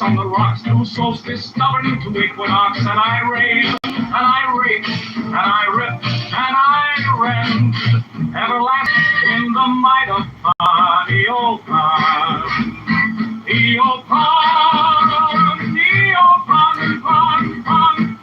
on the rocks, new solstice, stubborn to equinox, and I rave, and I rake, and I rip, and I rend, everlasting in the might of Pan, Eopan, Eopan, Eopan, Pan, Pan,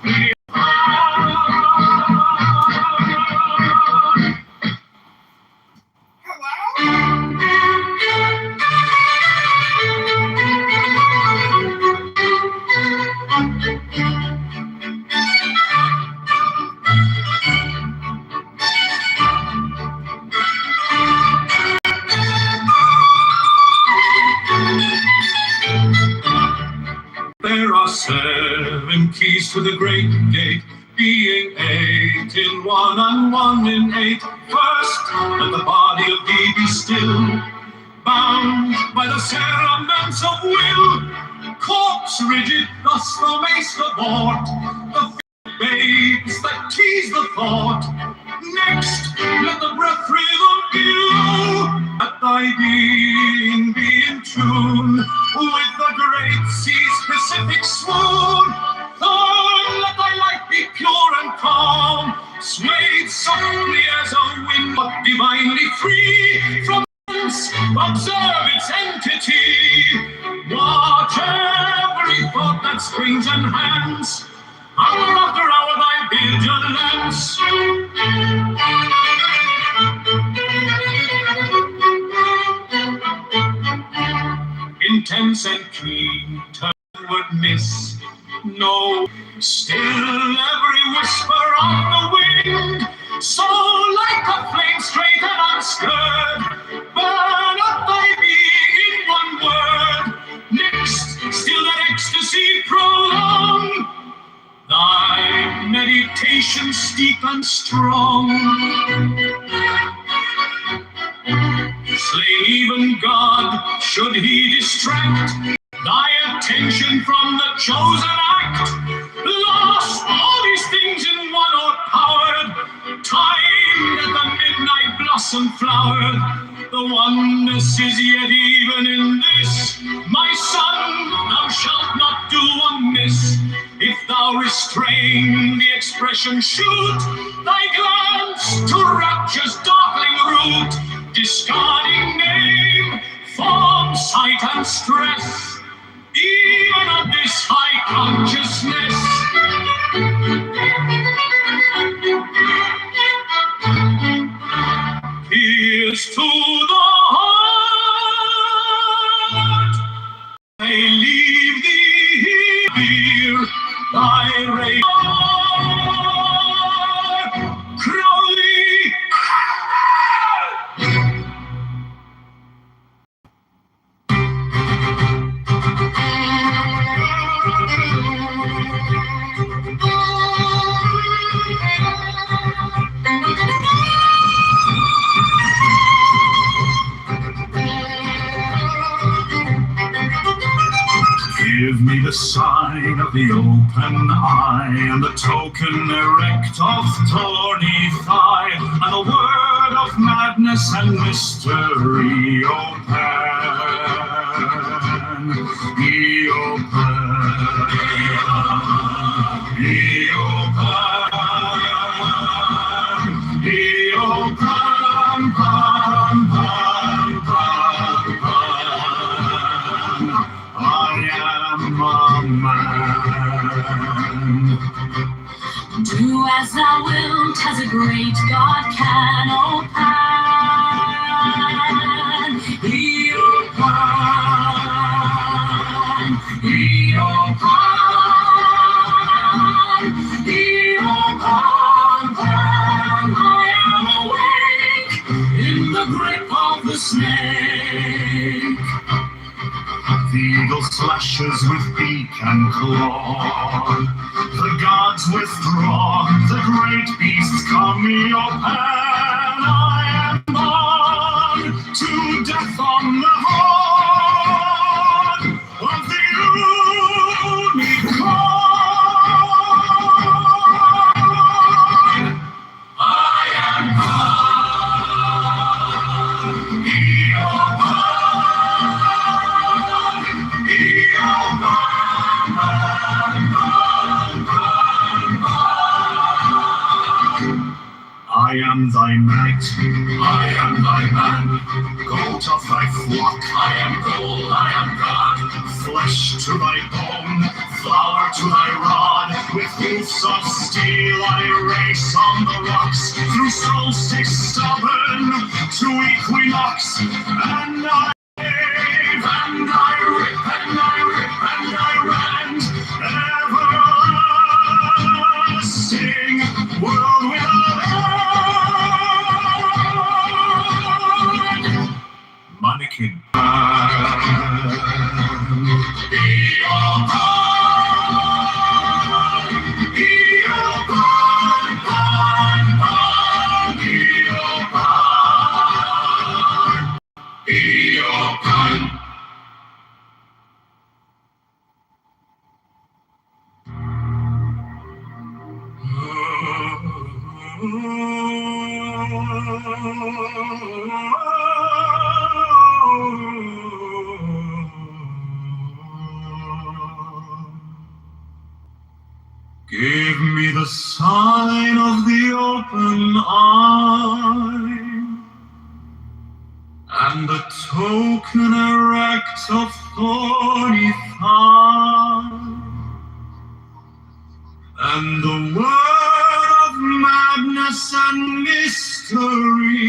There are 7 keys to the great gate, being 8 in one and 1 in 8. First, let the body of thee be still, bound by the cerements of will. Corpse rigid, thus thou mayst abort the babes that tease the thought. Next, let the breath rhythm blow, that thy being be in tune with the great sea's Pacific swoon. Third, let thy life be pure and calm, swayed softly as a wind, but divinely free from sense. Observe its entity, watch every thought that springs and hands. Hour after hour thy vigilance. Intense and keen, turnward miss. No, still every whisper of the wind. So like a flame straight and unstirred, burn up thy being in one word. Next, still that ecstasy prolong, thy meditation steep and strong. Slay even God, should he distract thy attention from the chosen act. Lost, all these things in one outpowered, timed at the midnight blossom flowered. The oneness is yet even in this, my son, thou shalt not do amiss. If thou restrain the expression, shoot thy glance to rapture's darkling root, discarding name, form, sight, and stress, even of this high consciousness. Here's to the heart, I leave thee here, thy ray, Crowley. Give me the sign of the open eye, and the token erect of thorny thigh, and a word of madness and mystery, O Pan, O Pan, O Pan, O Pan, Pan, Pan, Pan, Pan. I am a man. Do as thou wilt, as a great God can, O Pan, O Pan, O Pan, O Pan, Pan. I am awake in the grip of the snake. The eagle slashes with beak and claw. The gods withdraw, the great beasts come, O Pan. I am born to death on the horn of the unicorn. I am born, O Pan. I am thy knight, I am thy man, goat of thy flock, I am gold, I am God, flesh to thy bone, flower to thy rod, with hoofs of steel I race on the rocks, through solstice stubborn to equinox, and I wave, and I rip, and I rip, and I rend, everlasting world without end. Mannequin. Be your God, be your God, be your God, be your God. Give me the sign of the open eye, and the token erect of thorny thigh, and the word of madness and mystery.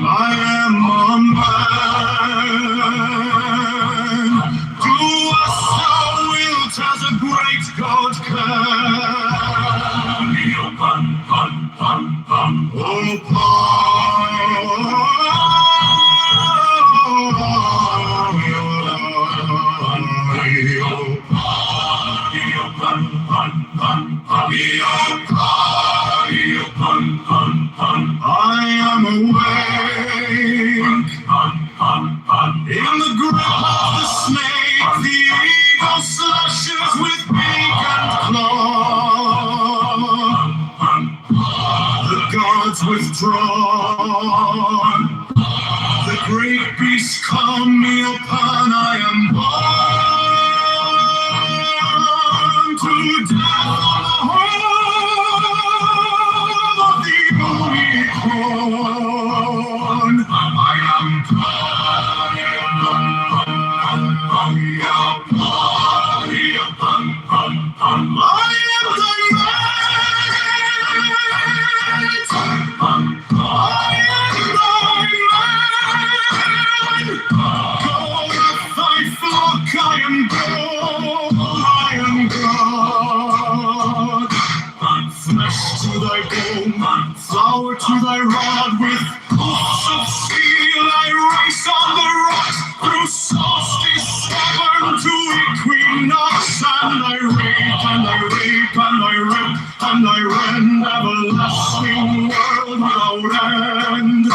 I am a man. Do as thou wilt, as a great God can. Oh, I am awake in the grip of the snake. The eagle slashes with beak and claw. The guards withdrawn. The great beast come me upon. I am born to death on the horn of the unicorn. I am flower to thy rod, with hoofs of steel I race on the rocks, through solstice stubborn to equinox, and I rape, and I rape, and I rip, and I rend, everlasting world without end.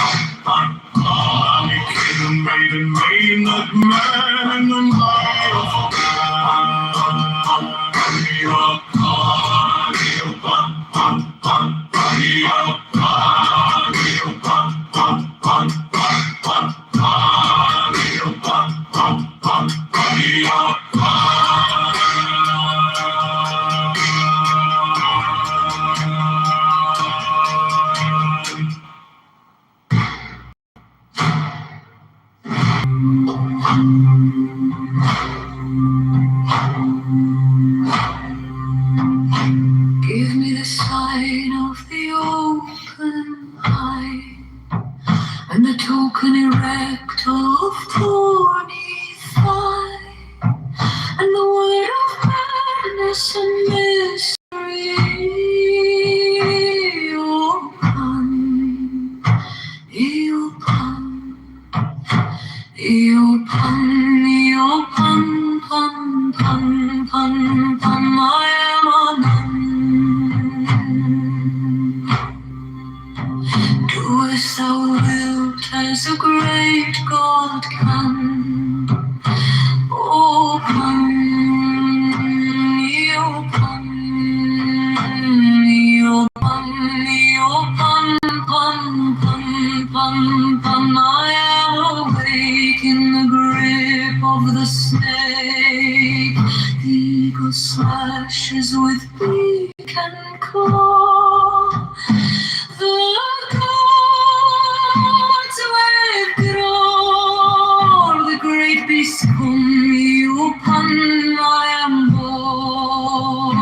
Mannequin, maiden, maiden, man in the night of Give me the sign of the open eye, and the token erect of thorny thigh, and the word of madness and mystery. I am a man. Do as thou wilt, as a great God can. Open, open, I am awake in the grip of the snake. The eagle slashes with beak and claw. The gods withdraw. The great beast come upon I am born.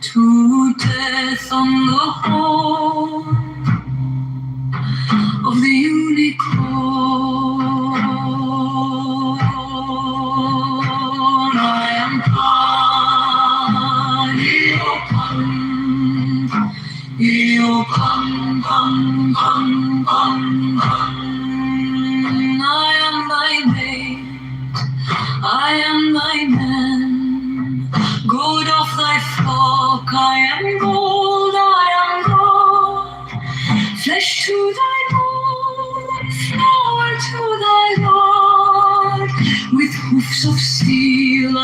To death on the horn of the unicorn. I am I am thy mate, I am thy man. Gold of thy flock, I am gold, I am God. Flesh to thy bone, flower to thy God. With hoofs of steel I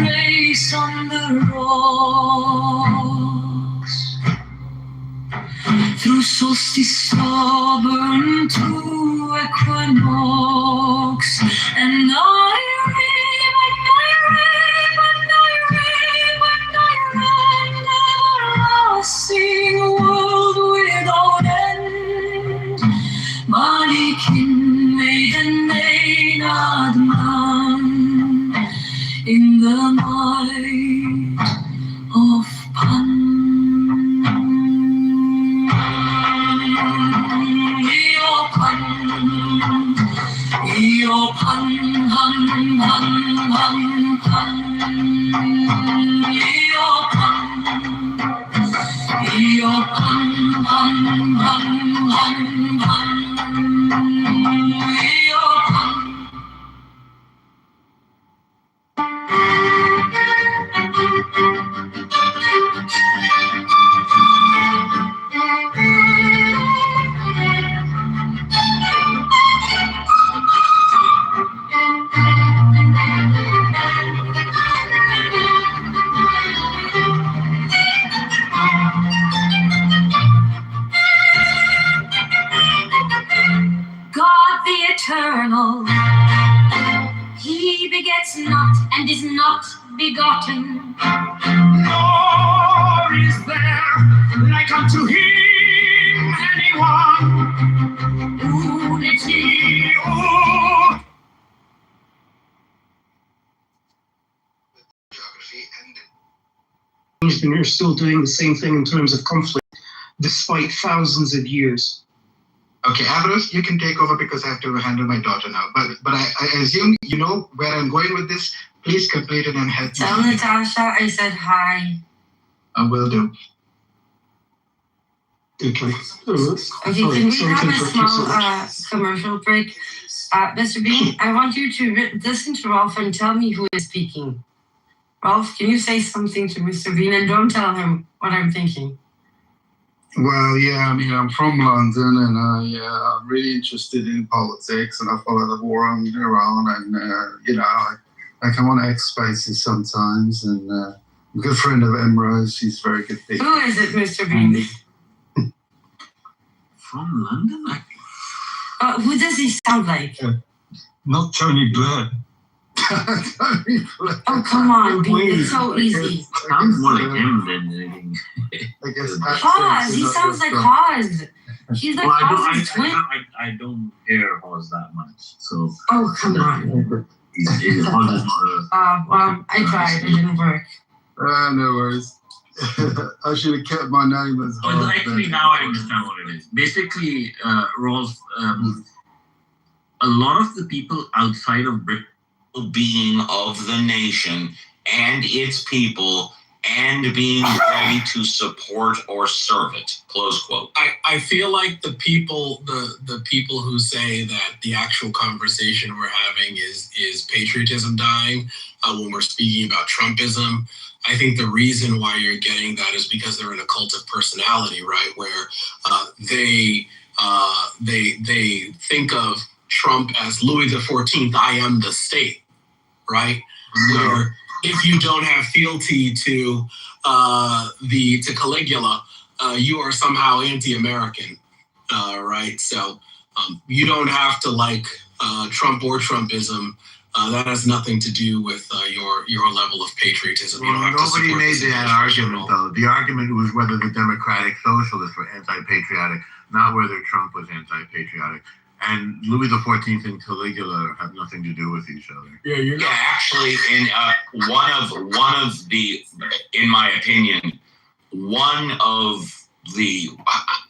race on the rocks. Through solstice stubborn to equinox. And I reap, and I reap, and I reap, and I reap, everlasting world without end. Malikin maiden Maynard man in the might of Pan. Io pan, han, han, han, han. Io pan, han, han, han, han. Io pan. God the eternal, he begets not and is not begotten. Nor is there like unto him anyone. Unity, oh. And you're still doing the same thing in terms of conflict, despite thousands of years. Okay, Ambrose, you can take over because I have to handle my daughter now. But I assume you know where I'm going with this. Please complete it and help Tell me. Natasha I said hi. I will do. Okay. Okay, can we have a small commercial break? Mr. Bean, I want you to listen to Rolf and tell me who is speaking. Rolf, can you say something to Mr. Bean and don't tell him what I'm thinking? Well, yeah, I mean, I'm from London and I'm really interested in politics and I follow the war on Iran and, you know, I come on X Spaces sometimes and I'm a good friend of Emrose. She's very good people. Who is it, Mr. Bean? From London? Who does he sound like? Not Tony Blair. Oh, come on, Bean, it's so easy. Sounds more like him than anything. I guess Hawes, he sounds like Hawes. He's like Hawes' twin. I don't hear Hawes that much, so. Oh, come on. He's Hawes. Well, I tried, it didn't work. No worries. I should have kept my name as Well, actually, now I understand what it is. Basically, Rolf, a lot of the people outside of Britain, being of the nation and its people and being ready to support or serve it. Close quote. I feel like the people who say that the actual conversation we're having is patriotism dying when we're speaking about Trumpism. I think the reason why you're getting that is because they're in a cult of personality, right? Where they think of Trump as Louis XIV, I am the state, right? No. Where if you don't have fealty to Caligula, you are somehow anti-American, right? So you don't have to like Trump or Trumpism. That has nothing to do with your level of patriotism. Well, you don't have to nobody support made this that administration argument, at all. though. The argument was whether the Democratic Socialists were anti-patriotic, not whether Trump was anti-patriotic. And Louis XIV and Caligula have nothing to do with each other. Yeah, you're Yeah, not. actually, in one of the, in my opinion, one of the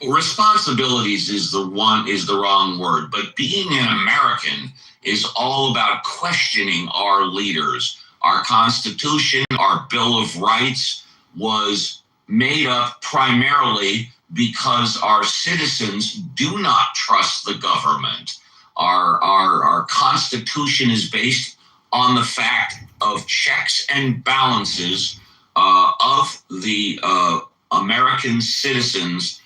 responsibilities is the wrong word, but being an American is all about questioning our leaders. Our Constitution, our Bill of Rights was made up primarily because our citizens do not trust the government. Our Constitution is based on the fact of checks and balances of the American citizens'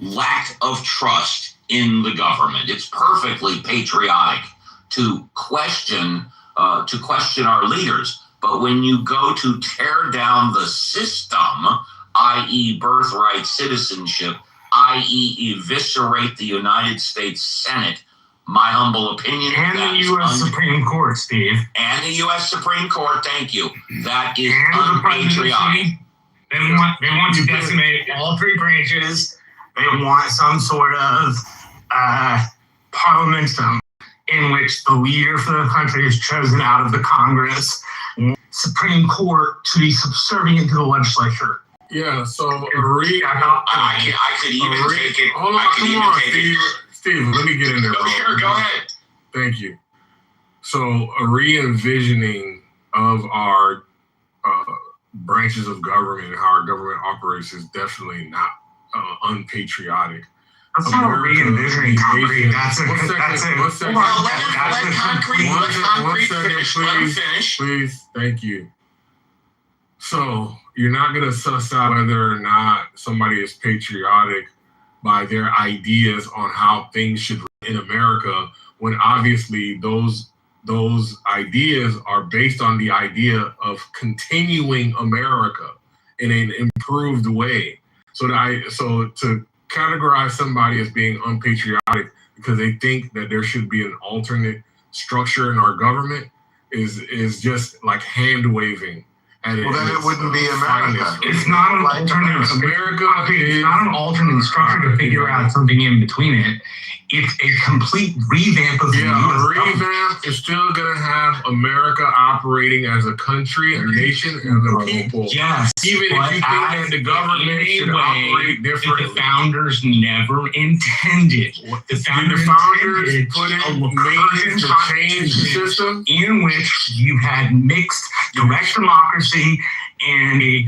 lack of trust in the government. It's perfectly patriotic to question our leaders, but when you go to tear down the system, i.e. birthright citizenship, i.e. eviscerate the United States Senate, my humble opinion, And the U.S. Supreme Court, Steve. and the U.S. Supreme Court, thank you, that is And the unpatriotic. presidency. They want to decimate all three branches. They want some sort of parliamentum in which the leader for the country is chosen out of the Congress. Supreme Court to be subservient to the legislature. Yeah, so I could even take it. Hold on, I could come even on, take Steve. Steve, let me get in there, it. bro. Sure, go ahead. Thank you. So a re-envisioning of our branches of government and how our government operates is definitely not unpatriotic. That's not a re-envisioning concrete. That's a One second. Well, let concrete finish. Let him finish. Please, thank you. So you're not going to suss out whether or not somebody is patriotic by their ideas on how things should run in America, when obviously those ideas are based on the idea of continuing America in an improved way. So to categorize somebody as being unpatriotic because they think that there should be an alternate structure in our government is just like hand waving. Well, then it wouldn't be America. It's not an alternate America. It's not an alternate structure to figure out something in between it. It's a complete revamp of the Yeah, US a government. revamp is still going to have America operating as a country, a nation, and the people. Yes, Even if you but think that the government in a should way operate that differently. the founders never intended. The Did founders, the founders intended put a in recurring means to change the constitution system? in which you had mixed direct democracy and a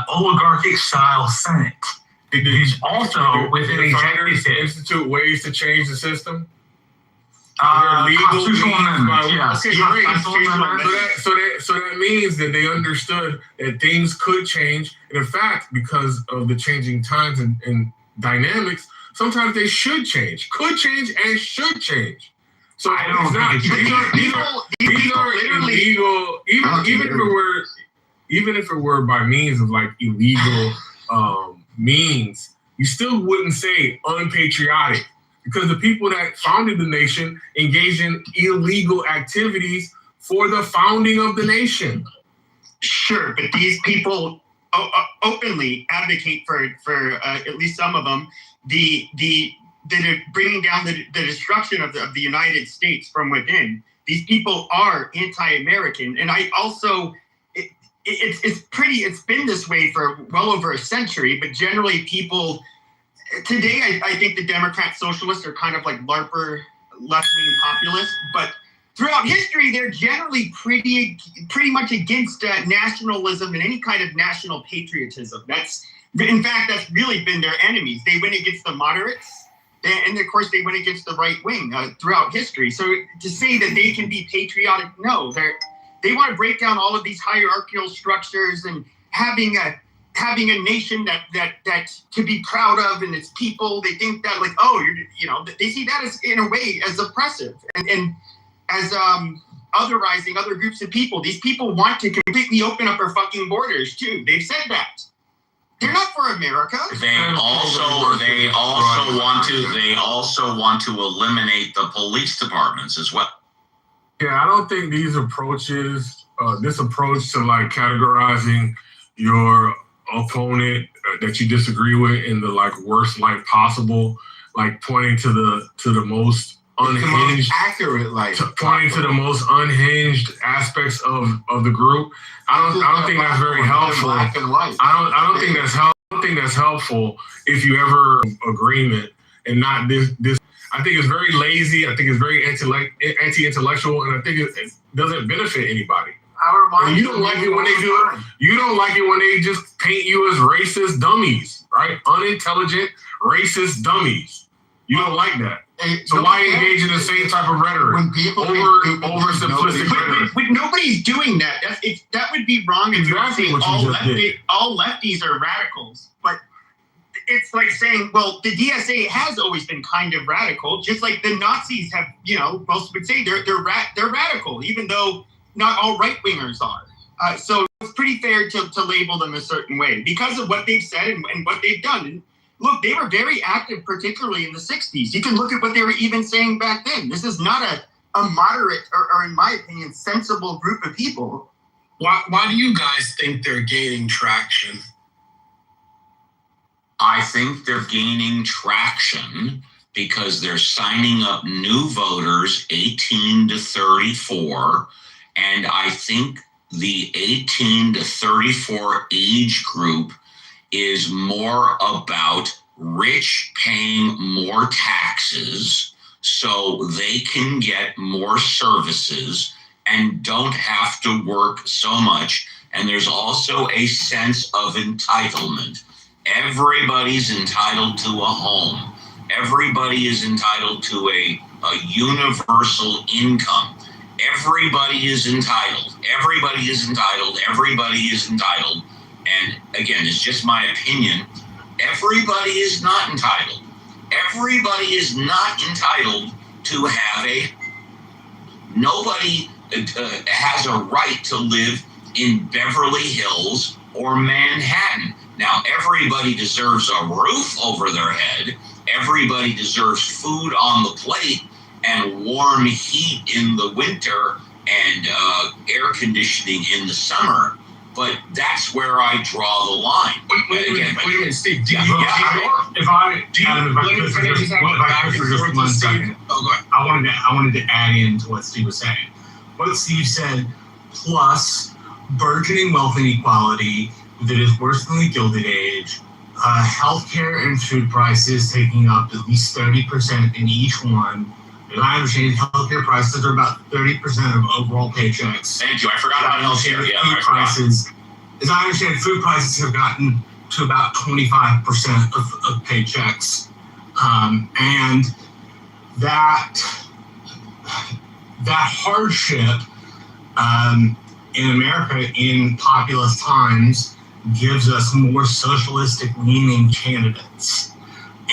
oligarchic style Senate. There's also within Did the founders executive institute ways to change the system? constitutional amendments. Yes, Okay, great. constitutional amendments. So that means that they understood that things could change. And in fact, because of the changing times and dynamics, sometimes they should change, could change, and should change. So I don't think it should. these are illegal. Even if it were by means of like illegal means, you still wouldn't say unpatriotic, because the people that founded the nation engaged in illegal activities for the founding of the nation. Sure, but these people openly advocate for at least some of them that are bringing down the destruction of the United States from within. These people are anti-American, and I also it's been this way for well over a century. But generally, people today, I think the Democrat socialists are kind of like LARPer left-wing populists, but throughout history, they're generally pretty much against nationalism and any kind of national patriotism. That's really been their enemies. They went against the moderates, and of course, they went against the right wing throughout history. So to say that they can be patriotic, no, they want to break down all of these hierarchical structures and having a nation that to be proud of and its people. They think that like, oh, they see that as in a way as oppressive and as otherizing other groups of people. These people want to completely open up our fucking borders too. They've said that. They're not for America. They also want to eliminate the police departments as well. Yeah, I don't think these approaches, this approach to like categorizing your opponent that you disagree with in the like worst light possible, like pointing to the most unhinged, accurate light, pointing to the most unhinged aspects of the group. I don't think that's very helpful. Black and white. I don't think that's helpful if you ever agreement and not this. I think it's very lazy. I think it's very anti-intellectual, and I think it doesn't benefit anybody. You don't like it when they do it. You don't like it when they just paint you as racist dummies, right? Unintelligent, racist dummies. You don't like that. So why engage in the same type of rhetoric? When people over simplistic rhetoric. But nobody's doing that. That would be wrong if exactly you say all lefties are radicals. But it's like saying, well, the DSA has always been kind of radical, just like the Nazis have. Most would say they're radical, even though not all right wingers are. So it's pretty fair to label them a certain way because of what they've said and what they've done. And look, they were very active, particularly in the 60s. You can look at what they were even saying back then. This is not a moderate or, in my opinion, sensible group of people. Why do you guys think they're gaining traction? I think they're gaining traction because they're signing up new voters 18 to 34. And I think the 18 to 34 age group is more about rich paying more taxes so they can get more services and don't have to work so much. And there's also a sense of entitlement. Everybody's entitled to a home. Everybody is entitled to a universal income. Everybody is entitled. Everybody is entitled. Everybody is entitled. And again, it's just my opinion. Everybody is not entitled. Everybody is not entitled to have nobody has a right to live in Beverly Hills or Manhattan. Now, everybody deserves a roof over their head. Everybody deserves food on the plate and warm heat in the winter and air conditioning in the summer. But that's where I draw the line. Wait a minute, Steve. I wanted to add into what Steve was saying. What Steve said, plus burgeoning wealth inequality that is worse than the Gilded Age, healthcare and food prices taking up at least 30% in each one. As I understand, healthcare prices are about 30% of overall paychecks. Thank you. I forgot about healthcare. Yeah, food prices. As I understand, food prices have gotten to about 25% of paychecks, and that hardship in America in populist times gives us more socialistic-leaning candidates.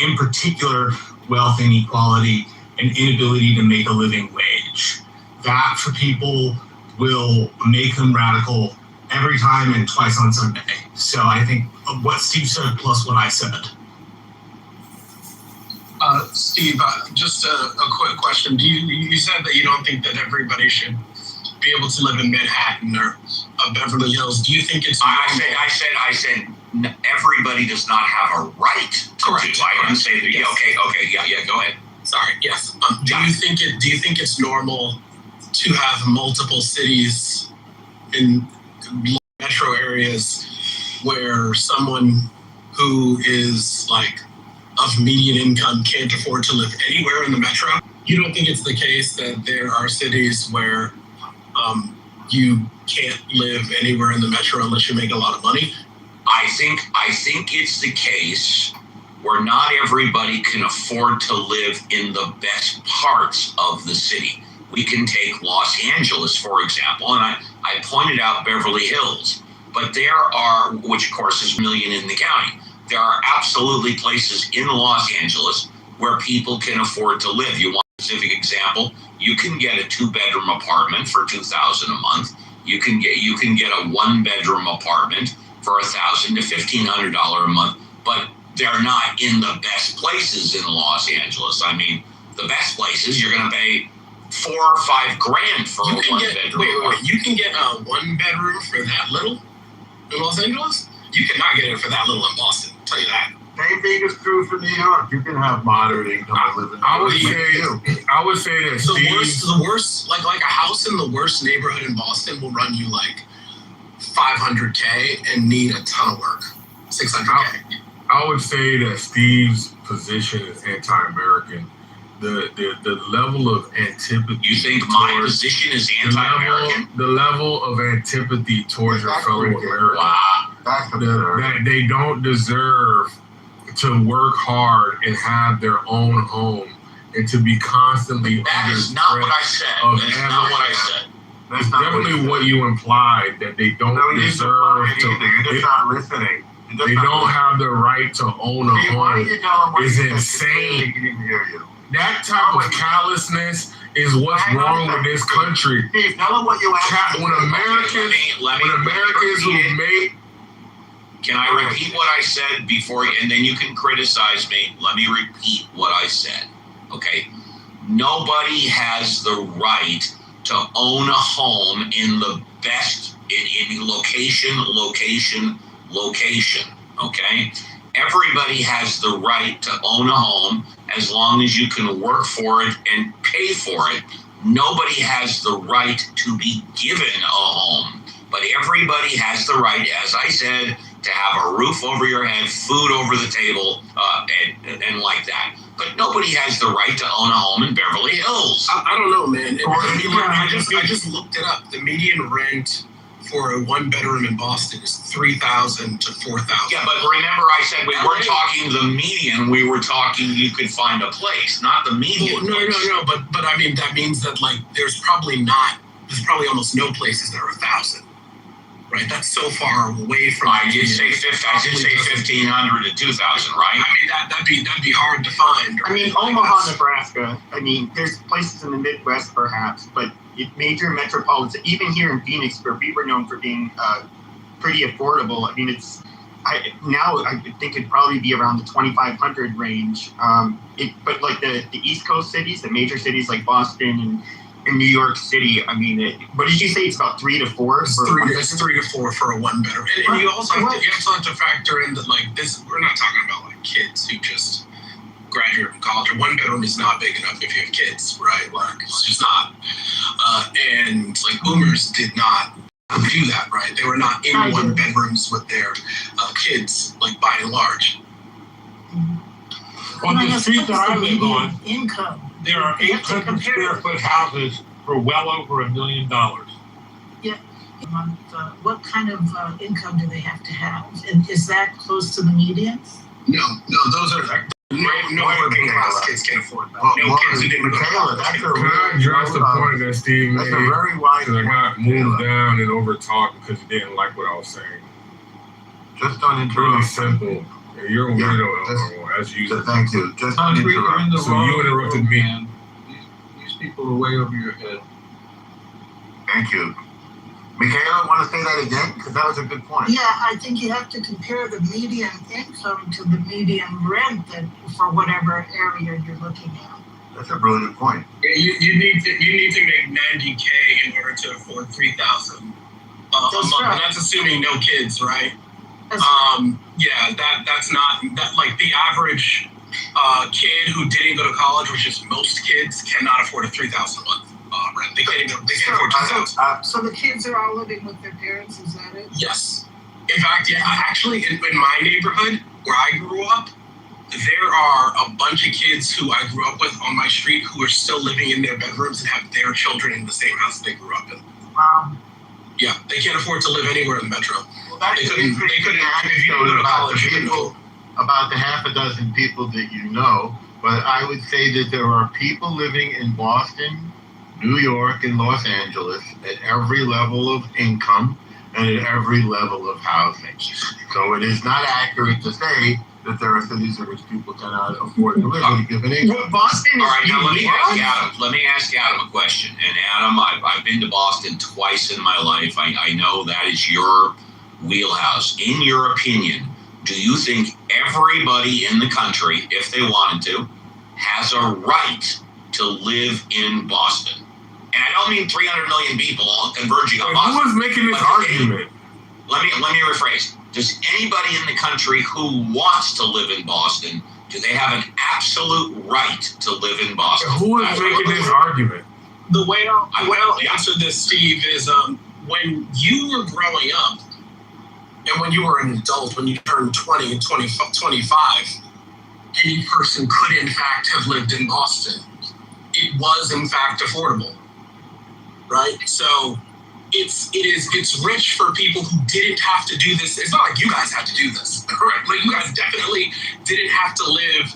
In particular, wealth inequality and inability to make a living wage. That, for people, will make them radical every time and twice on Sunday. So I think what Steve said plus what I said. Steve, just a quick question. You said that you don't think that everybody should be able to live in Manhattan or Beverly Hills. Do you think it's? I said everybody does not have a right to Correct. do. I didn't say that. Yes. Yeah. Go ahead. Sorry. Yes. Do you think it's normal to have multiple cities in metro areas where someone who is like of median income can't afford to live anywhere in the metro? You don't think it's the case that there are cities where you can't live anywhere in the metro unless you make a lot of money? I think it's the case where not everybody can afford to live in the best parts of the city. We can take Los Angeles, for example, and I pointed out Beverly Hills. But there are, which of course is 1 million in the county, there are absolutely places in Los Angeles where people can afford to live. You want a specific example? You can get a 2-bedroom apartment for $2,000 a month. You can get a 1-bedroom apartment for $1,000 to $1,500 a month. But they're not in the best places in Los Angeles. I mean, the best places you're going to pay $4 or $5 grand for a 1-bedroom. Wait. You can get a 1-bedroom for that little in Los Angeles? You cannot get it for that little in Boston. I'll tell you that. Same thing is true for New York. You can have moderate income and live in New York. I would say that the worst, like a house in the worst neighborhood in Boston will run you like $500K and need a ton of work. $600K. I would say that Steve's position is anti-American. The level of antipathy. You think my position is anti-American? The level of antipathy towards your fellow Americans. Wow. That they don't deserve to work hard and have their own home and to be constantly. That is not what I said. That is not what I said. That's definitely what you implied, that they don't deserve to. You're just not listening. They don't have the right to own a home. Is insane. That type of callousness is what's wrong with this country. Steve, tell them what you asked. When Americans who made. Can I repeat what I said before, and then you can criticize me? Let me repeat what I said, okay? Nobody has the right to own a home in the best, in location, okay? Everybody has the right to own a home as long as you can work for it and pay for it. Nobody has the right to be given a home, but everybody has the right, as I said, to have a roof over your head, food over the table, and like that. But nobody has the right to own a home in Beverly Hills. I don't know, man. I just looked it up. The median rent for a 1-bedroom in Boston is $3,000 to $4,000. Yeah, but remember I said we weren't talking the median. We were talking you could find a place, not the median. No. But I mean, that means that like there's probably almost no places that are 1,000. Right, that's so far away from. I did say 1,500 to 2,000, right? I mean that'd be hard to find. Right? I mean Omaha, Nebraska. I mean there's places in the Midwest perhaps, but major metropolitan, even here in Phoenix, where we were known for being pretty affordable. I mean now I think it'd probably be around the 2,500 range. But like the East Coast cities, the major cities like Boston and in New York City, I mean, what did you say? It's about 3 to 4. It's 3 to 4 for a 1-bedroom, and you also have to factor in that like this. We're not talking about like kids who just graduate from college. A 1-bedroom is not big enough if you have kids, right? Like it's just not. And like boomers did not do that, right? They were not in 1-bedrooms with their kids, like by and large. On the street that I live on, income. There are 800 square foot houses for well over $1 million. Yeah. What kind of income do they have to have? And is that close to the median? No, those are no working class kids can afford that. No kids who didn't go to college. Can I address the point that Steve made? Because I got moved down and over-talked because he didn't like what I was saying. Just don't interrupt. Really simple. You're a weirdo, as usual. Thank you. Just don't interrupt. So you interrupted me. Man. These people are way over your head. Thank you. Michaela, want to say that again? Because that was a good point. Yeah, I think you have to compare the median income to the median rent for whatever area you're looking at. That's a brilliant point. Yeah, you need to make $90K in order to afford $3,000 a month. Right. And that's assuming no kids, right? Yeah, that's not that like the average kid who didn't go to college, which is most kids, cannot afford a $3,000 a month rent. They can't afford $2,000. So the kids are all living with their parents. Is that it? Yes. In fact, yeah. Actually, in my neighborhood where I grew up, there are a bunch of kids who I grew up with on my street who are still living in their bedrooms and have their children in the same house they grew up in. Wow. Yeah, they can't afford to live anywhere in the metro. Well, that's they couldn't if you didn't go to college. About the half a dozen people that you know, but I would say that there are people living in Boston, New York, and Los Angeles at every level of income and at every level of housing. So it is not accurate to say that there are cities in which people cannot afford to live at a given income. Boston is All right, now let me unique. ask Adam a question. And Adam, I've been to Boston twice in my life. I know that is your wheelhouse. In your opinion, do you think everybody in the country, if they wanted to, has a right to live in Boston? And I don't mean 300 million people all converging on Boston. Who is making this argument? Let me rephrase. Does anybody in the country who wants to live in Boston, do they have an absolute right to live in Boston? Who is making this argument? The way I'll answer this, Steve, is when you were growing up and when you were an adult, when you turned 20 and 25, any person could in fact have lived in Boston. It was in fact affordable, right? So it's rich for people who didn't have to do this. It's not like you guys had to do this, correct? Like you guys definitely didn't have to live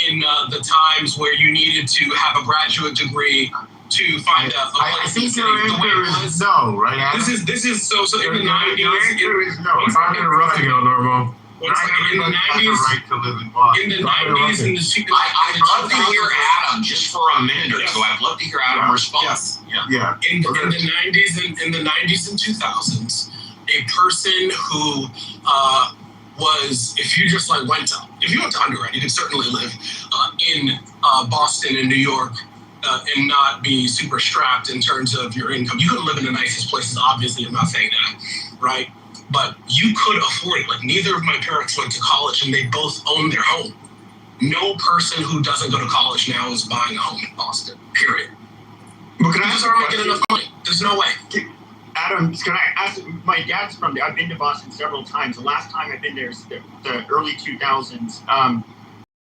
in the times where you needed to have a graduate degree to find a place. I think your answer is no, right, Adam? This is so in the 90s. Your answer is no. I'm interrupting you, Normo. In the 90s, right to live in Boston. in the 90s, in the I'd love to hear Adam just for a minute or two. I'd love to hear Adam respond. Yes. Yeah. In the 90s and 2000s, a person who was, if you went to undergrad, you could certainly live in Boston and New York and not be super strapped in terms of your income. You couldn't live in the nicest places, obviously. I'm not saying that, right? But you could afford it. Like neither of my parents went to college and they both own their home. No person who doesn't go to college now is buying a home in Boston, period. But can I ask aren't making enough money. There's no way. Adam, can I ask? My dad's from there. I've been to Boston several times. The last time I've been there is the early 2000s.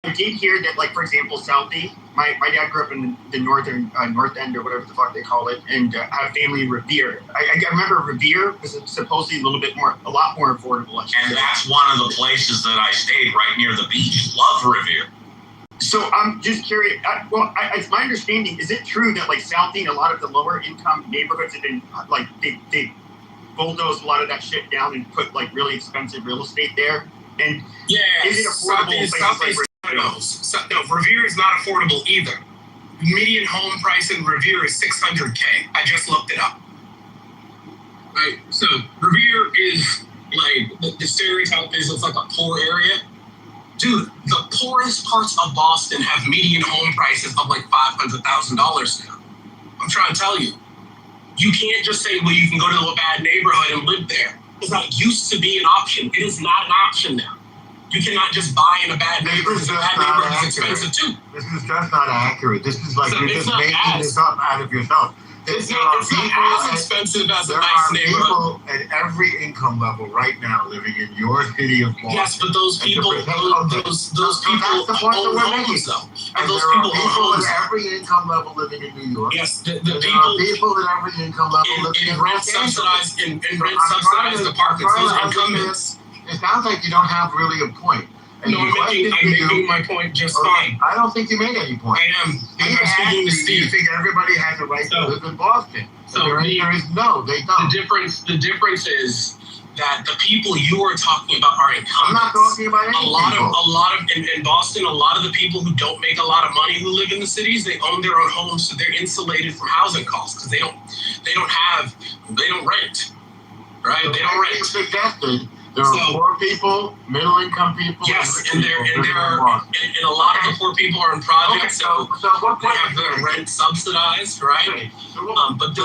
I did hear that, like, for example, Southie, my dad grew up in the northern North End or whatever the fuck they call it, and I have family in Revere. I remember Revere was supposedly a lot more affordable. And that's one of the places that I stayed right near the beach. Love Revere. So I'm just curious. It's my understanding. Is it true that like Southie and a lot of the lower income neighborhoods have been like they bulldozed a lot of that shit down and put like really expensive real estate there? And is it affordable? No, Revere is not affordable either. Median home price in Revere is $600K. I just looked it up. Right, so Revere is like the stereotype is it's like a poor area. Dude, the poorest parts of Boston have median home prices of like $500,000 now. I'm trying to tell you. You can't just say, well, you can go to a bad neighborhood and live there. It's not used to be an option. It is not an option now. You cannot just buy in a bad neighborhood. A bad neighborhood is expensive too. This is just not accurate. This is like So you're just making this up out of yourself. It's not as expensive as a nice neighborhood. There are people at every income level right now living in your city of Boston. Yes, but those people, those people own homes though. And those people own homes. At every income level living in New York. Yes, the there are people at every income level living in rent subsidized apartments. Those are incumbents. It sounds like you don't have really a point. And no, I'm making my point just fine. I don't think you made any point. I am. I'm speaking to Steve. You think everybody has a right to live in Boston? So the answer is no, they don't. The difference is that the people you are talking about are incumbents. I'm not talking about any a lot of in Boston, a lot of the people who don't make a lot of money who live in the cities, they own their own homes, so they're insulated from housing costs because they don't rent, right? So they don't rent. Suggested. There are poor people, middle-income people. Yes, and a lot of the poor people are in projects, so they have their rent subsidized, right? But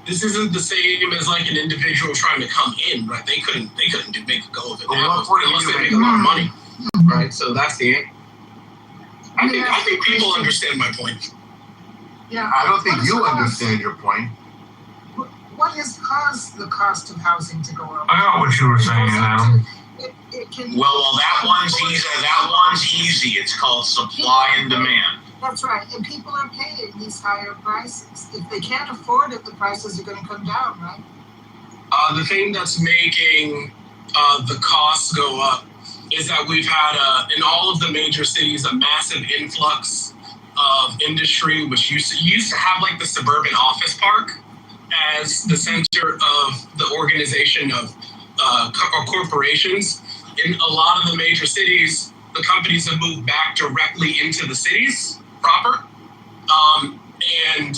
this isn't the same as like an individual trying to come in, right? They couldn't make a go of it now unless they make a lot of money, right? So that's the end. I think people understand my point. Yeah, I don't think you understand your point. What has caused the cost of housing to go up? I got what you were saying, Adam. Well, that one's easy. It's called supply and demand. That's right, and people are paying these higher prices. If they can't afford it, the prices are going to come down, right? The thing that's making the costs go up is that we've had in all of the major cities a massive influx of industry, which used to have like the suburban office park. as the center of the organization of corporations. In a lot of the major cities, the companies have moved back directly into the cities proper. And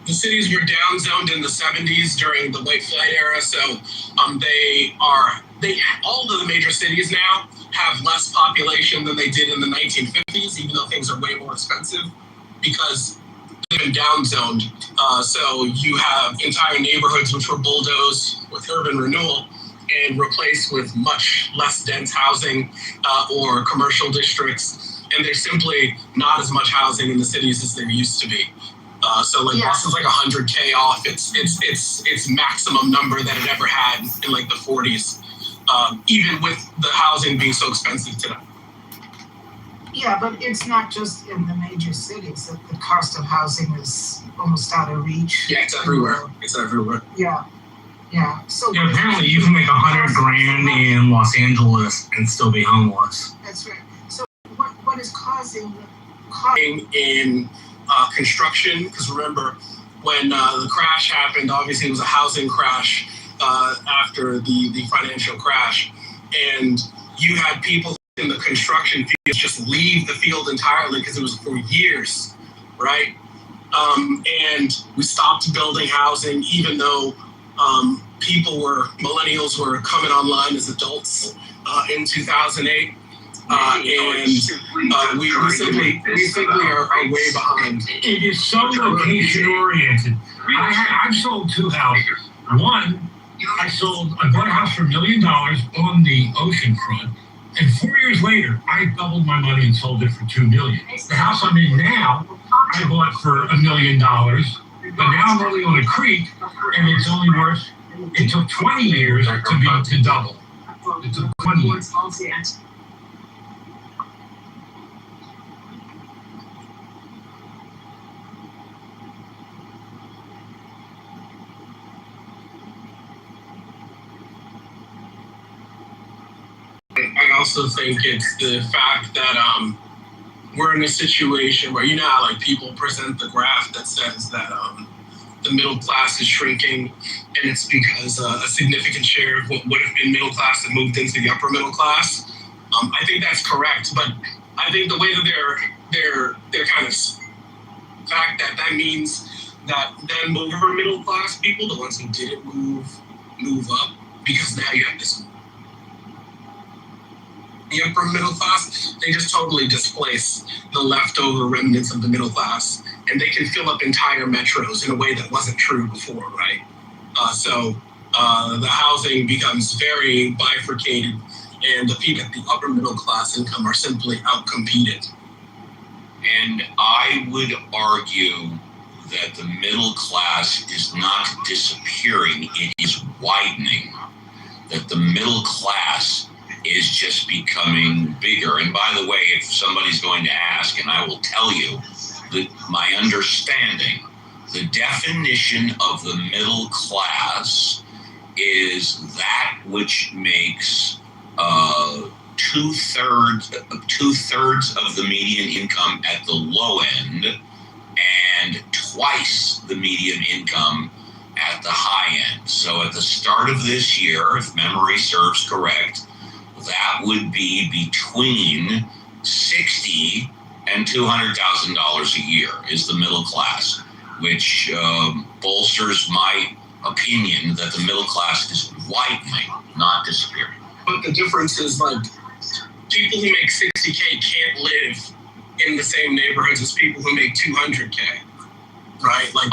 the cities were downzoned in the 70s during the white flight era. So all of the major cities now have less population than they did in the 1950s, even though things are way more expensive because they've been downzoned. So you have entire neighborhoods which were bulldozed with urban renewal and replaced with much less dense housing or commercial districts. And there's simply not as much housing in the cities as there used to be. So Boston's like 100K off its maximum number that it ever had in like the 40s, even with the housing being so expensive today. Yeah, but it's not just in the major cities that the cost of housing is almost out of reach. Yeah, it's everywhere. It's everywhere. Yeah. Yeah. So yeah, apparently you can make $100,000 in Los Angeles and still be homeless. That's right. So what is causing in construction? Because remember, when the crash happened, obviously it was a housing crash after the financial crash, and you had people in the construction field just leave the field entirely because it was for years, right? And we stopped building housing, even though millennials were coming online as adults in 2008. We simply are way behind. It is so location oriented. I've sold two houses. One, I bought a house for $1 million on the ocean front, and 4 years later, I doubled my money and sold it for $2 million. The house I'm in now, I bought for $1 million, but now I'm only on a creek, and it's only worth. It took 20 years to double. It took 20 years. I also think it's the fact that we're in a situation where, you know how like people present the graph that says that the middle class is shrinking, and it's because a significant share of what would have been middle class have moved into the upper middle class. I think that's correct, but I think the way that they're kind of fact that means that then lower middle class people, the ones who didn't move up, because now you have this the upper middle class, they just totally displace the leftover remnants of the middle class, and they can fill up entire metros in a way that wasn't true before, right? So the housing becomes very bifurcated, and the people at the upper middle class income are simply outcompeted. And I would argue that the middle class is not disappearing, it is widening. That the middle class is just becoming bigger. And by the way, if somebody's going to ask, and I will tell you that my understanding, the definition of the middle class is that which makes two-thirds of the median income at the low end and twice the median income at the high end. So at the start of this year, if memory serves correct, that would be between $60,000 and $200,000 a year is the middle class, which bolsters my opinion that the middle class is widening, not disappearing. But the difference is like people who make $60K can't live in the same neighborhoods as people who make $200K, right? Like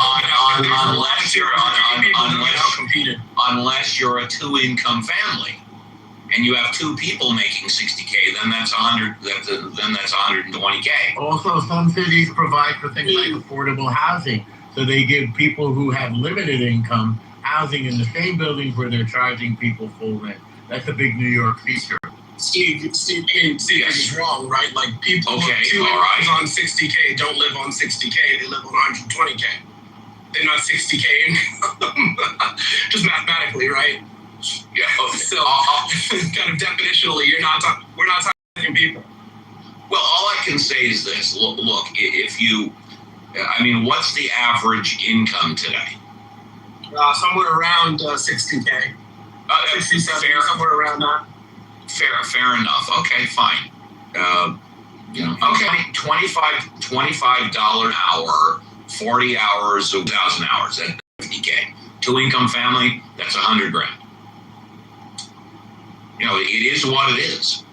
unless you're a two-income family. And you have two people making $60K, then that's $120K. Also, some cities provide for things like affordable housing. So they give people who have limited income housing in the same buildings where they're charging people full rent. That's a big New York feature. Steve is wrong, right? Like people who live on $60K don't live on $60K, they live on $120K. They're not $60K income, just mathematically, right? Yeah. So, kind of definitionally, we're not talking people. Well, all I can say is this: look, if you, what's the average income today? Somewhere around 60K. 67, fair, somewhere around that. Fair enough. Okay, fine. Okay, $25 an hour, 40 hours, 1,000 hours, that's 50K. Two-income family, that's $100,000. It is what it is.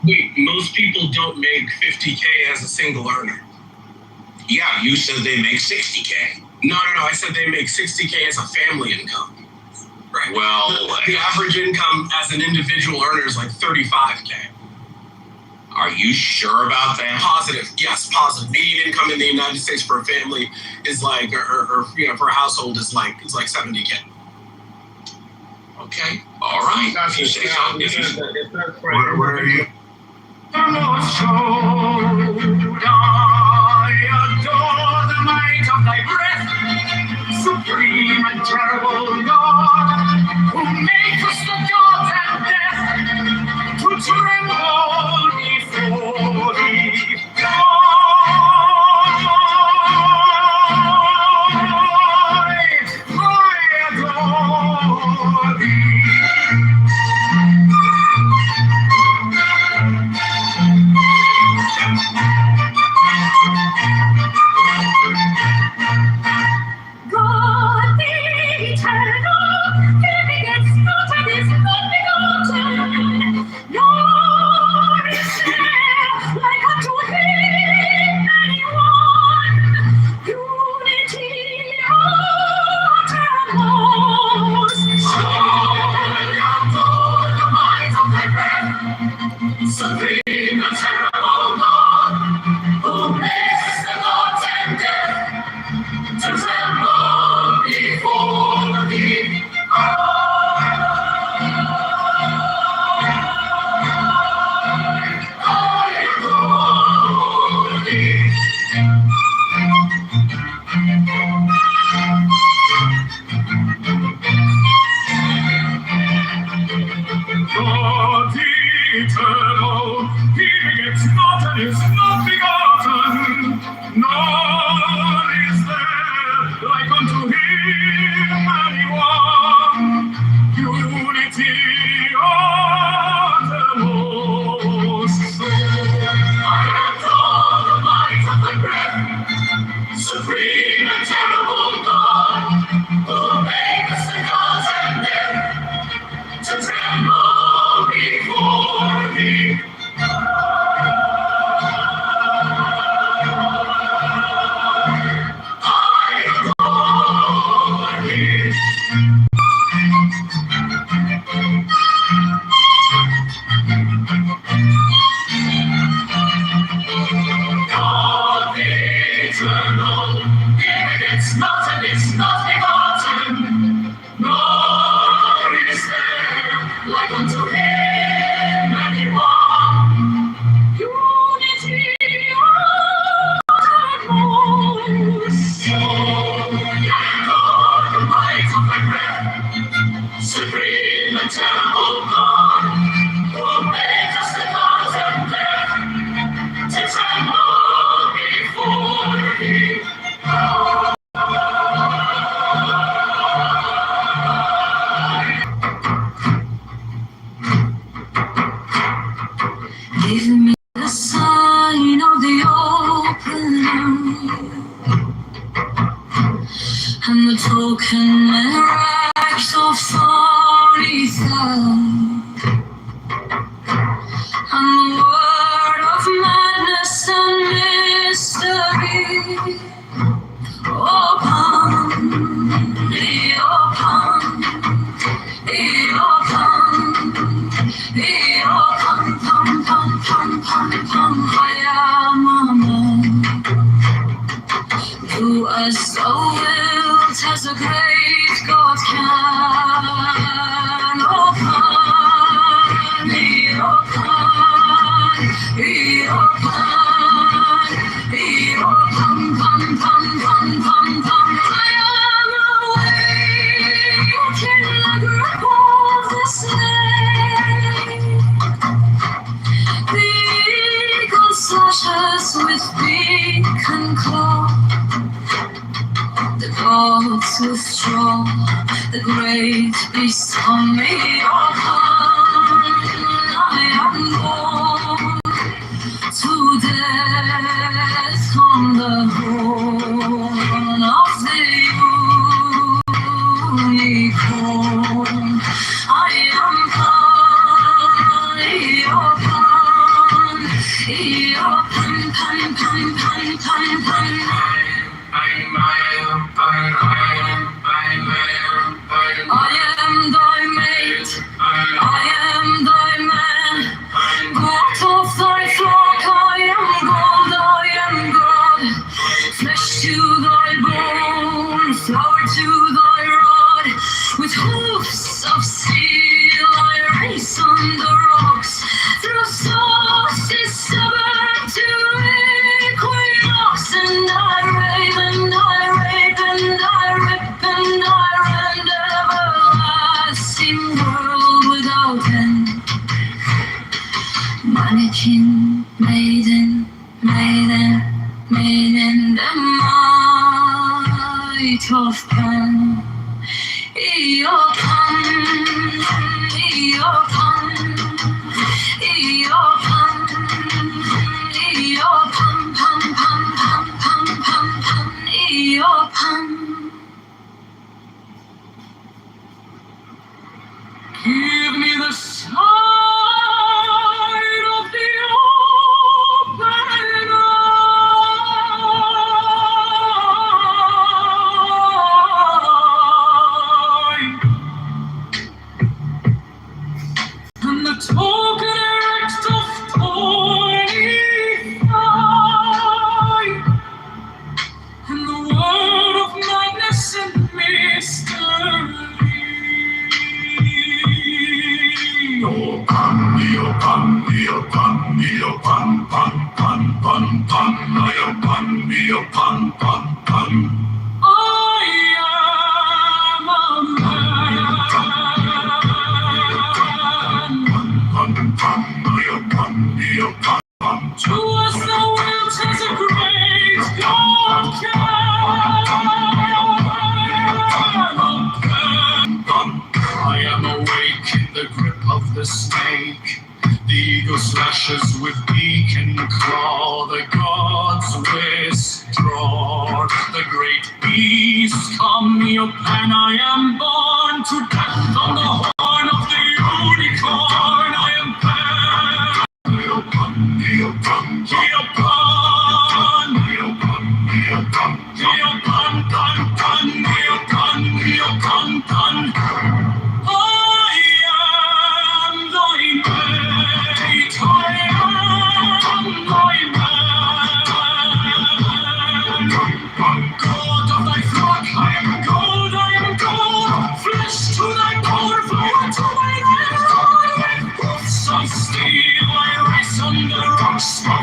Wait, most people don't make 50K as a single earner. Yeah, you said they make 60K. No, I said they make 60K as a family income. Right. Well, the average income as an individual earner is like 35K. Are you sure about that? Positive, yes, positive. Median income in the United States for a family is like, or for a household is like 70K. Okay, all right. If you say so. Where are you? I adore the might of thy breath, supreme and terrible God, who makest the gods and death to tremble before thee. I adore thee. God the eternal, He begets not and is not begotten, nor is there like unto Him anyone. Unity uttermost. The might of thy breath, supreme and terrible God, who makes the gods and death to tremble before thee. I adore thee. God eternal, He begets not and is not begotten, nor is there like unto Him anyone. Unity uttermost. I adore the might of thy breath, supreme and terrible God, who makes the gods and men to tremble before thee. I adore thee. God the eternal, He begets not and is not begotten, nor is there like unto Him anyone. Unity uttermost. I adore the might of thy breath, supreme and terrible God, who made us the gods and death to tremble before thee. Give me the sign of the open and the token and rags of thorny thought, and the word of madness and mystery. Open, do as thou wilt, as a great God can. Open, I am awake in the grip of the snake. The eagle slashes with beak and claw. The to stroll the great beast on me upon. I am born to death on the horn of the unicorn. I am I am thy mate, I am thy man, goat of thy flock, I am gold, I am God, flesh to thy bone, flower to thy rod, with hoofs of steel I race on the rocks, through solstice stubborn to equinox, and I rave and I rape and I rip and I rend, everlasting world without end. Mannequin, maiden, maiden, maiden, the might of Pan. Eopan, Eopan, Eopan, Eopan, pam, pam, pam, pam, pam, pam, Eopan. Give me the side of the open eye, and the token erect of thorny thigh, and the word of madness and mystery. Pan, pan, pan, pan, pan, pan, pan, pan, pan, pan, pan, pan. I am a man. To us the world has a great God can. I am awake in the grip of the snake. The eagle slashes with beak and claw. The gods withdraw. The great beast come upon. I am born to death on the horn of the unicorn. I am Pan. Pan,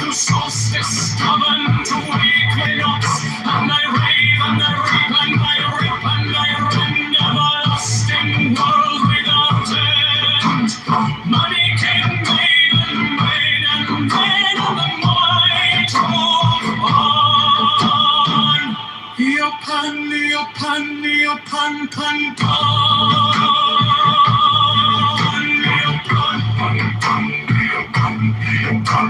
the solstice stubborn to equinox, and I rave and I rape and I rip and I rend, everlasting world without end. Money king, maiden, maiden, maiden of the might of on. Eopan, Eopan, Eopan, pan, pan. Eopan, pan, pan, Eopan, Eopan.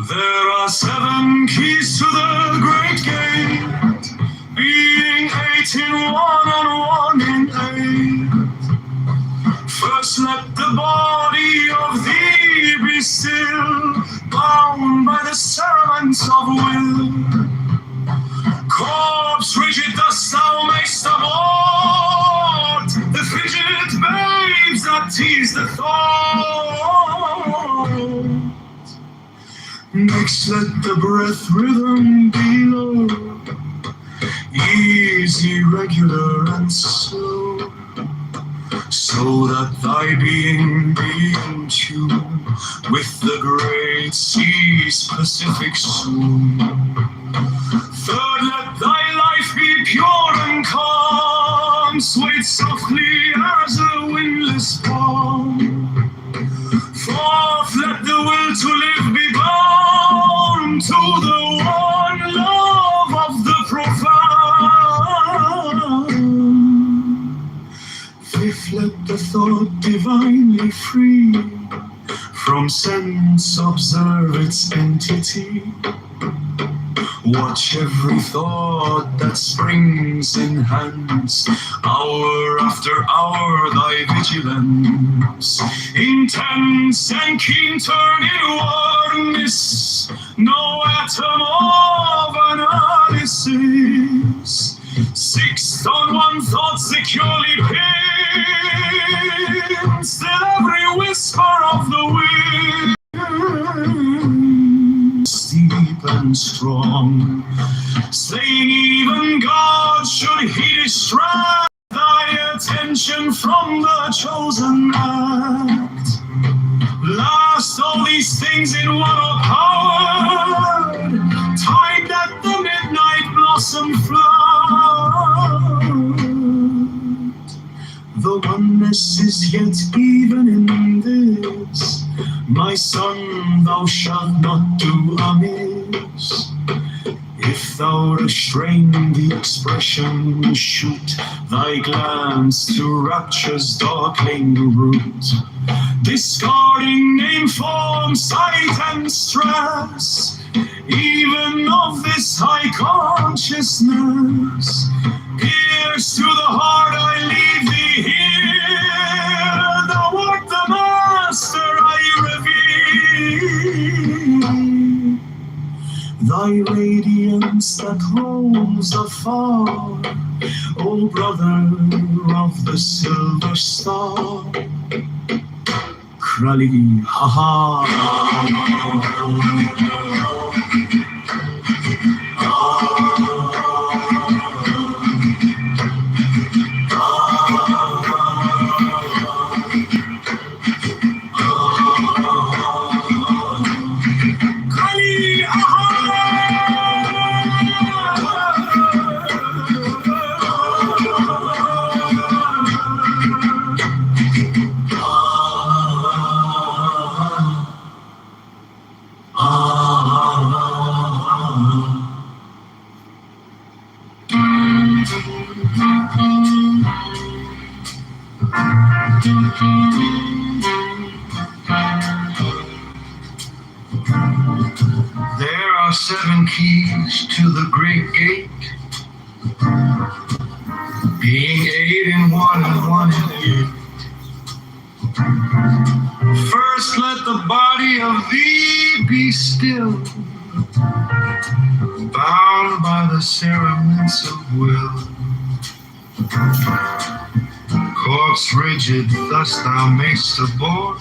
There are 7 keys to the great gate, being 8 in one and 1 in 8. First let the body of thee be still, bound by the cerements of will. Corpse rigid thus thou mayst abort the fidget babes that tease the thought. Next, let the breath rhythm be low, easy, regular, and slow, so that thy being be in tune with the great seas Pacific soon. Third, let thy life be pure and calm, swayed softly as a windless palm. Fourth, let the will to live be bound to the one love of the profound. Fifth, let the thought divinely free from sense observe its entity. Watch every thought that springs, enhance hour after hour thy vigilance. Intense and keen turn inwardness, no atom of analysis. Sixth, on one thought securely pinned, still every whisper of the wind. Deep and strong, saying even God should he distract thy attention from the chosen act. Last, all these things in one are powered, timed at the midnight blossom flood. The oneness is yet even in this. My son, thou shalt not do amiss. If thou restrain the expression, shoot thy glance to rapture's darkling root, discarding name, form, sight, and stress, even of this high consciousness. Pierce to the heart, I leave thee here. Thou art the master I reveal. Thy radiance that roams afar, O brother of the silver star. Krali, ha ha. There are 7 keys to the great gate, being 8 in 1 and 1 in 8. First, let the body of thee be still, bound by the cerements of will. Corpse rigid, thus thou mayst abort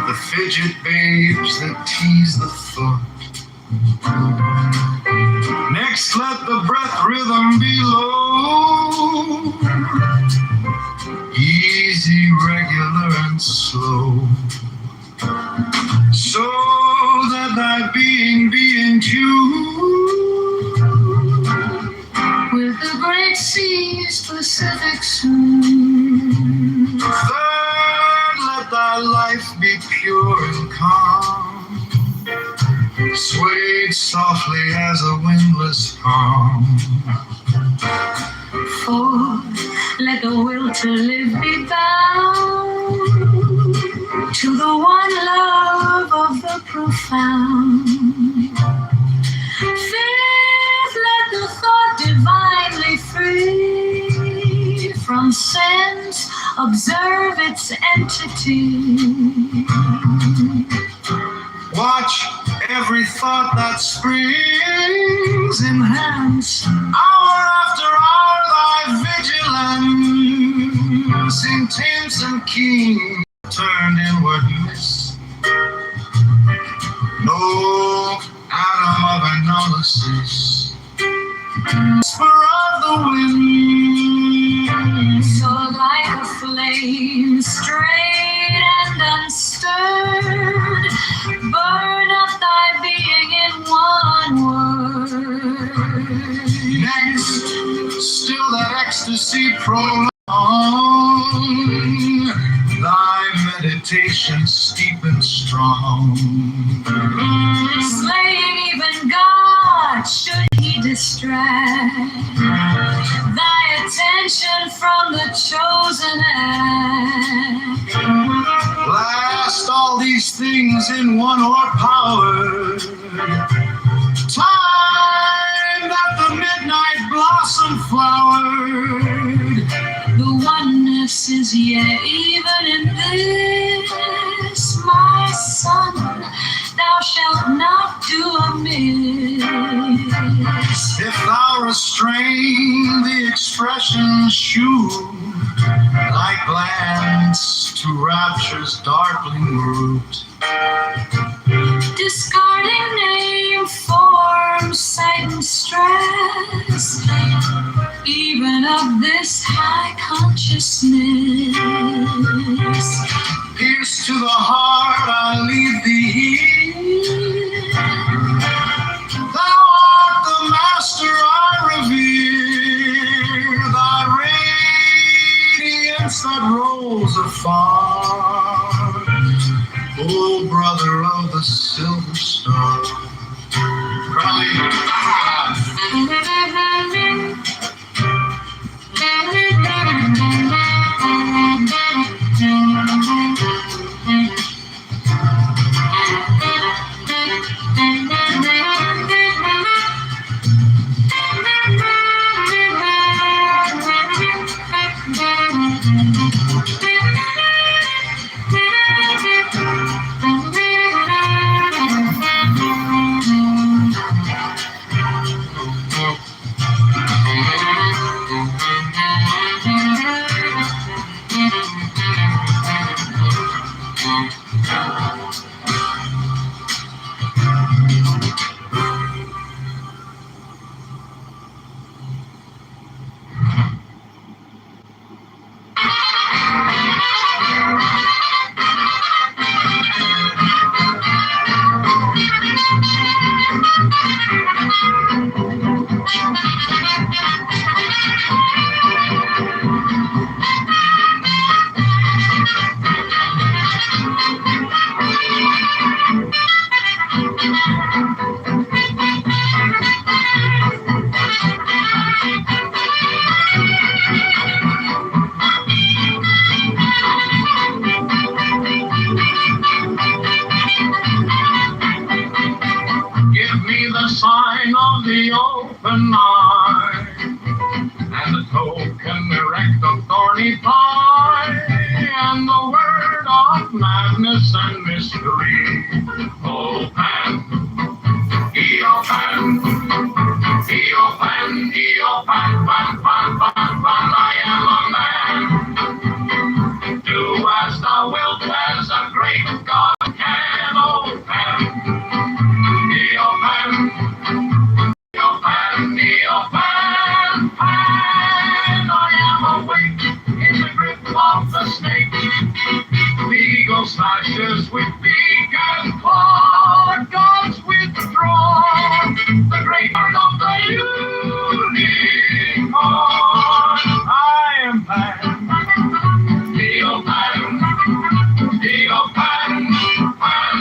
the fidget babes that tease the thought. Next, let the breath rhythm be low, easy, regular, and slow, so that thy being be in tune with the great seas Pacific soon. Third, let thy life be pure and calm, swayed softly as a windless palm. Fourth, let the will to live be bound to the one love of the profound. Fifth, let the thought divinely free from sense observe its entity. Watch every thought that springs, enhance hour after hour thy vigilance, intense and keen, turned inwardness. Spur of the wind. So like a flame, straight and unstirred, burn up thy being in one word. Next, still that ecstasy prolonged. Thy meditation steep and strong. Slaying even God, should he distract thy attention from the chosen act. Blast all these things in one o'erpowered. Time that the midnight blossom flowered. The oneness is yet even in this, my son, thou shalt not do amiss. If thou restrain the expression, shew thy glance to rapture's darkling root. Discarding name, form, sight, and stress, even of this high consciousness. Pierce to the heart, I leave thee here. Thou art the master I revere. Thy radiance that rolls afar. O brother of the silver star. Give me the sign of the open eye, and the token erect of thorny pine, and the word of madness and mystery. Open, Eopen, Eopen, Eopen, pan, pan, pan, pan, I am a man. Do as thou wilt, as a great God can open. Eopen, Eopen, Eopen, pan, I am awake in the grip of the snake. The eagle slashes with beak and claw, God's withdrawn, the great heart of the unicorn. I am Pan, Eopen, Eopen, Pan,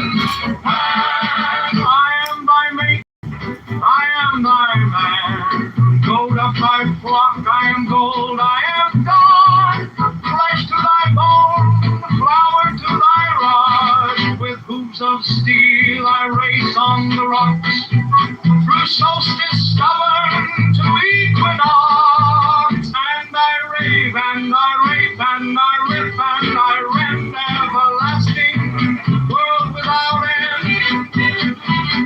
Pan, I am thy mate, I am thy man. Gold of thy flock, I am gold, I am God. Flesh to thy bone, flower to thy rod. With hooves of steel I race on the rocks. Through solstice stubborn to equinox. And I rave, and I rape, and I rip, and I rend, everlasting, world without end.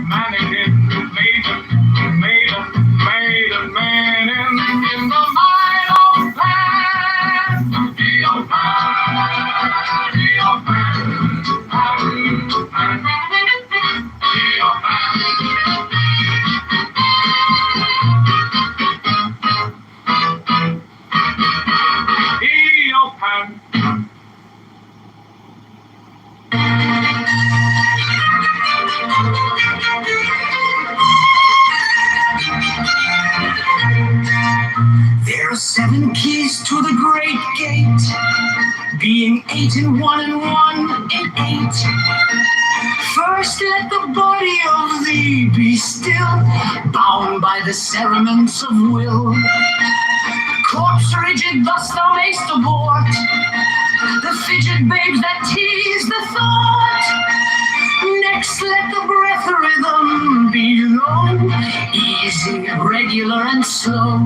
Mannequin, maiden, maiden, maiden, man in the 7 keys to the great gate, being 8 in 1 and 1 in 8. First let the body of thee be still, bound by the cerements of will. Corpse rigid thus thou mayst abort the fidget babes that tease the thought. Next let the breath rhythm be low, easy, regular and slow,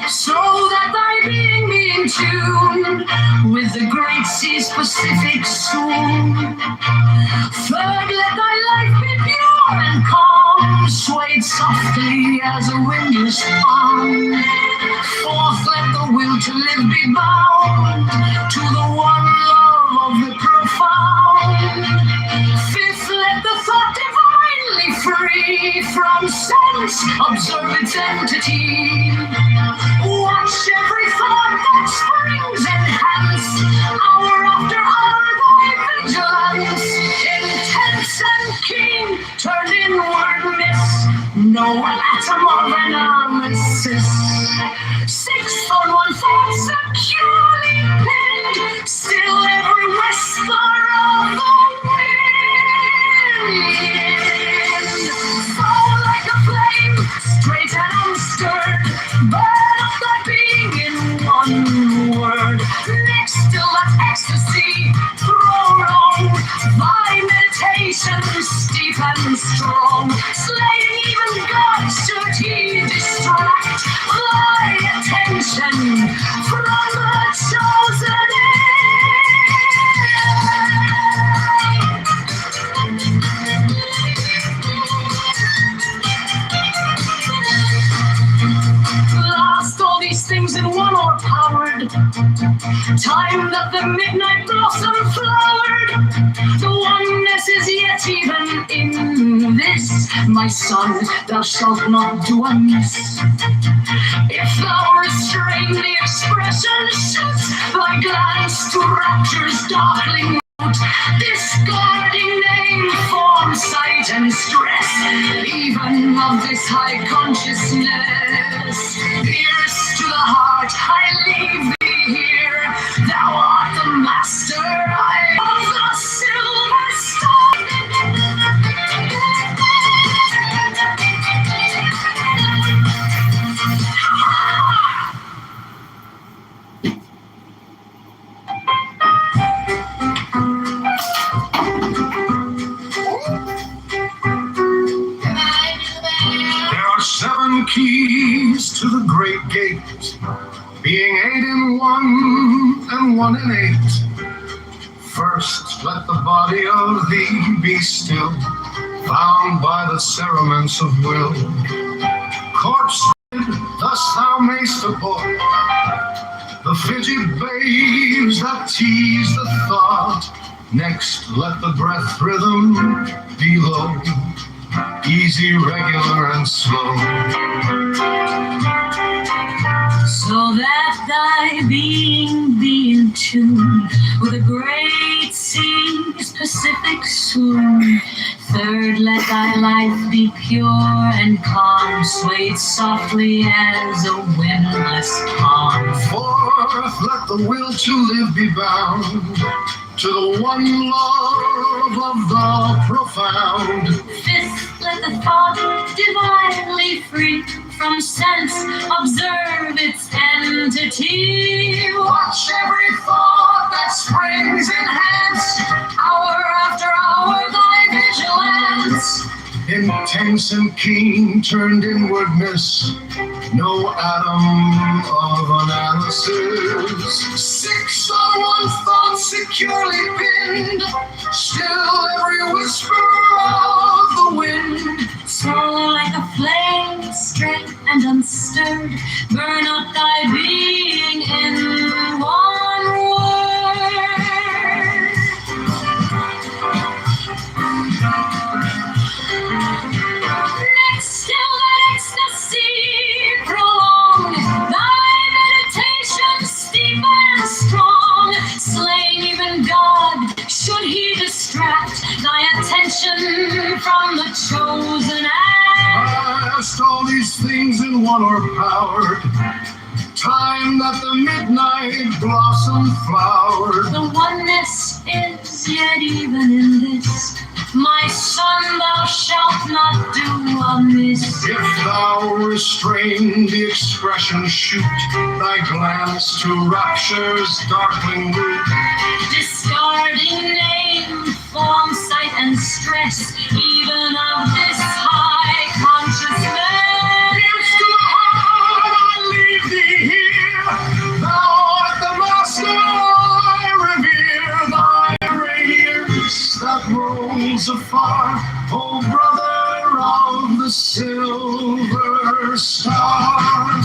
so that thy being be in tune with the great sea's Pacific soon. Third, let thy life be pure and calm, swayed softly as a windless palm. Fourth, let the will to live be bound to the one love of the profound. Fifth, let the thought divinely free from sense observe its entity. Watch every thought that springs enhance, hour after hour thy vigilance. Intense and keen, turned inward miss no atom of analysis. Sixth, on one thought securely pinned, still every whisper of the wind. Fall like a flame, straight and unstirred, burn up thy being in one word. Next, still that ecstasy prolong, thy meditation steep and strong. Slaying even God should he distract thy attention from the chosen last, all these things in one o'erpowered, time that the midnight blossom flowered. The oneness is yet even in this, my son, thou shalt not do amiss. If thou restrain the expression, shoot thy glance to rapture's darkling root. Discarding name, form, sight, and stress, even of this high consciousness. Pierce to the heart, I leave thee here. Thou art the master, I of the silver star. There are 7 keys to the great gate, being 8 in 1 and 1 in 8. First, let the body of thee be still, bound by the cerements of will. Corpse, thus thou mayst abort the fidget babes that tease the thought. Next, let the breath rhythm be low, easy, regular, and slow, so that thy being be in tune with the great sea's Pacific soon. Third, let thy life be pure and calm, swayed softly as a windless palm. Fourth, let the will to live be bound to the one love of the profound. Fifth, let the thought divinely free from sense observe its entity. Watch every thought that springs enhance, hour after hour thy vigilance. Intense and keen, turned inwardness, no atom of analysis. 6 on one thought securely pinned, still every whisper of the wind. So like a flame, straight and unstirred, burn up thy being in one word. Next, still that ecstasy prolong, thy meditation steep and strong. Slain even God, should he distract thy attention from the chosen act. Past all these things in one o'erpowered, time that the midnight blossom flowered. The oneness is yet even in this. My son, thou shalt not do amiss. If thou restrain the expression, shoot thy glance to rapture's darkling root. Discarding name, form, sight, and stress, even of this high consciousness. Pierce to the heart, I leave thee here. Thou art the master I revere. Thy radiance that rolls afar, O brother of the silver star.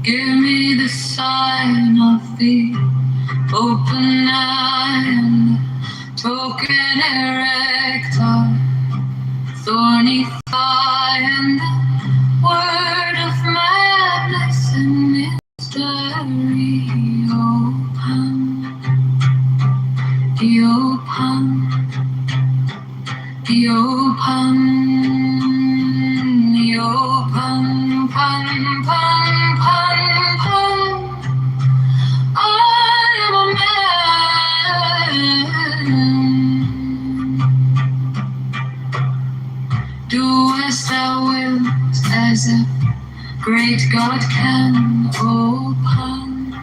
Give me the sign of the open eye and broken erector, thorny thigh, and the word of madness and mystery. Open, open, pun, pun, pun, pun. I am a man. Do as thou wilt, as if great God can. Open,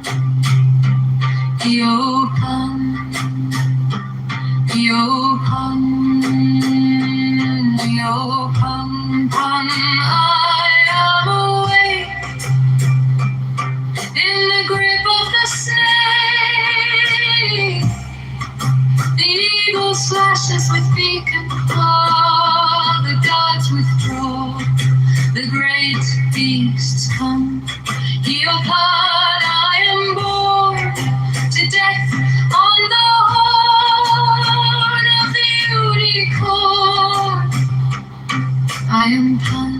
open, pun. I am awake in the grip of the snake. The eagle slashes with beak and claw. The gods withdraw. The great beasts come. Heel pod, I am born to death on the horn of the unicorn. I am Pan.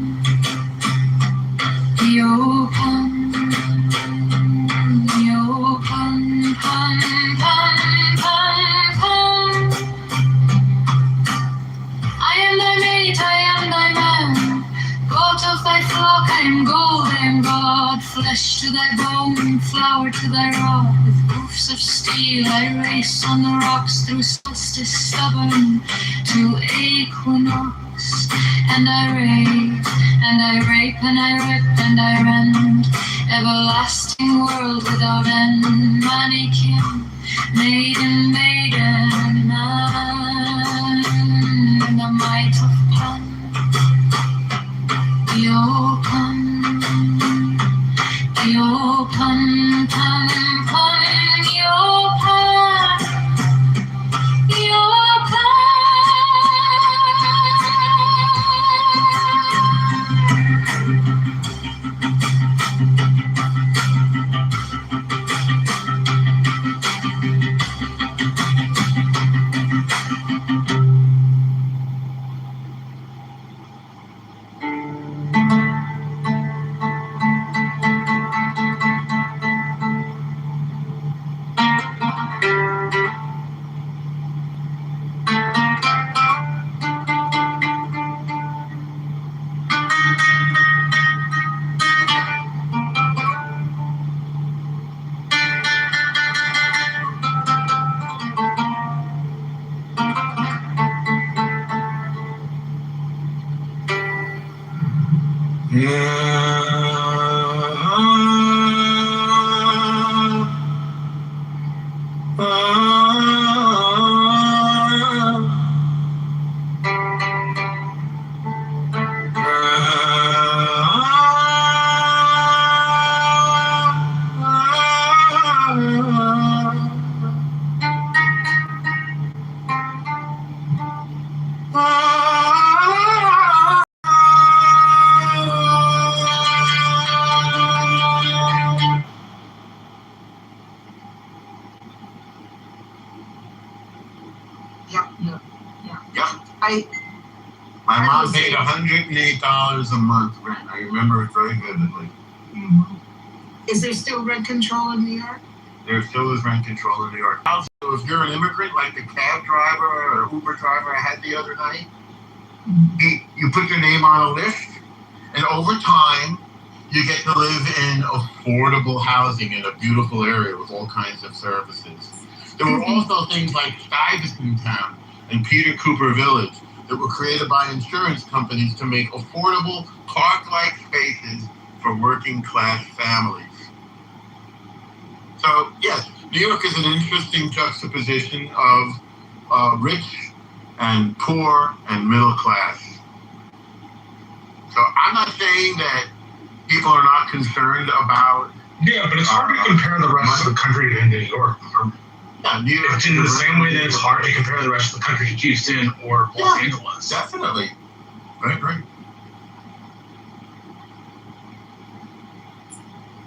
Pan, pan, pan, pan. I am thy mate, I am thy man. Goat of thy flock, I am gold, I am God. Flesh to thy bone, flower to thy rock. With hoofs of steel I race on the rocks through solstice stubborn to equinox. And I rave, and I rape, and I rip, and I rend. Everlasting world without end. Mannequin, maiden, maiden, man. In the might of Pan. Pan, pan, pan, pan, My mom paid $108 a month rent. I remember it very vividly. Mhm. Is there still rent control in New York? There still is rent control in New York. Also, if you're an immigrant, like the cab driver or Uber driver I had the other night, you put your name on a list, and over time, you get to live in affordable housing in a beautiful area with all kinds of services. There were also things like Stuyvesant Town and Peter Cooper Village that were created by insurance companies to make affordable park-like spaces for working-class families. So, yes, New York is an interesting juxtaposition of rich and poor and middle class. So I'm not saying that people are not concerned about... Yeah, but it's hard to compare the rest of the country to New York. New York it's in the same way that it's hard to compare the rest of the country to Houston or Los Angeles. Definitely. Right.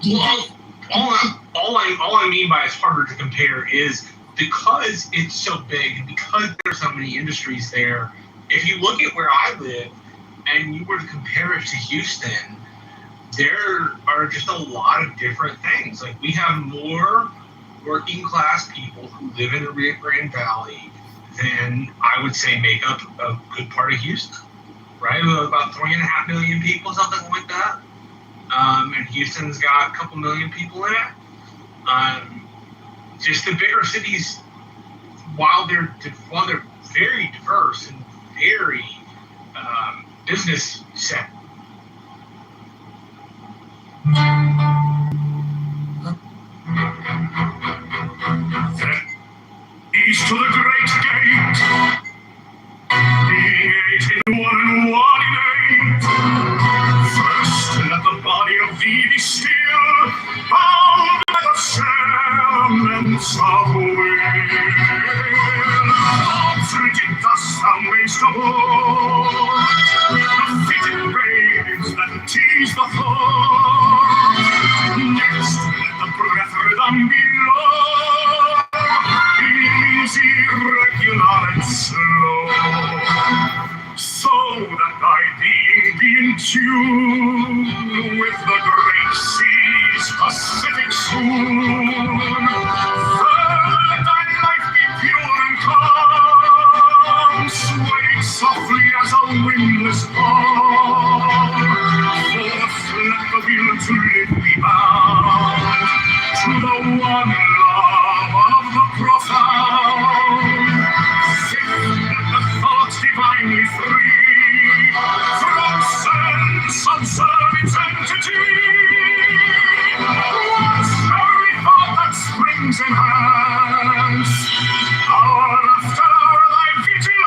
Well, all I mean by it's harder to compare is because it's so big and because there's so many industries there. If you look at where I live and you were to compare it to Houston, there are just a lot of different things. Like we have more working class people who live in the Rio Grande Valley than I would say make up a good part of Houston, right? About 3.5 million people, something like that. And Houston's got a couple million people in it. Just the bigger cities, while they're very diverse and very business set. East to the great gate, being 8 in 1 and 1 in 8. First, let the body of thee be still, bound by the cerements of will. Frigid dust thou mayst abhor, the fitted rays that tease the thought. Next, let the brethren below, easy, regular, and slow, so that thy being be in tune with the great seas Pacific soon. Let thy life be pure and calm, swaying softly as a windless palm. For let the will to live be bound to the one love of the profound. Fifth, let the thoughts divinely free from sense of service entity. Once every thought that springs enhance, hour after hour thy vigilance.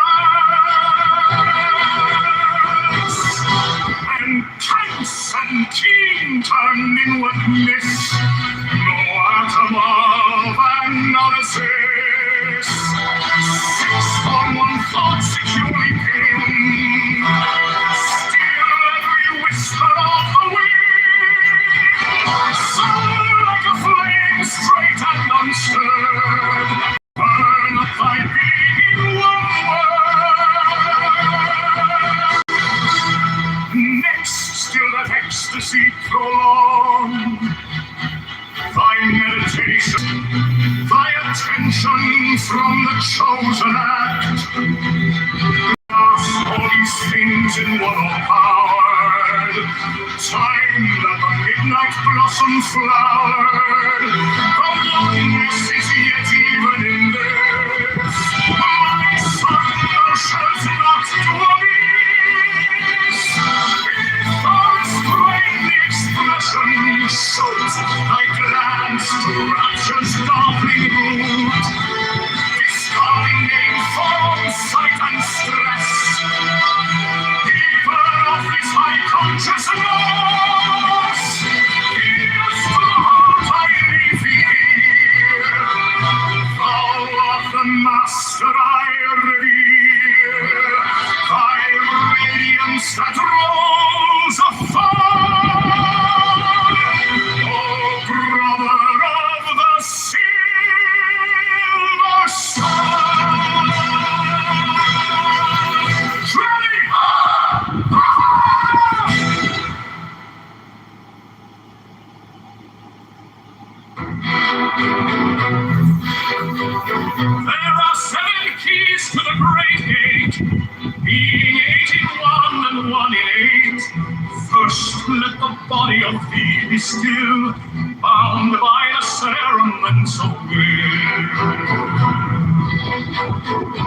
of thee be still, bound by the cerements of will.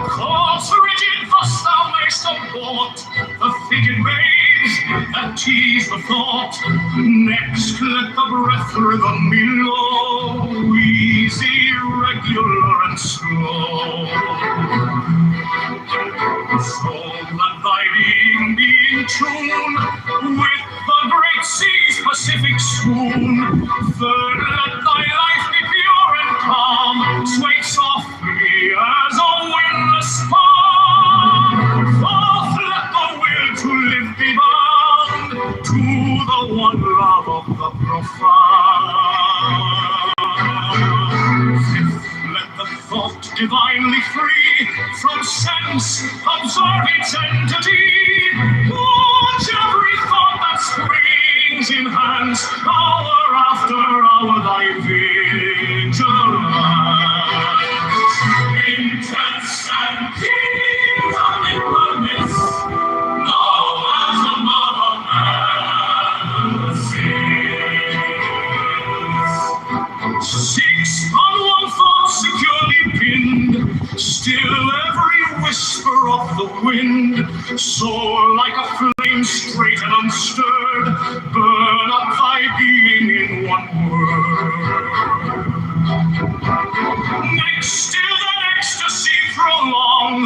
Cause rigid thus thou mayst abort the fidget waves that tease the thought. Next let the breath rhythm be low, easy, regular, and slow. So let thy being be in tune with the great sea's Pacific swoon. Third, let thy life be pure and calm, sway softly as a windless palm. Fourth, let the will to live be bound to the one love of the profound. Fifth, let the thought divinely free from sense observe its entity. Watch every thought that springs, enhance hour after hour thy vigilance. Intense and deep in goodness, now as a mother man sings. Six, on one thought securely pinned, still every whisper of the wind. Soar like a flame straight and unstirred, burn up thy being in one word. Next, still that ecstasy prolong,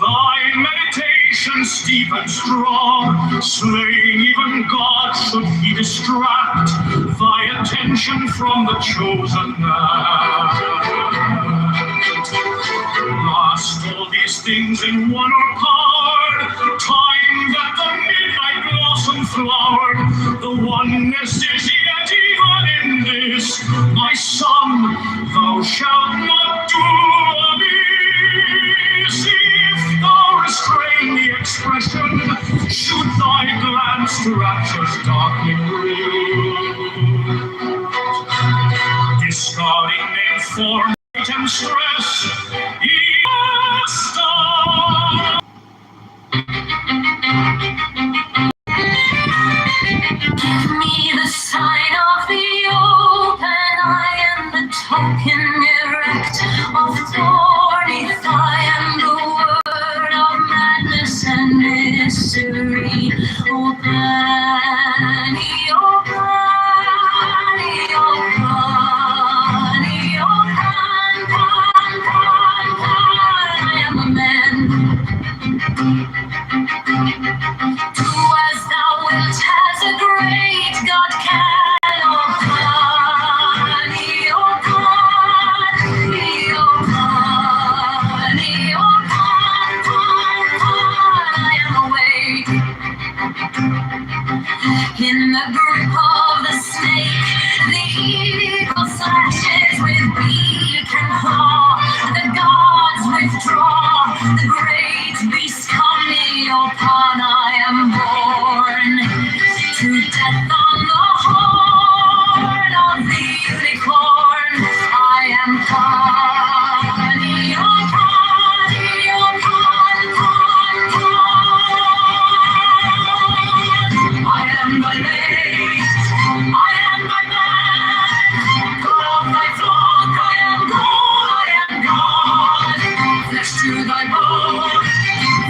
thy meditation steep and strong. Slaying even God should he distract thy attention from the chosen act. Last all these things in one are powered, time that the midnight blossom flowered. The oneness is yet even in this, my son, thou shalt not do amiss. If thou restrain the expression, shoot thy glance to rapture's darkening room. Discarding name, form, and stress, Give me the sign of the open eye and the token erect of thorny thigh and the word of madness and mystery. O Pani, O Pani, O Pani, O Pan, Pan, Pan, Pan. I am a man. Do as thou wilt, as a great God can. O Pani, O Pani, O Pani, O Pan, Pan, Pan. I am awake. In the grip of the snake, the eagle slashes with beak and claw. The gods withdraw, the great beast come me. O Pan, I am born to death on the horn of the unicorn. I am Pani, O Pani, O Pan, Pan, Pan. I am thy mate, I am thy man. God of thy flock, I am God, I am God. Flesh to thy bone,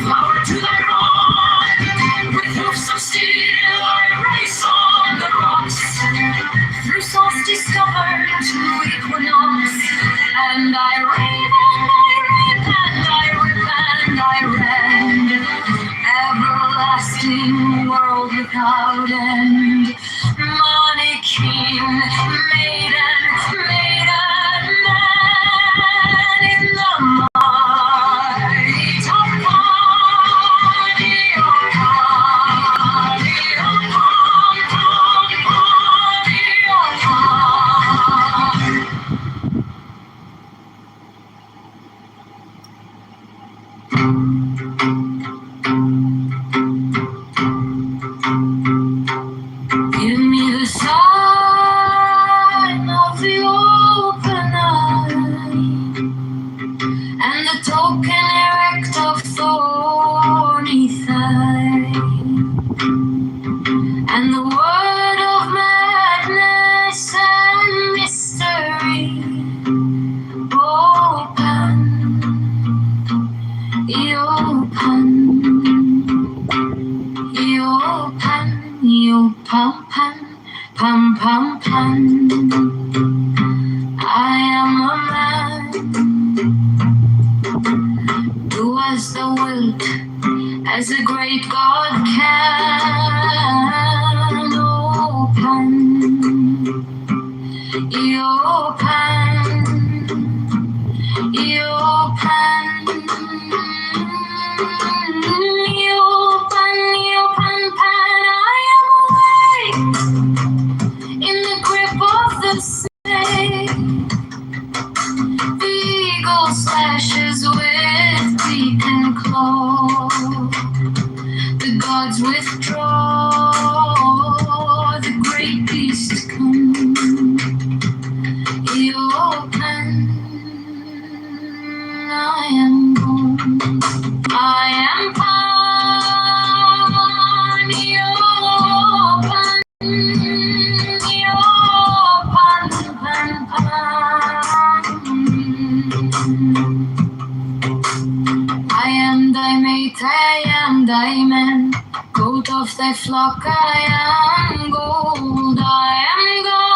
flower to thy rod. With hoofs of steel, I race on the rocks. Through solstice discovered to equinox, and I rave and I rape and I rip and I rend. Everlasting world without end. Money, king, maiden, maiden, man in the might of Pani, O Pani, O Pani, Pani, O Pani. pan. I am a man. Do as thou wilt, as a great God can. Oh, pan. Your pan. Your pan. Your pan, pan. I am awake in the grip of the snake. The eagle slashes with beak and claw. The gods withdraw. The great beast comes. Your pan. I am born. I am pan. Your pan. Your pan, pan, pan. I am thy mate, I am thy man. Goat of thy flock, I am gold, I am gold.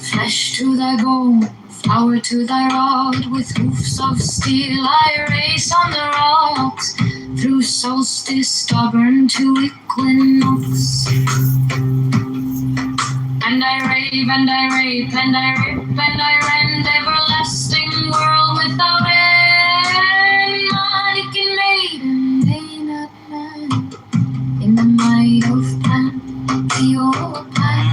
Flesh to thy bone, flower to thy rod. With hoofs of steel I race on the rocks. Through solstice stubborn to equinox. And I rave, and I rape, and I rip, and I rend. Everlasting world without end. Manic and maiden, may not man. In the might of pan, your pan.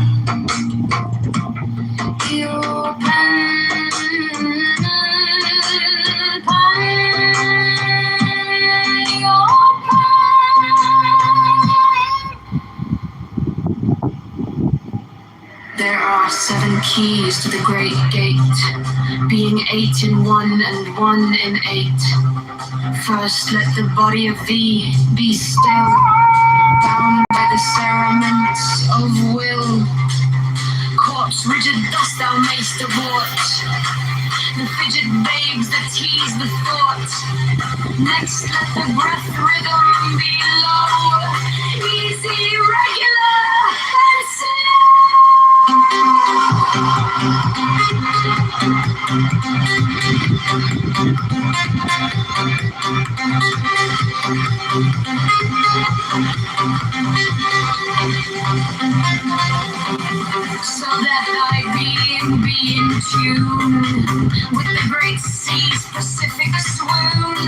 Your pan, pan. Your There are 7 keys to the great gate, being 8 in 1 and 1 in 8. First let the body of thee be still, bound by the cerements of will. Corpse rigid thus thou mayst abort the fidget babes that tease the thought. Next let the breath rhythm be low, easy, regular, and slow. So that thy being be in tune with the great sea's Pacific swoon.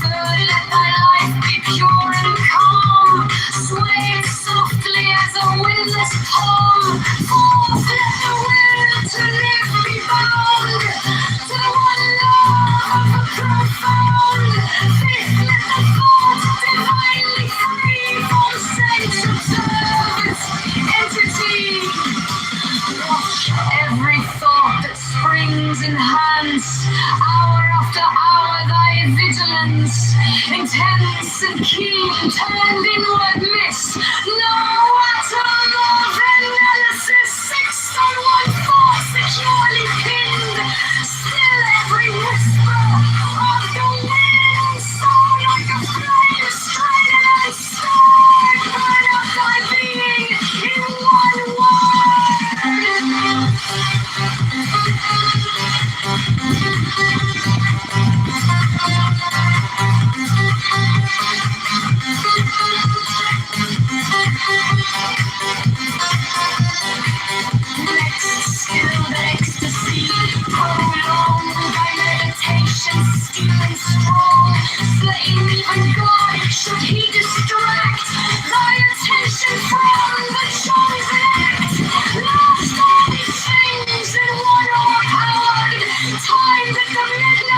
Third, let thy life be pure and calm, swaying softly as a windless palm. Fourth, let the will to live be bound to the one love of the profound. Fifth, let the thought divinely free from sense observed entity. Watch every thought that springs enhance, hour after hour thy vigilance, intense and keen, turned inward miss, no atom of analysis, sixth on one thought securely pinned, still every whisper of the wind, sound like a flame straight and unstored, burn up thy being in one word. Next, still the ecstasy, prolonged by meditation, stealing strong, slaying even God, should he distract thy attention from the chosen act. Last all these things in one overpowered, timed at the midnight.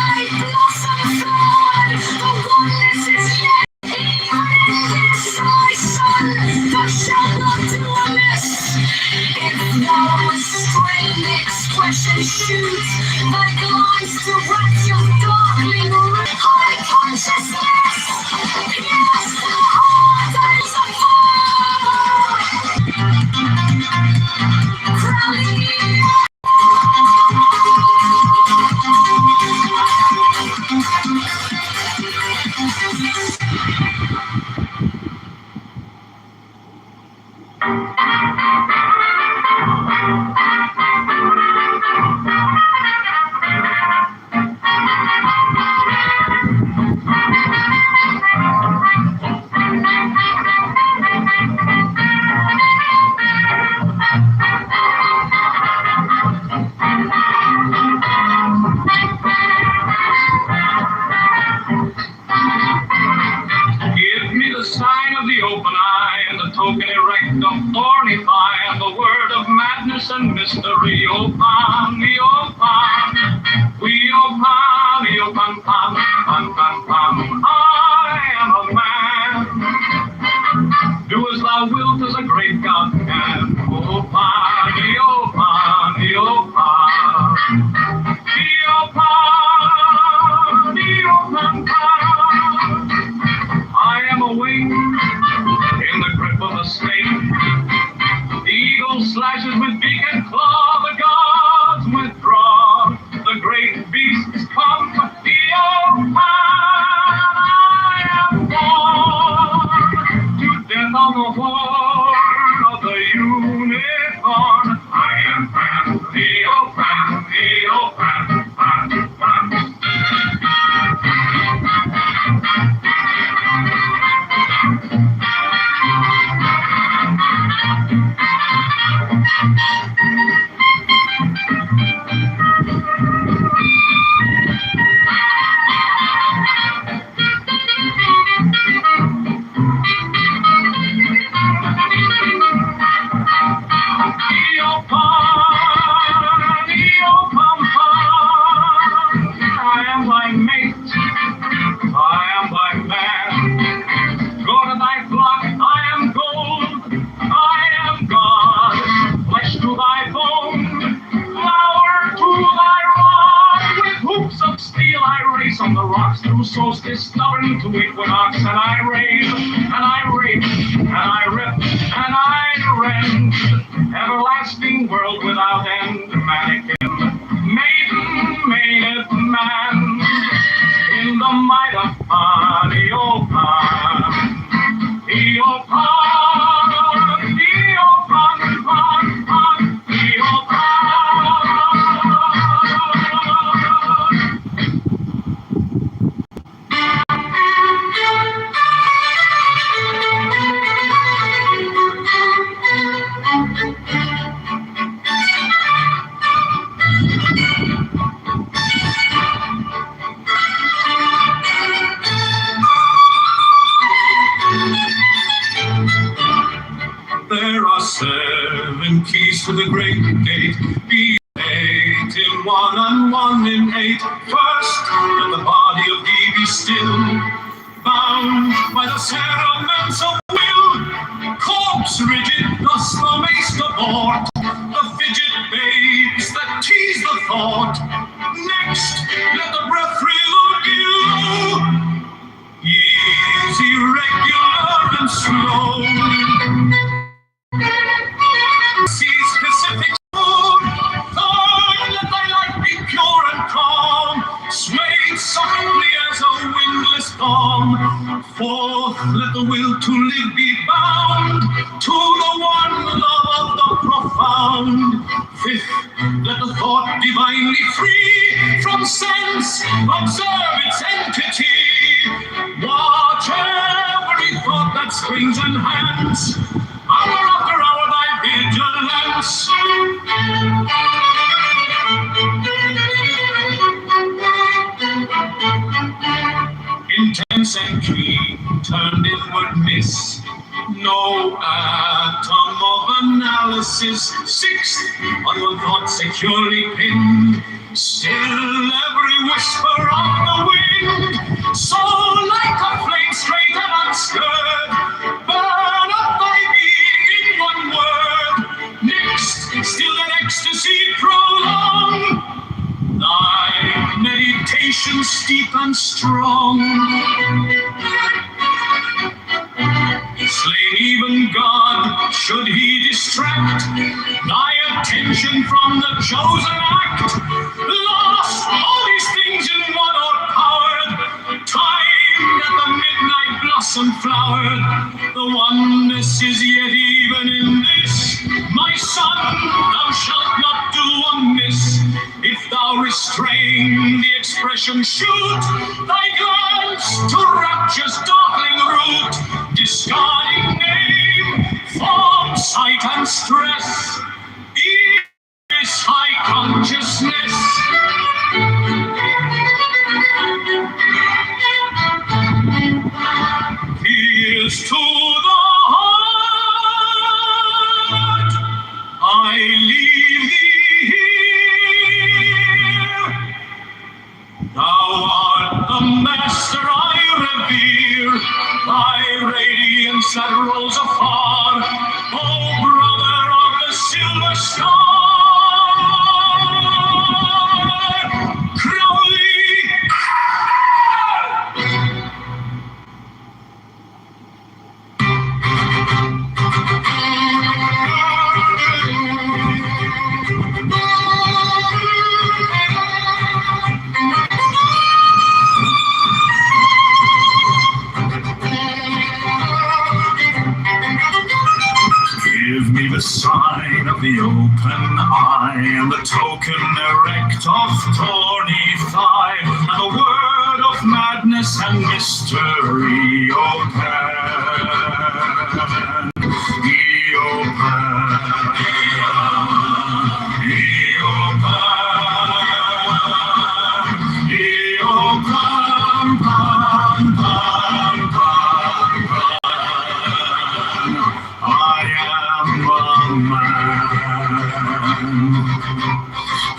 ice on the rocks through solstice, stubborn to equinox, and I rave, and I rape, and I rip, and I rend. Everlasting world without end, mannequin, maiden, maided man, in the might of Pan, Eopan, Eopan, Eopan, Pan, Pan, Eopan. There are 7 keys to the great gate. Be 8 in 1 and 1 in 8. First, let the body of thee be still, bound by the cerements of will. Corpse rigid, thus the mace abort. The fidget babes that tease the thought. Next, let the breath thrill you. Easy, regular, and slow. See specific food. Third, let thy life be pure and calm, swayed softly as a windless palm. Fourth, let the will to live be bound to the one love of the profound. Fifth, let the thought divinely free from sense observe its entity. Watch every thought that springs and hands. Hour after hour thy vigilance. Intense and keen, turned inwardness. No atom of analysis. Sixth, on one thought securely pinned. Still every whisper of the wind. So like a flame straight and unstirred. Burn up thy being in one word. Next, still an ecstasy prolong. Thy meditation steep and strong. Slain even God, should he distract thy attention from the chosen act. Lost all these things in one o'erpowered, timed at the midnight blossom flowered. The oneness is yet even in this. My son, thou shalt not do amiss. If thou restrain the expression, shoot thy glance to rapture's darkling root, discarding name, form, sight, and stress. Is high consciousness. Here's to the heart. I leave thee here. Thou art the master I revere. Thy radiance that rolls afar. Oh, brother of the silver star. Give me the sign of the open eye, and the token erect of thorny thigh, and the word of madness and mystery, open,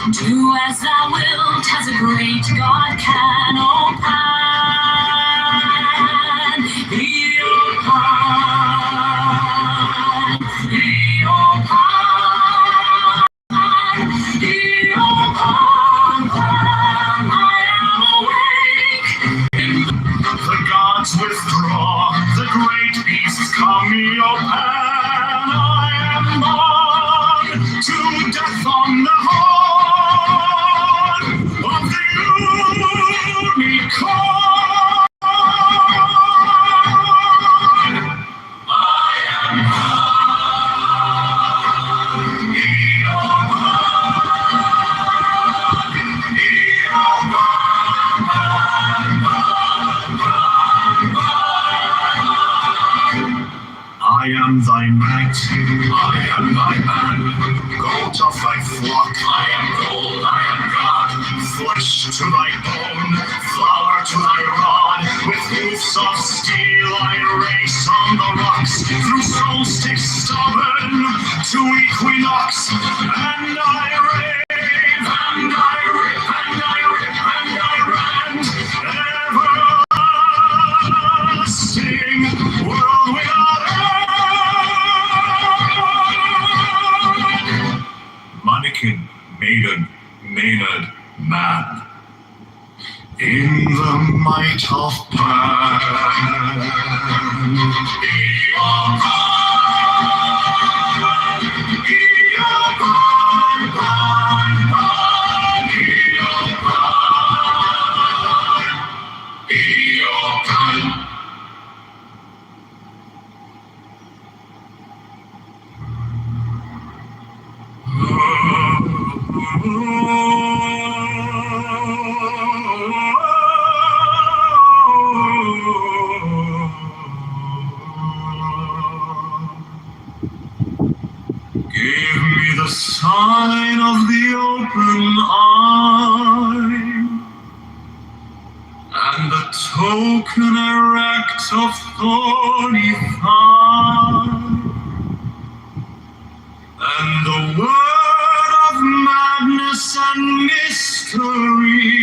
Do as thou wilt, as a great God can, O Pan. Eopan, Eopan, Eopan, Pan. I am awake. to thy bone, flower to thy rod. With hoofs of steel I race on the rocks, through solstice stubborn to equinox, and I rave, and I rip, and I rip, and I rant, everlasting world without end. Mannequin, maiden, maynard, man. In the might of Pan, give me the sign of the open eye, and the token erect of thorny thigh, and the word of madness and mystery.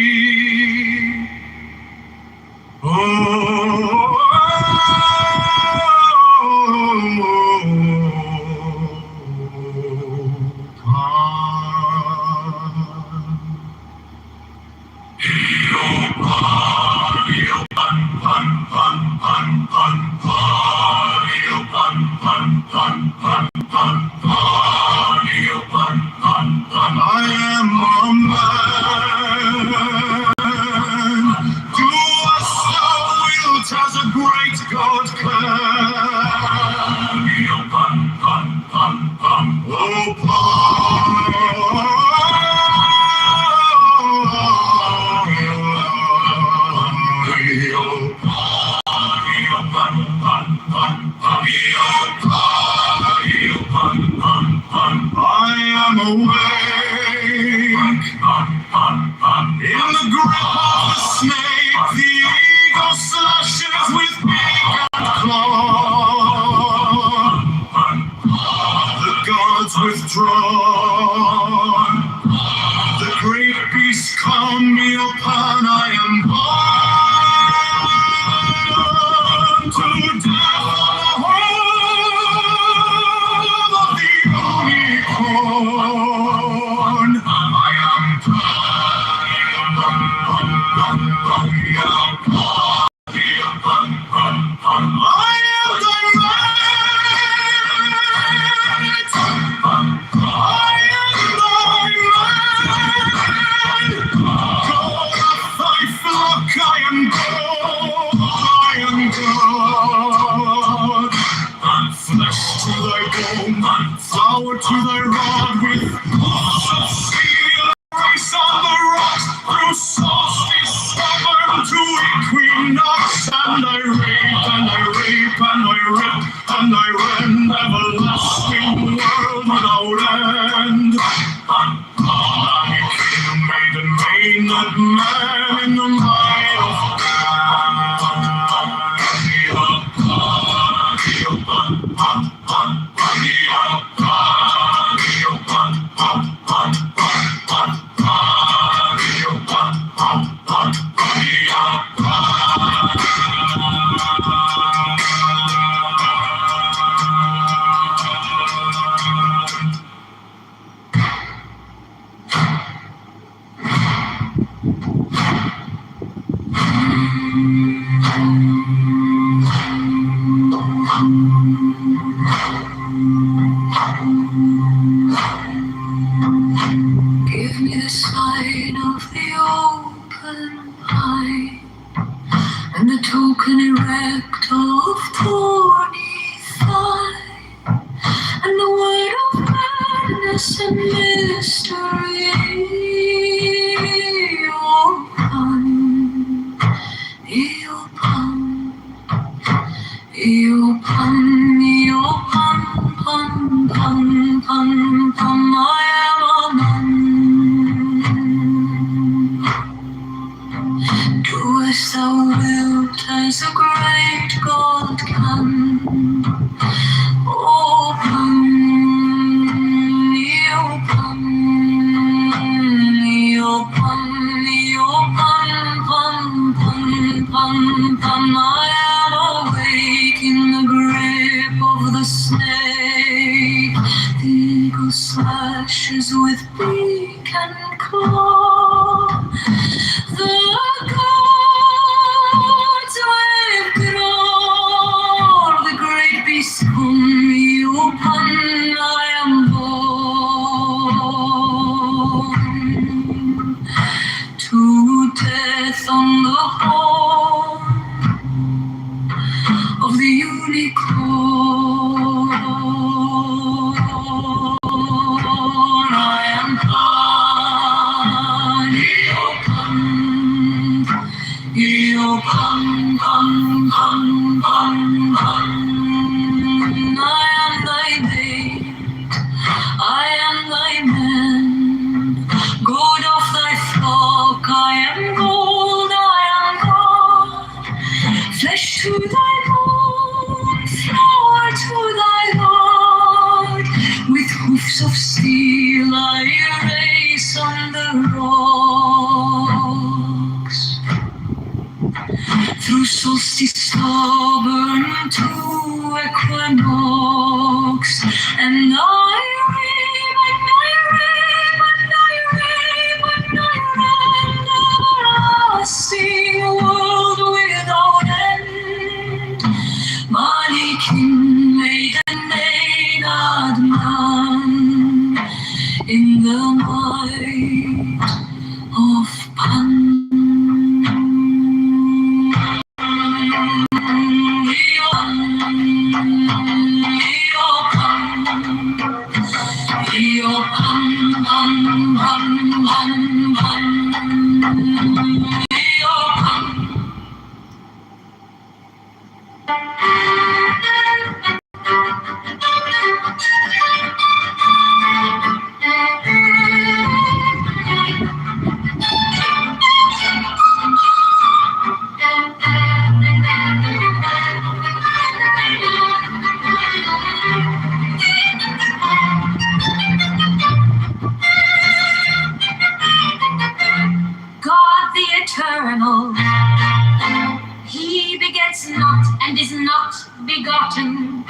I am a man. Do us thou wilt as a great God can. Oh, I am awake in the grip of the snake. The eagle slashes with beak and claw. The gods withdraw. The great beast calm me upon. I am born to death on the home of the unicorn. I am flower to thy rod, with hoofs of steel, race on the rocks, through solstice stubborn to equinox, and I rape, and I rape, and I rip, and I rend, everlasting world without end. Mannequin, maiden, maynard, man in the might of Give me the sign of the open eye, and the token erect of thorny thigh, and the word of madness and mystery. Open, open, open, pum, pum, pum, pum, I am a man. Do as thou wilt, as a great God can. Open, open, I am awake in the grip of the snake. The eagle slashes with beak and claw. The gods withdraw. The great beast come, upon I am born. To death on the horn of the unicorn. I am I am thy babe, I am thy man. God of thy flock, I am gold, I am God. Flesh to thy bone, flower to thy Lord. With hoofs of steel I race on the rocks. Through solstice stubborn to equinox, and I reign, and I reign, and I reign, and I reign, everlasting world without end. Malikin made a Maynard man in the might of Pan. God the eternal, he begets not and is not begotten.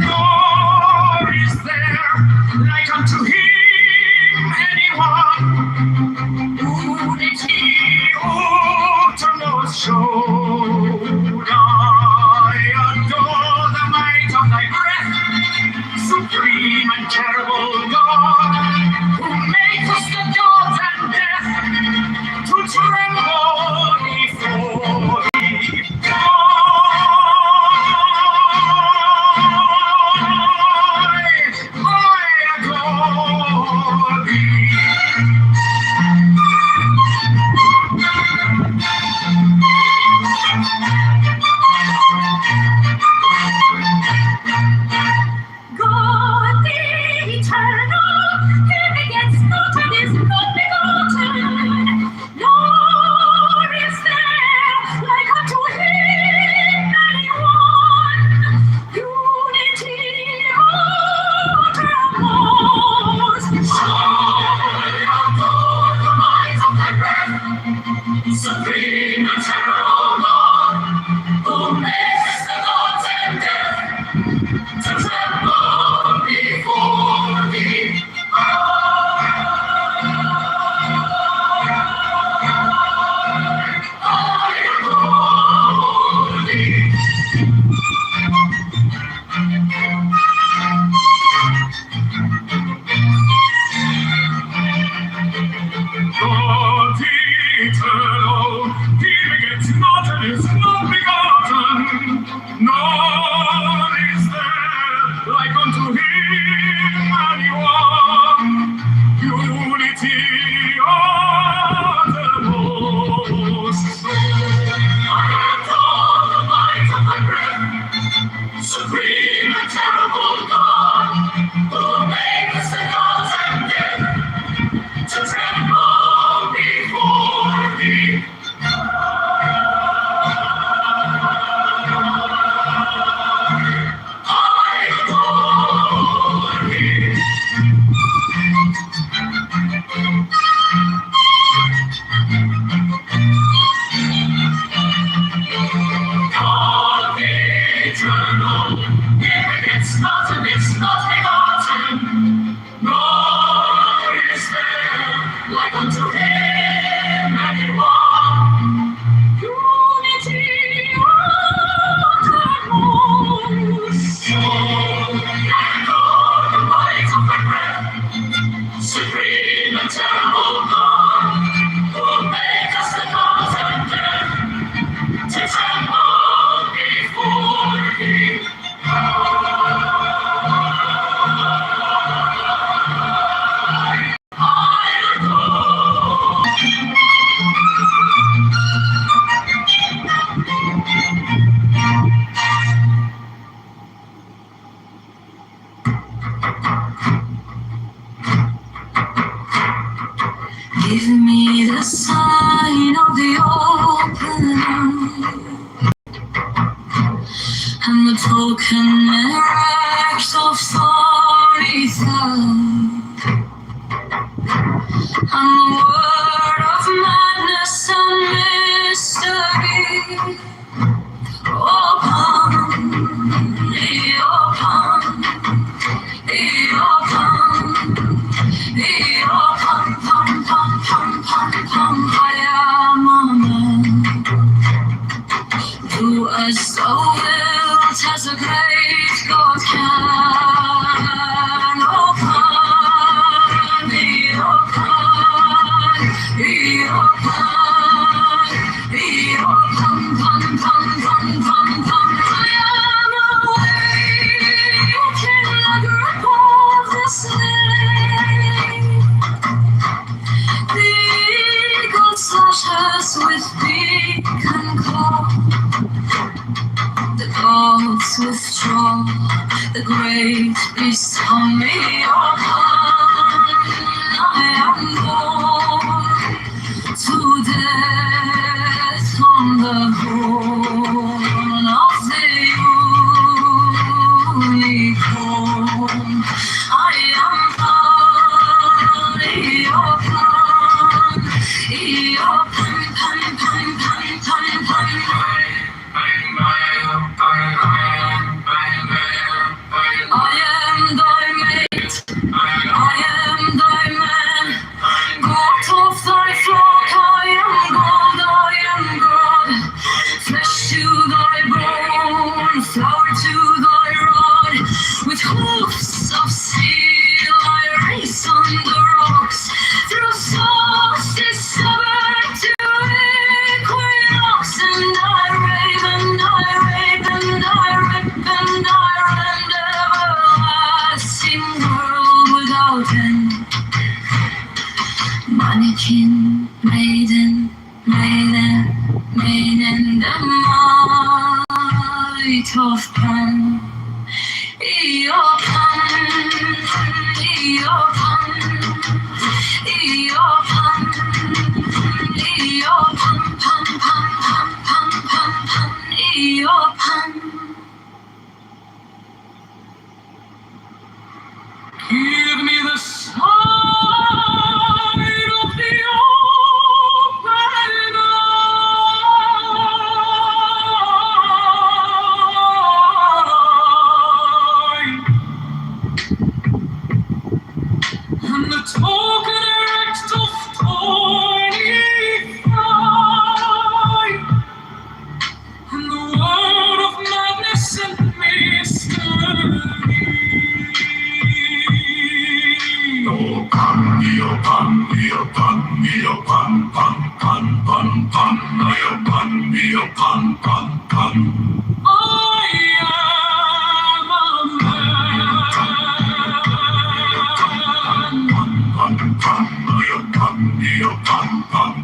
Nor is there like unto him anyone. Unity uttermost showed. I adore the might of thy breath, supreme and terrible God, who makest the gods and death to tremble before thee. I adore thee. God the eternal, he begets not and is not begotten. Nor is there like unto him anyone. Unity uttermost. Supreme and terrible God, who makes the gods and death to tremble before thee. I adore thee. God eternal, he begets and wrecks of thorny thought, and the word of madness and mystery. Open, I am a man. Do as thou wilt, as a great God can. Open, I am awake in the grip of the snake. The eagle slashes with beak and claw. The gods withdraw, the great beast on me upon. I am born to death on the horn of the unicorn. I am I am thy mate, I am thy man, God of thy flock, I am God, flesh to thy bone, flower to thy rod, with hoofs of steel I race on the rocks, through solstice summer to equinox, and I rave and I rave and I rip and I rend, everlasting world without end. Mannequin, maiden, the might of Pan. Give me the sign of the open eye, and the token erect of thorny thigh, and the word of madness and mystery.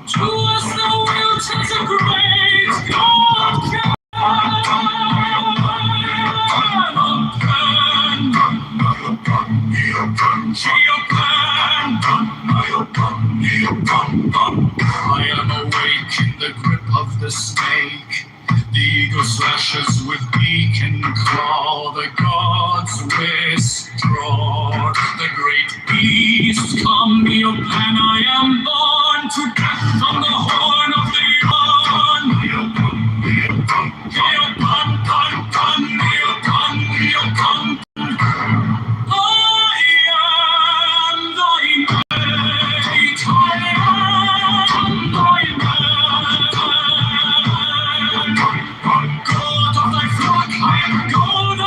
To us the will takes a great God can. I am awake in the grip of the snake. The eagle slashes with beak and claw. The gods withdraw. The great beast come me upon. I am born to death on the horn of the yawn. God of thy flock, I am God,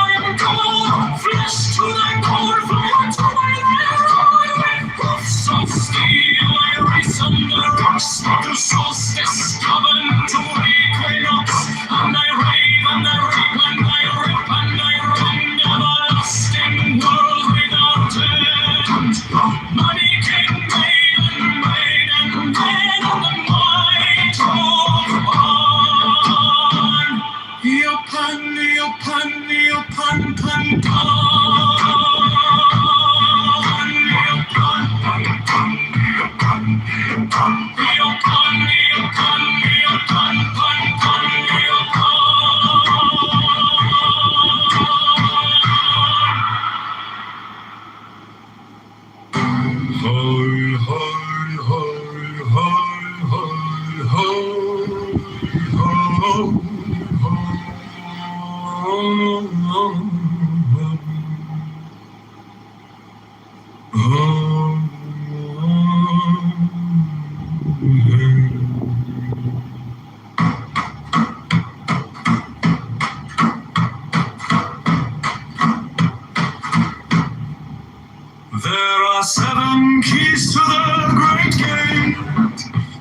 There are 7 keys to the great gate,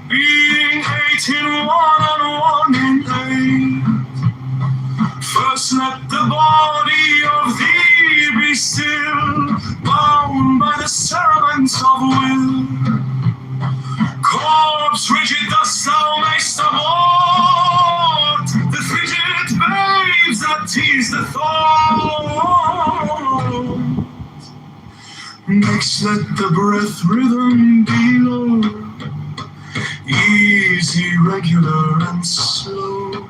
being 8 in 1 and 1 in 8. First let the body of thee be still, bound by the cerements of will. Corpse rigid thus thou mayst abort the frigid babes that tease the thought. Next let the breath rhythm be low, easy, regular, and slow,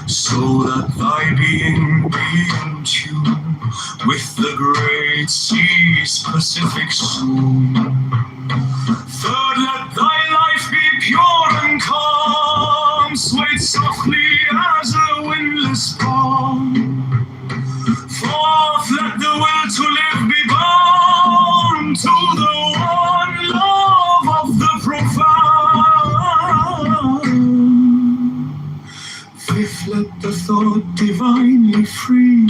so that thy being be in tune with the great sea's Pacific swoon. Third, let thy life be pure and calm, swayed softly as a windless palm. Fourth, let the will to live be bound to the one love of the profound. Fifth, let the thought divinely free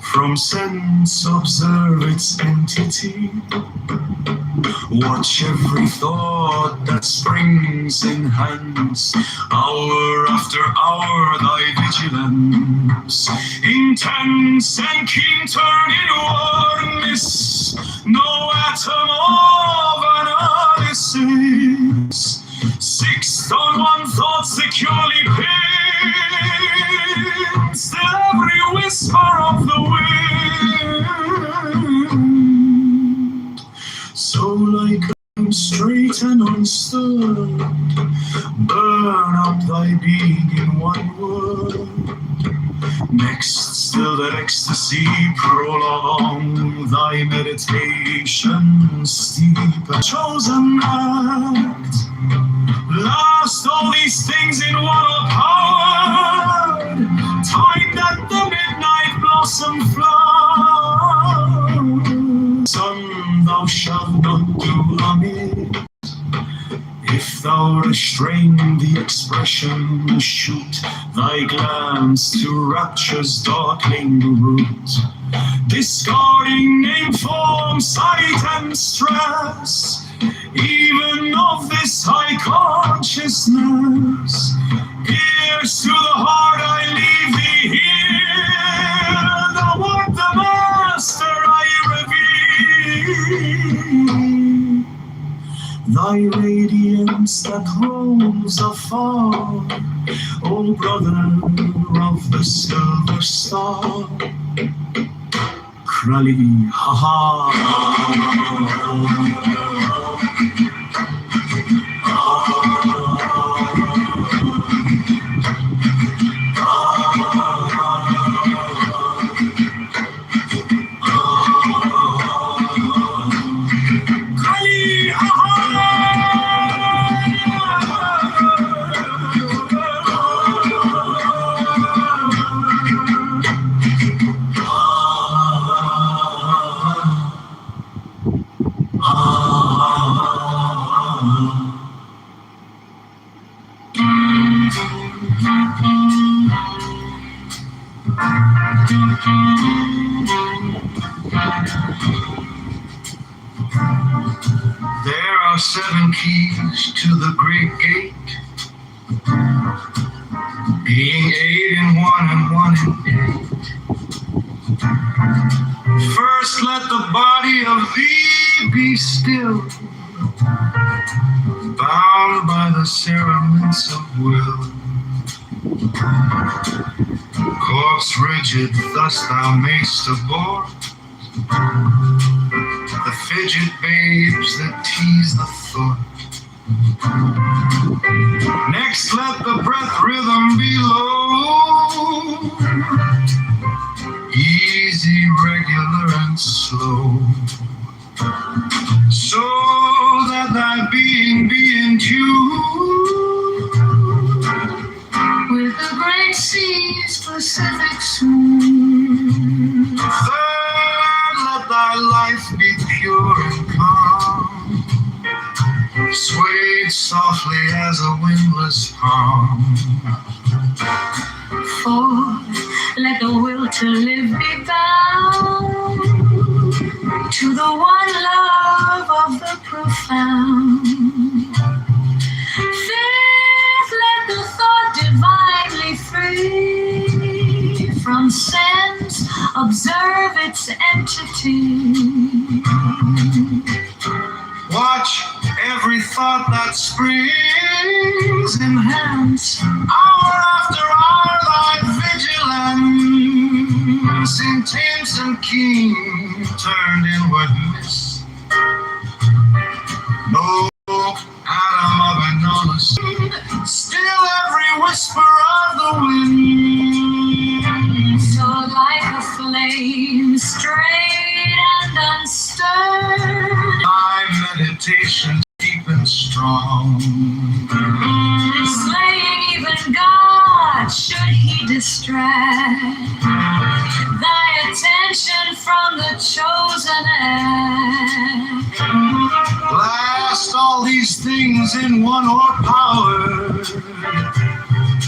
from sense observe its entity. Watch every thought that springs, enhance hour after hour thy vigilance. Intense and keen turn inwardness, no atom of analysis. Sixth, on one thought securely pinned, still every whisper of the wind. So like straight and unstirred, burn up thy being in one word. Next, still that ecstasy prolong thy meditation steep and chosen act. Last, all these things in one are powered, timed at the midnight blossom flower. Sun, thou shalt not do amid, if thou restrain the expression, shoot thy glance to rapture's darkling root, discarding name, form, sight, and stress, even of this high consciousness. Pierce to the heart, I leave thee here, thou art the master I revere. Thy radiance that roams afar, O brother of the silver star. Krali, ha ha. There are 7 keys to the great gate, being 8 in 1 and 1 in 8. First let the body of thee be still, bound by the cerements of will. Corpse rigid, thus thou mayst abort the fidget babes that tease the thought. Next, let the breath rhythm be low, easy, regular, and slow, so that thy being be in tune Forth, let the will to live be bound to the one love of the profound. Fifth, let the thought divinely free from sense observe its entity. Watch every thought that springs, Enhance hour after hour, thy vigilance, intense and keen, turned inwardness. No atom of anomalous, still every whisper of the wind. so like a flame, straight and unstirred. My meditation deep and strong, Slaying even God, should he distract thy attention from the chosen act. blast all these things in one o'erpowered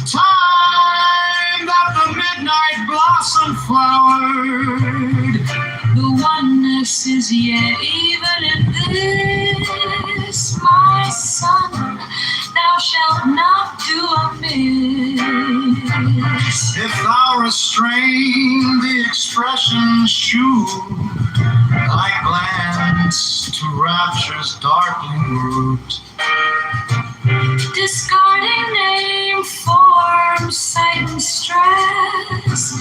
time that the midnight blossom flowered. The oneness is yet even in this, my son, thou shalt not do amiss. If thou restrain the expressions true, thy glance to rapture's darkling root. Discarding name, form, sight, and stress,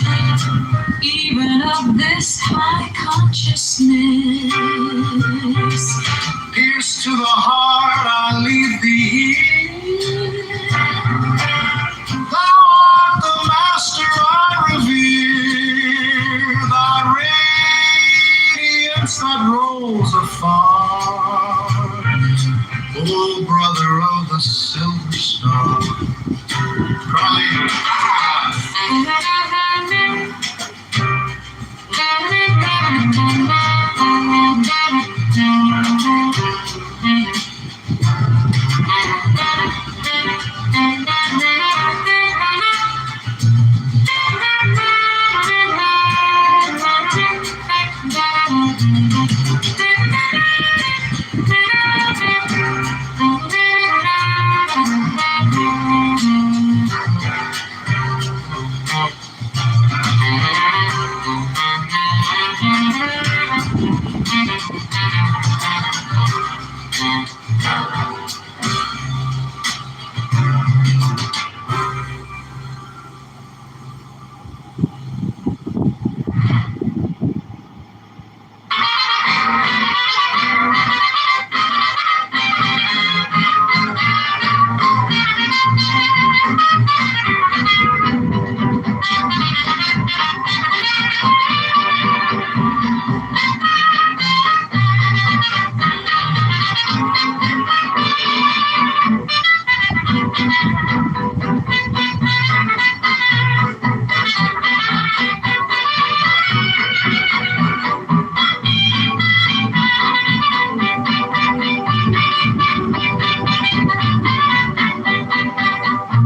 even of this high consciousness. Pierce to the heart, I leave thee here. Thou art the master I revere, thy radiance that rolls afar. Oh, brother of the silver star, crying,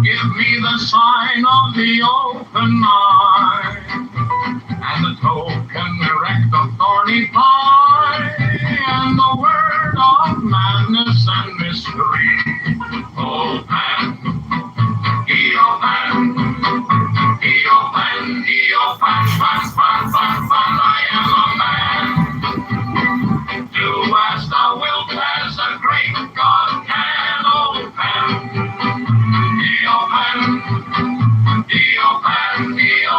give me the sign of the open eye, and the token erect of thorny pine, and the word of madness and mystery. Open, Eopen, Eopen, Eopen, fan, fan, fan, fan, I am a man. Do as thou wilt, as a great God can. Open, Eopen, Eopen, Eopen.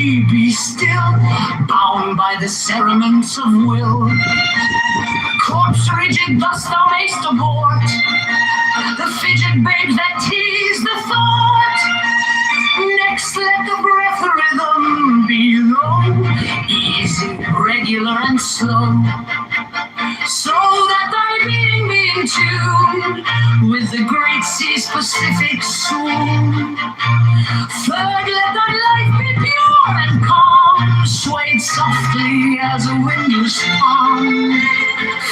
thee be still, bound by the cerements of will. Corpse rigid thus thou mayst abort the fidget babes that tease the thought. Next let the breath rhythm be low, easy, regular and slow, so that thy being be in tune with the great sea's Pacific swoon. Third, let thy life be pure and calm, swayed softly as a windless palm.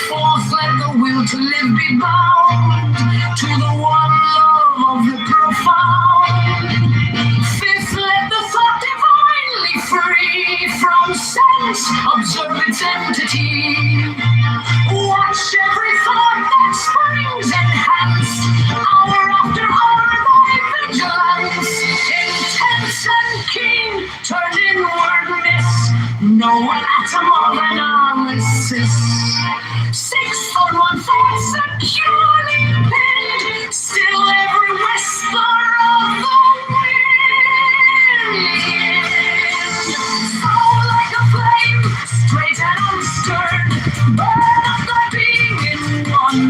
Fourth, let the will to live be bound to the one love of the profound. Fifth, let the thought divinely free from sense observe its entity. Watch every thought that springs enhance, hour after hour thy vigilance. Intense and keen, turned inward miss no atom of analysis. Sixth, on one thought securely pinned, still every whisper of the wind. Flow like a flame, straight and unstirred, burn up thy being in one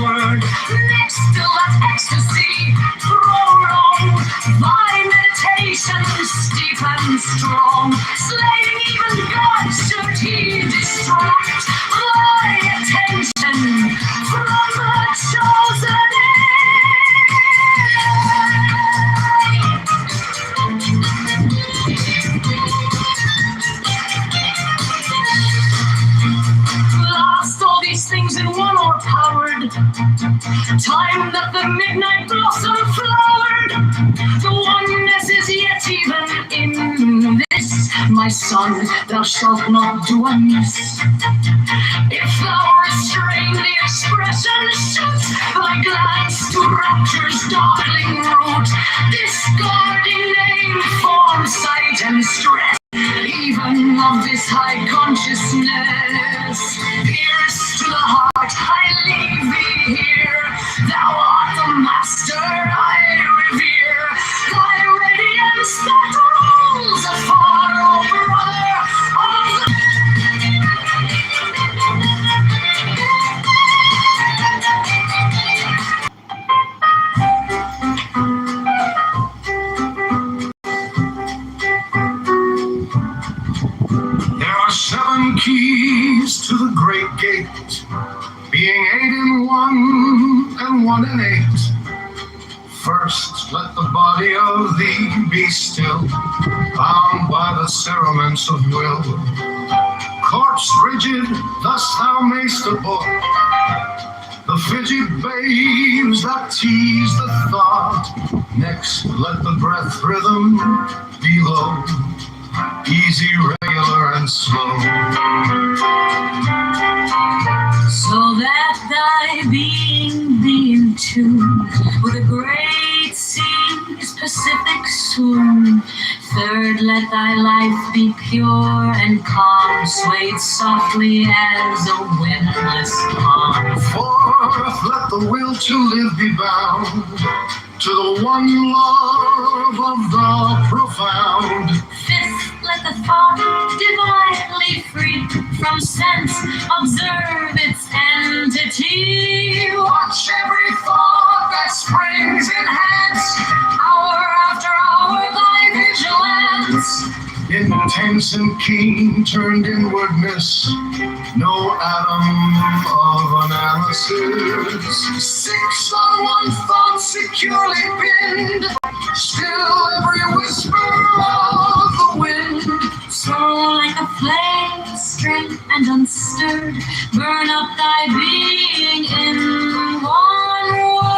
word. Next, still that ecstasy prolong thy meditation steep and strong, slaying even God should he distract thy attention from the chosen Last, all these things in one o'erpowered, time that the midnight blossom flowered. The oneness is yet even in this, my son, thou shalt not do amiss. If thou restrain the expression, shoot thy glance to rapture's darkling root, discarding name, form, sight, and stress, even of this high consciousness. Pierce to the heart, I leave thee here. Thou art the master I revere. Thy radiance that rules afar, O brother of the There are 7 keys to the great gate, being 8 in one and 1 in 8. First, let the body of thee be still, bound by the cerements of will. Corpse rigid, thus thou mayst abort the fidget babes that tease the thought. Next, let the breath rhythm be low, easy, regular, and slow, so that thy being be in tune with the great sea's Pacific swoon. Third, let thy life be pure and calm, swayed softly as a windless palm. Fourth, let the will to live be bound to the one love of the profound. Fifth, let the thought divinely free from sense observe its entity. Watch every thought that springs enhance, hour after hour thy vigilance. Intense and keen, turned inwardness, no atom of analysis. 6 on one thought securely pinned, still every whisper of the wind. So like a flame, straight and unstirred, burn up thy being in one word.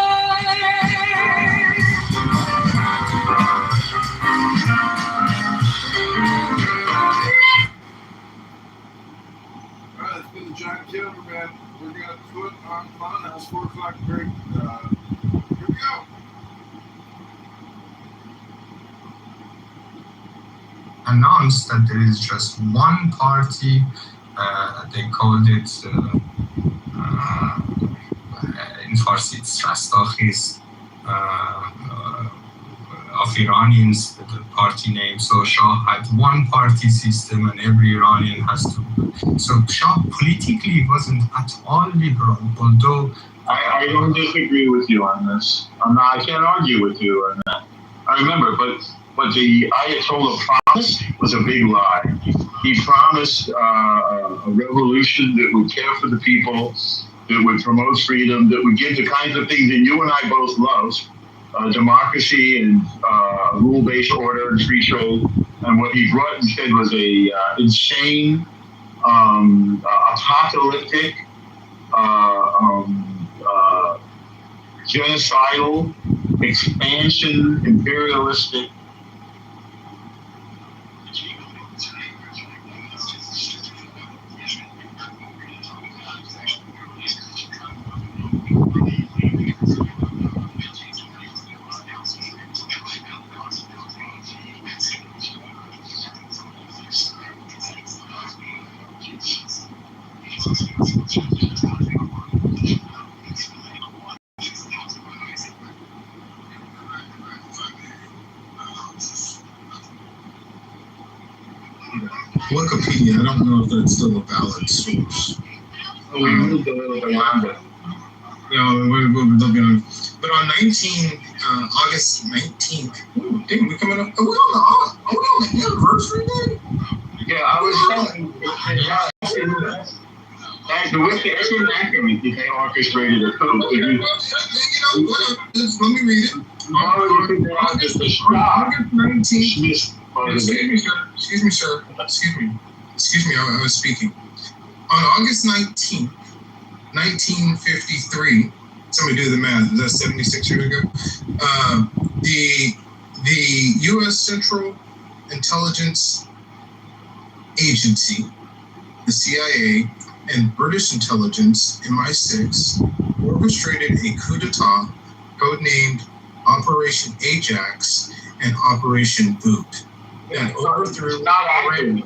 Alright, it's been the Giant Kitover, man. We're gonna put on Funhouse 4 o'clock break. Here we go. Announced that there is just one party. They called it in Farsi it's Rastakhis, of Iranians, the party name. So Shah had one party system and every Iranian has to. So Shah politically wasn't at all liberal, although. I don't disagree with you on this. I can't argue with you on that. I remember, but the Ayatollah promise was a big lie. He promised a revolution that would care for the people, that would promote freedom, that would give the kinds of things that you and I both love, democracy and rule-based order and free trade. And what he brought instead was a insane, apocalyptic, genocidal, expansion, imperialistic. Wikipedia, I don't know if that's still a valid source. Oh, we moved a little beyond it. You know, we're looking at, but on August 19th, damn, we coming up, are we on the anniversary day? Yeah, I was telling you, it's inaccurate that they orchestrated a coup. You know, let me read it. August 19th. Excuse me, sir. Excuse me, I was speaking. On August 19th, 1953, somebody do the math, is that 76 years ago? The U.S. Central Intelligence Agency, the CIA, and British intelligence, MI6, orchestrated a coup d'etat codenamed Operation Ajax and Operation Boot. That overthrew. Not accurate.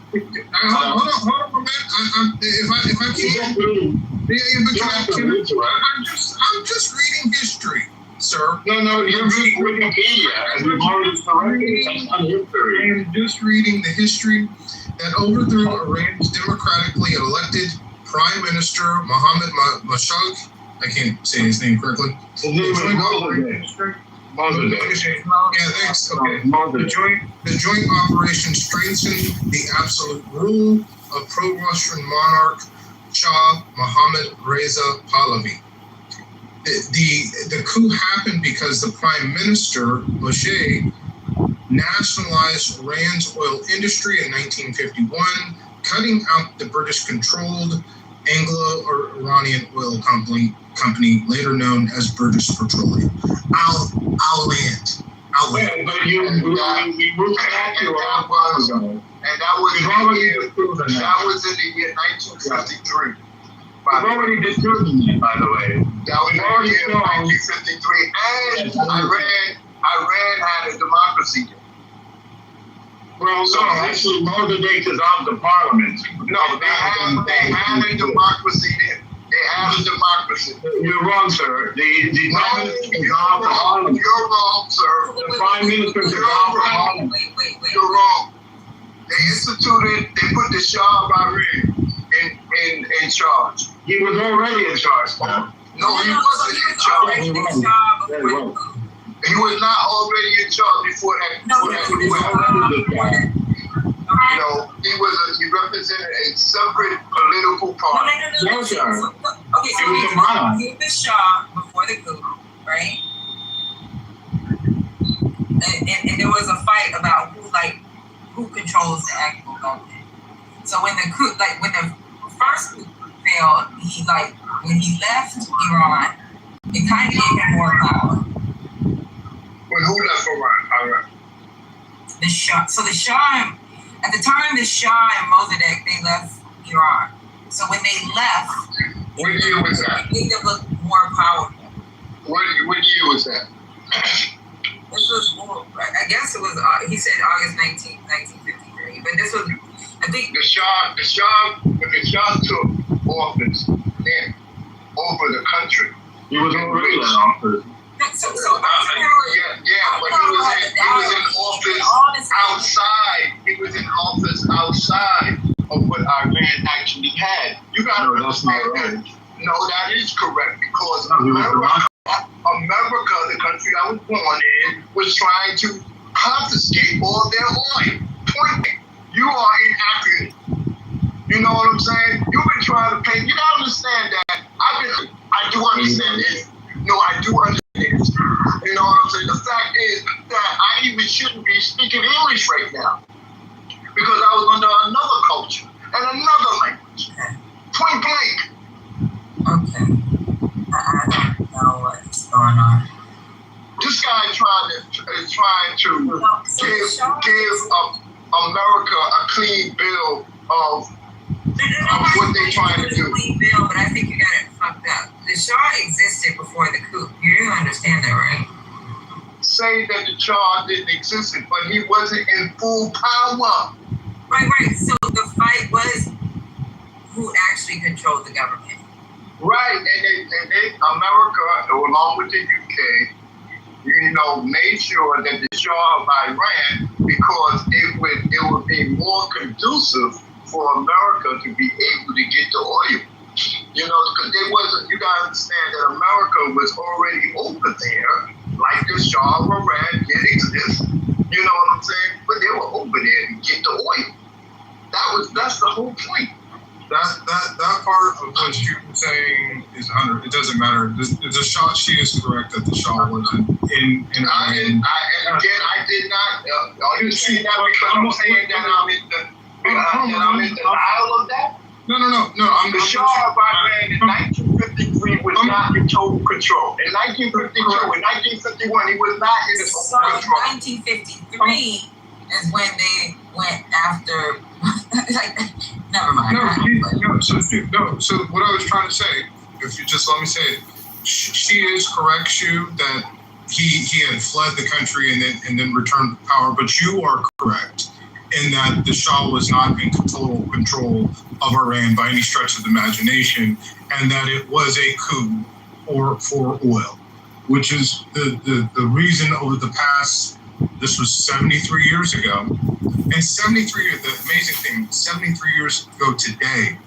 Hold on for a minute. If I can't, I'm just reading history, sir. No, you're reading Wikipedia. I am just reading the history that overthrew Iran's democratically elected Prime Minister Mohammed Mossadegh. I can't say his name correctly. Yeah, thanks. Okay. The joint operation strengthened the absolute rule of pro-Russian monarch Shah Mohammad Reza Pahlavi. The coup happened because the Prime Minister, Mossadegh, nationalized Iran's oil industry in 1951, cutting out the British-controlled Anglo-Iranian oil company, later known as British Petroleum. I'll land. Yeah, but we moved back to that was in the year 1953. I've already disproven that, by the way. That was in the year 1953, and Iran had a democracy. Well, no, actually, Mossadegh dissolved the parliament. No, they had a democracy then. They have a democracy. You're wrong, sir. The Prime Minister dissolved the parliament. You're wrong, sir. The Prime Minister dissolved the parliament. You're wrong. They put the Shah of Iran in charge. He was already in charge, Paul. No, he wasn't in charge. He was not already in charge before that. He represented a separate political party. No, sir. Okay, so he was the Shah before the coup, right? And there was a fight about who controls the actual government. So when the coup, when the first coup failed, when he left Iran, it kind of gave him more power. Well, who left Iran? The Shah. So the Shah, at the time, the Shah and Mossadegh, they left Iran. So when they left, what year was that? It made them look more powerful. What year was that? This was more, I guess it was, he said August 19th, 1953. But this was, I think. When the Shah took office then over the country, he was already in office. No, So yeah, but he was in office outside. He was in office outside of what Iran actually had. You got to understand that. No, that is correct because America, the country I was born in, was trying to confiscate all their oil. Point. You are inaccurate. You know what I'm saying? You've been trying to pay. You gotta understand that. I do understand this. No, I do understand this. You know what I'm saying? The fact is that I even shouldn't be speaking English right now because I was under another culture and another language. Point blank. Okay. I don't know what's going on. This guy is trying to give America a clean bill of what they're trying to do. Clean bill, but I think you got it fucked up. The Shah existed before the coup. You do understand that, right? Say that the Shah didn't exist, but he wasn't in full power. Right. So the fight was who actually controlled the government. Right, and they America, along with the UK, made sure that the Shah of Iran, because it would be more conducive for America to be able to get the oil. Because you gotta understand that America was already over there, like the Shah of Iran did exist. You know what I'm saying? But they were over there to get the oil. That's the whole point. That part of what you're saying is 100. It doesn't matter. The Shah, she is correct that the Shah wasn't in Iran. I did not. Are you saying that because I'm saying that I'm in denial of that? No. The Shah of Iran in 1953 was not in total control. In 1952, in 1951, he was not in total control. 1953 is when they went after. Never mind. So what I was trying to say, if you just let me say it, she is correct, Shu, that he had fled the country and then returned to power. But you are correct in that the Shah was not in total control of Iran by any stretch of the imagination, and that it was a coup for oil, which is the reason over the past. This was 73 years ago. And 73 years, the amazing thing, 73 years ago today,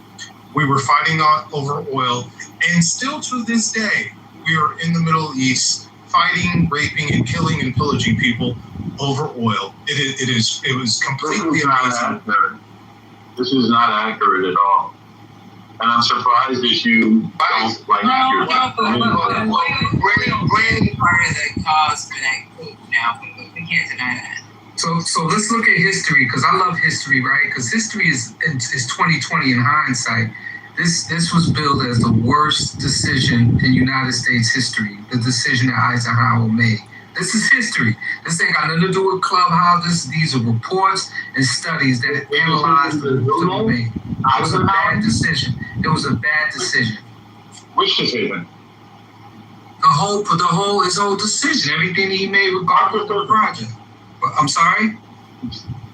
we were fighting over oil. And still to this day, we are in the Middle East fighting, raping, and killing and pillaging people over oil. It was completely amazing. This is not accurate at all. And I'm surprised that you don't like we're part of the cause for that coup now. We can't deny that. So let's look at history, because I love history, right? Because history is 2020 in hindsight. This was billed as the worst decision in United States history, the decision that Eisenhower made. This is history. This ain't got nothing to do with Clubhouse. These are reports and studies that analyzed the decision we made. It was a bad decision. It was a bad decision. Which decision? His whole decision, everything he made regardless of the project. I'm sorry?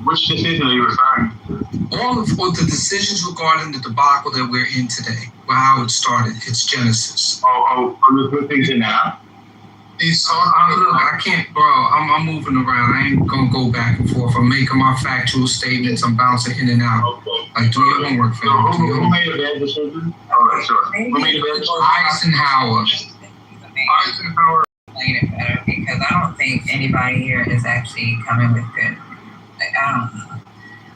Which decision are you referring to? All of the decisions regarding the debacle that we're in today, how it started, its genesis. From the things in now? I can't, bro. I'm moving around. I ain't gonna go back and forth. I'm making my factual statements. I'm bouncing in and out. Okay. Like, do your homework, fam. Who made a bad decision? All right, sure. Who made a bad decision? Eisenhower. Explain it better, because I don't think anybody here is actually coming with good. I don't know.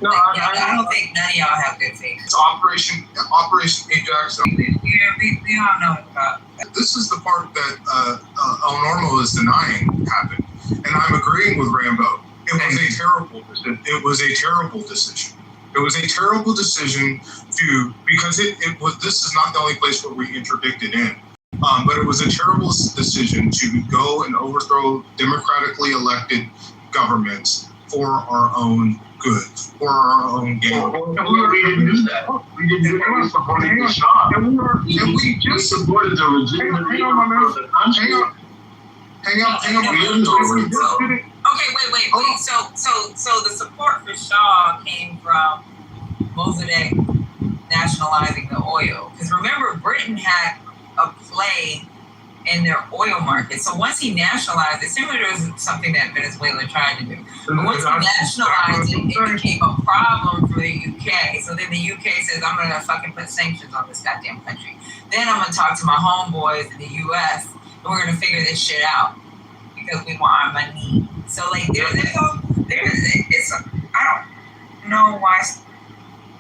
No, I don't think none of y'all have good faith. It's Operation Ajax. We all know about that. This is the part that El Normo is denying happened, and I'm agreeing with Rambo. It was a terrible decision. It was a terrible decision. It was a terrible decision because it was. This is not the only place where we interdicted in. But it was a terrible decision to go and overthrow democratically elected governments for our own good, for our own gain. We didn't do that. We didn't do that. We supported the Shah. We just supported the legitimate people of the country. Hang on. Okay, wait. So the support for Shah came from Mossadegh nationalizing the oil. Because remember, Britain had a play in their oil market. So once he nationalized it, similar to something that Venezuela tried to do. But once he nationalized it, it became a problem for the UK. So then the UK says, I'm gonna fucking put sanctions on this goddamn country. Then I'm gonna talk to my homeboys in the US and we're gonna figure this shit out because we want our money. So like I don't know why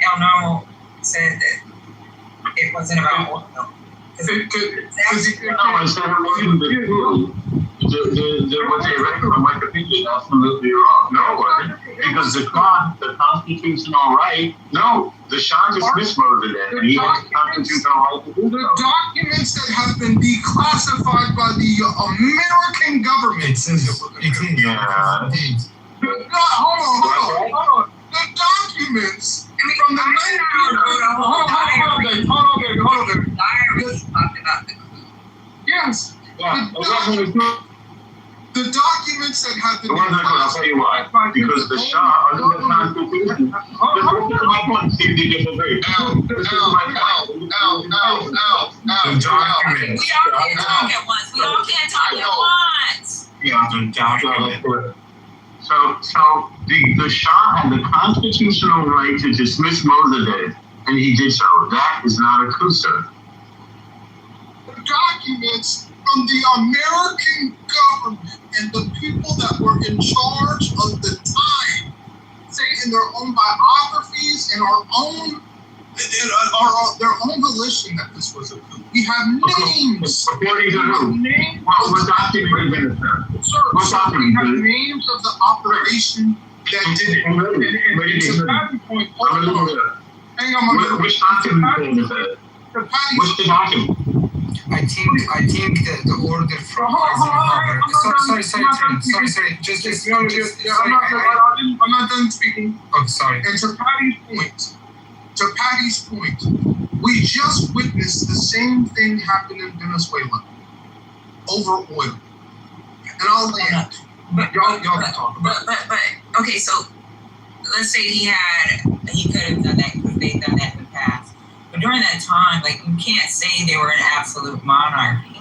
El Normo said that it wasn't about oil. No, I said it wasn't the coup. What they read from Wikipedia is absolutely wrong. No, it wasn't. Because the constitutional right, no, the Shah dismissed Mossadegh, and he has the constitutional right to do so. The documents that have been declassified by the American government. It is. Yeah. Hold on. The documents from the 19... Hold on. Yes. The documents that have been... I'll tell you why. Because the Shah, under the Constitution... This is my point. See if you disagree. This is my point. The documents. We all can't talk at once. We all can't talk at once. Yeah, the documents. So the Shah had the constitutional right to dismiss Mossadegh, and he did so. That is not a coup, sir. Documents from the American government and the people that were in charge of the time say in their own biographies and their own volition that this was a coup. We have names. According to who? What document is it, sir? Sir, we have names of the operation that did it. And it's a bad point. Hang on, which document is it? What's the document? I think that the order from sorry. Just I'm not done speaking. Oh, sorry. And to Patty's point, we just witnessed the same thing happen in Venezuela over oil. And I'll land. Y'all can talk about it. But okay, so let's say he could have done that because they've done that in the past. But during that time, like, you can't say they were an absolute monarchy.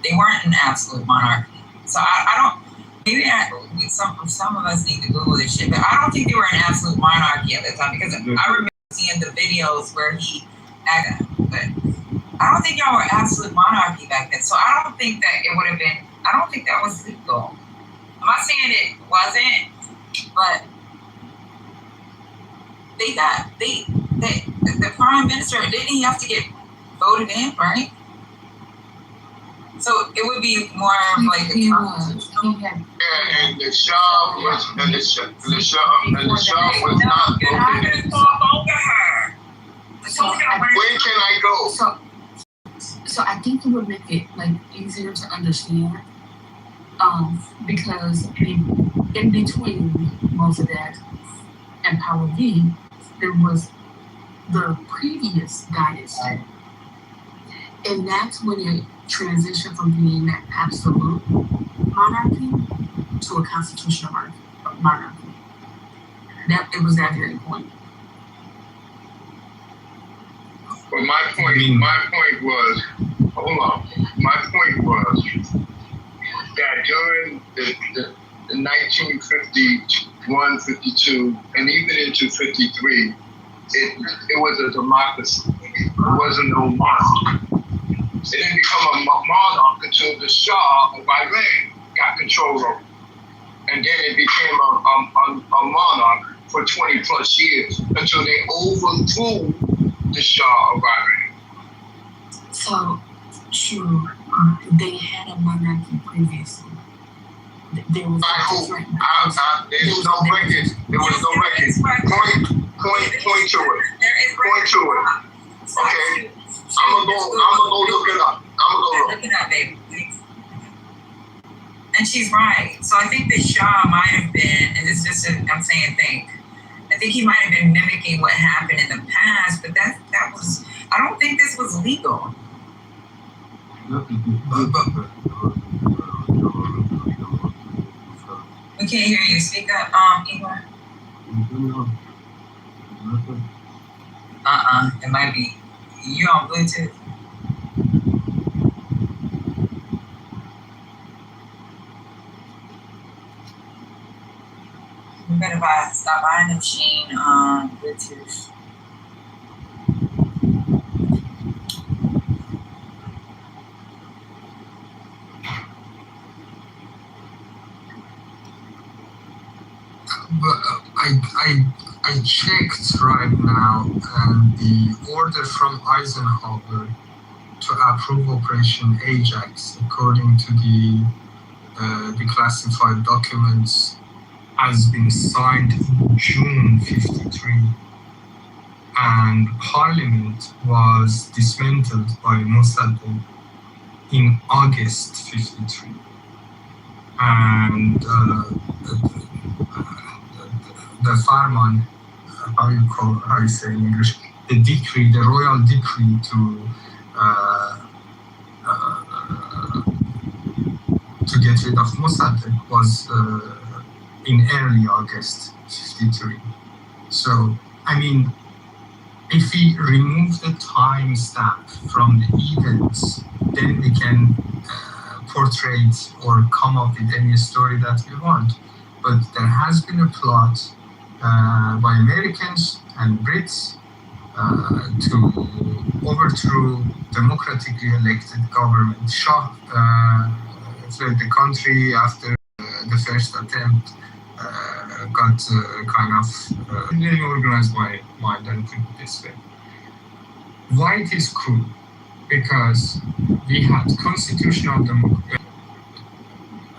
They weren't an absolute monarchy. So I don't, maybe some of us need to Google this shit, but I don't think they were an absolute monarchy at the time because I remember seeing the videos where he acted, but I don't think y'all were absolute monarchy back then. So I don't think that it would have been, I don't think that was legal. I'm not saying it wasn't, but the prime minister, didn't he have to get voted in, right? So it would be more of like a and the Shah was not voted. Where can I go? So I think it would make it like easier to understand, because in between Mossadegh and Pahlavi, there was the previous dynasty, and that's when it transitioned from being an absolute monarchy to a constitutional monarchy. That it was that very point. But my point was that during the 1951, 52, and even into 53, it was a democracy. It wasn't no monarch. It didn't become a monarch until the Shah of Iran got control of it. And then it became a monarch for 20 plus years until they overthrew the Shah of Iran. So, true, they had a monarchy previously. There was there's no record. There was no record. Point to it. Point to it. Okay. I'm gonna go look it up. Look it up, baby. And she's right. So I think the Shah might have been, and it's just I'm saying I think he might have been mimicking what happened in the past, but that was, I don't think this was legal. We can't hear you. Speak up, Igor. It might be you on Bluetooth. if I stop buying the machine? British. I checked right now, and the order from Eisenhower to approve Operation Ajax, according to the declassified documents, has been signed in June 53, and Parliament was dismantled by Mossadegh in August 53, and the Farman, how you say in English, the decree, the royal decree to get rid of Mossadegh was in early August 53. So, I mean, if we remove the time stamp from the events, then we can portray or come up with any story that we want. But there has been a plot by Americans and Brits to overthrow democratically elected government. Shah fled the country after the first attempt, got kind of really organized my mind and put it this way. Why it is cool? Because we had constitutional democracy,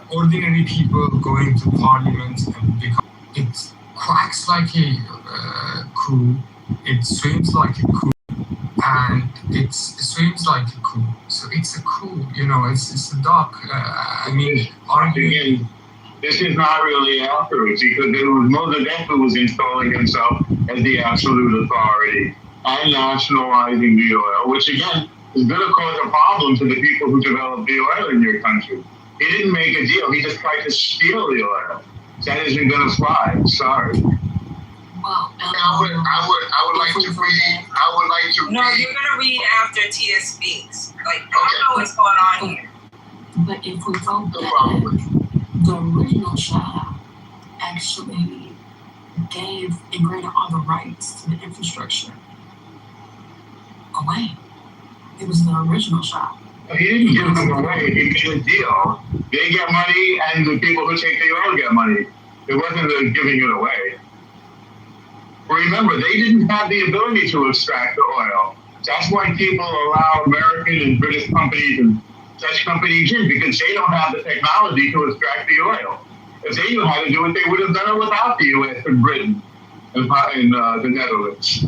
ordinary people going to parliament, and it quacks like a coup, it swims like a coup, and it swims like a coup. So it's a coup, you know, it's a duck. I mean, arguing. This is not really accurate because it was Mossadegh who was installing himself as the absolute authority and nationalizing the oil, which again is going to cause a problem to the people who developed the oil in your country. He didn't make a deal. He just tried to steal the oil. That isn't going to fly. Sorry. Well, I would like to read. I would like to. No, you're gonna read after Tia speaks. Like, I don't know what's going on here. But if we go back, the original Shah actually gave and granted all the rights to the infrastructure away. It was the original Shah. He didn't give them away. He made a deal. They get money, and the people who take the oil get money. It wasn't giving it away. Remember, they didn't have the ability to extract the oil. That's why people allow American and British companies and such companies in, because they don't have the technology to extract the oil. If they knew how to do it, they would have done it without the U.S. and Britain and the Netherlands.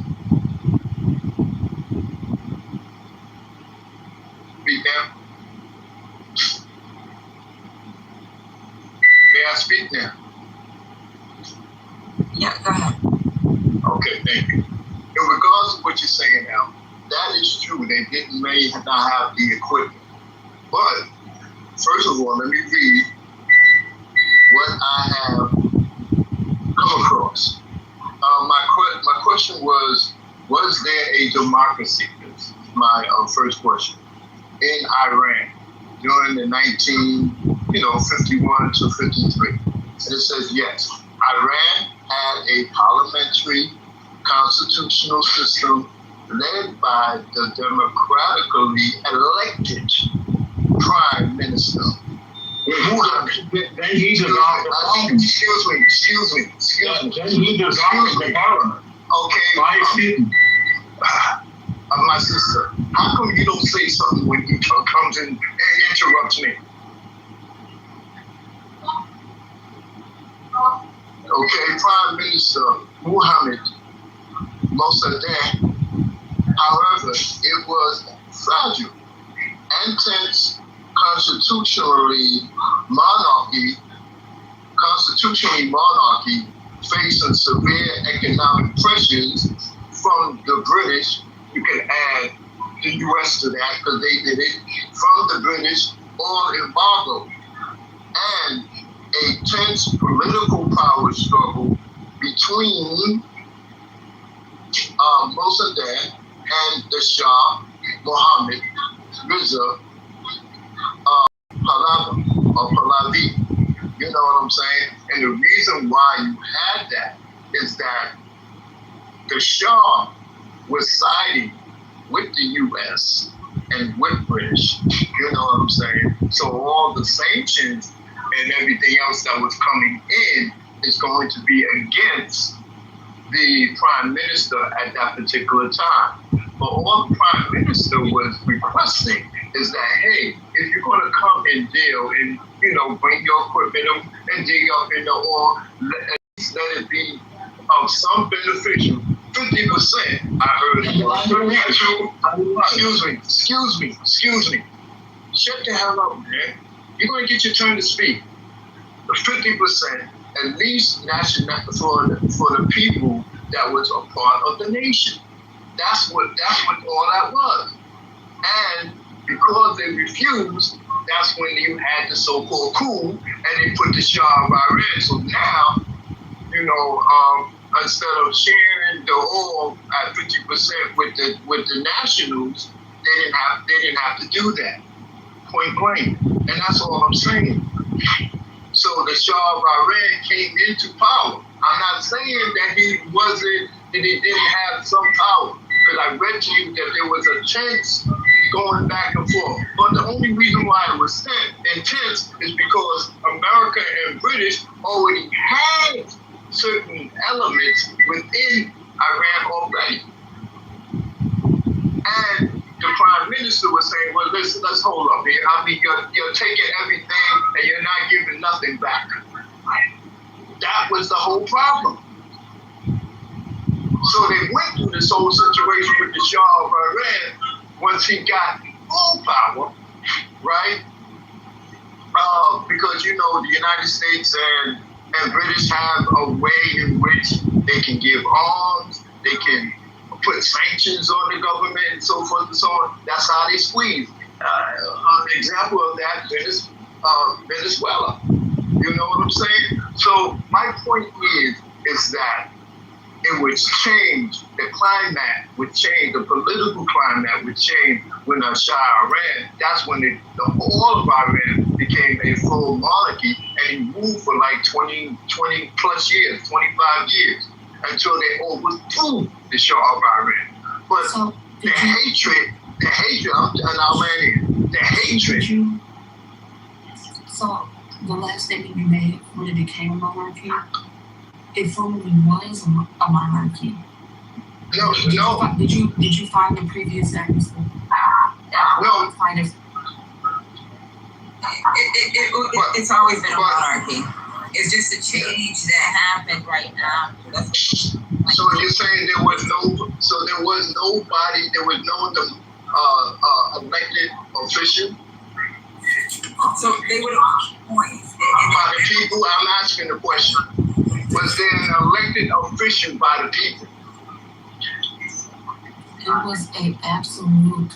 Speak now. May I speak now? Yeah, go ahead. Okay, thank you. In regards to what you're saying now, that is true. They may not have the equipment. But, first of all, let me read what I have come across. My question was there a democracy? This is my first question. In Iran during the 51 to 53. And it says yes. Iran had a parliamentary constitutional system led by the democratically elected prime minister. Then he dissolved the parliament. Excuse me. Then he dissolved the parliament. Okay. Why is he? My sister, how come you don't say something when he comes in and interrupts me? Okay, Prime Minister Mohammed Mossadegh, however, it was fragile and tense constitutionally monarchy facing severe economic pressures from the British. You can add the US to that because they did it, from the British oil embargo, and a tense political power struggle between Mossadegh and the Shah Mohammed Reza Pahlavi. You know what I'm saying? And the reason why you had that is that the Shah was siding with the U.S. and with British. You know what I'm saying? So all the sanctions and everything else that was coming in is going to be against the prime minister at that particular time. But all the prime minister was requesting is that, hey, if you're going to come and deal and, you know, bring your equipment and dig up in the oil, at least let it be of some beneficial. 50%, I heard it was beneficial. Excuse me. Shut the hell up, man. You're going to get your turn to speak. The 50%, at least national for the people that was a part of the nation. That's what all that was. And because they refused, that's when you had the so-called coup, and they put the Shah of Iran. So now, you know, instead of sharing the oil at 50% with the nationals, they didn't have to do that. Point blank. And that's all I'm saying. So the Shah of Iran came into power. I'm not saying that he didn't have some power, because I read to you that there was a chance going back and forth. But the only reason why it was intense is because America and British already had certain elements within Iran already. And the prime minister was saying, well, listen, let's hold up here. I mean, you're taking everything and you're not giving nothing back. That was the whole problem. So they went through this whole situation with the Shah of Iran once he got full power, right? Because, you know, the United States and British have a way in which they can give arms, they can put sanctions on the government and so forth and so on. That's how they squeeze. An example of that is Venezuela. You know what I'm saying? So my point is that it would change, the climate would change, the political climate would change when the Shah Iran, that's when all of Iran became a full monarchy, and he ruled for like 20 plus years, 25 years, until they overthrew the Shah of Iran. But so, the hatred, and I'll land the hatred. So the last statement you made when it became a monarchy, it formerly was a monarchy. No. Did you find the previous episode? No. It's always been a monarchy. It's just a change that happened right now. So you're saying there was nobody, there was no elected official? So they would appoint. By the people, I'm asking the question. Was there an elected official by the people? It was an absolute.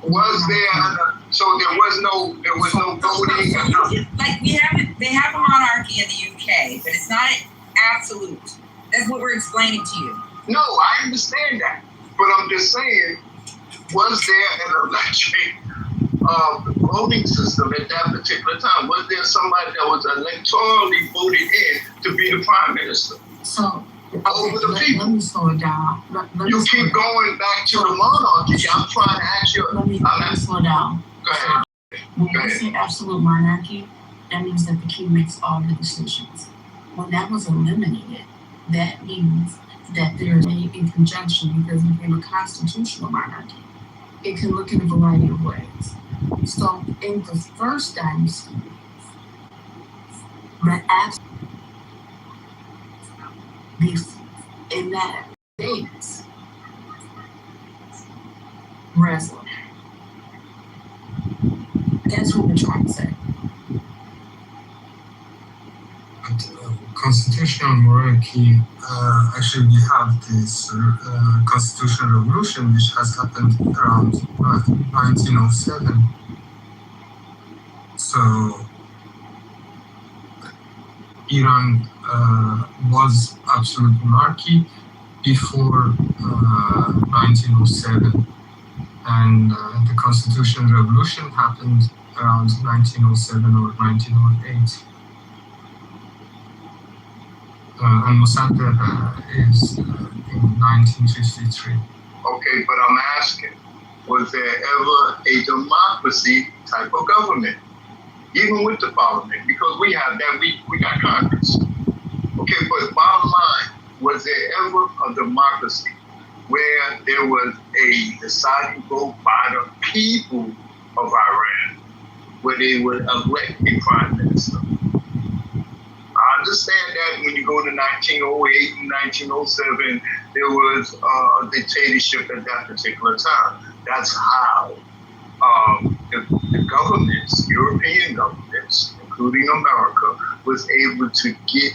Was there? So there was no voting. Like they have a monarchy in the UK, but it's not absolute. That's what we're explaining to you. No, I understand that, but I'm just saying, was there an electric voting system at that particular time? Was there somebody that was electorally voted in to be the prime minister? So over the people. Let me slow it down. You keep going back to the monarchy. I'm trying to ask you. Let me slow down. Go ahead. When we say absolute monarchy, that means that the king makes all the decisions. When that was eliminated, that means that there's made in conjunction because it became a constitutional monarchy. It can look in a variety of ways. So in the first dynasty, in that dates wrestling. That's what we're trying to say. Constitutional monarchy, actually we have this constitutional revolution which has happened around 1907. So Iran was absolute monarchy before 1907, and the constitutional revolution happened around 1907 or 1908. and Mossadegh is in 1953. Okay, but I'm asking, was there ever a democracy type of government, even with the parliament? Because we have that, we got Congress. Okay, but bottom line, was there ever a democracy where there was a deciding vote by the people of Iran, where they would elect a prime minister? I understand that when you go to 1908 and 1907, there was a dictatorship at that particular time. That's how the governments, European governments, including America, was able to get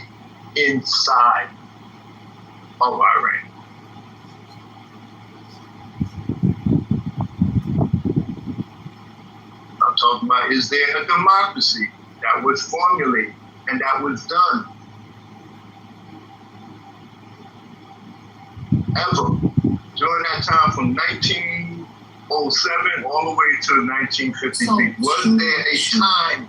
inside of Iran. I'm talking about, is there a democracy that was formulated and that was done ever during that time from 1907 all the way to 1953? So, was there a time?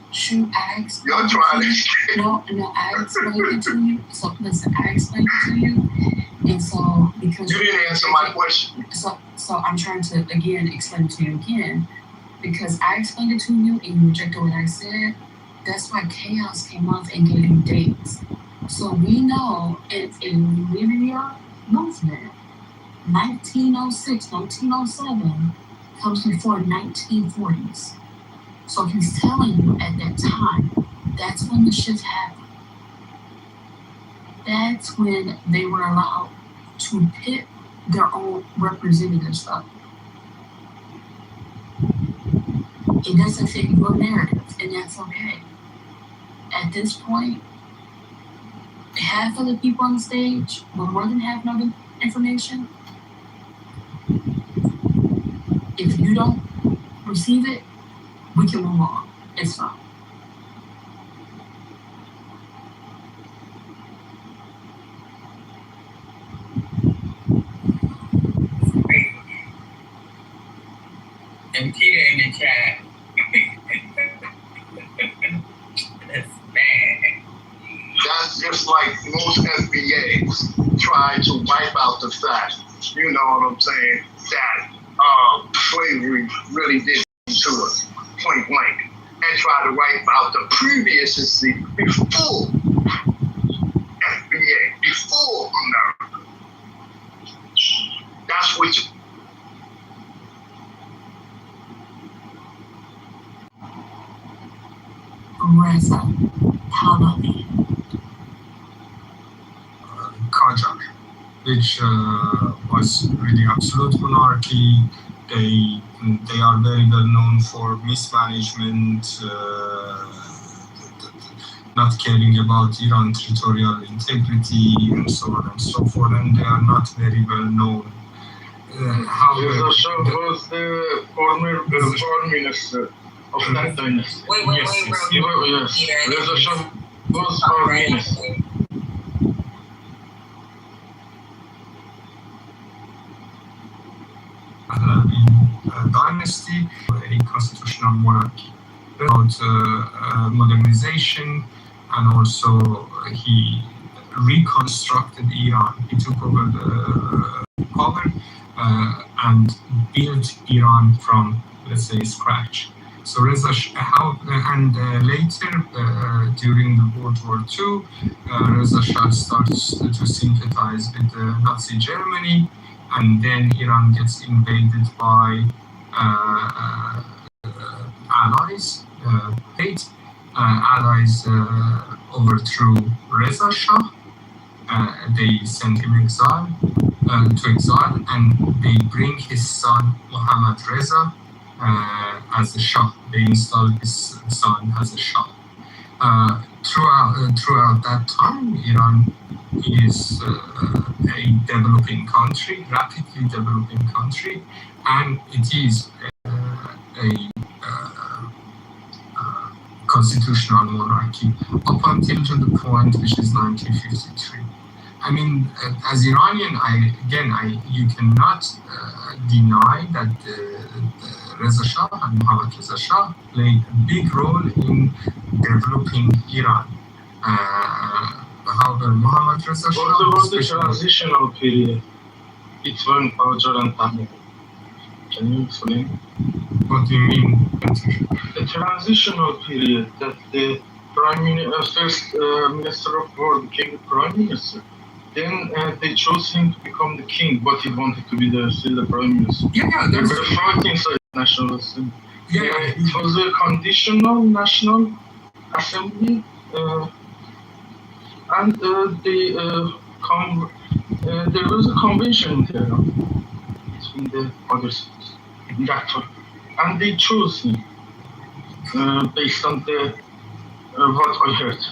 You're trying to No, I explained it to you. So listen, I explained it to you, and so because you didn't answer my question. So I'm trying to again explain it to you again, because I explained it to you and you rejected what I said. That's why chaos came off and gave you dates. So we know it's a linear movement. 1906, 1907 comes before 1940s. So he's telling you at that time, that's when the shift happened. That's when they were allowed to pick their own representatives up. It doesn't fit your narrative, and that's okay. At this point, half of the people on the stage, but more than half know the information. If you don't receive it, we can move on. It's fine. And Peter in the chat. That's bad. That's just like most FBAs trying to wipe out the fact, you know what I'm saying, that slavery really did to us, point blank, and try to wipe out the previous history before FBA, before America. That's what you... Reza Pahlavi. Qajar, which was really absolute monarchy. They are very well known for mismanagement, not caring about Iran territorial integrity, and so on and so forth, and they are not very well known. Reza Shah was the former foreign minister of that dynasty. Wait, Yes. Reza Shah was foreign minister. Dynasty, a constitutional monarchy, about modernization, and also he reconstructed Iran. He took over the power and built Iran from, let's say, scratch. So Reza Shah, and later during the World War II, Reza Shah starts to sympathize with Nazi Germany, and then Iran gets invaded by allies. Allies overthrew Reza Shah. They sent him to exile, and they bring his son Mohammad Reza as a Shah. They install his son as a Shah. Throughout that time, Iran is a developing country, rapidly developing country, and it is a constitutional monarchy up until to the point which is 1953. I mean, as Iranian, you cannot deny that Reza Shah and Mohammad Reza Shah played a big role in developing Iran. how the Muhammad Reza Shah What about the transitional period between Qajar and Tahrir? Can you explain? What do you mean? The transitional period that the first minister of war became the prime minister. Then they chose him to become the king, but he wanted to be still the prime minister. Yeah, they were fighting inside nationalism. Yeah, it was a conditional national assembly, and there was a convention in Tehran between the other cities in that time, and they chose him based on the what I heard.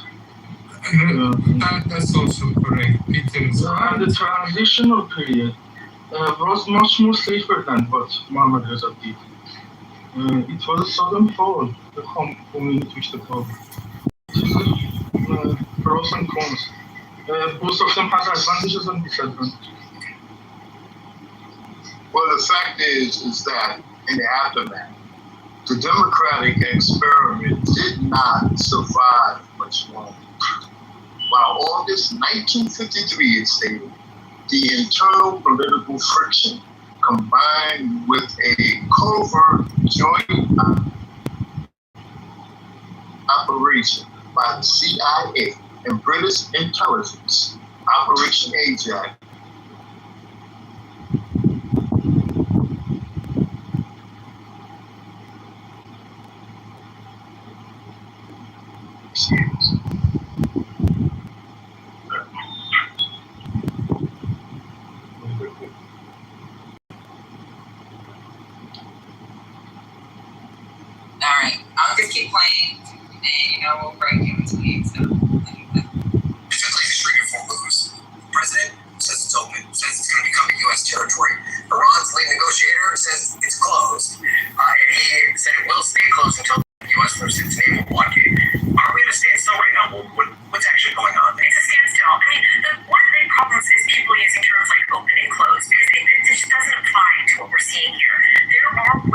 That's also correct. And the transitional period was much more safer than what Muhammad Reza did. It was a sudden fall, the community which the power. Pros and cons. Both of them has advantages and disadvantages. Well, the fact is that in the aftermath, the democratic experiment did not survive much longer. By August 1953, it stated, the internal political friction combined with a covert joint operation by the CIA and British intelligence, Operation Ajax, Alright, I'll just keep playing, and we'll break in between. So, Typically, the Strait of Hormuz. The president says it's open, says it's going to become a U.S. territory. Iran's lead negotiator says it's closed, and he said it will stay closed until the U.S. lifts its naval blockade. Are we at a standstill right now? What's actually going on? It's a standstill. I mean, one of the big problems is people using terms like open and closed, because it just doesn't apply to what we're seeing here. There are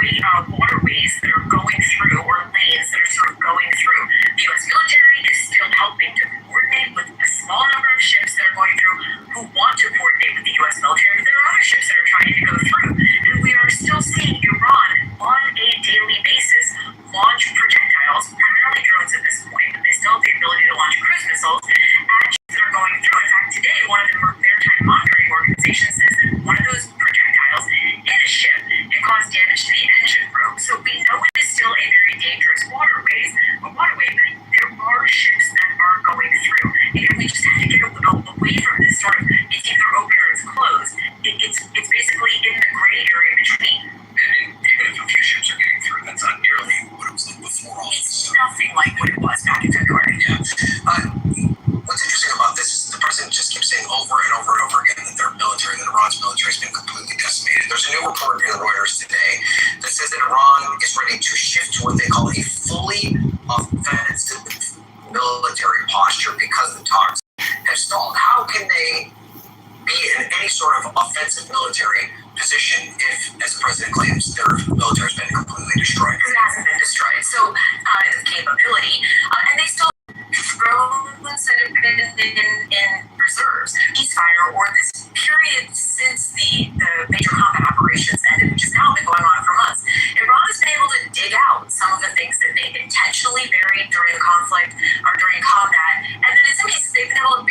waterways that are going through, or lanes that are sort of going through. The U.S. military is still helping to coordinate with a small number of ships that are going through who want to coordinate with the U.S. military, but there are other ships that are trying to go through. And we are still seeing Iran on a daily basis launch projectiles, primarily drones at this point, but they still have the ability to launch cruise missiles at ships that are going through. In fact, today, one of the maritime monitoring organizations says that one of those projectiles hit a ship and caused damage to the engine room. So we know it is still a very dangerous waterway, but there are ships that are going through. And we just have to get away from this sort of, it's either open or it's closed. It's basically in the gray area between. And even if a few ships are getting through, that's not nearly what it was like before all this. It's nothing like what it was back in February. Yeah. What's interesting about this is the president just keeps saying over and over and over again that their military, that Iran's military has been completely decimated. There's a new report in Reuters today that says that Iran is ready to shift to what they call a fully offensive military posture because the talks have stalled. How can they be in any sort of offensive military position if, as the president claims, their military has been completely destroyed? Because it hasn't been destroyed. So, the capability, and they still drones that have been in reserves, ceasefire, or this period since the major combat operations ended, which has now been going on for months. Iran has been able to dig out some of the things that they intentionally buried during the conflict or during combat, and then in some cases they've been able to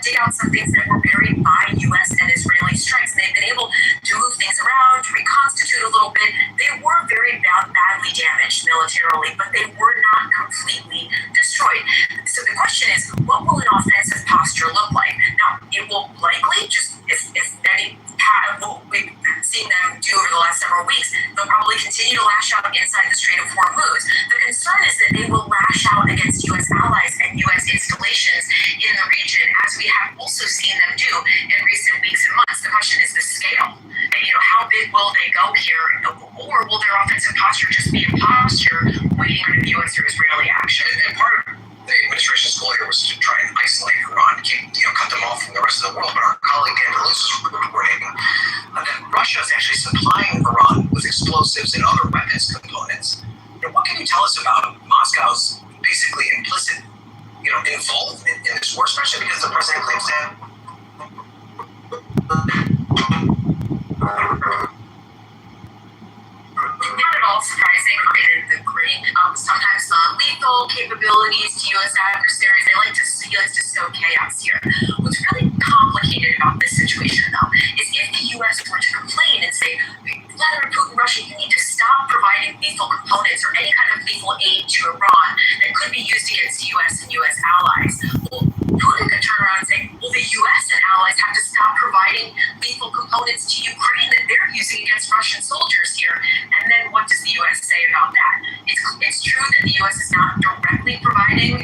dig out some things that were buried by U.S. and Israeli strikes. And they've been able to move things around, to reconstitute a little bit. They were very badly damaged militarily, but they were not completely destroyed. So the question is, what will an offensive posture look like? Now, it will likely just, if any, what we've seen them do over the last several weeks, they'll probably continue to lash out inside the Strait of Hormuz. The concern is that they will lash out against U.S. allies and U.S. installations in the region, as we have also seen them do in recent weeks and months. The question is the scale. And, how big will they go here? Or will their offensive posture just be a posture waiting for the U.S. or Israeli action? And part of the administration's goal here was to try and isolate Iran, cut them off from the rest of the world. But our colleague Dan DeLuce is reporting that Russia is actually supplying Iran with explosives and other weapons components. What can you tell us about Moscow's basically implicit, involvement in this war, especially situation, though, is if the U.S. were to complain and say, Vladimir Putin, Russia, you need to stop providing lethal components or any kind of lethal aid to Iran that could be used against the U.S. and U.S. allies. Well, Putin could turn around and say, well, the U.S. and allies have to stop providing lethal components to Ukraine that they're using against Russian soldiers here. And then what does the U.S. say about that? It's true that the U.S. is not directly providing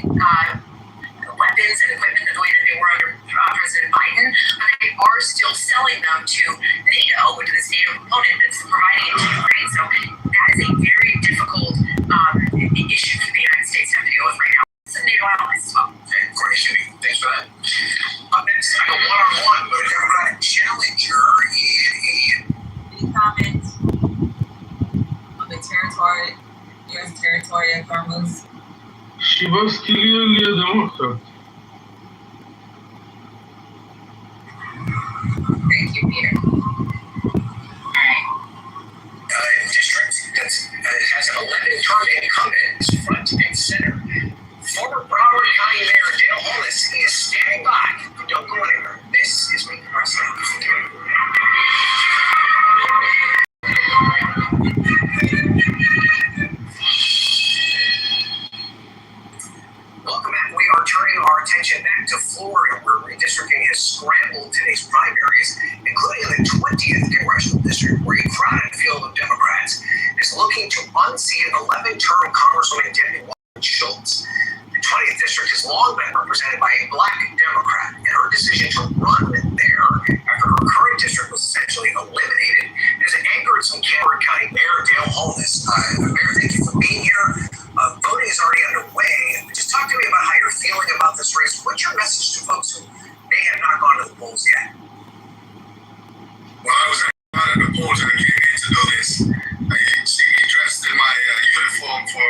weapons and equipment the way that they were under President Biden, but they are still selling them to NATO, which is this NATO component that's providing it to Ukraine. So that is a very difficult issue for the United States to have to deal with right now. Some NATO allies as well. Great, Jimmy. Thanks for that. Up next, I go one-on-one with a Democratic challenger in Any comments on the territory, U.S. territory of Hormuz? Thank you, Peter. All right. District that has an 11-term incumbent is front and center. Former Broward County Mayor Dale Hollis is standing by. Don't go anywhere. This is Meet the President. Welcome back. We are turning our attention back to Florida, where redistricting has scrambled today's primaries, including in the 20th congressional district, where a crowded field of Democrats is looking to unseat 11-term Congresswoman Debbie Schultz. The 20th district has long been represented by a black Democrat, and her decision to run there after her current district was essentially eliminated has angered some Cameron County Mayor Dale Hollis. Mayor, thank you for being here. Voting is already underway. Just talk to me about how you're feeling about this race. What's your message to folks who may have not gone to the polls yet? Well, I was out at the polls and I came in to do this. You see me dressed in my uniform for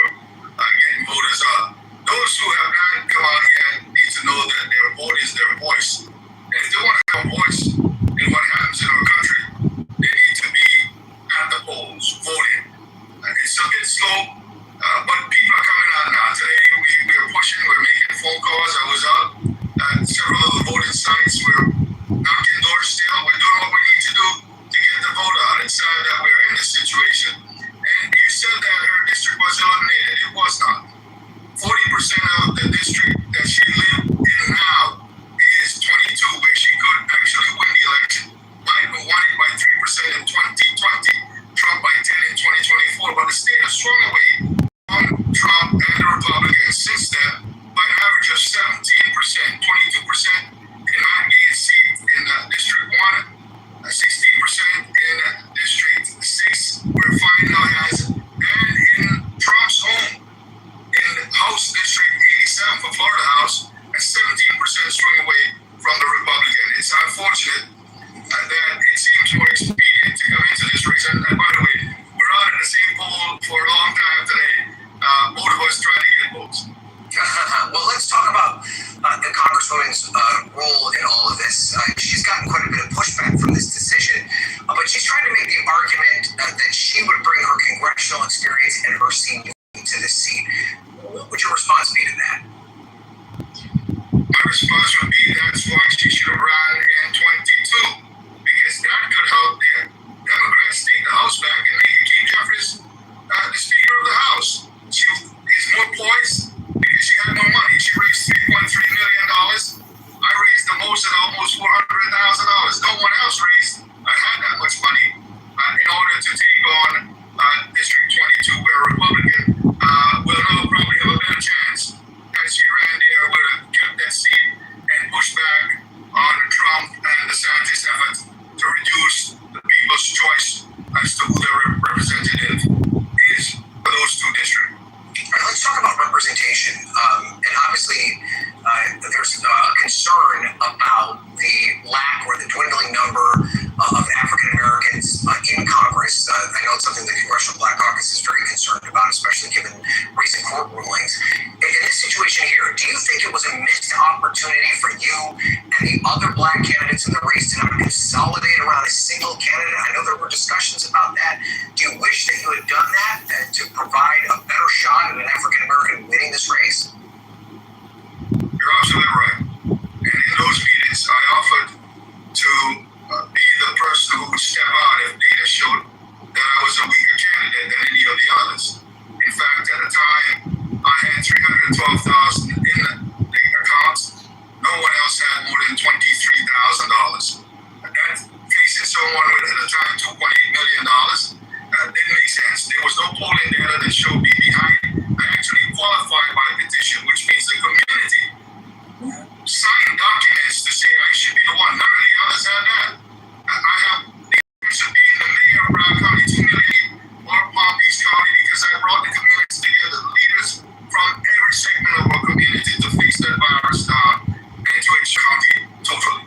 Broward County to Millie or Palm Beach County because I brought the communities together, leaders from every segment of our community to face that virus down and to ensure county totally.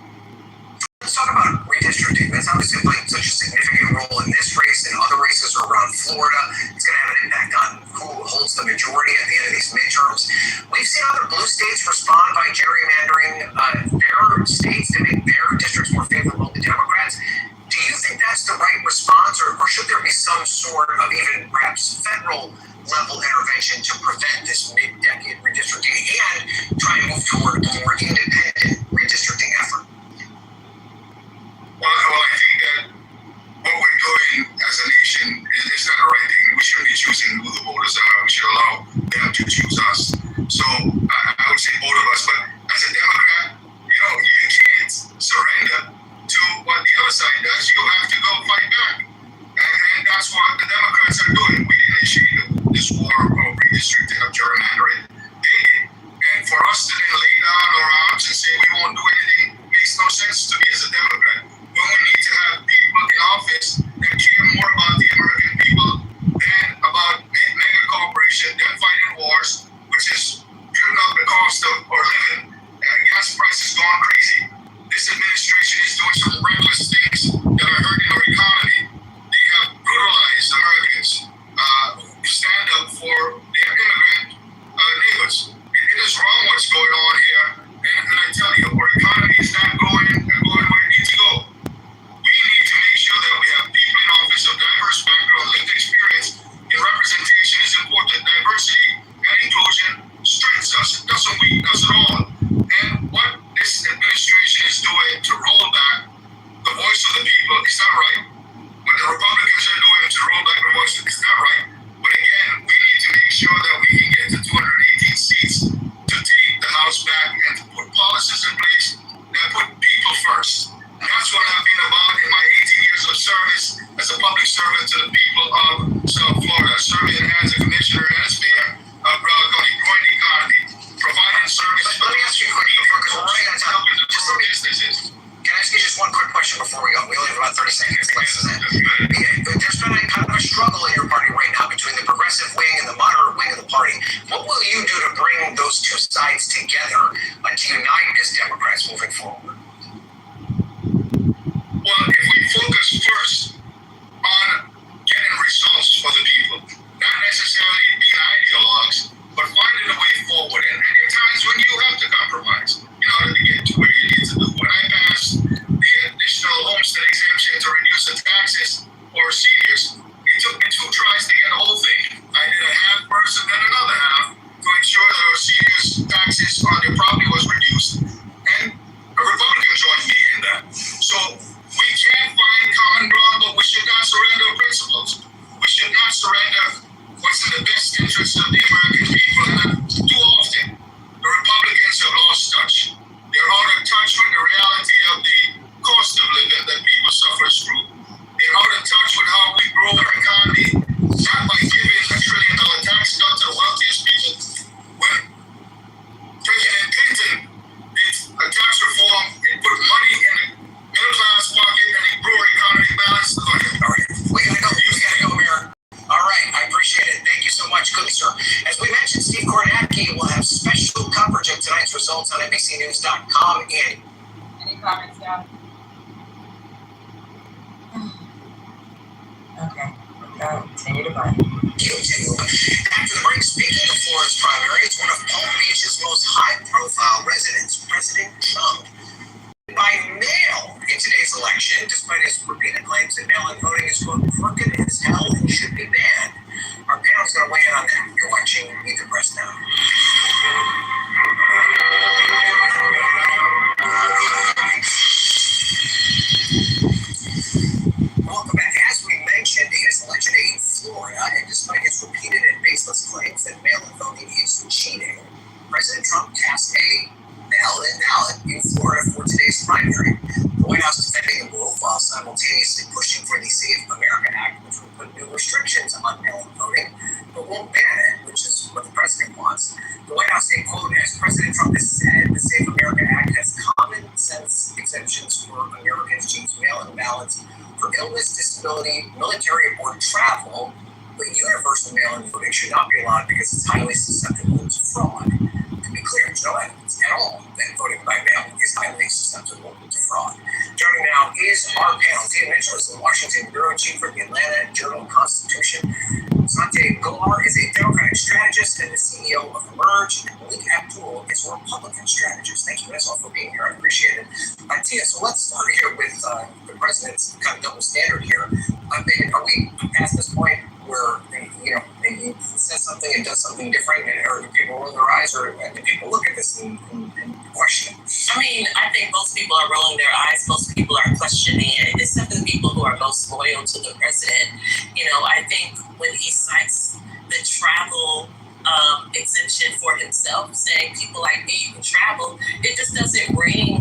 Let's talk about redistricting. That's obviously playing such a significant role in this race and other races around Florida. It's going to have an impact on who holds the majority at the end of these midterms. We've seen other blue states respond by gerrymandering their states to make their districts more favorable to Democrats. Do you think that's the right response, or should there be some sort of even perhaps federal level intervention to prevent this mid-decade redistricting and try and move toward a more independent redistricting effort? Well, I think that what we're doing as a nation is not the right thing. We shouldn't be choosing who the voters are. We should allow them to choose us. So I would say both of us. But as a Democrat, you can't surrender to what the other side does. You have to go fight back. And that's what the Democrats are doing. We initiated this war of redistricting, of gerrymandering. They did. And for us to then lay down our arms and say we won't do anything makes no sense to me as a Democrat. When we need to have people in office that care more about the American people than about mega corporations that fighting wars, which is driven up the cost of our living. Gas prices going crazy. This administration is doing some reckless things that are hurting our economy. They have brutalized Americans who stand up for their immigrant neighbors. It is wrong what's going on here. And I tell you, our economy is not going where it needs to go. We need to make sure that we have people in office of diverse background, lived experience, and representation is important. Diversity and inclusion strengthens us. It doesn't weaken us at all. And what this administration is doing to roll back the voice of the people is not right. What the Republicans are doing to roll back the voice is not right. But again, we need to make sure that we can get to 218 seats to take the House back and to put policies in place that put people first. That's what I've been about in my 18 years of service as a public servant to the people of South Florida, serving as a commissioner and as mayor of Broward County, growing the economy, providing service. Let me ask you a quick because we're running out of time. Can I ask you just one quick question before we go? We only have about 30 seconds left. There's been a kind of a struggle in your party right now between the progressive wing and the moderate wing of the party. What will you do to bring those two sides together to unite as Democrats moving forward? Well, if we focus first on getting results for the people, not necessarily being ideologues, but finding a way forward. And there are times when you have to compromise in order to get to where you need to do. When I passed the additional homestead exemption to reduce the taxes for seniors, it took me 2 tries to get the whole thing. I did a half first and then another half to ensure that our seniors' taxes on their property was reduced. And a Republican joined me in that. So we can find common ground, but we should not surrender our principles. We should not surrender what's in the best interest of the American people. And too often, the Republicans have lost touch. They're out of touch with the reality of the cost of living that people suffer through. They're out of touch with how we grow our economy, not by giving $1 trillion tax cut to the wealthiest people. When President Clinton did a tax reform, it put money in the middle class pocket and it grew our economy balanced. All right, we gotta go, Mayor. All right, I appreciate it. Thank you so much. Good, sir. As we mentioned, Steve Kornacki will have special coverage of tonight's results on NBCNews.com. And any comments, Doc? Okay. Continue to buy. After the break, speaking of Florida's primary, it's one of Palm Beach's most high-profile residents, President Trump, by mail in today's election, despite his repeated claims that mail-in voting is quote crooked as hell and should be banned. Our panel's going to weigh in on that. You're watching Meet the Press Now. Welcome back. As we mentioned, it is election day in Florida, and despite his repeated and baseless claims that mail-in voting is cheating, President Trump cast a mail-in ballot in Florida for today's primary. The White House defending the move while simultaneously pushing for the Safe America Act, which will put new restrictions on mail-in voting, but won't ban it, which is what the president wants. The White House said, quote, as President Trump has said, the Safe America Act has common sense exemptions for Americans to use mail-in ballots for for illness, disability, military, or travel, but universal mail-in voting should not be allowed because it's highly susceptible to fraud. To be clear, there's no evidence at all that voting by mail is highly susceptible to fraud. Joining now is our panel. David Mitchell is the Washington bureau chief for the Atlanta Journal-Constitution. Sanjay Gomar is a Democratic strategist and the CEO of Emerge, and Malik Abdul is a Republican strategist. Thank you guys all for being here. I appreciate it. Tia, so let's start here with the president's kind of double standard here. David, are we past this point where he says something and does something different, or do people roll their eyes, or do people look at this and question it? I mean, I think most people are rolling their eyes. Most people are questioning it, except for the people who are most loyal to the president. I think when he cites the travel exemption for himself, saying people like me, you can travel, it just doesn't ring,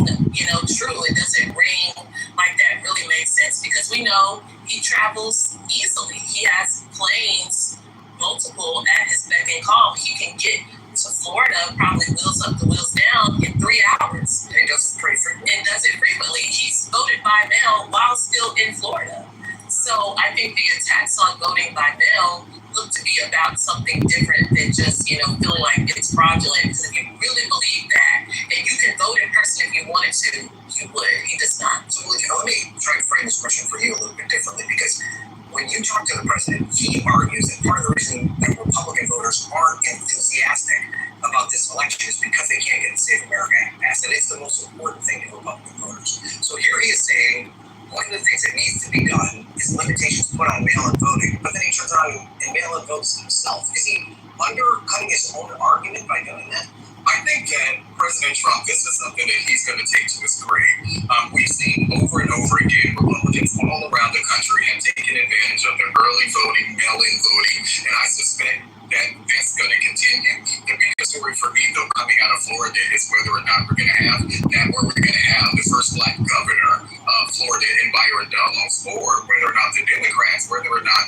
true. It doesn't ring like that really makes sense, because we know he travels easily. He has planes, multiple at his beck and call. He can get to Florida, probably wheels up the wheels down in 3 hours. And he does it pretty frequently. And does it frequently. He's voted by mail while still in Florida. So I think the attacks on voting by mail look to be about something different than just, feeling like it's fraudulent. Because if you really believe that, and you can vote in person if you wanted to, you would. He does not. So let me try to frame this question for you a little bit differently, because when you talk to the president, he argues that part of the reason that Republican voters aren't enthusiastic about this election is because they can't get the Save America Act passed. And it's the most important thing to Republican voters. So here he is saying one of the things that needs to be done is limitations put on mail-in voting, but then he turns around and mail-in votes himself. Is he undercutting his own argument by doing that? I think that President Trump, this is something that he's going to take to his grave. We've seen over and over again Republicans all around the country have taken advantage of the early voting, mail-in voting, and I suspect that that's going to continue. The biggest story for me, though, coming out of Florida is whether or not we're going to have the first black governor of Florida in Byron Donalds, or whether or not the Democrats, whether or not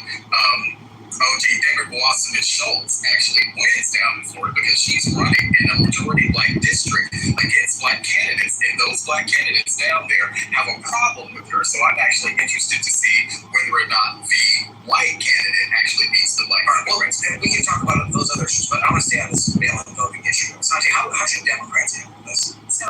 OG Deborah Wasson and Schultz actually wins down in Florida, because she's running in a majority black district against black candidates, and those black candidates down there have a problem with her. So I'm actually interested to see whether or not the white candidate actually beats the black. Well, we can talk about those other issues, but I want to stay on this mail-in voting issue. Sanjay, how should Democrats handle this? So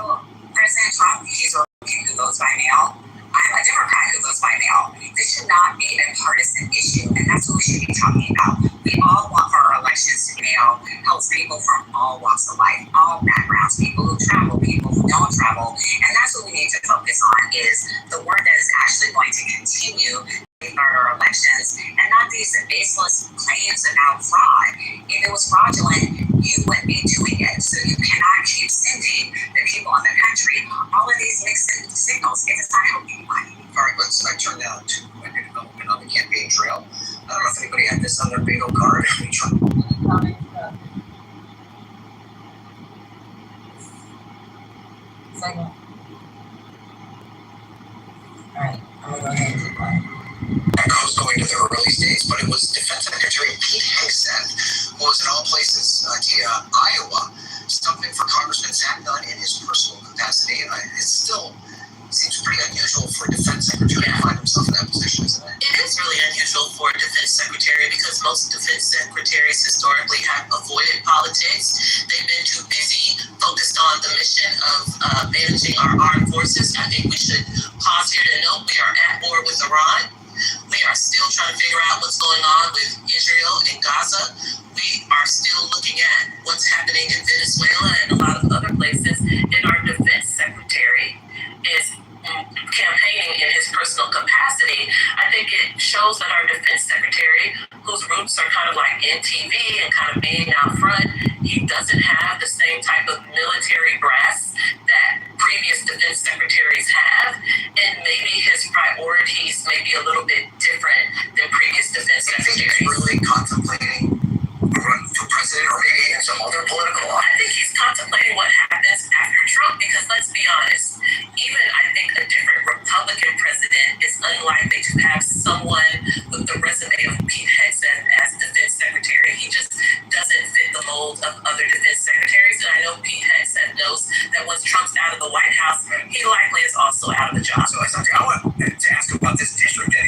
President Trump, he's a Republican who votes by mail. I'm a Democrat who votes by mail. This should not be a partisan issue, and that's what we should be talking about. We all want our elections to mail, helps people from all walks of life, all backgrounds, people who travel, people who don't travel, and that's what we need to focus on, is the work that is actually going to continue our elections, and not these baseless claims about fraud. If it was fraudulent, you wouldn't be doing it. So you cannot keep sending the people in the country all of these mixed signals. It does not help anybody. All right, let's turn now to a new development on the campaign trail. I don't know if anybody had this on their bingo card. Second. All right, I'm going to go ahead and keep going. I was going to the early states, but it was Defense Secretary Pete Hegseth, who was in all places Iowa, stumping for Congressman Zach Nunn in his personal capacity. It still seems pretty unusual for a Defense Secretary to find himself in that position, isn't it? It is really unusual for a defense secretary, because most defense secretaries historically have avoided politics. They've been too busy focused on the mission of managing our armed forces. I think we should pause here to note we are at war with Iran. We are still trying to figure out what's going on with Israel and Gaza. We are still looking at what's happening in Venezuela and a lot of other places. And our defense secretary is campaigning in his personal capacity. I think it shows that our defense secretary, whose roots are kind of like in TV and kind of being out front, he doesn't have the same type of military brass that previous defense secretaries have, and maybe his priorities may be a little bit different than previous defense secretaries. He's really contemplating a run for president, or maybe some other political life. I think he's contemplating what happens after Trump, because let's be honest, even I think a different Republican president is unlikely to have someone with the resume of Pete Hegseth as defense secretary. He just doesn't fit the mold of other defense secretaries, and I know Pete Hegseth knows that once Trump's out of the White House, he likely is also out of a job. So I want to ask about this district that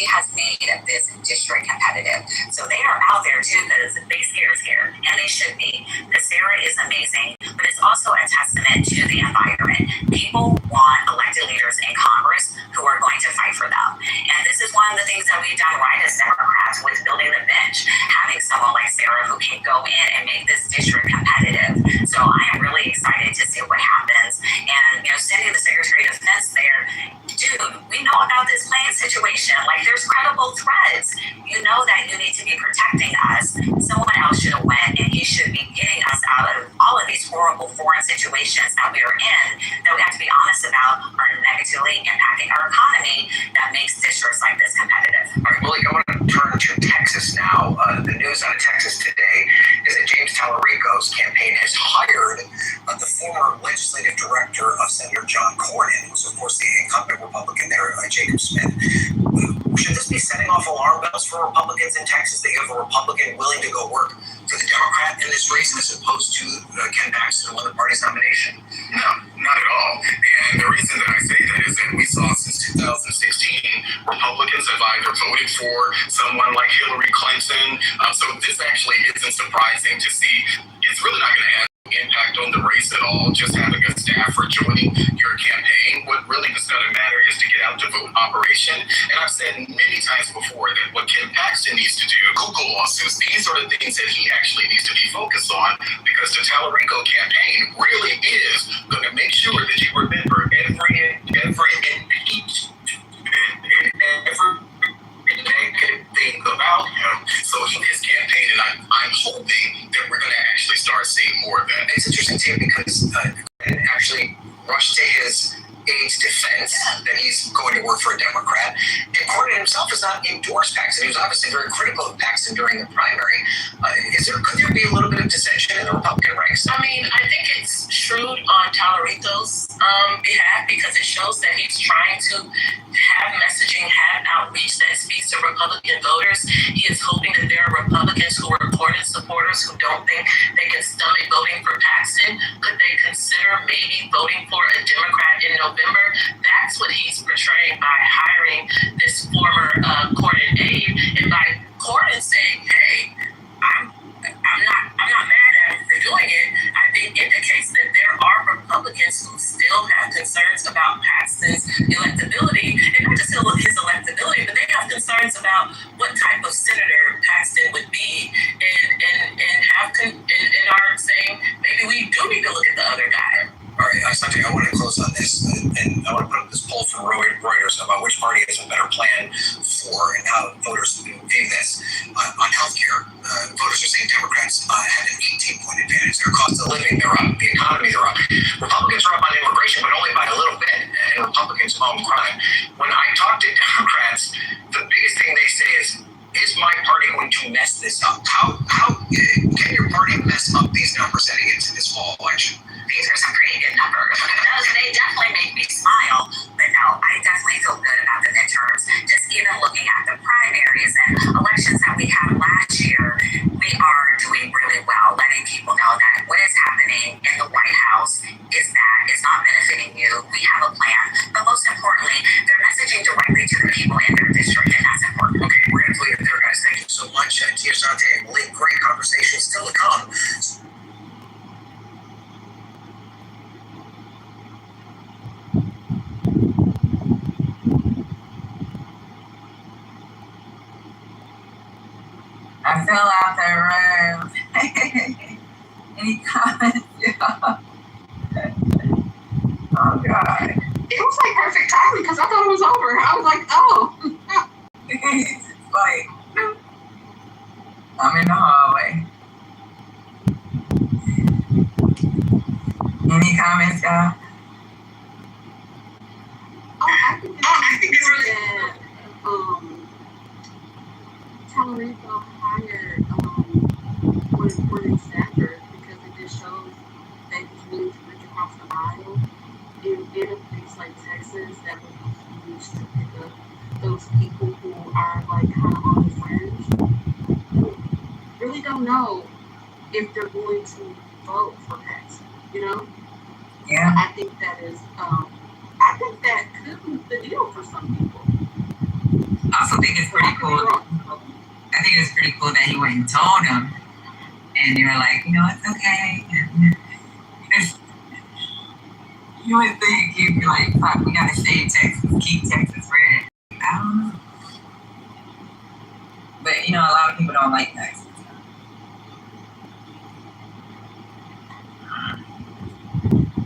she has made this district competitive. So they are out there too because they scared, and they should be. Because Sarah is amazing, but it's also a testament to the environment. People want elected leaders in Congress who are going to fight for them. And this is one of the things that we've done right as Democrats with building the bench, having someone like Sarah who can go in and make this district competitive. So I am really excited to see what happens. And, sending the Secretary of Defense there, dude, we know about this plane situation. Like, there's credible threats. You know that you need to be protecting us. Someone else should have went, and he should be getting us out of all of these horrible foreign situations that we are in, that we have to be honest about are negatively impacting our economy, that makes districts like this competitive. All right, Malik, I want to turn to Texas now. The news out of Texas today is that James Tallarico's campaign has hired the former legislative director of Senator John Cornyn, who's of course the incumbent Republican there, Jacob Smith. Should this be setting off alarm bells for Republicans in Texas, that you have a Republican willing to go work for the Democrat in this race as opposed to Ken Paxton, who won the party's nomination? No, not at all. And the reason that I say that is that we saw since 2016, Republicans have either voted for someone like Hillary Clinton. So this actually isn't surprising to see. It's really not going to have impact on the race at all, just having a staffer joining your campaign. What really is going to matter is to get out to vote operation. And I've said many times before that what Ken Paxton needs to do, Google lawsuits, these are the things that he actually needs to be focused on, because the Tallarico campaign really is going to make sure that you remember every impeachment and every negative thing about him. So in his campaign, and I'm hoping that we're going to actually start seeing more of that. It's interesting too, because actually rushed to his aide's defense that he's going to work for a Democrat. And Cornyn himself has not endorsed Paxton. He was obviously very critical of Paxton during the primary. Could there be a little bit of dissension in the Republican ranks? I mean, I think it's shrewd on Tallarico's behalf, because it shows that he's trying to have messaging, have outreach that speaks to Republican voters. He is hoping that there are Republicans who are Cornyn supporters who don't think they can stomach voting for Paxton. Could they consider maybe voting for a Democrat in November? That's what he's portraying by hiring this former Cornyn aide, and by Cornyn saying, "Hey, I'm not mad at him for doing it," I think indicates that there are Republicans who still have concerns about Paxton's electability, and not just his electability, but they have concerns about what type of senator Paxton would be, and are saying maybe we do need to look at the other guy. All right, Sanjay, I want to close on this, and I want to put up this poll from Reuters about which party has a better plan for and how voters view this. On healthcare, voters are saying Democrats had an 18-point advantage. Their cost of living, they're up. The economy, they're up. Republicans are up on immigration, but only by a little bit, and Republicans own crime. When I talk to Democrats, the biggest thing they say is my party going to mess this up? How can your party mess up these numbers heading into this fall election? These are some pretty good numbers. They definitely make me smile, but no, I definitely feel good about the midterms. Just even looking at the primaries and elections that we had last year, we are doing really well, letting people know that what is happening in the White House is bad. It's not benefiting you. We have a plan. But most importantly, they're messaging directly to the people in their district, and that's important. Okay, we're going to leave it there, guys. Thank you so much. Tia Sante and Malik, great conversation still to come. I fell out that room. Any comments, y'all? Oh, God. It was like perfect timing because I thought it was over. I was like, oh. It's like, I'm in the hallway. Any comments, y'all? I think it's really that Tallarico hired Cornyn Stafford because it just shows that he's willing to reach across the aisle in a place like Texas that would be huge to pick up those people who are like kind of on the fringe. You really don't know if they're going to vote for Paxton, you know? Yeah. I think that is I think that could be the deal for some people. I also think it's pretty cool. I think it's pretty cool that he went and told them, and they were like, it's okay. You would think you'd be like, fuck, we gotta save Texas, keep Texas red. I don't know. But a lot of people don't like Texas.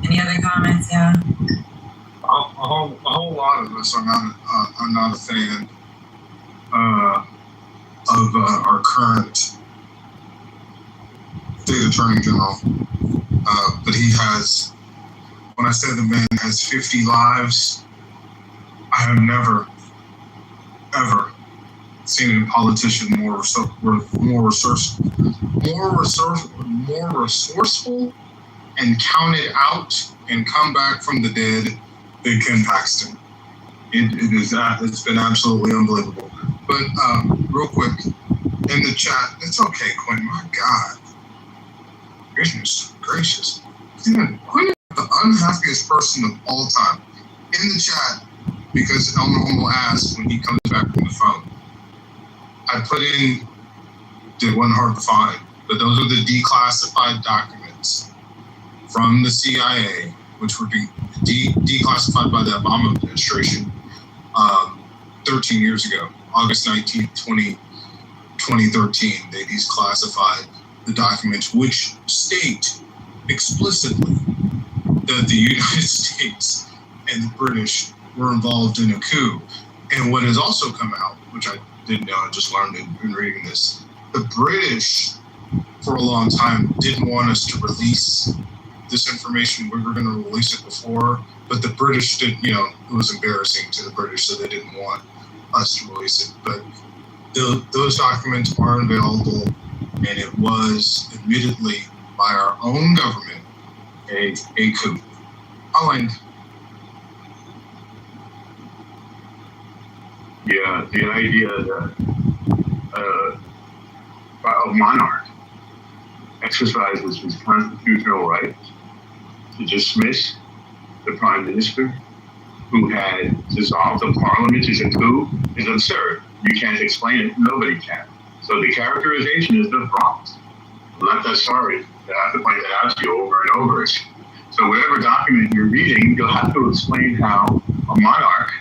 Any other comments, yeah? A whole lot of us are not a fan of our current state attorney general, but he has. When I said the man has 50 lives, I have never, ever seen a politician more resourceful and counted out and come back from the dead than Ken Paxton. It's been absolutely unbelievable. But real quick, in the chat, it's okay, Quinn. My God, goodness gracious, Quinn is the unhappiest person of all time. In the chat, because Elmer will ask when he comes back from the phone. I put in, it wasn't hard to find, but those are the declassified documents from the CIA, which were declassified by the Obama administration 13 years ago, August 19th, 2013. They declassified the documents which state explicitly that the United States and the British were involved in a coup. And what has also come out, which I didn't know, I just learned in reading this, the British, for a long time, didn't want us to release this information. We were going to release it before, but the British didn't, it was embarrassing to the British, so they didn't want us to release it. But those documents are available, and it was admittedly by our own government a coup. I'll end. Yeah, the idea that a monarch exercises his constitutional right to dismiss the prime minister who had dissolved the parliament is a coup is absurd. You can't explain it. Nobody can. So the characterization is the wrong. I'm not that sorry. I have to point that out to you over and over. So whatever document you're reading, you'll have to explain how a monarch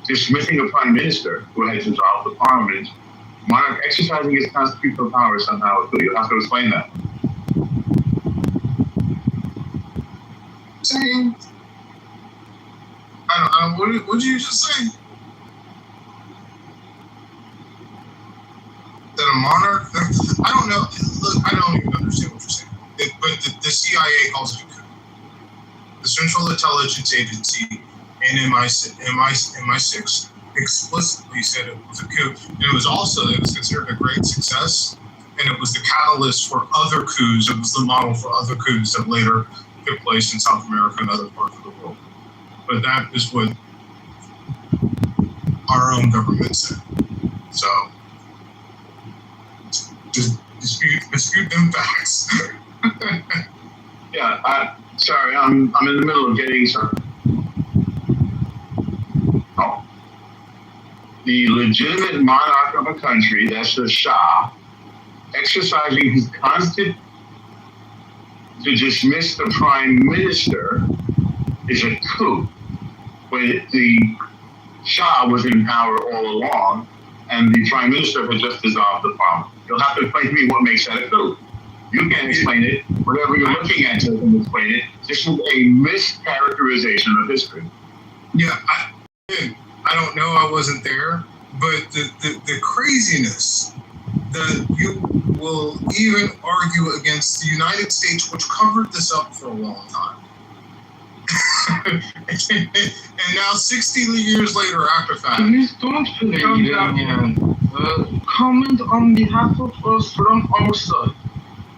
dismissing a prime minister who had dissolved the parliament, monarch exercising his constitutional power somehow, you'll have to explain that. Saying, what did you just say? That a monarch? I don't know. Look, I don't even understand what you're saying. But the CIA calls it a coup. The Central Intelligence Agency and MI6 explicitly said it was a coup. And it was considered a great success, and it was the catalyst for other coups. It was the model for other coups that later took place in South America and other parts of the world. But that is what our own government said. So just dispute them facts. Yeah, sorry, I'm in the middle of getting some. Oh. The legitimate monarch of a country, that's the Shah, exercising his constitution to dismiss the prime minister is a coup. When the Shah was in power all along, and the prime minister had just dissolved the parliament. You'll have to explain to me what makes that a coup. You can't explain it. Whatever you're looking at doesn't explain it. This is a mischaracterization of history. Yeah, I don't know. I wasn't there, but the craziness that you will even argue against the United States, which covered this up for a long time. And now 60 years later after fact. Please don't play comment on behalf of us from our side.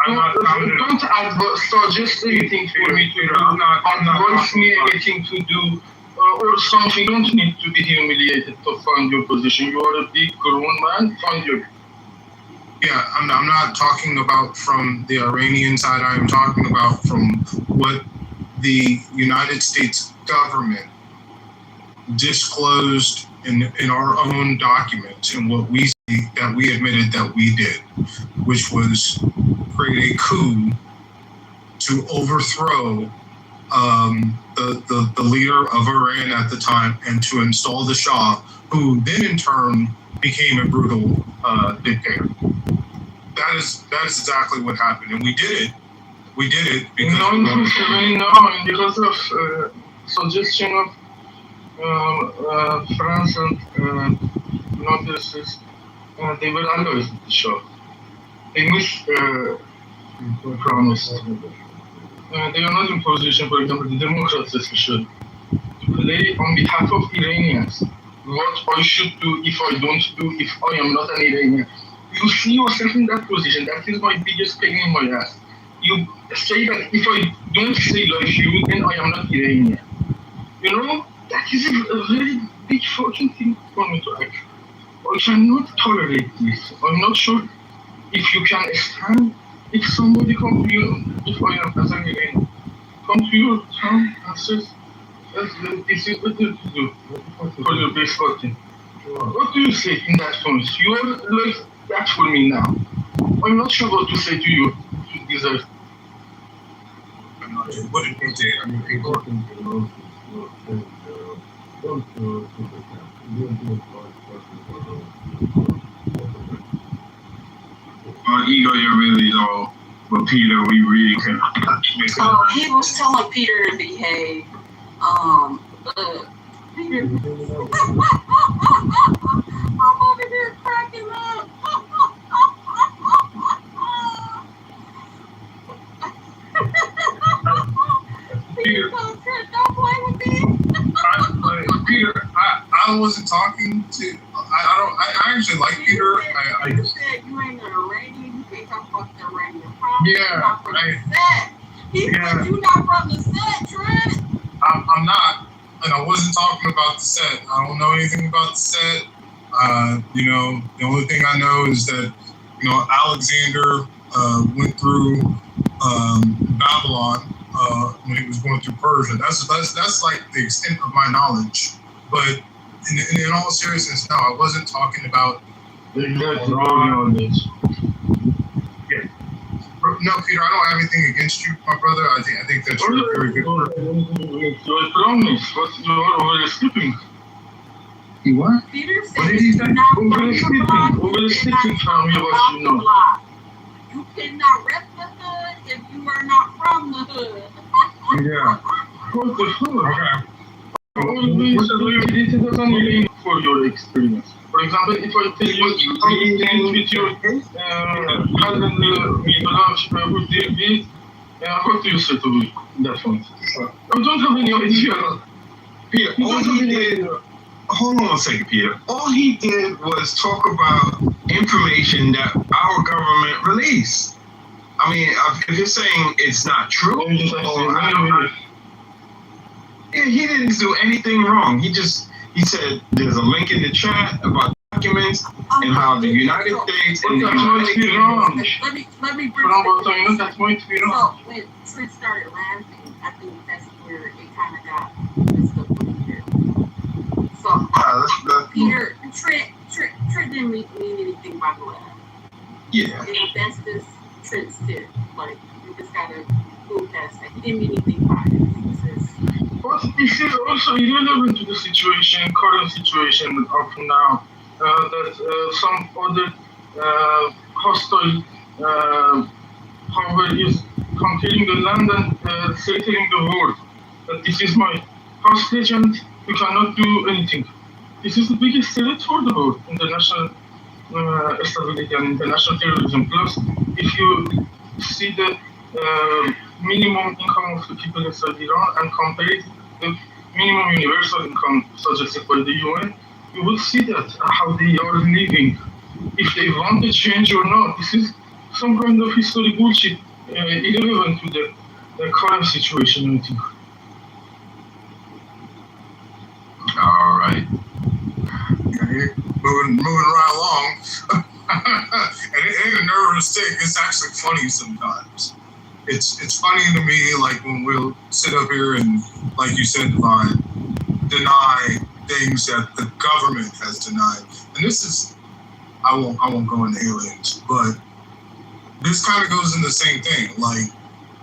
Don't suggest anything for me to do, advise me anything to do, or something. You don't need to be humiliated to find your position. You are a big grown man, find your... Yeah, I'm not talking about from the Iranian side. I am talking about from what the United States government disclosed in our own documents and what we see that we admitted that we did, which was create a coup to overthrow the leader of Iran at the time and to install the Shah, who then in turn became a brutal dictator. That is exactly what happened, and we did it. We did it because because of suggestion of France and notices, they were allies with the Shah. They promised. They are not in position, for example, the Democrats especially, to play on behalf of Iranians. What I should do if I don't do, if I am not an Iranian. You see yourself in that position. That is my biggest pain in my ass. You say that if I don't say like you, then I am not Iranian. You know, that is a very big fucking thing for me to act. I cannot tolerate this. I'm not sure if you can stand if somebody come to you, if I am as an Iranian, come to your town and says, this is what you do for your best fortune. What do you say in that point? You are like that for me now. I'm not sure what to say to you to deserve. what did you say? I mean, Ego, you're really low. But Peter, we really can. He was telling Peter to behave. Peter. I'm over here cracking up. Peter, don't play with me. Peter, I wasn't talking to. I actually like Peter. You said you ain't an Iranian. You can't talk about the Iranian problem. Yeah, He said you not from the set, Trent. I'm not, and I wasn't talking about the set. I don't know anything about the set. You know, the only thing I know is that, you know, Alexander went through Babylon when he was going through Persia. That's like the extent of my knowledge. But in all seriousness, no, I wasn't talking about. No, Peter, I don't have anything against you, my brother. I think that you're a very good person. I promise, but you are oversleeping. You what? Peter said What did he say? Oversleeping from you what you know. You cannot rep the hood if you are not from the hood. Yeah. What the fuck? Okay. This doesn't really for your experience. For example, if I tell you something with your cousin who did this, what do you say to me in that point? I don't have any idea. Peter, all he did. Hold on a second, Peter. All he did was talk about information that our government released. I mean, if you're saying it's not true, yeah, he didn't do anything wrong. He said there's a link in the chat about documents and how the United States and the United Kingdom. Let me bring that's going to be wrong. So when Trent started laughing, I think that's where it kind of got messed up with Peter. So Peter, Trent didn't mean anything by the laugh. Yeah. And that's just Trent's tip. Like, you just gotta move past that. He didn't mean anything by it. But this is also irrelevant to the situation, current situation of now, that some other hostile power is conquering the land and settling the world. That this is my hostage and we cannot do anything. This is the biggest threat for the world, international stability and international terrorism. Plus, if you see the minimum income of the people inside Iran and compare it with the minimum universal income suggested by the UN, you will see that how they are living. If they want to change or not, this is some kind of history bullshit, irrelevant to the current situation, I think. All right. Moving right along. And it ain't a nervous thing. It's actually funny sometimes. It's funny to me, like when we'll sit up here and, like you said, Divine, deny things that the government has denied. And this is, I won't go into aliens, but this kind of goes in the same thing.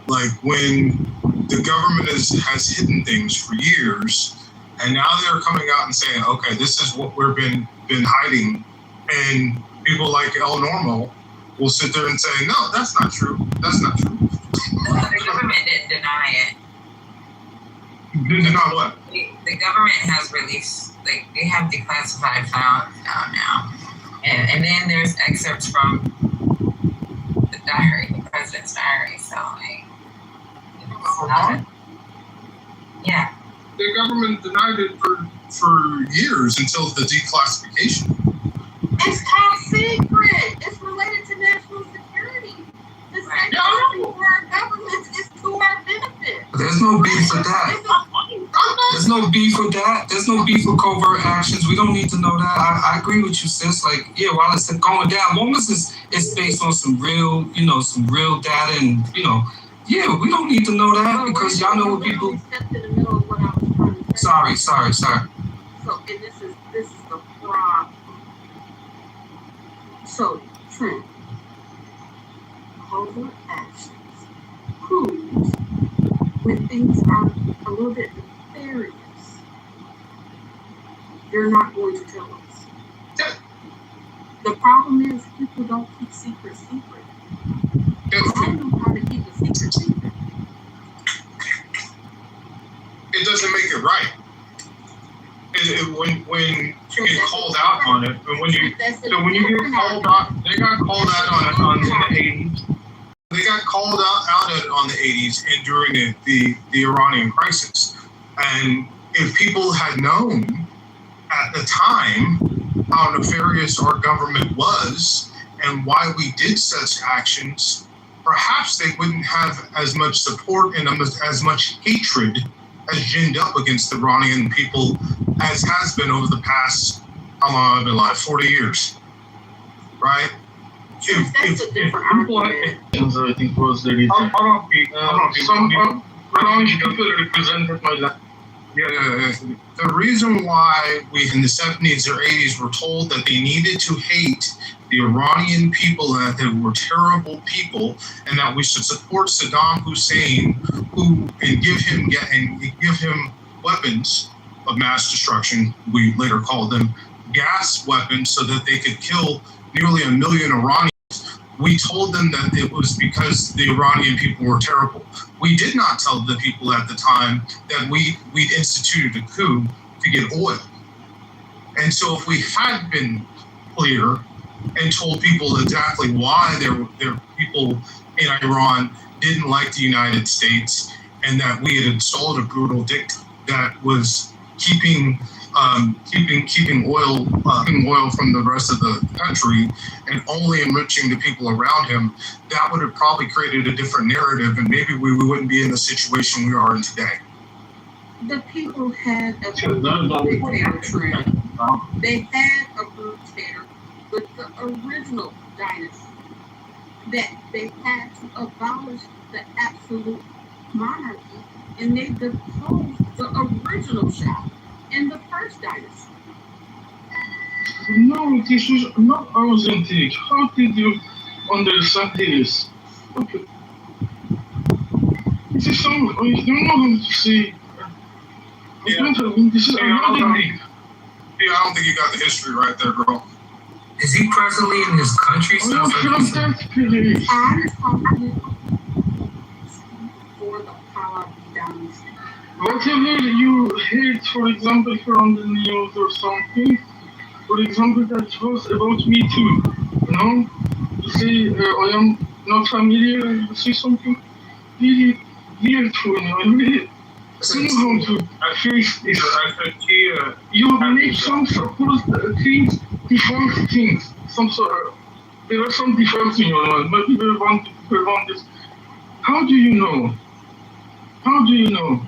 Like when the government has hidden things for years, and now they're coming out and saying, okay, this is what we've been hiding, and people like El Normo will sit there and say, no, that's not true. That's not true. The government didn't deny it. Didn't deny what? The government has released, like, they have declassified files out now. And then there's excerpts from the diary, the president's diary. So, like, it's not, yeah. The government denied it for years until the declassification. It's top secret. It's related to national security. The security for our government is to our benefit. There's no beef with that. There's no beef with that. There's no beef with covert actions. We don't need to know that. I agree with you, sis. Like, yeah, while it's going down, long as it's based on some real, some real data, and yeah, we don't need to know that because y'all know what people. Sorry. So, and this is the problem. So, Trent, covert actions proves when things are a little bit nefarious, they're not going to tell us. The problem is people don't keep secret. I don't know how to keep a secret. It doesn't make it right. When you get called out on it, and when you get called out, they got called out on it in the 80s. They got called out on the 80s and during the Iranian crisis. And if people had known at the time how nefarious our government was and why we did such actions, perhaps they wouldn't have as much support and as much hatred as ginned up against the Iranian people as has been over the past, how long I've been alive, 40 years, right? If people I think was the reason. Some people represented my life. Yeah, the reason why we in the 70s or 80s were told that they needed to hate the Iranian people and that they were terrible people and that we should support Saddam Hussein and give him weapons of mass destruction, we later called them gas weapons, so that they could kill nearly 1 million Iranians. We told them that it was because the Iranian people were terrible. We did not tell the people at the time that we'd instituted a coup to get oil. And so if we had been clear and told people exactly why their people in Iran didn't like the United States and that we had installed a brutal dictator that was keeping oil from the rest of the country and only enriching the people around him, that would have probably created a different narrative, and maybe we wouldn't be in the situation we are in today. The people had a dictator trend. They had a dictator with the original dynasty that they had to abolish the absolute monarchy, and they deposed the original Shah in the first dynasty. No, this is not authentic. How did you understand this? Okay. This is some, I don't know how to say. This is another thing. Yeah, I don't think you got the history right there, bro. Is he presently in his country? I'm for the Pahlavi dynasty. Whatever you heard, for example, from the news or something, for example, that was about me too, You say, I am not familiar, and you say something really weird for me, I really don't know how to face this. You make some supposed things, default things, there are some defaults in your mind, but people want to prevent this. How do you know? How do you know?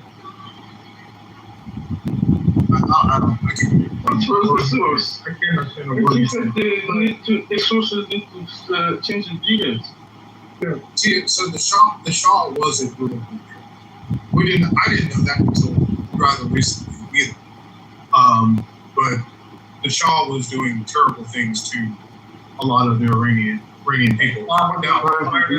What was the source? I cannot say what you said. The sources need to change the details. Yeah. See, so the Shah was a brutal dictator. I didn't know that until rather recently either. But the Shah was doing terrible things to a lot of the Iranian people. Now, prior to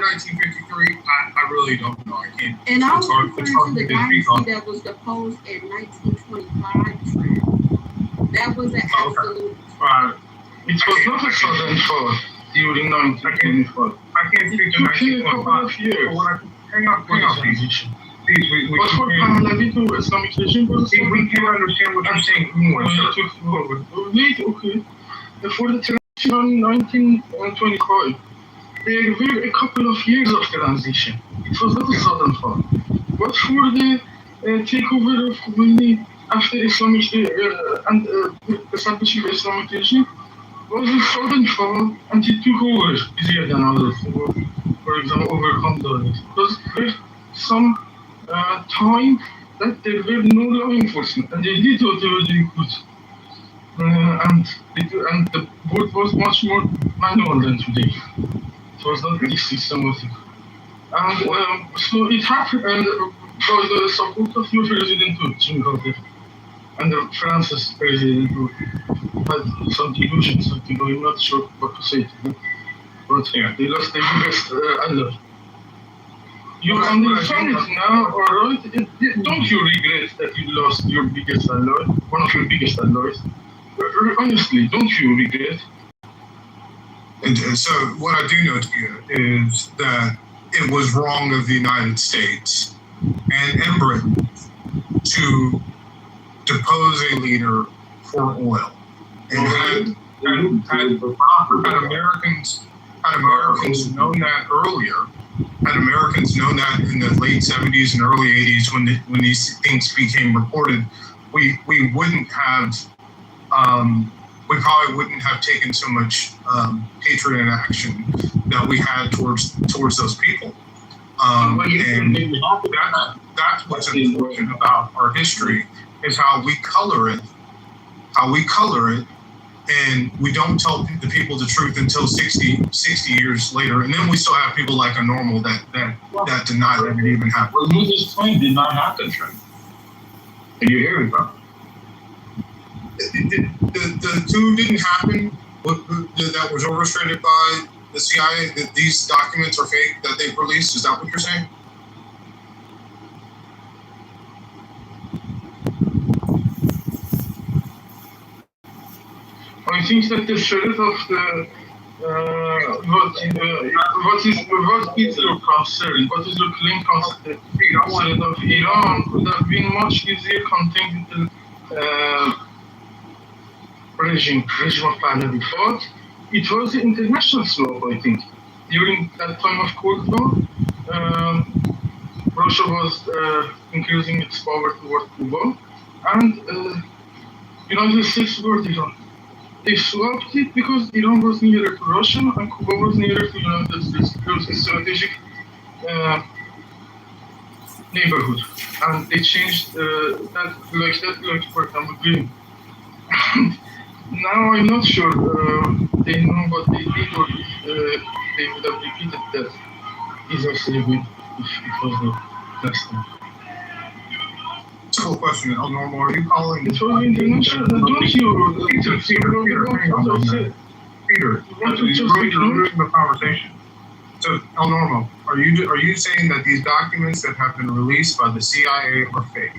1953, I really don't know. I can't. And I was referring to the dynasty that was deposed in 1925. That was an absolute. It was not a sudden fall during 1924. I can't speak to 1925. Hang on, please. But for Pahlavi to Islamic regime, we can understand what you're saying more. Wait, okay. For the transition in 1925, there were a couple of years of transition. It was not a sudden fall. But for the takeover of Khomeini after Islamic and establishing the Islamic regime, was a sudden fall and it took over easier than others. For example, overcome those. Because there's some time that there were no law enforcement and they did whatever they could. And the board was much more manual than today. It was not really systematic. And so it happened by the support of your president too, Jim Carter, and the France's president who had some delusions, I'm not sure what to say to them. But yeah, they lost their biggest ally. You understand it now, alright? Don't you regret that you lost your biggest ally, one of your biggest allies? Honestly, don't you regret? And so what I do know is that it was wrong of the United States and Britain to depose a leader for oil. And had Americans known that earlier, had Americans known that in the late 70s and early 80s when these things became reported, we wouldn't have we probably wouldn't have taken so much hatred and action that we had towards those people. And that's what's important about our history is how we color it, and we don't tell the people the truth until 60 years later, and then we still have people like a normal that deny that it even happened. Well, Moses Twain did not have the truth. And you're hearing from him. The coup didn't happen. That was orchestrated by the CIA. That these documents are fake that they've released. Is that what you're saying? I think that the sheriff of the what is your concern? What is your claim concern? The sheriff of Iran could have been much easier contained with the regime of Pahlavi, but it was the international slope, I think. During that time of Cold War, Russia was increasing its power toward Cuba, and United States toward Iran. They swapped it because Iran was nearer to Russia and Cuba was nearer to United States. It was a strategic neighborhood, and they changed that, like for example, Green. Now I'm not sure they know what they did or if they would have repeated that disaster if it was the next time. Simple question, El Normo, are you calling? It was international. Don't you, Peter, you're losing the conversation. So, El Normo, are you saying that these documents that have been released by the CIA are fake?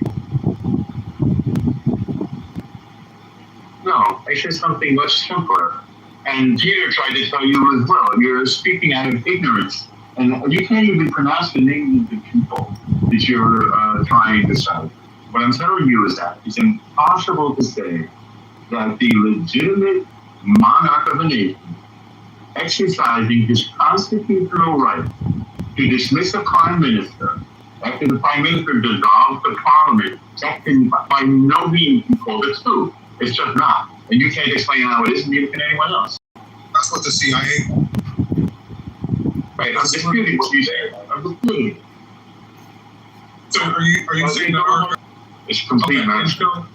No, I said something much simpler. And Peter tried to tell you as well. You're speaking out of ignorance. And you can't even pronounce the names of the people that you're trying to cite. What I'm telling you is that it's impossible to say that the legitimate monarch of a nation exercising his constitutional right to dismiss a prime minister after the prime minister dissolves the parliament, that can by no means be called a coup. It's just not. And you can't explain how it is, neither can anyone else. That's what the CIA called. Right, I'm disputing what you say. I'm disputing. So are you saying that our... It's complete, okay, man. so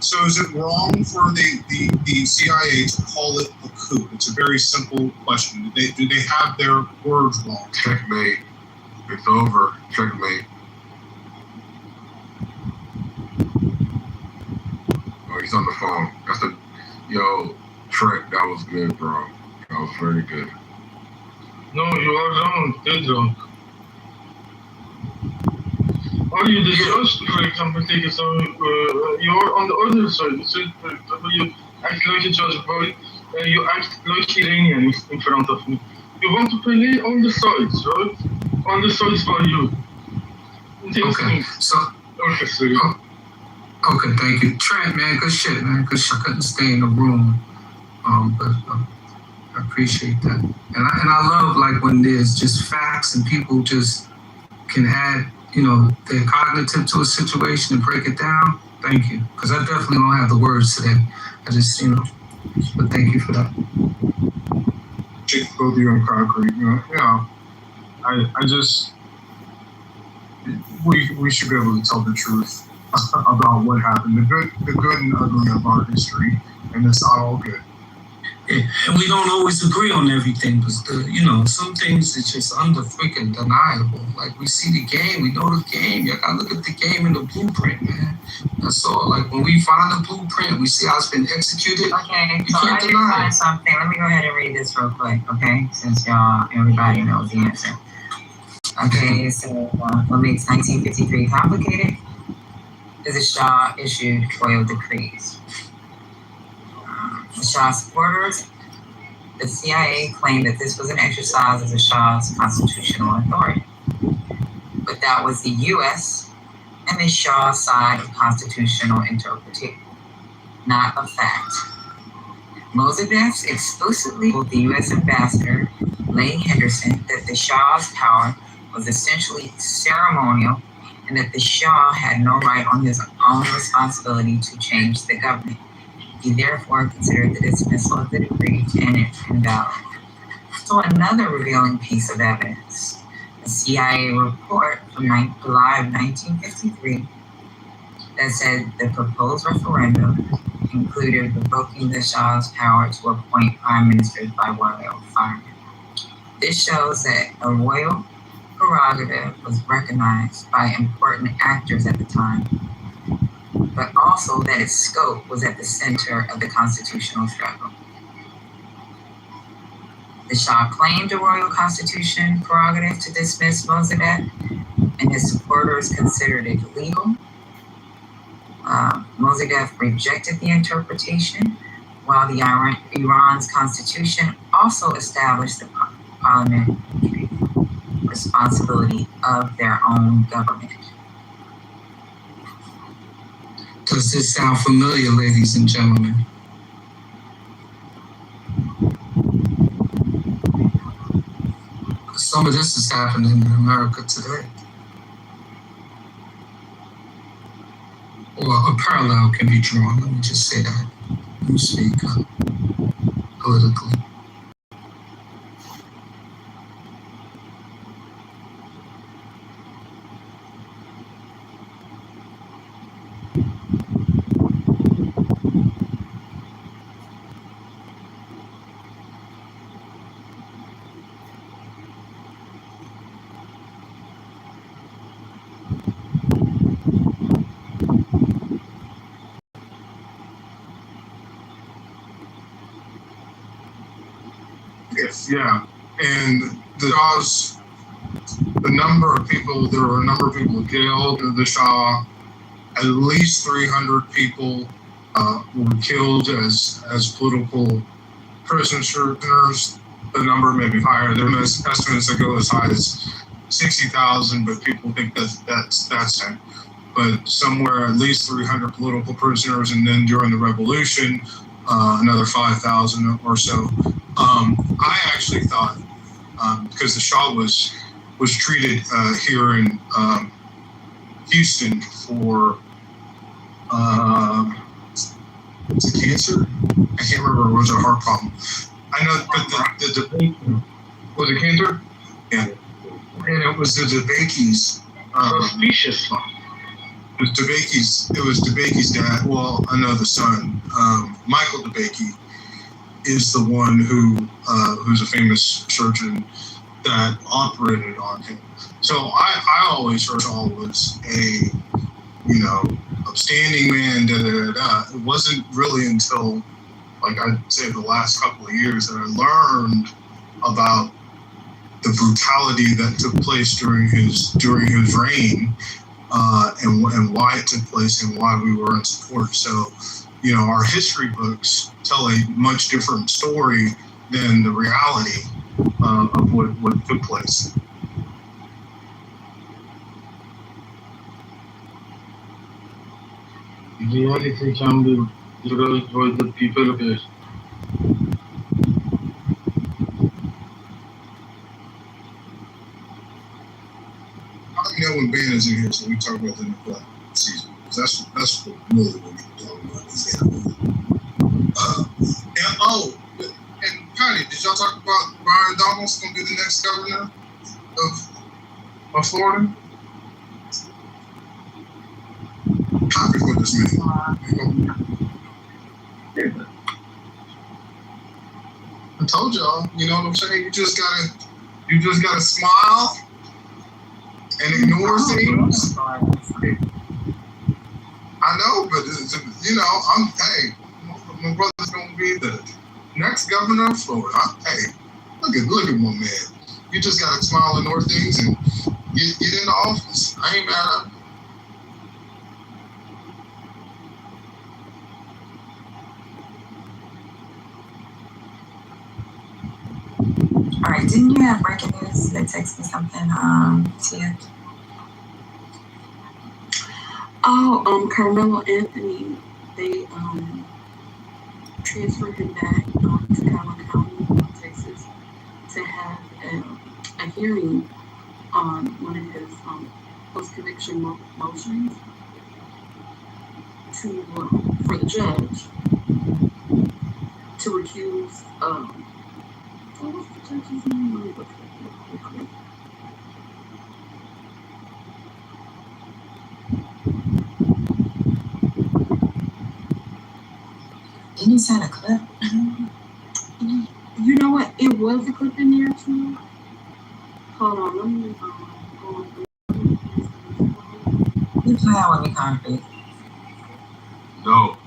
So is it wrong for the CIA to call it a coup? It's a very simple question. Do they have their words wrong? Checkmate. It's over. Checkmate. Oh, he's on the phone. Yo, Trent, that was good, bro. That was very good. No, you are wrong, dead wrong. Are you discussed, for example, take it, so you're on the other side. You said, for example, you act like a judge boy, you act like Iranian in front of me. You want to play on the sides, right? On the sides for you. Okay, so okay, thank you, Trent, man. Good shit, man. Good shit. Couldn't stay in the room, but I appreciate that, and I love like when there's just facts and people just can add, their cognitive to a situation and break it down. Thank you, because I definitely don't have the words today. I just, but thank you for that. Both of you in concrete, I just, we should be able to tell the truth about what happened, the good and ugly of our history, and it's not all good. Yeah, and we don't always agree on everything, but some things is just under freaking deniable. Like we see the game, we know the game. You gotta look at the game in the blueprint, man. That's all. Like when we find the blueprint, we see how it's been executed. Okay, you so I can't did deny find it. something. Let me go ahead and read this real quick, okay? Since everybody knows the answer. Okay, so what makes 1953 complicated is the Shah issued royal decrees. The Shah supporters, the CIA claimed that this was an exercise of the Shah's constitutional authority. But that was the U.S. and the Shah side of constitutional interpretation, not a fact. Mossadegh explicitly told the U.S. ambassador, Leigh Henderson, that the Shah's power was essentially ceremonial and that the Shah had no right on his own responsibility to change the government. He therefore considered the dismissal of the decree invalid. So another revealing piece of evidence, a CIA report from July of 1953 that said the proposed referendum included revoking the Shah's power to appoint prime ministers by royal firemen. This shows that a royal prerogative was recognized by important actors at the time, but also that its scope was at the center of the constitutional struggle. The Shah claimed a royal constitution prerogative to dismiss Mossadegh, and his supporters considered it illegal. Mossadegh rejected the interpretation, while the Iran's constitution also established the parliamentary responsibility of their own government. Does this sound familiar, ladies and gentlemen? Some of this is happening in America today. Or a parallel can be drawn, let me just say that. Let me speak politically. Yeah, and there were a number of people killed. The Shah, at least 300 people were killed as political prisoners. The number may be higher. There are estimates that go as high as 60,000, but people think that's it. But somewhere at least 300 political prisoners, and then during the revolution, another 5,000 or so. I actually thought, because the Shah was treated here in Houston for was it cancer? I can't remember. It was a heart problem. I know, but the debate was it cancer? Yeah, and it was the Debaki's. Suspicious. It was DeBakey's dad. Well, another son, Michael DeBakey, is the one who's a famous surgeon that operated on him. So I always heard Shaw was a, upstanding man. It wasn't really until, like I'd say, the last couple of years that I learned about the brutality that took place during his reign, and why it took place and why we were in support. So, our history books tell a much different story than the reality of what took place. Reality can be derived by the people here. When Ben is in here, so we talk about the neglect season. That's what really what we're talking about is that. And Patty, did y'all talk about Byron Donalds going to be the next governor of Florida? Happy for this man. I told y'all, you know what I'm saying? You just gotta smile and ignore things. I know, but my brother's gonna be the next governor of Florida. Look at my man. You just gotta smile and ignore things and get in the office. I ain't mad at him. All right, didn't you have breaking news that texted me something, Tia? Carmelo Anthony, they transferred him back to Allen County, Texas, to have a hearing on one of his post-conviction motions for the judge to recuse. What was the judge's name? Let me look at it real quickly. Didn't you send a clip? You know what? It was a clip in there too. Hold on, let me go on. You playing with me, Concrete? No.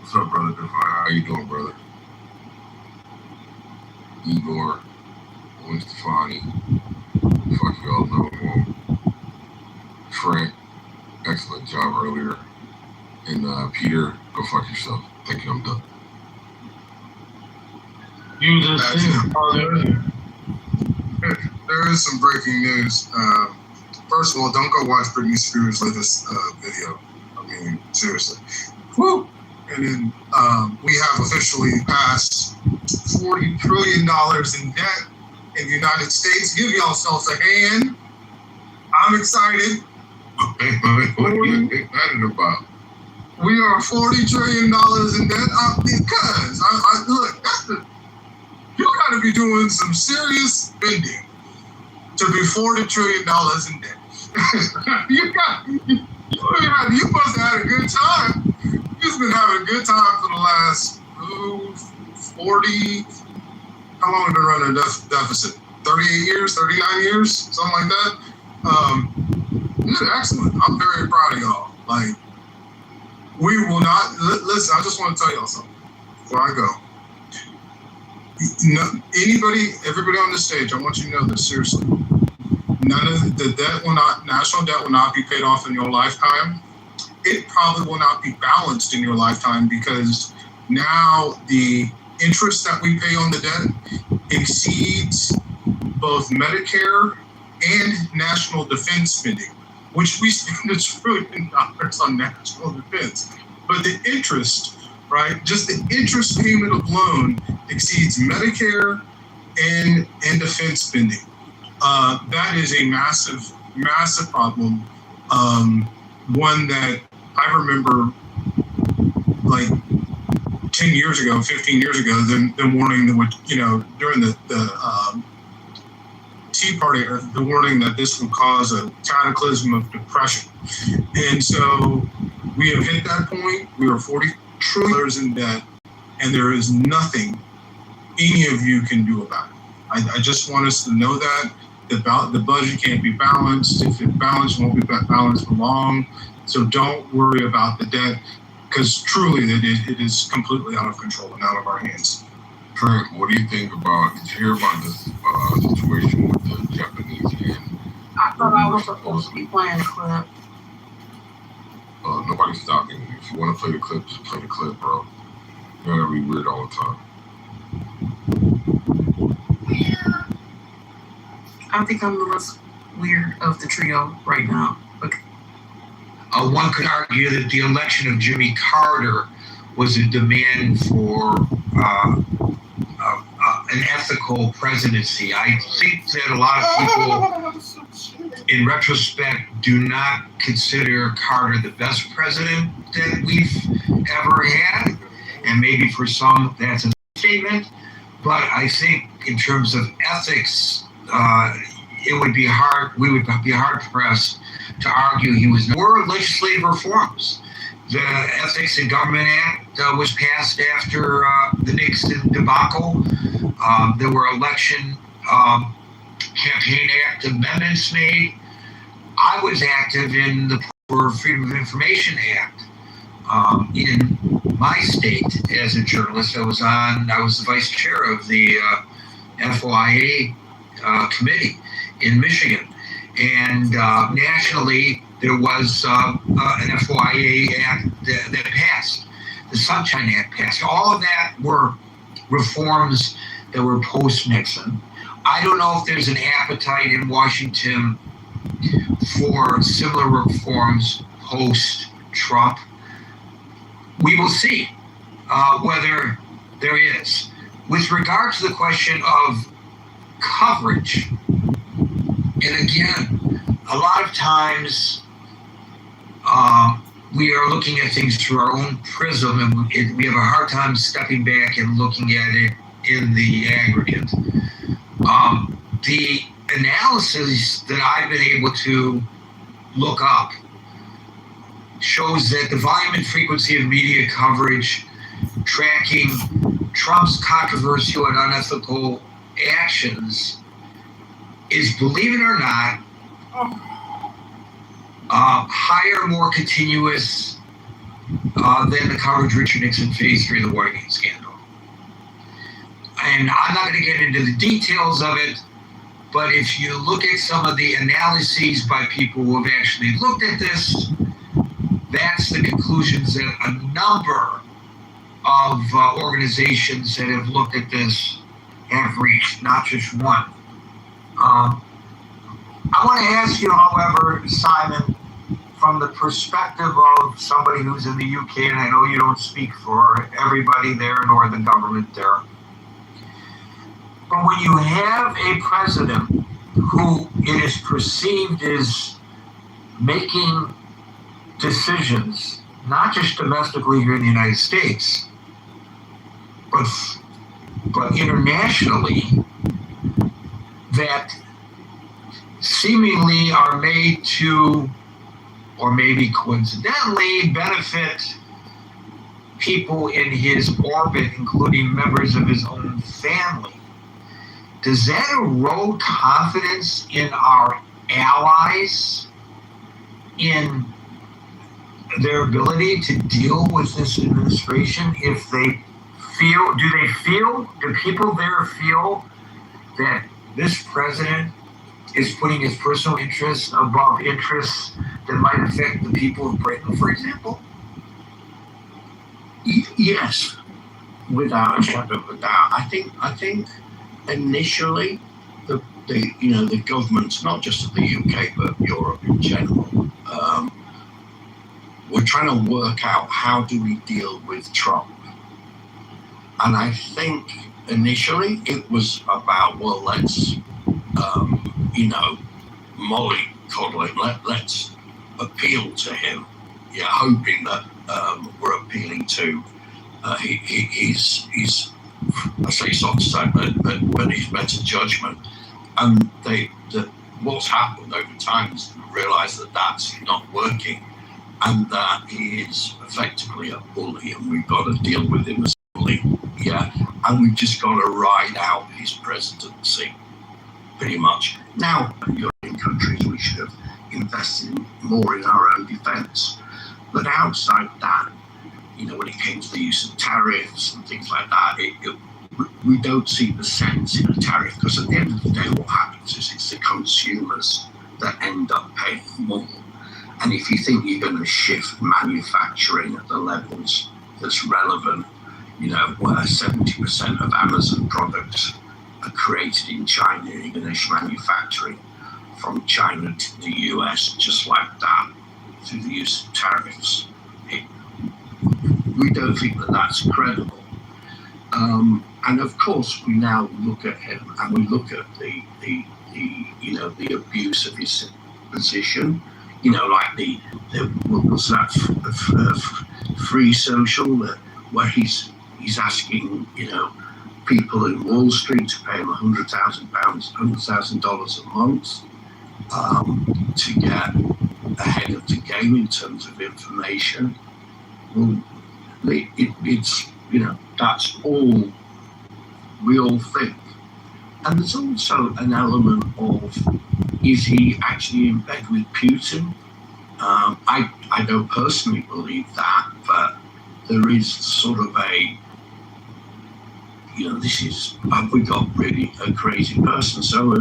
What's up, brother Defy? How you doing, brother? Igor, Gwen Stefani, fuck you all know him. Frank, excellent job earlier. And Peter, go fuck yourself. Thank you, I'm done. You just There is some breaking news. First of all, don't go watch Britney Spears' latest video. I mean, seriously. Woo! And then we have officially passed $40 trillion in debt in the United States. Give yourselves a hand. I'm excited. What are you excited about? We are $40 trillion in debt because look, you got to be doing some serious spending to be $40 trillion in debt. You must have had a good time. You've been having a good time for the last 40. How long have you been running a deficit? 38 years, 39 years, something like that. You're excellent. I'm very proud of y'all. Like, we will not listen. I just want to tell y'all something before I go. Everybody on this stage, I want you to know this seriously. None of the national debt will not be paid off in your lifetime. It probably will not be balanced in your lifetime because now the interest that we pay on the debt exceeds both Medicare and national defense spending, which we spend $1 trillion on national defense. But the interest, right, just the interest payment alone exceeds Medicare and defense spending. That is a massive problem. One that I remember like 10 years ago, 15 years ago, them warning that would, during the Tea Party, or the warning that this would cause a cataclysm of depression. And so we have hit that point. We are $40 trillion in debt, and there is nothing any of you can do about it. I just want us to know that the budget can't be balanced. If it's balanced, it won't be balanced for long. So don't worry about the debt, because truly it is completely out of control and out of our hands. Trent, what do you think about, did you hear about this situation with the Japanese yen? I thought I was supposed to be playing the clip. Nobody's stopping you. If you want to play the clip, just play the clip, bro. You gotta be weird all the time. I think I'm the most weird of the trio right now. Okay. One could argue that the election of Jimmy Carter was a demand for an ethical presidency. I think that a lot of people, in retrospect, do not consider Carter the best president that we've ever had. And maybe for some, that's a statement. But I think in terms of ethics, we would be hard pressed to argue he was. Were legislative reforms. The Ethics in Government Act was passed after the Nixon debacle. There were election campaign act amendments made. I was active in the Freedom of Information Act in my state as a journalist. I was the vice chair of the FOIA committee in Michigan, and nationally there was an FOIA act that passed. The Sunshine Act passed. All of that were reforms that were post-Nixon. I don't know if there's an appetite in Washington for similar reforms post-Trump. We will see whether there is. With regard to the question of coverage, and again, a lot of times we are looking at things through our own prism, and we have a hard time stepping back and looking at it in the aggregate. The analysis that I've been able to look up shows that the volume and frequency of media coverage tracking Trump's controversial and unethical actions is, believe it or not, higher, more continuous than the coverage Richard Nixon faced during the Watergate scandal. And I'm not going to get into the details of it, but if you look at some of the analyses by people who have actually looked at this, that's the conclusions that a number of organizations that have looked at this have reached, not just one. I want to ask you, however, Simon, from the perspective of somebody who's in the UK, and I know you don't speak for everybody there nor the government there, but when you have a president who it is perceived is making decisions, not just domestically here in the United States, but internationally, that seemingly are made to, or maybe coincidentally, benefit people in his orbit, including members of his own family. Does that erode confidence in our allies, in their ability to deal with this administration? If they feel, do people there feel that this president is putting his personal interests above interests that might affect the people of Britain, for example? Yes. without a shadow of a doubt. I think initially the governments, not just of the UK but Europe in general, were trying to work out how do we deal with Trump. And I think initially it was about, well, let's mollycoddle him. Let's appeal to him. Yeah, hoping that we're appealing to his I say soft side, but his better judgment. And what's happened over time is realised that that's not working, and that he is effectively a bully, and we've got to deal with him as a bully. Yeah, and we've just got to ride out his presidency, pretty much. Now, European countries, we should have invested more in our own defence. But outside that, when it came to the use of tariffs and things like that, we don't see the sense in a tariff, because at the end of the day, what happens is it's the consumers that end up paying more. And if you think you're going to shift manufacturing at the levels that's relevant, where 70% of Amazon products are created in China, you're going to manufacturing from China to the US just like that through the use of tariffs. We don't think that that's credible. And of course, we now look at him and we look at the abuse of his position. Like what was that free social, where he's asking people in Wall Street to pay him $100,000 a month to get ahead of the game in terms of information. Well, it's that's all we all think. And there's also an element of, is he actually in bed with Putin? I don't personally believe that, but there is sort of a, have we got really a crazy person? So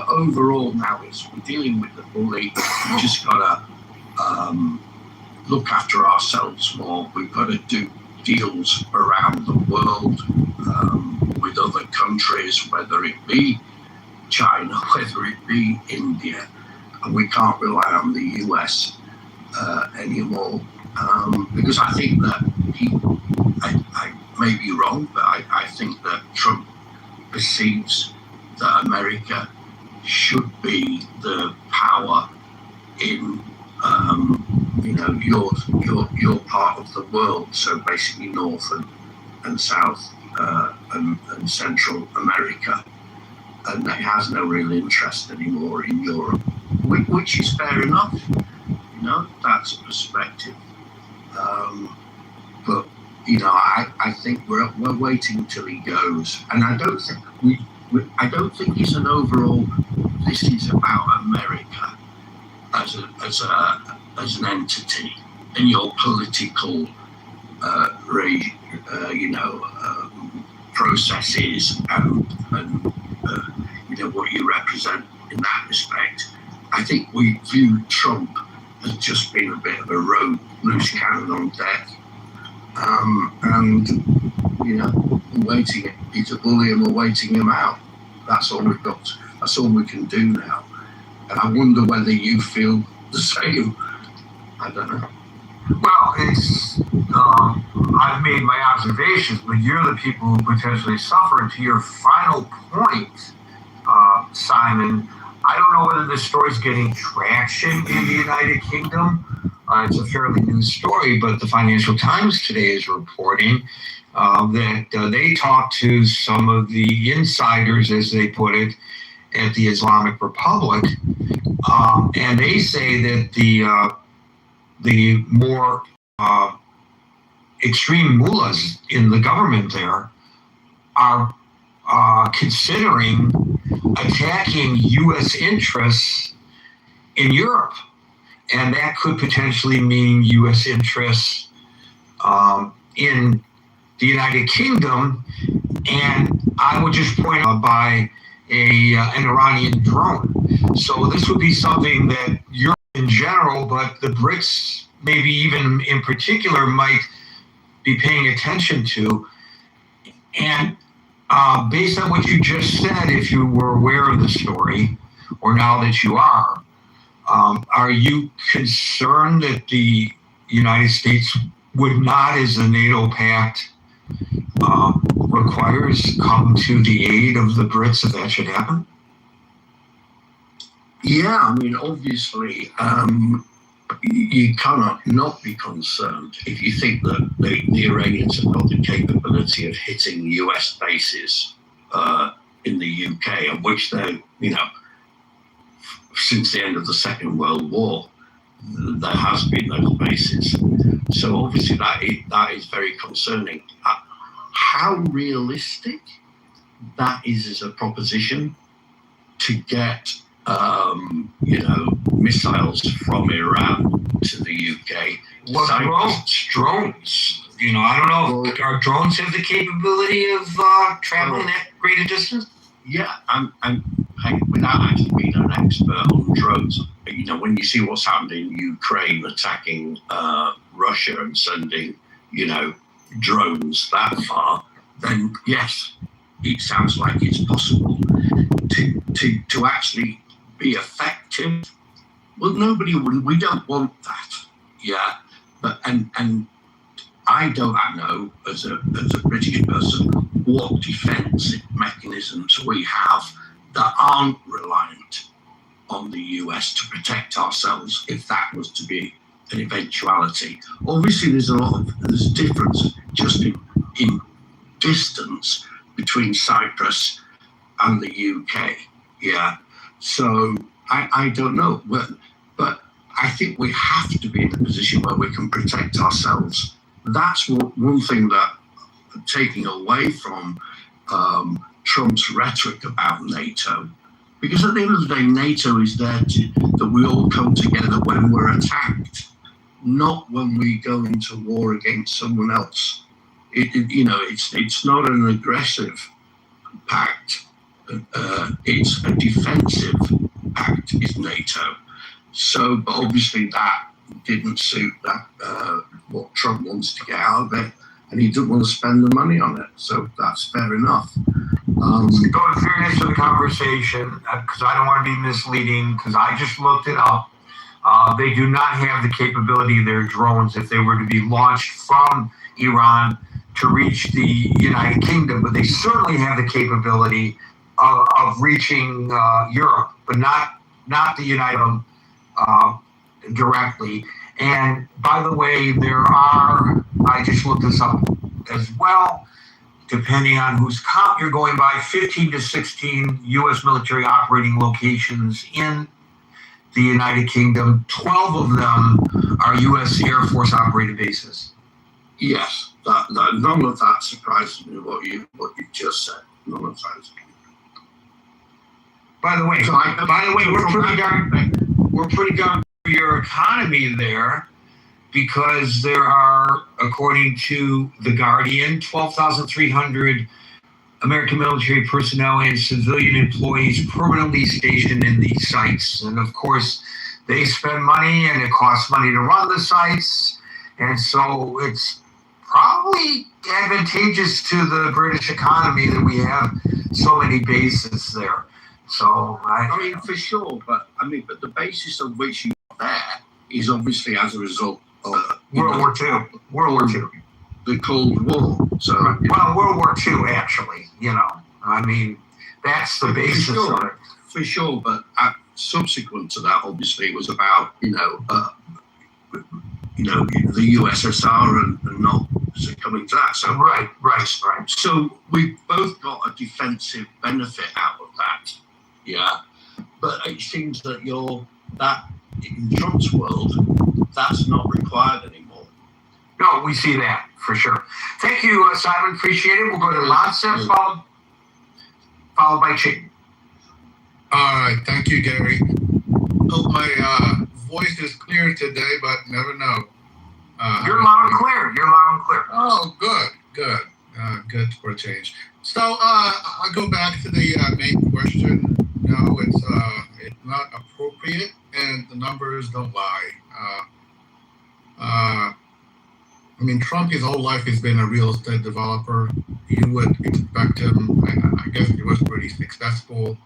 overall now we're dealing with the bully. We've just got to look after ourselves more. We've got to do deals around the world with other countries, whether it be China, whether it be India, and we can't rely on the US anymore, because I think that I may be wrong, but I think that Trump perceives that America should be the power in your part of the world, so basically North and South and Central America, and he has no real interest anymore in Europe, which is fair enough. That's a perspective. But I think we're waiting until he goes, and I don't think he's an overall. This is about America as an entity in your political processes and what you represent in that respect. I think we view Trump as just being a bit of a loose cannon on deck, and we're waiting. He's a bully, and we're waiting him out. That's all we've got. That's all we can do now. And I wonder whether you feel the same. I don't know. Well, it's I've made my observations, but you're the people who potentially suffer. And to your final point, Simon, I don't know whether this story's getting traction in the United Kingdom. It's a fairly new story, but the Financial Times today is reporting that they talked to some of the insiders, as they put it, at the Islamic Republic, and they say that the more extreme mullahs in the government there are considering attacking U.S. interests in Europe, and that could potentially mean U.S. interests in the United Kingdom. And I would just point out by an Iranian drone. So this would be something that Europe in general, but the BRICS maybe even in particular might be paying attention to. And based on what you just said, if you were aware of the story, or now that you are you concerned that the United States would not, as the NATO pact requires, come to the aid of the Brits if that should happen? Yeah, I mean, obviously, you cannot not be concerned if you think that the Iranians have got the capability of hitting US bases in the UK, of which they, since the end of the Second World War, there has been those bases. So obviously that is very concerning. How realistic that is as a proposition to get missiles from Iran to the UK. Well, drones. I don't know. Our drones have the capability of traveling that great a distance? Yeah, without actually being an expert on drones, when you see what's happened in Ukraine attacking Russia and sending, drones that far, then yes, it sounds like it's possible to actually be effective. Well, we don't want that, yeah. But and I don't know as a British person what defence mechanisms we have that aren't reliant on the US to protect ourselves if that was to be an eventuality. Obviously, there's difference just in distance between Cyprus and the UK. Yeah. So I don't know. But I think we have to be in a position where we can protect ourselves. That's one thing that taking away from Trump's rhetoric about NATO. Because at the end of the day, NATO is there that we all come together when we're attacked, not when we go into war against someone else. It's not an aggressive pact. It's a defensive pact, is NATO. So, but obviously that didn't suit what Trump wants to get out of it, and he didn't want to spend the money on it. So that's fair enough. Go to fairness of the conversation, because I don't want to be misleading, because I just looked it up. They do not have the capability of their drones if they were to be launched from Iran to reach the United Kingdom, but they certainly have the capability of reaching Europe, but not the United directly. And by the way, I just looked this up as well, depending on whose count you're going by, 15 to 16 U.S. military operating locations in the United Kingdom. 12 of them are U.S. Air Force operated bases. Yes, none of that surprises me. What you just said, none of that. By the way, we're pretty darn for your economy there, because there are, according to The Guardian, 12,300 American military personnel and civilian employees permanently stationed in these sites. And of course, they spend money and it costs money to run the sites. And so it's probably advantageous to the British economy that we have so many bases there. So I mean, for sure, but the basis on which you're there is obviously as a result of World War II. The Cold War. So World War II, actually. That's the basis of it. For sure, but subsequent to that, obviously, it was about the USSR and not succumbing to that. So right. So we've both got a defensive benefit out of that. Yeah, but it seems that in Trump's world, that's not required anymore. No, we see that for sure. Thank you, Simon. Appreciate it. We'll go to Lancet, followed by Chick. All right, thank you, Gary. Hope my voice is clear today, but never know. You're loud and clear. Oh, good. Good for a change. So I'll go back to the main question. No, it's not appropriate, and the numbers don't lie. I mean, Trump his whole life has been a real estate developer. You would expect him, I guess he was pretty successful.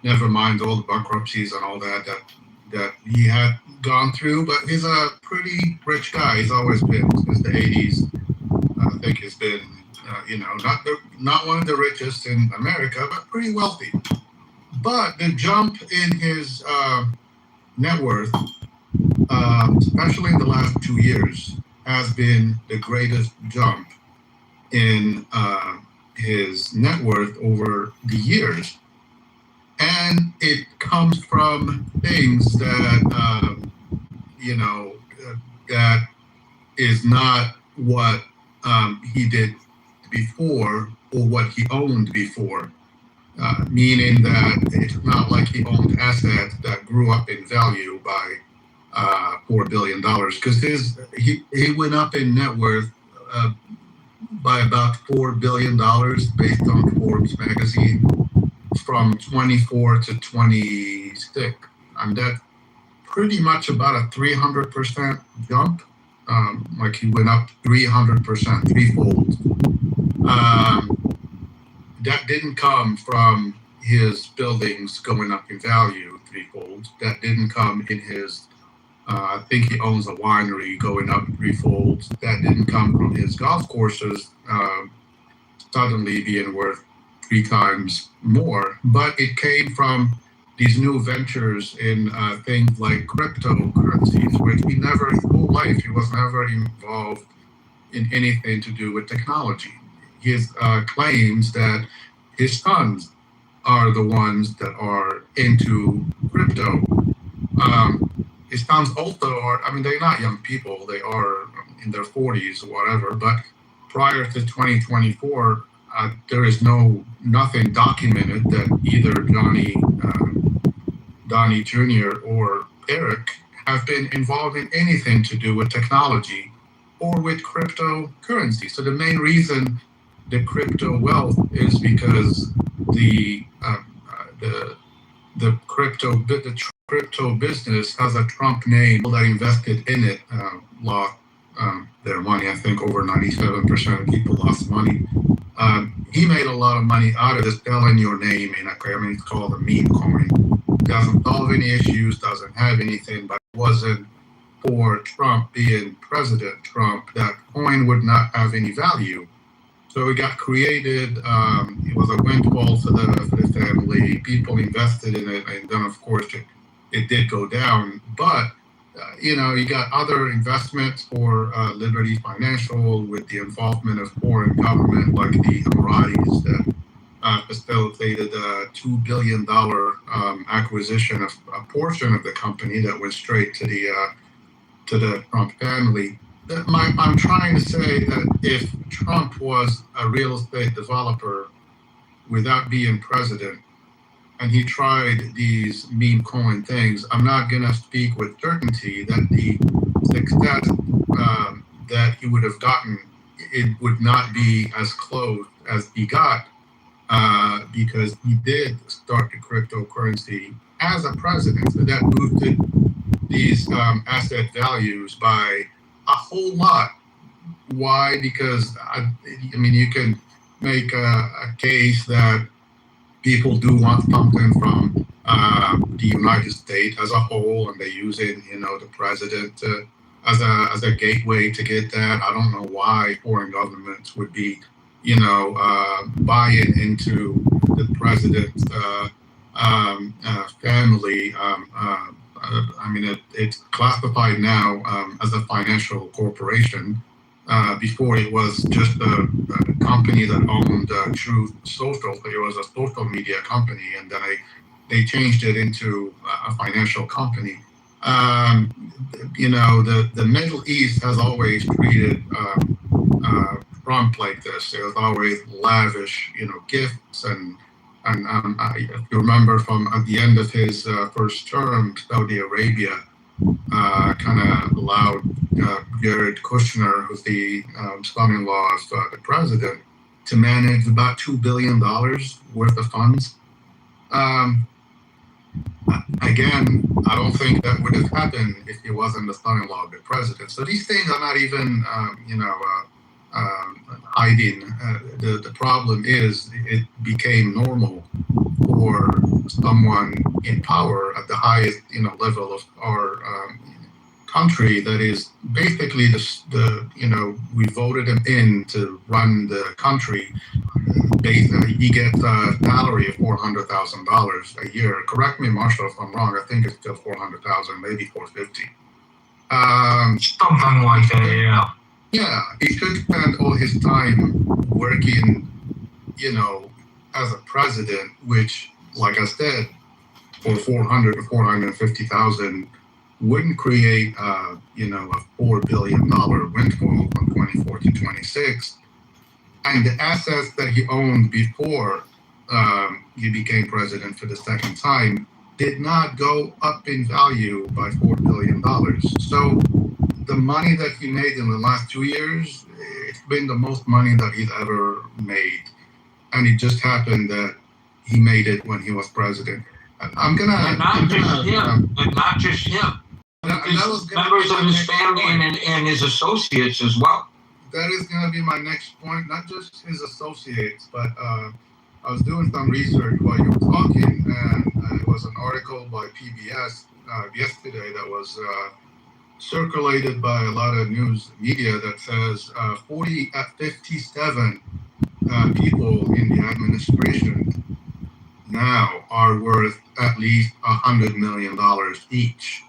Never mind all the bankruptcies and all that he had gone through, but he's a pretty rich guy. He's always been since the 80s. I think he's been, not one of the richest in America, but pretty wealthy. But the jump in his net worth, especially in the last 2 years, has been the greatest jump in his net worth over the years. And it comes from things that, that is not what he did before or what he owned before. Meaning that it's not like he owned assets that grew up in value by $4 billion, because he went up in net worth by about $4 billion based on Forbes magazine from 24 to 26. And that's pretty much about a 300% jump. Like he went up 300%, threefold. That didn't come from his buildings going up in value threefold. That didn't come in his, I think he owns a winery going up threefold. That didn't come from his golf courses suddenly being worth 3 times more. But it came from these new ventures in things like cryptocurrencies, which he never, his whole life, he was never involved in anything to do with technology. His claims that his sons are the ones that are into crypto. His sons also are, I mean, they're not young people, they are in their 40s or whatever, but prior to 2024, there is nothing documented that either Donnie Jr. or Eric have been involved in anything to do with technology or with cryptocurrency. So the main reason the crypto wealth is because the crypto business has a Trump name that invested in it lost their money. I think over 97% of people lost money. He made a lot of money out of this selling your name in it's called a meme coin. Doesn't solve any issues, doesn't have anything, but it wasn't for Trump being President Trump, that coin would not have any value. So it got created. It was a windfall for the family. People invested in it, and then of course it did go down. But you got other investments for Liberty Financial with the involvement of foreign government like the Emiratis that facilitated a $2 billion acquisition of a portion of the company that went straight to the Trump family. I'm trying to say that if Trump was a real estate developer without being president, and he tried these meme coin things, I'm not going to speak with certainty that the success that he would have gotten, it would not be as close as he got because he did start the cryptocurrency as a president. So that boosted these asset values by a whole lot. Why? Because, you can make a case that people do want something from the United States as a whole, and they use it, the president as a gateway to get that. I don't know why foreign governments would be, buying into the president's family. It's classified now as a financial corporation. Before it was just a company that owned Truth Social. It was a social media company, and then they changed it into a financial company. The Middle East has always treated Trump like this. It was always lavish, gifts and if you remember from at the end of his first term, Saudi Arabia kind of allowed Jared Kushner, who's the son-in-law of the president, to manage about $2 billion worth of funds. Again, I don't think that would have happened if he wasn't the son-in-law of the president. So these things are not even, hiding. The problem is it became normal for someone in power at the highest, level of our country. That is basically we voted him in to run the country. He gets a salary of $400,000 a year. Correct me, Marshall, if I'm wrong. I think it's still $400,000, maybe $450,000. Something like that, yeah. Yeah, he should spend all his time working, as a president, which, like I said, for $400,000 to $450,000 wouldn't create, a $4 billion windfall from 24 to 26. And the assets that he owned before he became president for the second time did not go up in value by $4 billion. So the money that he made in the last 2 years, it's been the most money that he's ever made. And it just happened that he made it when he was president. And not just him. Members of his family and his associates as well. That is going to be my next point. Not just his associates, but I was doing some research while you were talking, and it was an article by PBS yesterday that was circulated by a lot of news media that says 57 people in the administration now are worth at least $100 million each.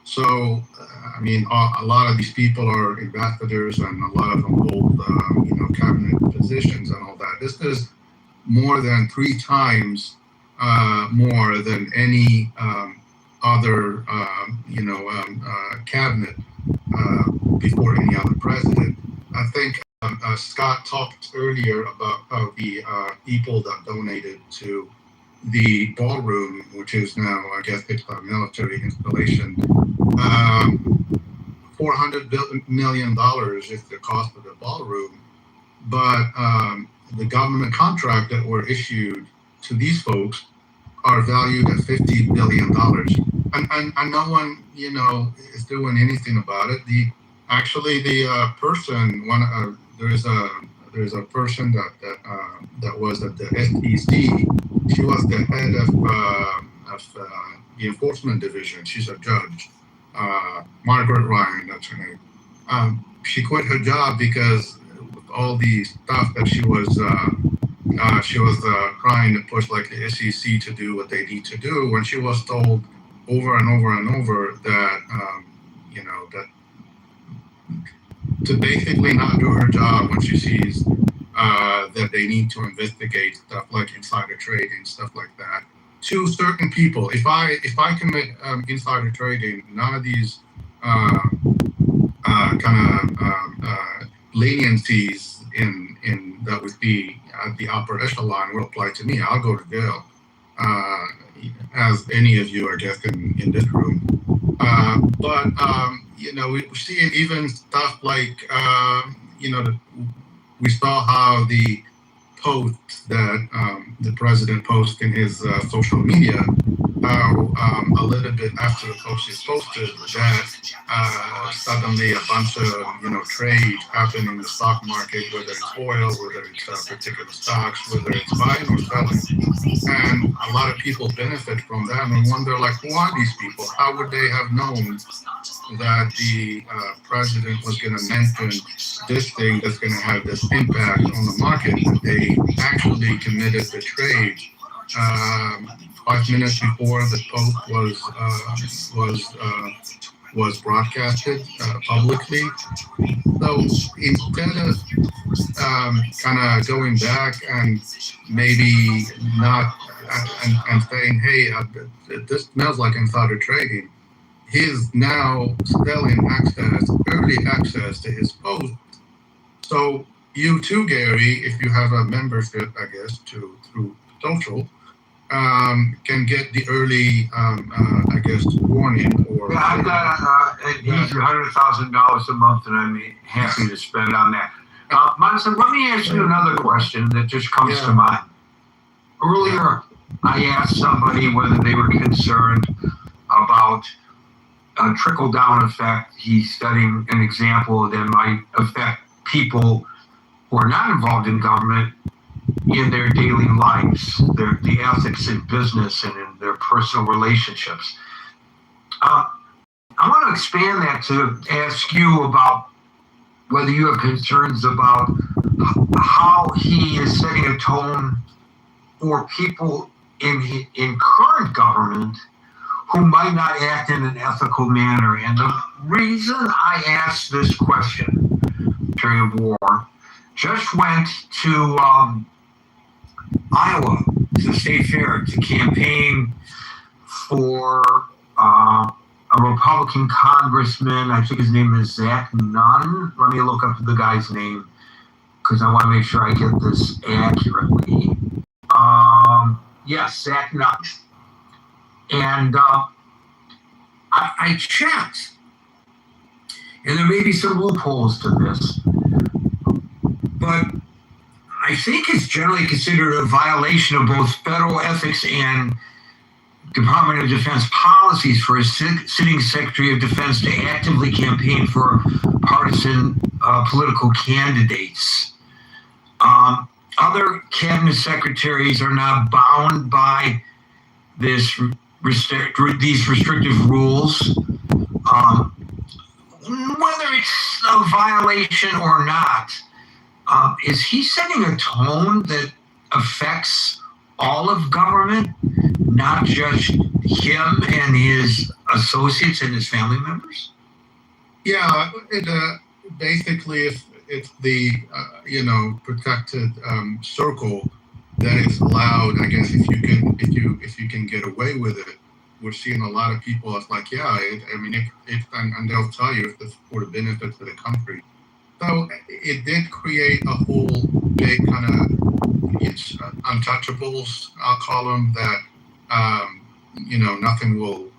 So, a lot of these people are ambassadors, and a lot of them hold, cabinet positions and all that. This is more than 3 times more than any other, cabinet before any other president. I think Scott talked earlier about how the people that donated to the ballroom, which is now, I guess, it's a military installation. $400 million is the cost of the ballroom, but the government contract that were issued to these folks are valued at $50 billion, and no one, is doing anything about it. There's a person that was at the SEC. She was the head of the enforcement division. She's a judge. Margaret Ryan, that's her name. She quit her job because with all the stuff that she was trying to push, like the SEC, to do what they need to do, when she was told over and over and over that that to basically not do her job when she sees that they need to investigate stuff like insider trading, stuff like that, to certain people. If I commit insider trading, none of these leniencies in that would be at the upper echelon will apply to me. I'll go to jail, as any of you, I guess, in this room. But we see even stuff like we saw how the posts that the president posts in his social media, a little bit after the post is posted, that suddenly a bunch of trade happened in the stock market, whether it's oil, whether it's particular stocks, whether it's buying or selling. And a lot of people benefit from that and wonder, like, who are these people? How would they have known that the president was going to mention this thing that's going to have this impact on the market? They actually committed the trade 5 minutes before the post was broadcasted publicly. So instead of kind of going back and maybe not and saying, hey, this smells like insider trading, he's now selling early access to his post. So you too, Gary, if you have a membership, I guess, through social, can get the early, I guess, warning. Or yeah, I've got at least $100,000 a month, and I'm happy to spend on that. Monson, let me ask you another question that just comes to mind. Earlier, I asked somebody whether they were concerned about a trickle-down effect. He's studying an example that might affect people who are not involved in government in their daily lives, the ethics in business and in their personal relationships. I want to expand that to ask you about whether you have concerns about how he is setting a tone for people in current government who might not act in an ethical manner. And the reason I ask this question, Secretary of War, just went to Iowa, to the state fair, to campaign for a Republican congressman. I think his name is Zach Nunn. Let me look up the guy's name because I want to make sure I get this accurately. Yes, Zach Nunn. And I checked, and there may be some loopholes to this, but I think it's generally considered a violation of both federal ethics and Department of Defense policies for a sitting Secretary of Defense to actively campaign for partisan political candidates. Other cabinet secretaries are not bound by these restrictive rules. Whether it's a violation or not, is he setting a tone that affects all of government, not just him and his associates and his family members? Yeah, basically, if it's the protected circle that is allowed, I guess if you can get away with it, we're seeing a lot of people. It's like, yeah, and they'll tell you if it's for the benefit of the country. So it did create a whole big kind of untouchables, I'll call them, that nothing will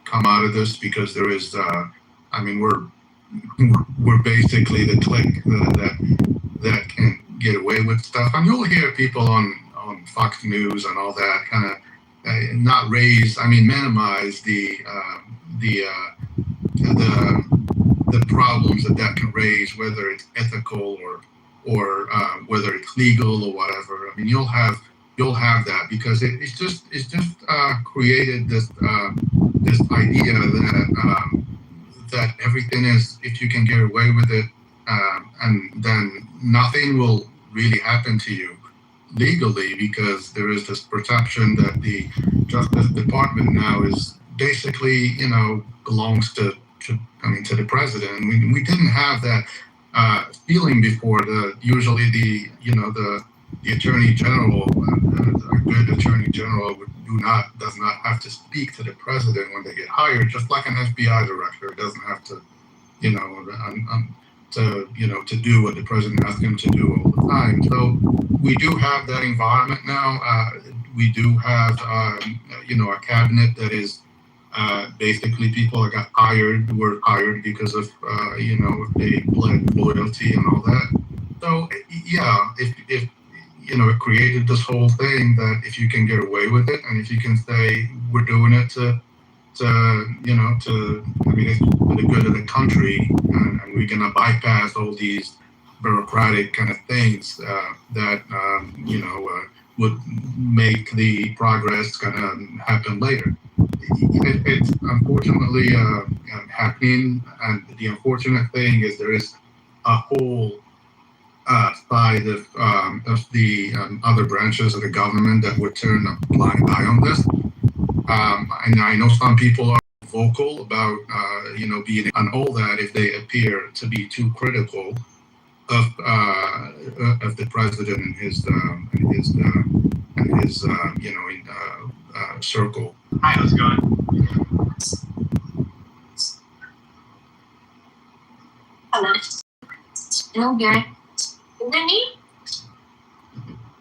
come out of this because there is. We're basically the clique that can get away with stuff, and you'll hear people on Fox News and all that kind of not minimize the problems that can raise, whether it's ethical or whether it's legal or whatever. I mean, you'll have that because it's just created this idea that everything is, if you can get away with it, and then nothing will really happen to you legally, because there is this perception that the Justice Department now is basically, belongs to the president. We didn't have that feeling before. Usually the Attorney General, a good Attorney General does not have to speak to the president when they get hired, just like an FBI director doesn't have to, to do what the president asks him to do all the time. So we do have that environment now. We do have, a cabinet that is basically people that got hired were hired because of, they bled loyalty and all that. So yeah, if it created this whole thing that if you can get away with it, and if you can say we're doing it it's for the good of the country, and we're gonna bypass all these bureaucratic kind of things that would make the progress kind of happen later. It's unfortunately happening, and the unfortunate thing is there is a whole side of the other branches of the government that would turn a blind eye on this. And I know some people are vocal about being on all that if they appear to be too critical of the president and his circle. Hi, how's it going? Hello, Gary. Is it me?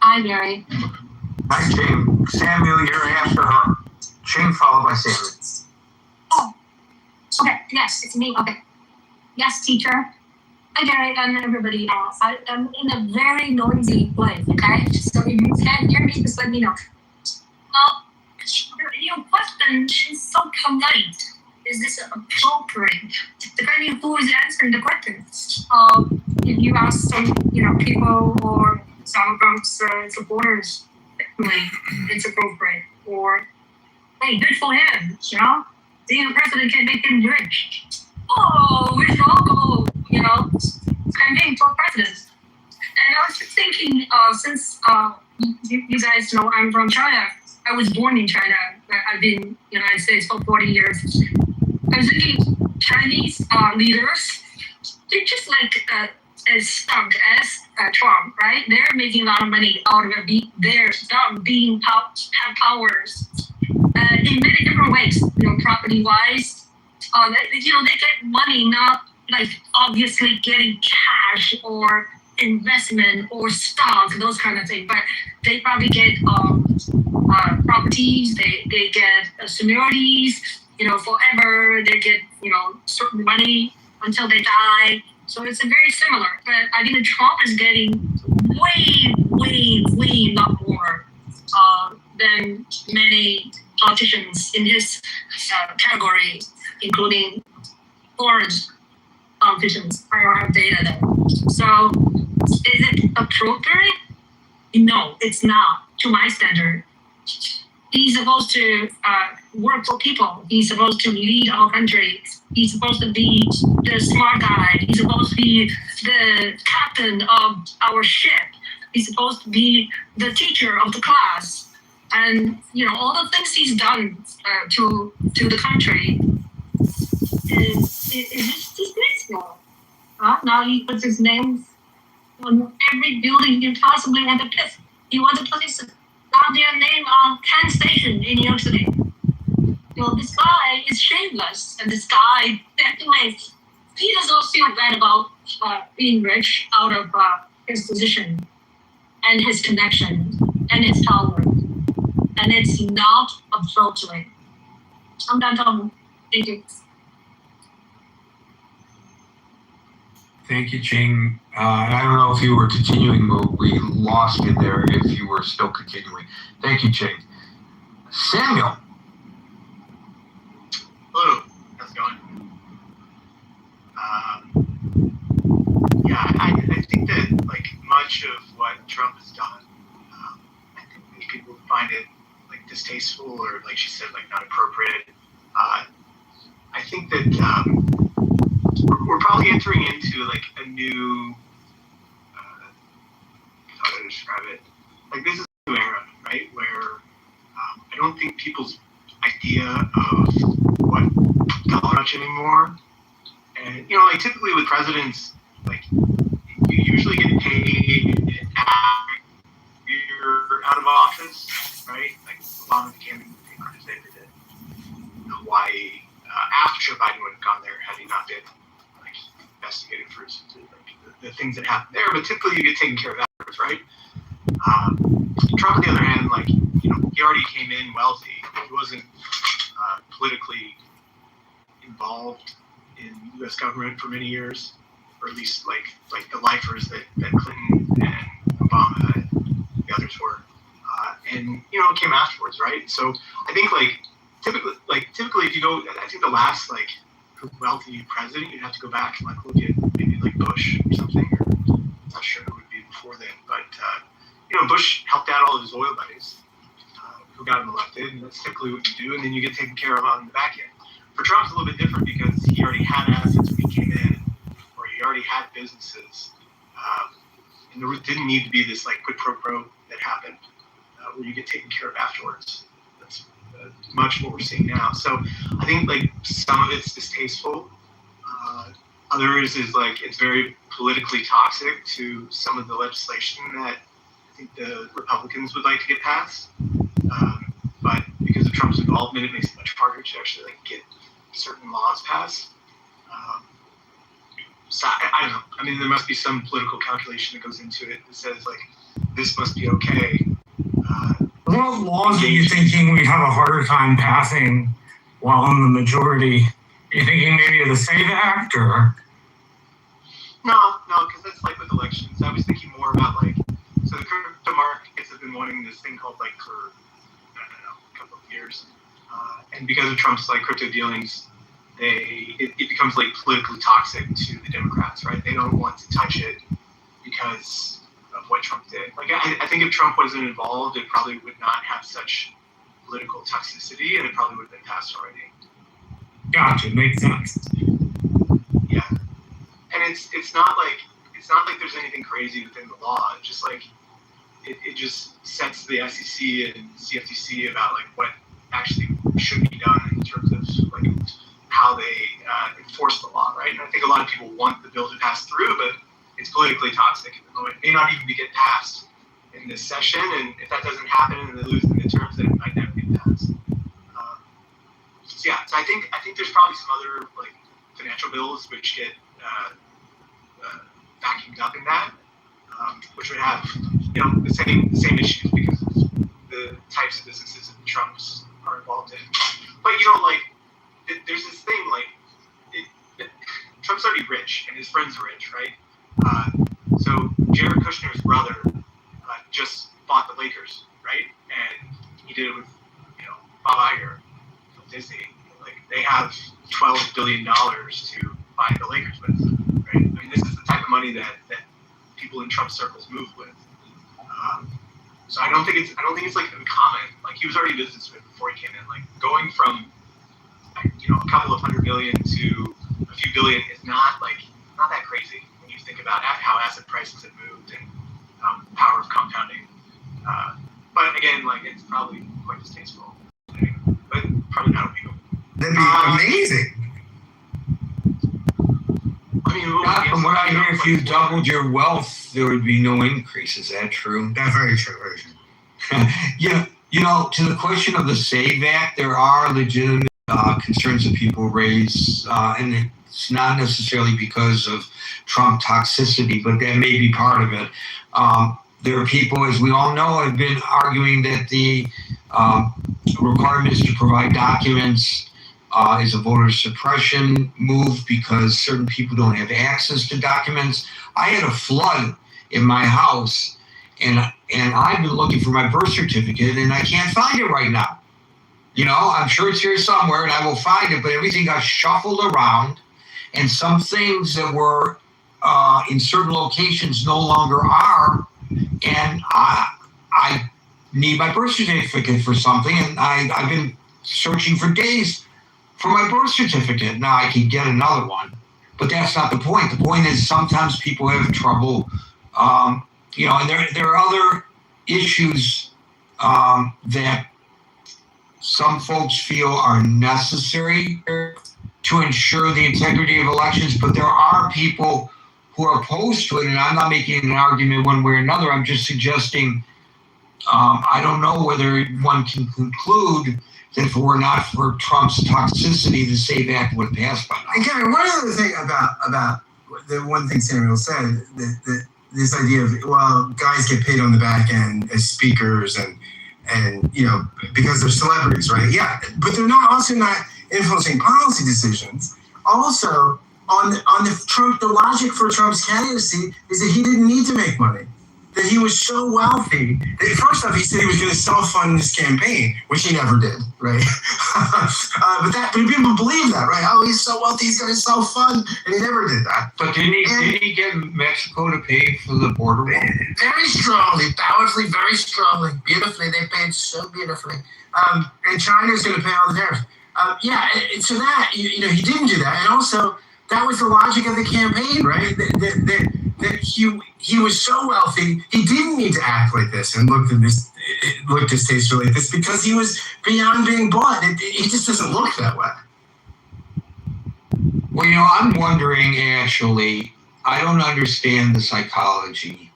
Hi, Gary. Hi, Jane. Samuel, you're after her. Jane followed by Samuel. Oh, okay. Yes, it's me. Okay. Yes, teacher. Hi, Gary, and everybody else. I'm in a very noisy place, okay? So if you can't hear me, just let me know. your question is so polite. Is this appropriate? Depending who is answering the question. If you ask some, people or some Trump's supporters, it's appropriate. Or, hey, good for him, being a president can make him rich. Oh, we should all go, campaign for president. And I was just thinking, since you guys know I'm from China, I was born in China. I've been in the United States for 40 years. I was thinking Chinese leaders, they're just like as stuck as Trump, right? They're making a lot of money out of their have powers in many different ways. Property-wise, they get money not like obviously getting cash or investment or stock, those kind of things, but they probably get properties, they get securities, forever, they get, certain money until they die. So it's very similar. But I think Trump is getting way lot more than many politicians in his category, including foreign politicians. I don't have data there. So is it appropriate? No, it's not, to my standard. He's supposed to work for people. He's supposed to lead our country. He's supposed to be the smart guy. He's supposed to be the captain of our ship. He's supposed to be the teacher of the class. And, all the things he's done to the country is just disgraceful. Now he puts his name on every building you possibly want to pick. He wants to put his goddamn name on Penn Station in New York City. This guy is shameless, and this guy, anyway, he doesn't feel bad about being rich out of his position and his connection and his power, and it's not appropriate. I'm done talking. Thank you. Thank you, Ching. I don't know if you were continuing, but we lost you there if you were still continuing. Thank you, Ching. Samuel. Hello. How's it going? I think that, like, much of what Trump has done, I think many people find it, like, distasteful or, like she said, like, not appropriate. I think that we're probably entering into like a new how to describe it, like this is a new era, right, where I don't think people's idea of what got much anymore. And like typically with presidents, like you usually get paid after you're out of office, right? Like Obama became president in Hawaii after Joe Biden would have gone there had he not been investigated for the things that happened there, but typically you get taken care of afterwards, right? Trump, on the other hand, like, he already came in wealthy. He wasn't politically involved in the U.S. government for many years, or at least like the lifers that Clinton and Obama and the others were, and it came afterwards, right? So I think typically if you go, I think the last wealthy president, you'd have to go back and look at maybe like Bush or something, or I'm not sure who would be before then, but Bush helped out all of his oil buddies who got him elected, and that's typically what you do, and then you get taken care of on the back end. For Trump, it's a little bit different because he already had assets when he came in, or he already had businesses, and there didn't need to be this quid pro quo that happened where you get taken care of afterwards. That's much what we're seeing now. So I think some of it's distasteful. Others is it's very politically toxic to some of the legislation that I think the Republicans would like to get passed. But because of Trump's involvement, it makes it much harder to actually get certain laws passed. So I don't know. I mean, there must be some political calculation that goes into it that says this must be okay. What laws are you thinking we have a harder time passing while in the majority? Are you thinking maybe of the SAVE Act or? No, because that's with elections. I was thinking more about so the crypto markets have been wanting this thing called for I don't know, a couple of years. And because of Trump's like crypto dealings, it becomes like politically toxic to the Democrats, right? They don't want to touch it because of what Trump did. Like I think if Trump wasn't involved, it probably would not have such political toxicity, and it probably would have been passed already. Gotcha, makes sense. Yeah, and it's not like there's anything crazy within the law. It's just like it just sets the SEC and CFTC about like what actually should be done in terms of like how they enforce the law, right? And I think a lot of people want the bill to pass through, but it's politically toxic. It may not even get passed in this session, and if that doesn't happen and they lose the midterms, then it might never get passed. So I think there's probably some other like financial bills which get vacuumed up in that, which would have the same issues because of the types of businesses that the Trumps are involved in. But there's this thing Trump's already rich and his friends are rich, right? So Jared Kushner's brother just bought the Lakers, right? And he did it with Bob Iger from Disney. Like they have $12 billion to buy the Lakers with, right? I mean, this is the type of money that people in Trump circles move with. So I don't think it's like uncommon. Like he was already a businessman before he came in. Like going from a couple of $100 billion to a few billion is not that crazy when you think about how asset prices have moved and power of compounding. But again, it's probably quite distasteful, but probably not illegal. That'd be amazing. I mean, from what I hear, if you doubled your wealth, there would be no increase. Is that true? That's very true. Very true. To the question of the SAVE Act, there are legitimate concerns that people raise, and it's not necessarily because of Trump toxicity, but that may be part of it. There are people, as we all know, have been arguing that the requirements to provide documents is a voter suppression move because certain people don't have access to documents. I had a flood in my house, and I've been looking for my birth certificate, and I can't find it right now. I'm sure it's here somewhere, and I will find it, but everything got shuffled around, and some things that were in certain locations no longer are, and I need my birth certificate for something, and I've been searching for days for my birth certificate. Now I can get another one, but that's not the point. The point is sometimes people have trouble, and there are other issues that some folks feel are necessary to ensure the integrity of elections, but there are people who are opposed to it, and I'm not making an argument one way or another. I'm just suggesting I don't know whether one can conclude that if it were not for Trump's toxicity, the SAVE Act would pass by now. And Kevin, one other thing about the one thing Samuel said, that this idea of, guys get paid on the back end as speakers and because they're celebrities, right? Yeah, but they're also not influencing policy decisions. Also, on the logic for Trump's candidacy is that he didn't need to make money. That he was so wealthy. First off, he said he was going to self-fund his campaign, which he never did, right? but people believe that, right? Oh, he's so wealthy, he's going to self-fund, and he never did that. But didn't he get Mexico to pay for the border wall? Very strongly, powerfully, very strongly, beautifully. They paid so beautifully. And China's going to pay all the tariffs. So that, he didn't do that. And also, that was the logic of the campaign, right? That he was so wealthy, he didn't need to act like this and look distasteful like this because he was beyond being bought. He just doesn't look that way. Well, I'm wondering, actually, I don't understand the psychology.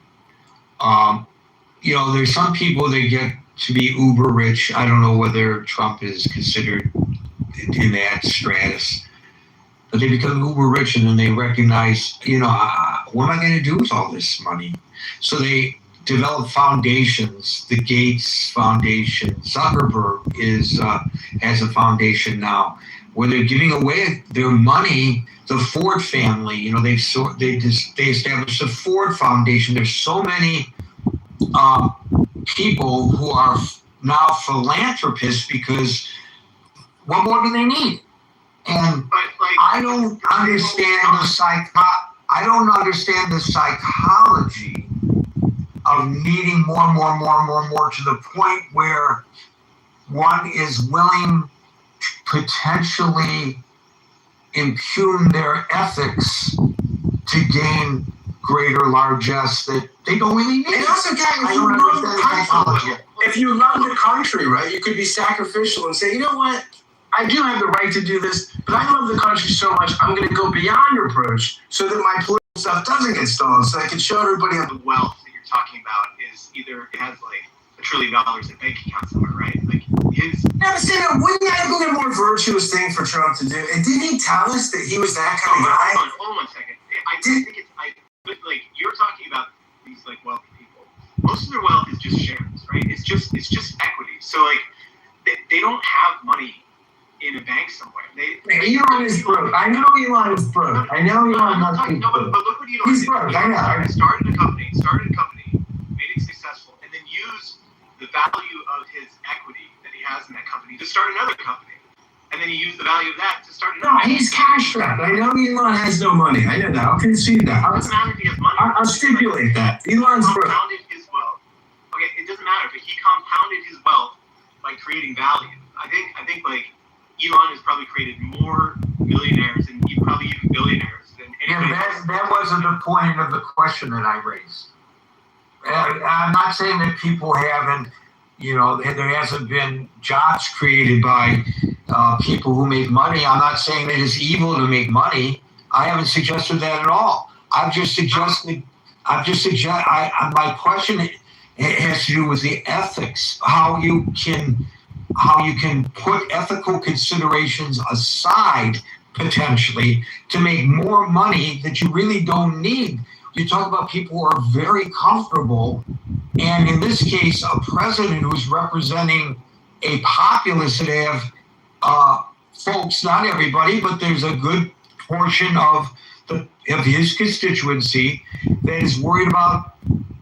There's some people that get to be uber rich. I don't know whether Trump is considered in that stratus. But they become uber rich and then they recognize, what am I going to do with all this money? So they develop foundations. The Gates Foundation, Zuckerberg has a foundation now where they're giving away their money. The Ford family, they established the Ford Foundation. There's so many people who are now philanthropists because What more do they need? And I don't understand I don't understand the psychology of needing more to the point where one is willing to potentially impugn their ethics to gain greater largesse that they don't really need. And also, guys, if you love the country, right, you could be sacrificial and say, you know what, I do have the right to do this, but I love the country so much, I'm going to go beyond reproach so that my political stuff doesn't get stolen, so I can show everybody how The wealth that you're talking about is either it has like $1 trillion in bank account somewhere, right? Like his. Yeah, but see, wouldn't that be a more virtuous thing for Trump to do? And didn't he tell us that he was that kind of guy? Hold on 1 second. I think it's like you're talking about these like wealthy people. Most of their wealth is just shares, right? It's just equity. So like they don't have money in a bank somewhere. Elon is broke. I know Elon is broke. I know Elon must be broke. But look what Elon He's did. broke. I know. Started a company, made it successful, and then used the value of his equity that he has in that company to start another company. And then he used the value of that to start another. No, he's cash strapped. I know Elon has no money. I know that. I'll concede that. It doesn't matter if he has money. I'll stipulate that. Elon's broke. Compounded his wealth. Okay, it doesn't matter, but he compounded his wealth by creating value. I think like Elon has probably created more millionaires and probably even billionaires than anybody else. That wasn't the point of the question that I raised. I'm not saying that people haven't, there hasn't been jobs created by people who make money. I'm not saying that it's evil to make money. I haven't suggested that at all. My question has to do with the ethics, how you can put ethical considerations aside potentially to make more money that you really don't need. You talk about people who are very comfortable, and in this case, a president who's representing a populace that have folks, not everybody, but there's a good portion of his constituency that is worried about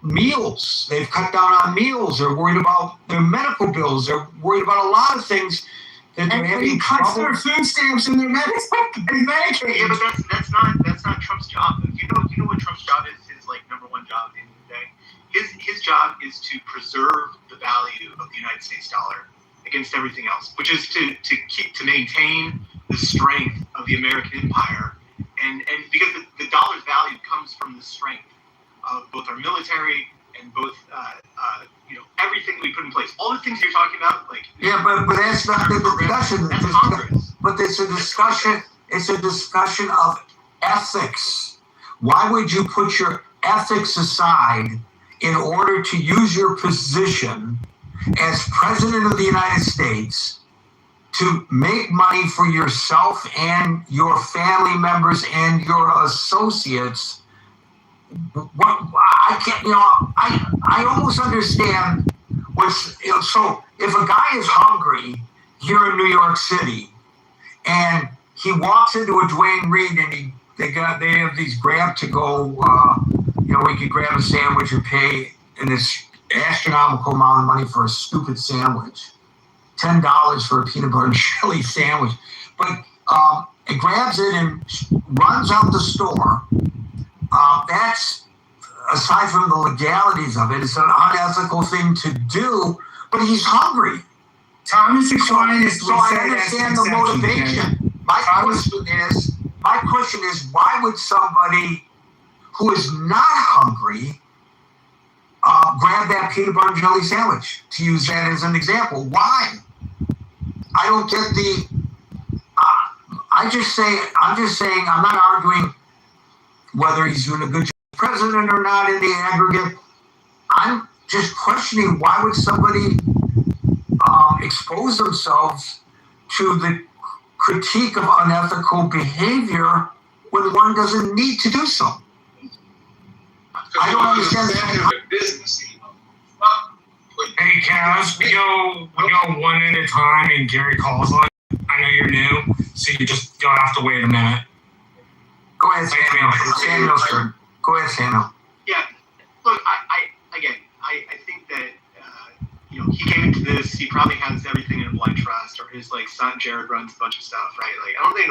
meals. They've cut down on meals. They're worried about their medical bills. They're worried about a lot of things. That they're having cuts their food stamps and their Medicaid. Yeah, but that's not Trump's job. You know what Trump's job is? His like number one job at the end of the day. His job is to preserve the value of the United States dollar against everything else, which is to maintain the strength of the American empire, and because the dollar's value comes from the strength of both our military and both everything we put in place. All the things you're talking about, like but that's not the discussion. That's Congress. But it's a discussion. It's a discussion of ethics. Why would you put your ethics aside in order to use your position as president of the United States to make money for yourself and your family members and your associates? I can't, I almost understand so if a guy is hungry here in New York City and he walks into a Dwayne Reed and they have these grab to go, where you can grab a sandwich and pay in this astronomical amount of money for a stupid sandwich, $10 for a peanut butter and jelly sandwich, but it grabs it and runs out the store. That's, aside from the legalities of it, it's an unethical thing to do, but he's hungry. Thomas Aquinas so I understand the motivation. My question is, why would somebody who is not hungry grab that peanut butter and jelly sandwich, to use that as an example? Why? I don't get I'm just saying, I'm not arguing whether he's doing a good job as president or not in the aggregate. I'm just questioning, why would somebody expose themselves to the critique of unethical behavior when one doesn't need to do so? I don't understand business. Hey, Kaz, we go one at a time, and Gary calls on. I know you're new, so you just don't have to wait a minute. Go ahead, Samuel. It's Samuel's turn. Go ahead, Samuel. Yeah, look, I think that he came into this. He probably has everything in a blind trust, or his son Jared runs a bunch of stuff, right? I don't think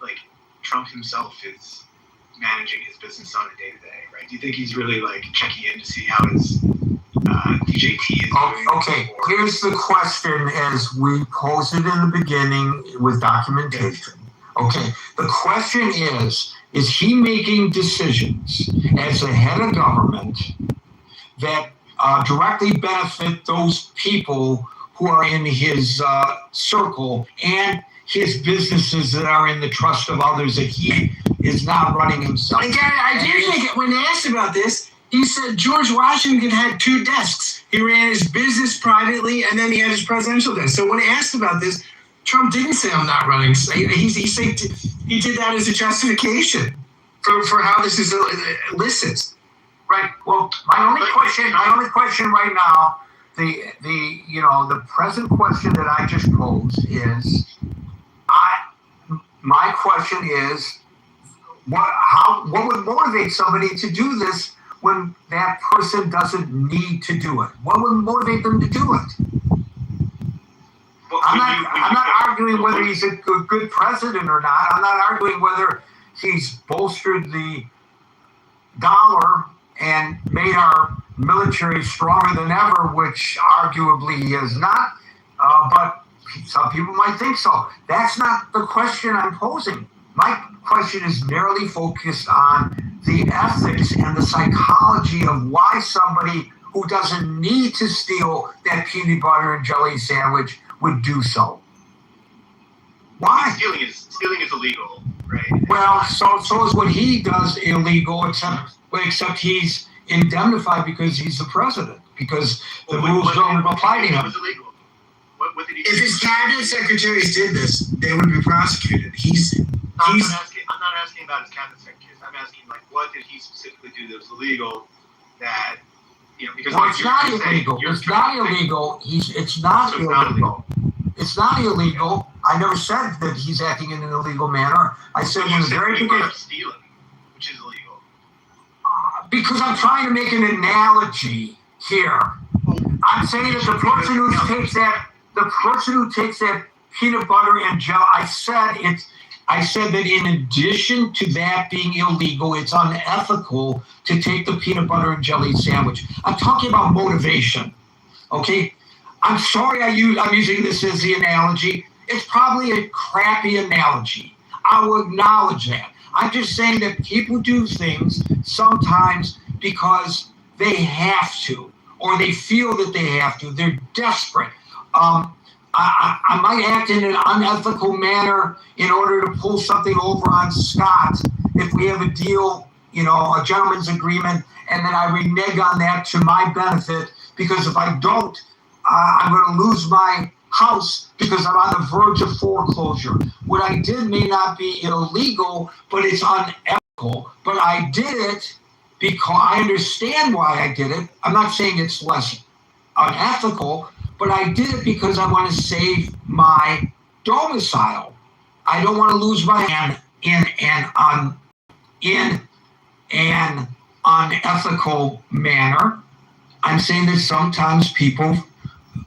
like Trump himself is managing his business on a day to day, right? Do you think he's really checking in to see how his DJT is doing? Okay, here's the question as we posed it in the beginning with documentation. Okay, the question is he making decisions as the head of government that directly benefit those people who are in his circle and his businesses that are in the trust of others that he is not running himself? I do think when asked about this, he said George Washington had 2 desks. He ran his business privately, and then he had his presidential desk. So when asked about this, Trump didn't say I'm not running. He said he did that as a justification for how this is illicit. Right. Well, my only question right now, the present question that I just posed is, my question is, what would motivate somebody to do this when that person doesn't need to do it? What would motivate them to do it? Well, I'm not arguing whether he's a good president or not. I'm not arguing whether he's bolstered the dollar and made our military stronger than ever, which arguably he is not. But some people might think so. That's not the question I'm posing. My question is narrowly focused on the ethics and the psychology of why somebody who doesn't need to steal that peanut butter and jelly sandwich would do so. Why? Stealing is illegal, right? Well, so is what he does illegal, except he's indemnified because he's the president, because the rules don't apply to him. What did he do? If his cabinet secretaries did this, they would be prosecuted. I'm not asking about his cabinet secretaries. I'm asking what did he specifically do that was illegal? That because it's not illegal. It's not illegal. It's not illegal. It's not illegal. I never said that he's acting in an illegal manner. I said in the very beginning. Stealing, which is illegal. Because I'm trying to make an analogy here. I'm saying that the person who takes that peanut butter and jelly, I said that in addition to that being illegal, it's unethical to take the peanut butter and jelly sandwich. I'm talking about motivation. Okay? I'm sorry I'm using this as the analogy. It's probably a crappy analogy. I will acknowledge that. I'm just saying that people do things sometimes because they have to, or they feel that they have to. They're desperate. I might act in an unethical manner in order to pull something over on Scott if we have a deal, a gentleman's agreement, and then I renege on that to my benefit, because if I don't, I'm going to lose my house because I'm on the verge of foreclosure. What I did may not be illegal, but it's unethical. But I did it because I understand why I did it. I'm not saying it's less unethical, but I did it because I want to save my domicile. I don't want to lose my hand in an unethical manner. I'm saying that sometimes people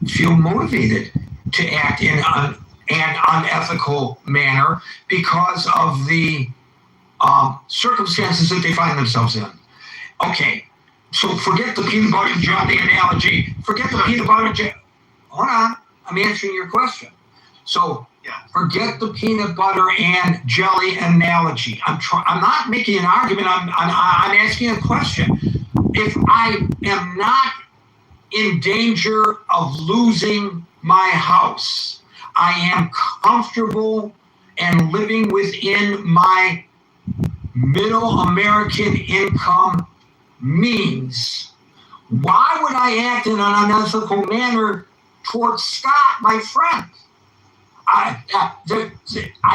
feel motivated to act in an unethical manner because of the circumstances that they find themselves in. Okay, so forget the peanut butter and jelly analogy. Forget the peanut butter and jelly. Hold on, I'm answering your question. So forget the peanut butter and jelly analogy. I'm not making an argument. I'm asking a question. If I am not in danger of losing my house, I am comfortable and living within my middle American income means, why would I act in an unethical manner towards Scott, my friend? I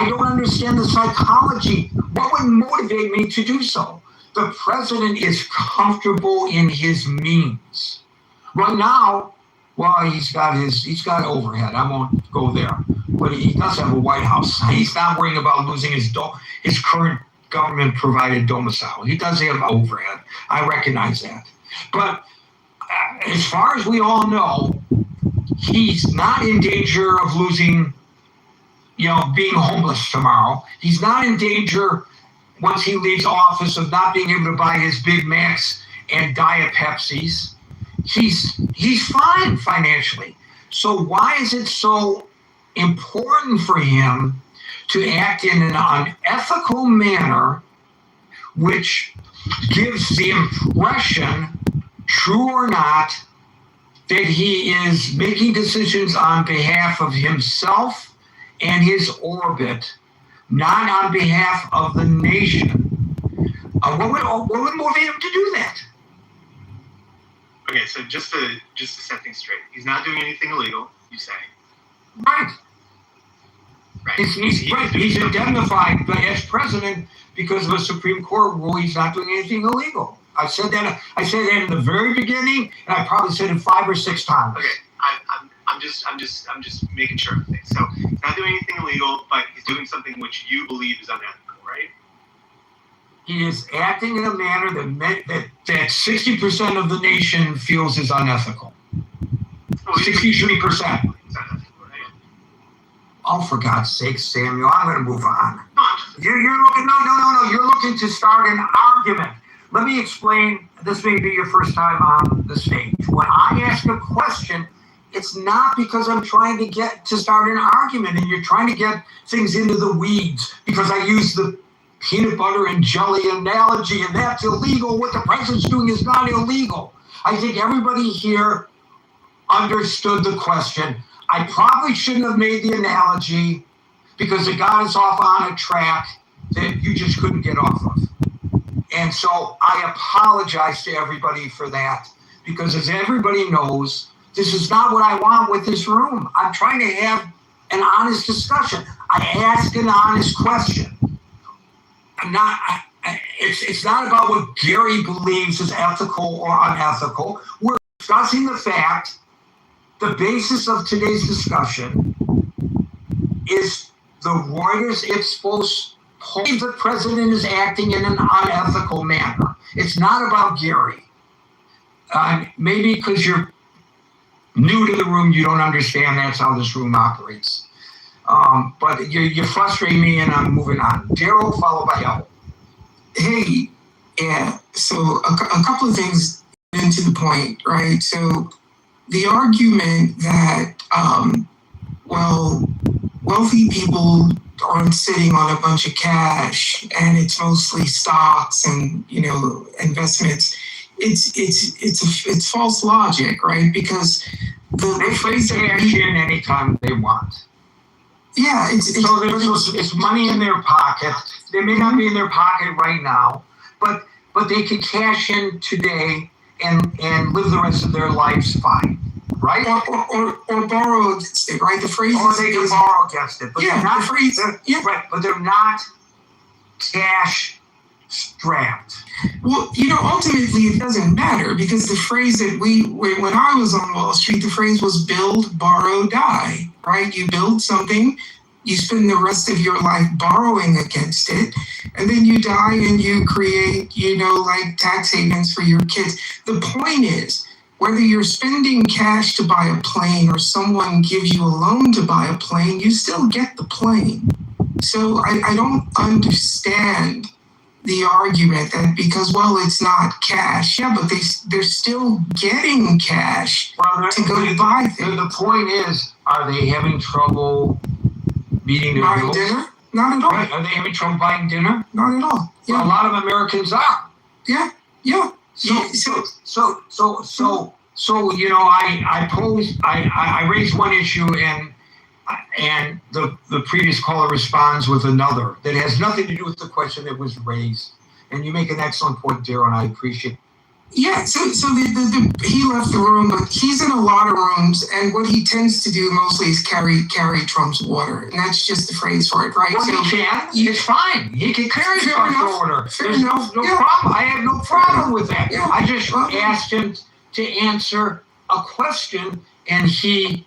don't understand the psychology. What would motivate me to do so? The president is comfortable in his means. Right now, well, he's got overhead. I won't go there, but he does have a White House. He's not worrying about losing his current government-provided domicile. He does have overhead. I recognize that. But as far as we all know, he's not in danger of losing, being homeless tomorrow. He's not in danger once he leaves office of not being able to buy his Big Macs and Diet Pepsis. He's fine financially. So why is it so important for him to act in an unethical manner, which gives the impression, true or not, that he is making decisions on behalf of himself and his orbit, not on behalf of the nation? What would motivate him to do that? Okay, so just to set things straight, he's not doing anything illegal, you say? Right. He's indemnified as president because of a Supreme Court rule. He's not doing anything illegal. I said that in the very beginning, and I probably said it 5 or 6 times. Okay, I'm just making sure of things. So he's not doing anything illegal, but he's doing something which you believe is unethical, right? He is acting in a manner that 60% of the nation feels is unethical. 63%. Oh, for God's sake, Samuel, I'm going to move on. You're looking. No. You're looking to start an argument. Let me explain. This may be your first time on the stage. When I ask a question, it's not because I'm trying to get to start an argument and you're trying to get things into the weeds because I use the peanut butter and jelly analogy and that's illegal. What the president's doing is not illegal. I think everybody here understood the question. I probably shouldn't have made the analogy because it got us off on a track that you just couldn't get off of. And so I apologize to everybody for that because as everybody knows, this is not what I want with this room. I'm trying to have an honest discussion. I ask an honest question. It's not about what Gary believes is ethical or unethical. We're discussing the fact. The basis of today's discussion is the Reuters Ipsos poll. The president is acting in an unethical manner. It's not about Gary. Maybe because you're new to the room, you don't understand that's how this room operates. But you're frustrating me, and I'm moving on. Daryl, followed by El. Hey, yeah. So a couple of things into the point, right? So the argument that, wealthy people aren't sitting on a bunch of cash and it's mostly stocks and, investments, it's false logic, right? Because the phrase they cash in anytime they want. Yeah, it's money in their pocket. They may not be in their pocket right now, but they can cash in today and live the rest of their lives fine, right? Or borrow against it, right? The phrase or they can borrow against it, but yeah, they're not, the phrase, right? But they're not cash strapped. Well, ultimately it doesn't matter because the phrase that when I was on Wall Street, the phrase was build, borrow, die, right? You build something, you spend the rest of your life borrowing against it, and then you die and you create, tax havens for your kids. The point is, whether you're spending cash to buy a plane or someone gives you a loan to buy a plane, you still get the plane. So I don't understand the argument that because, it's not cash. Yeah, but they're still getting cash to go buy things. The point is, are they having trouble meeting their buying bills? Dinner? Not at all. Right. Are they having trouble buying dinner? Not at all. Yeah. Well, a lot of Americans are. Yeah. I raised one issue and the previous caller responds with another that has nothing to do with the question that was raised. And you make an excellent point, Darren. I appreciate it. Yeah, so he left the room, but he's in a lot of rooms, and what he tends to do mostly is carry Trump's water, and that's just the phrase for it, right? Well, he can. It's fine. He can carry Trump's water. There's no yeah. problem. I have no problem with that. Yeah. I just asked him to answer a question, and he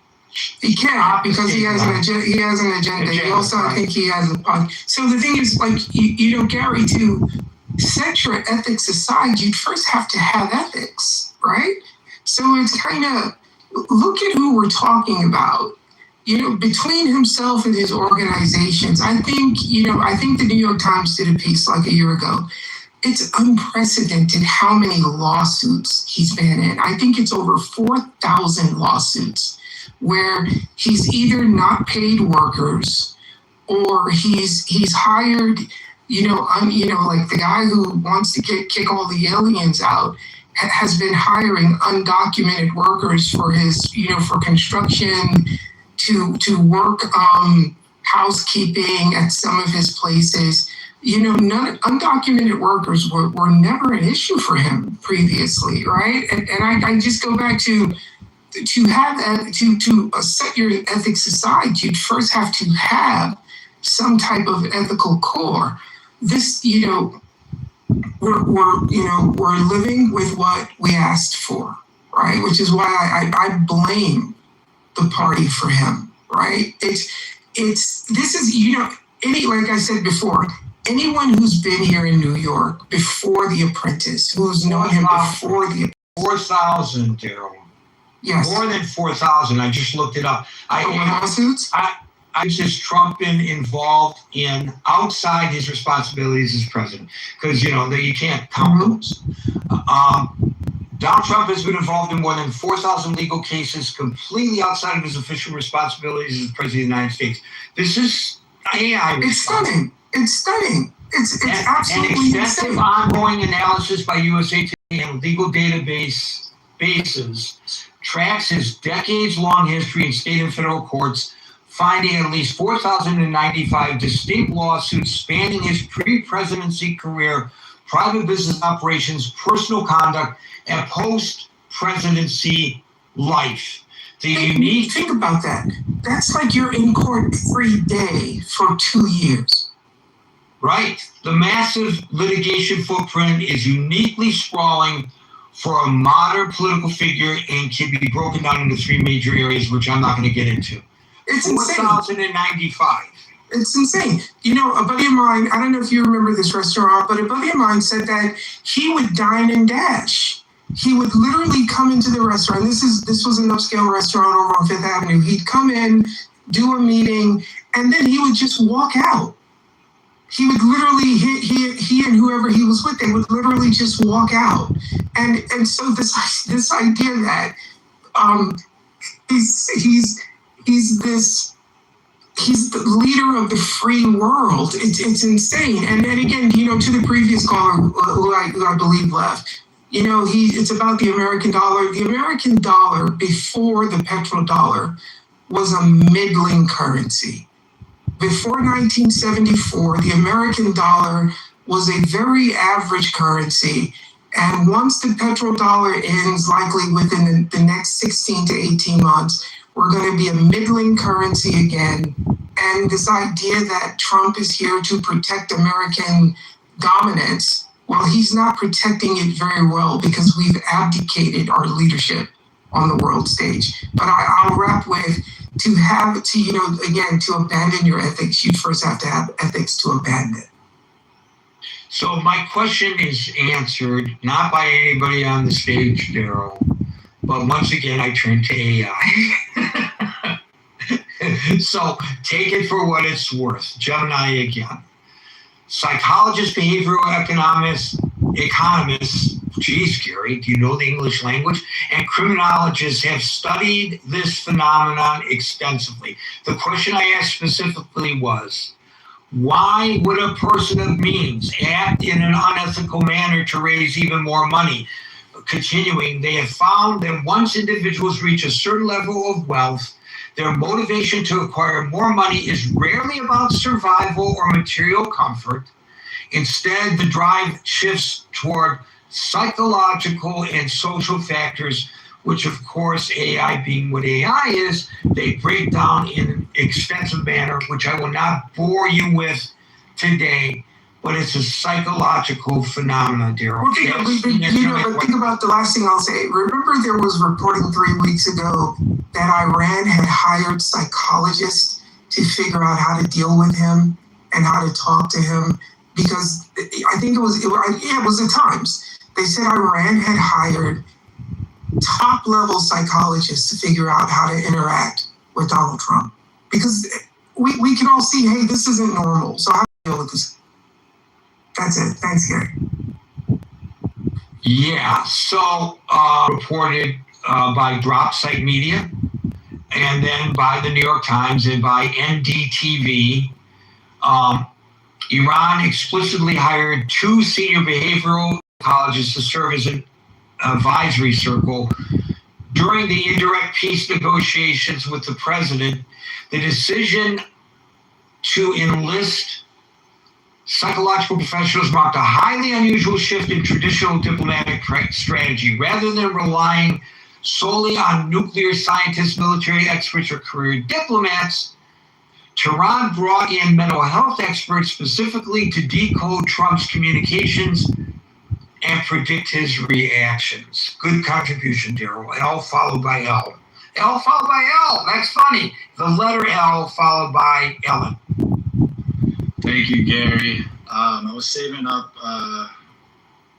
can't because he has an agenda. He has an agenda. He also, I think, he has a point. So the thing is, Gary, to set your ethics aside, you'd first have to have ethics, right? So it's kind of, look at who we're talking about. Between himself and his organizations, I think the New York Times did a piece like a year ago. It's unprecedented how many lawsuits he's been in. I think it's over 4,000 lawsuits where he's either not paid workers or he's hired, like the guy who wants to kick all the aliens out has been hiring undocumented workers for his, for construction, to work housekeeping at some of his places. Undocumented workers were never an issue for him previously, right? And I just go back to have that, to set your ethics aside, you'd first have to have some type of ethical core. This, we're living with what we asked for, right? Which is why I blame the party for him, right? Like I said before, anyone who's been here in New York before The Apprentice, who's known him before the 4,000, Daryl. Yes. More than 4,000. I just looked it up. Lawsuits? Is Trump been involved in outside his responsibilities as president? Because, you can't count those. Donald Trump has been involved in more than 4,000 legal cases completely outside of his official responsibilities as president of the United States. This is AI. It's stunning. It's stunning. It's absolutely an extensive insane. ongoing analysis by USA Today and legal bases tracks his decades-long history in state and federal courts, finding at least 4,095 distinct lawsuits spanning his pre-presidency career, private business operations, personal conduct, and post-presidency life. Think about that. That's like you're in court every day for 2 years. Right. The massive litigation footprint is uniquely sprawling for a modern political figure and can be broken down into three major areas, which I'm not going to get into. It's insane. 4,095. It's insane. A buddy of mine, I don't know if you remember this restaurant, but a buddy of mine said that he would dine and dash. He would literally come into the restaurant. This was an upscale restaurant over on Fifth Avenue. He'd come in, do a meeting, and then he would just walk out. He would literally, he and whoever he was with, they would literally just walk out. And so this idea that he's the leader of the free world. It's insane. And then again, to the previous caller who I believe left, it's about the American dollar. The American dollar before the petrodollar was a middling currency. Before 1974, the American dollar was a very average currency. And once the petrodollar ends, likely within the next 16 to 18 months, we're going to be a middling currency again. And this idea that Trump is here to protect American dominance, well, he's not protecting it very well because we've abdicated our leadership on the world stage. But I'll wrap with, to abandon your ethics, you first have to have ethics to abandon. So my question is answered, not by anybody on the stage, Daryl, but once again, I turn to AI. So take it for what it's worth. Gemini again. Psychologists, behavioral economists, geez, Gary, do you know the English language? And criminologists have studied this phenomenon extensively. The question I asked specifically was, why would a person of means act in an unethical manner to raise even more money? Continuing, they have found that once individuals reach a certain level of wealth, their motivation to acquire more money is rarely about survival or material comfort. Instead, the drive shifts toward psychological and social factors, which of course, AI being what AI is, they break down in an extensive manner, which I will not bore you with today, but it's a psychological phenomenon, Daryl. But think about the last thing I'll say. Remember there was reporting 3 weeks ago that Iran had hired psychologists to figure out how to deal with him and how to talk to him, because I think it was the Times. They said Iran had hired top level psychologists to figure out how to interact with Donald Trump. Because we can all see, hey, this isn't normal. So how do we deal with this? That's it. Thanks, Gary. Yeah, so reported by Drop Site Media, and then by the New York Times and by NDTV. Iran explicitly hired 2 senior behavioral psychologists to serve as an advisory circle during the indirect peace negotiations with the president. The decision to enlist psychological professionals marked a highly unusual shift in traditional diplomatic strategy. Rather than relying solely on nuclear scientists, military experts, or career diplomats, Tehran brought in mental health experts specifically to decode Trump's communications and predict his reactions. Good contribution, Daryl. L followed by L. L followed by L. That's funny. The letter L followed by Ellen. Thank you, Gary. I was saving up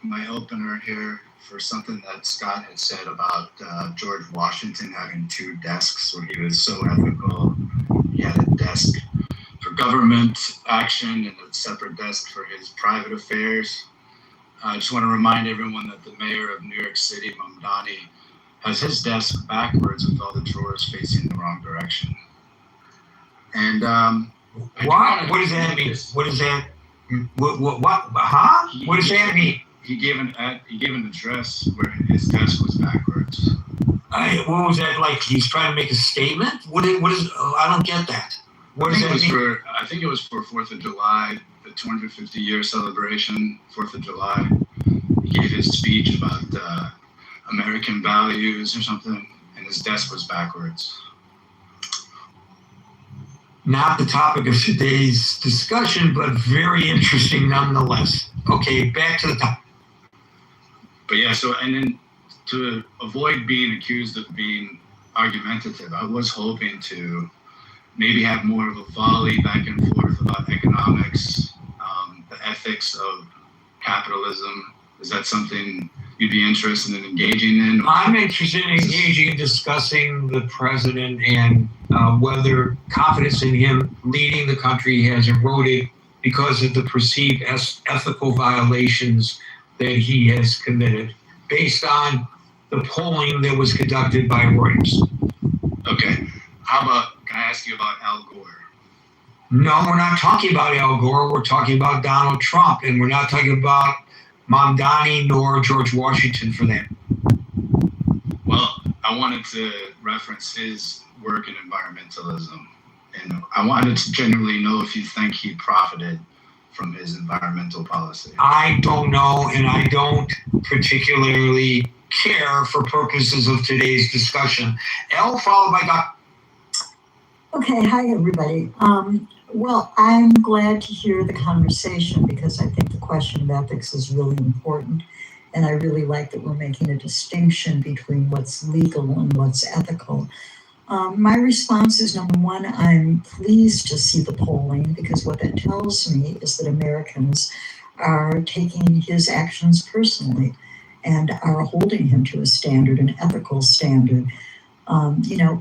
my opener here for something that Scott had said about George Washington having 2 desks where he was so ethical. He had a desk for government action and a separate desk for his private affairs. I just want to remind everyone that the mayor of New York City, Mamdani, has his desk backwards with all the drawers facing the wrong direction. And what does that mean? What does that? What? Huh? What does that mean? He gave an address where his desk was backwards. What was that like? He's trying to make a statement. What is? I don't get that. What does that mean? I think it was for 4th of July, the 250-year celebration, 4th of July. He gave his speech about American values or something, and his desk was backwards. Not the topic of today's discussion, but very interesting nonetheless. Okay, back to the topic. But yeah, so, and then to avoid being accused of being argumentative, I was hoping to maybe have more of a volley back and forth about economics, the ethics of capitalism. Is that something you'd be interested in engaging in? I'm interested in engaging in discussing the president and whether confidence in him leading the country has eroded because of the perceived ethical violations that he has committed based on the polling that was conducted by Reuters. Okay. How about, can I ask you about Al Gore? No, we're not talking about Al Gore. We're talking about Donald Trump, and we're not talking about Mamdani nor George Washington for that. Well, I wanted to reference his work in environmentalism, and I wanted to generally know if you think he profited from his environmental policy. I don't know, and I don't particularly care for purposes of today's discussion. L followed by Dr. Okay, hi everybody. Well, I'm glad to hear the conversation because I think the question of ethics is really important. And I really like that we're making a distinction between what's legal and what's ethical. My response is, number one, I'm pleased to see the polling because what that tells me is that Americans are taking his actions personally and are holding him to a standard, an ethical standard.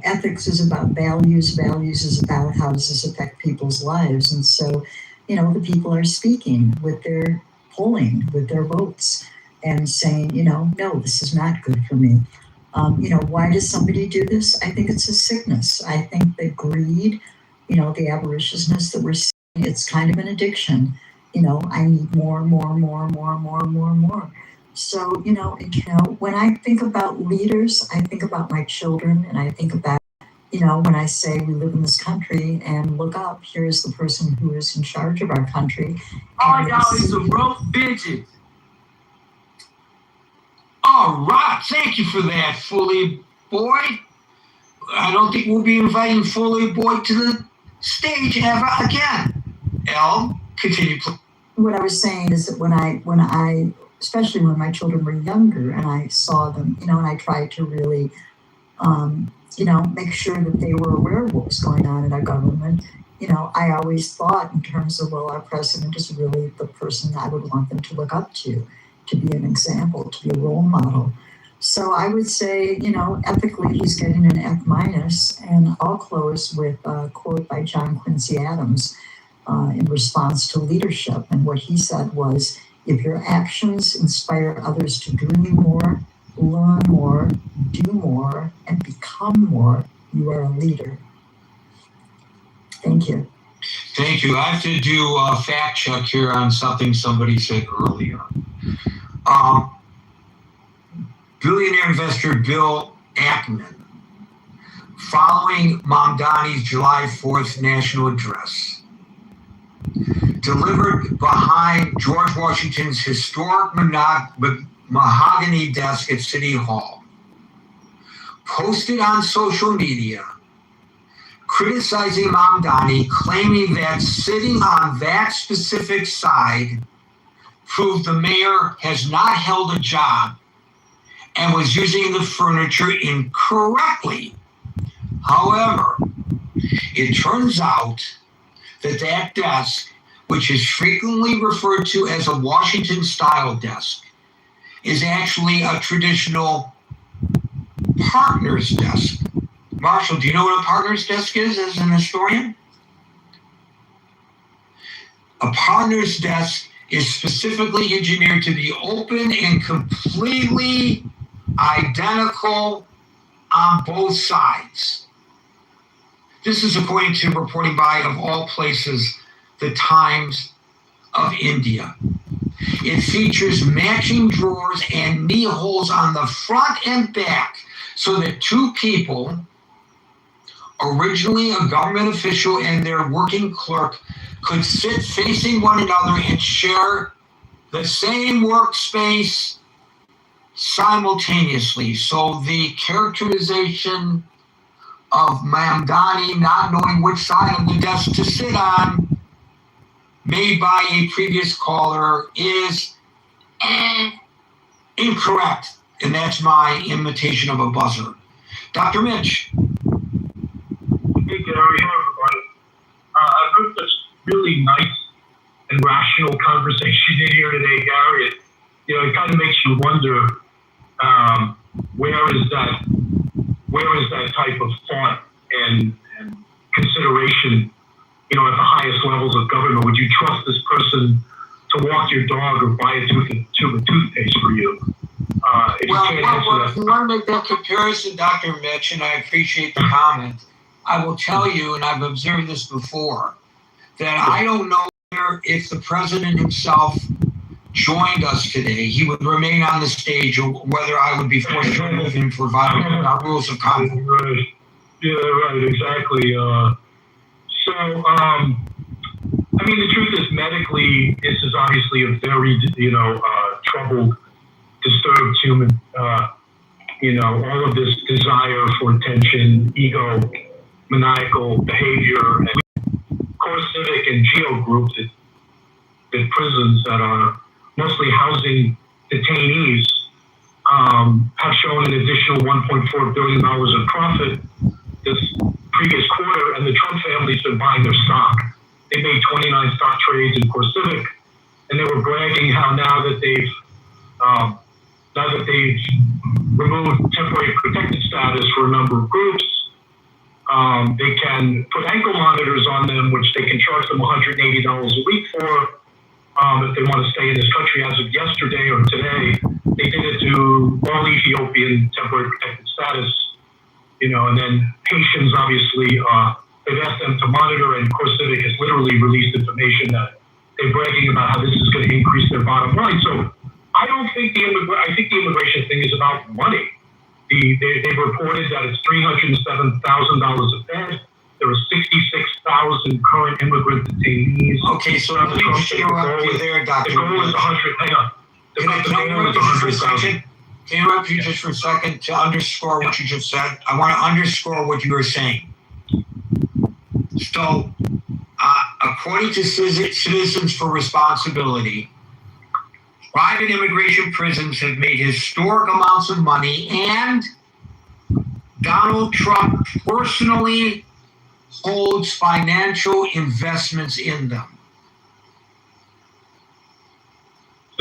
Ethics is about values. Values is about how does this affect people's lives. And so, the people are speaking with their polling, with their votes and saying, no, this is not good for me. Why does somebody do this? I think it's a sickness. I think that greed, the avariciousness that we're seeing, it's kind of an addiction. I need more. So, when I think about leaders, I think about my children and I think about, when I say we live in this country and look up, here's the person who is in charge of our country. All y'all is a rope bitches. All right, thank you for that, Fully Boy. I don't think we'll be inviting Fully Boy to the stage ever again. L, continue, please. What I was saying is that when I, especially when my children were younger and I saw them, and I tried to really, make sure that they were aware of what was going on in our government. I always thought in terms of, well, our president is really the person I would want them to look up to be an example, to be a role model. So I would say, ethically, he's getting an F minus. And I'll close with a quote by John Quincy Adams in response to leadership. And what he said was, if your actions inspire others to dream more, learn more, do more, and become more, you are a leader. Thank you. Thank you. I have to do a fact check here on something somebody said earlier. Billionaire investor Bill Ackman, following Mamdani's July 4th national address, delivered behind George Washington's historic mahogany desk at City Hall, posted on social media criticizing Mamdani, claiming that sitting on that specific side proved the mayor has not held a job and was using the furniture incorrectly. However, it turns out that that desk, which is frequently referred to as a Washington-style desk, is actually a traditional partner's desk. Marshall, do you know what a partner's desk is as an historian? A partner's desk is specifically engineered to be open and completely identical on both sides. This is according to reporting by, of all places, the Times of India. It features matching drawers and knee holes on the front and back so that two people, originally a government official and their working clerk, could sit facing one another and share the same workspace simultaneously. So the characterization of Mamdani not knowing which side of the desk to sit on, made by a previous caller, is incorrect. And that's my imitation of a buzzer. Dr. Mitch. Hey, Gary, everybody. I've heard this really nice and rational conversation in here today, Gary. It kind of makes you wonder, where is that type of thought and consideration, at the highest levels of government? Would you trust this person to walk your dog or buy a tube of toothpaste for you? If you want to make that comparison, Dr. Mitch, and I appreciate the comment, I will tell you, and I've observed this before, that I don't know if the president himself joined us today, he would remain on the stage, or whether I would be forced to remove him for violating our rules of conduct. Right. Yeah, right, exactly. The truth is, medically, this is obviously a very, troubled, disturbed human. All of this desire for attention, ego, maniacal behavior, and core civic and geo groups at prisons that are mostly housing detainees have shown an additional $1.4 billion of profit this previous quarter, and the Trump family's been buying their stock. They made 29 stock trades in Core Civic, and they were bragging how now that they've removed temporary protected status for a number of groups, they can put ankle monitors on them, which they can charge them $180 a week for. If they want to stay in this country. As of yesterday or today, they did it to all Ethiopian temporary protected status, and then Haitians, obviously, they've asked them to monitor, and Core Civic has literally released information that they're bragging about how this is going to increase their bottom line. So I think the immigration thing is about money. They've reported that it's $307,000 a bed. There are 66,000 current immigrant detainees. Okay, so let me just interrupt you there, Dr. The goal is 100. Hang on. The goal is 100,000. Can I interrupt you just for a second to underscore what you just said? I want to underscore what you were saying. So, according to Citizens for Responsibility, private immigration prisons have made historic amounts of money, and Donald Trump personally holds financial investments in them.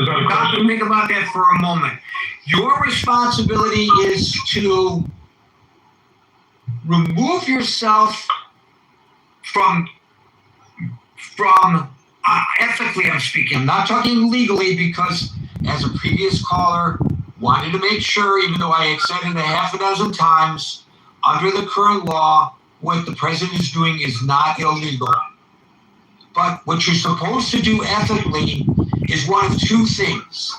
Is that a question? Think about that for a moment. Your responsibility is to remove yourself from ethically, I'm speaking. I'm not talking legally, because as a previous caller wanted to make sure, even though I had said it a half a dozen times, under the current law, what the president is doing is not illegal. But what you're supposed to do ethically is one of two things.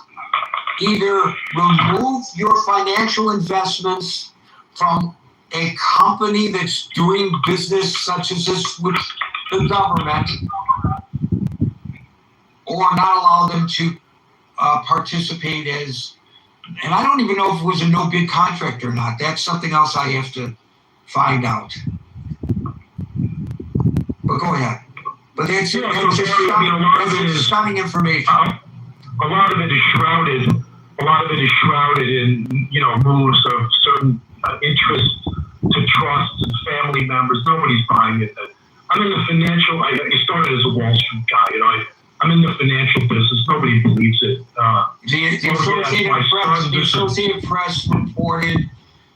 Either remove your financial investments from a company that's doing business such as this with the government, or not allow them to participate as, and I don't even know if it was a no bid contract or not. That's something else I have to find out. But go ahead. But that's just stunning information. A lot of it is shrouded. A lot of it is shrouded in, moves of certain interests to trust and family members. Nobody's buying it. I'm in the financial. I started as a Wall Street guy. I'm in the financial business. Nobody believes it. The Associated Press reported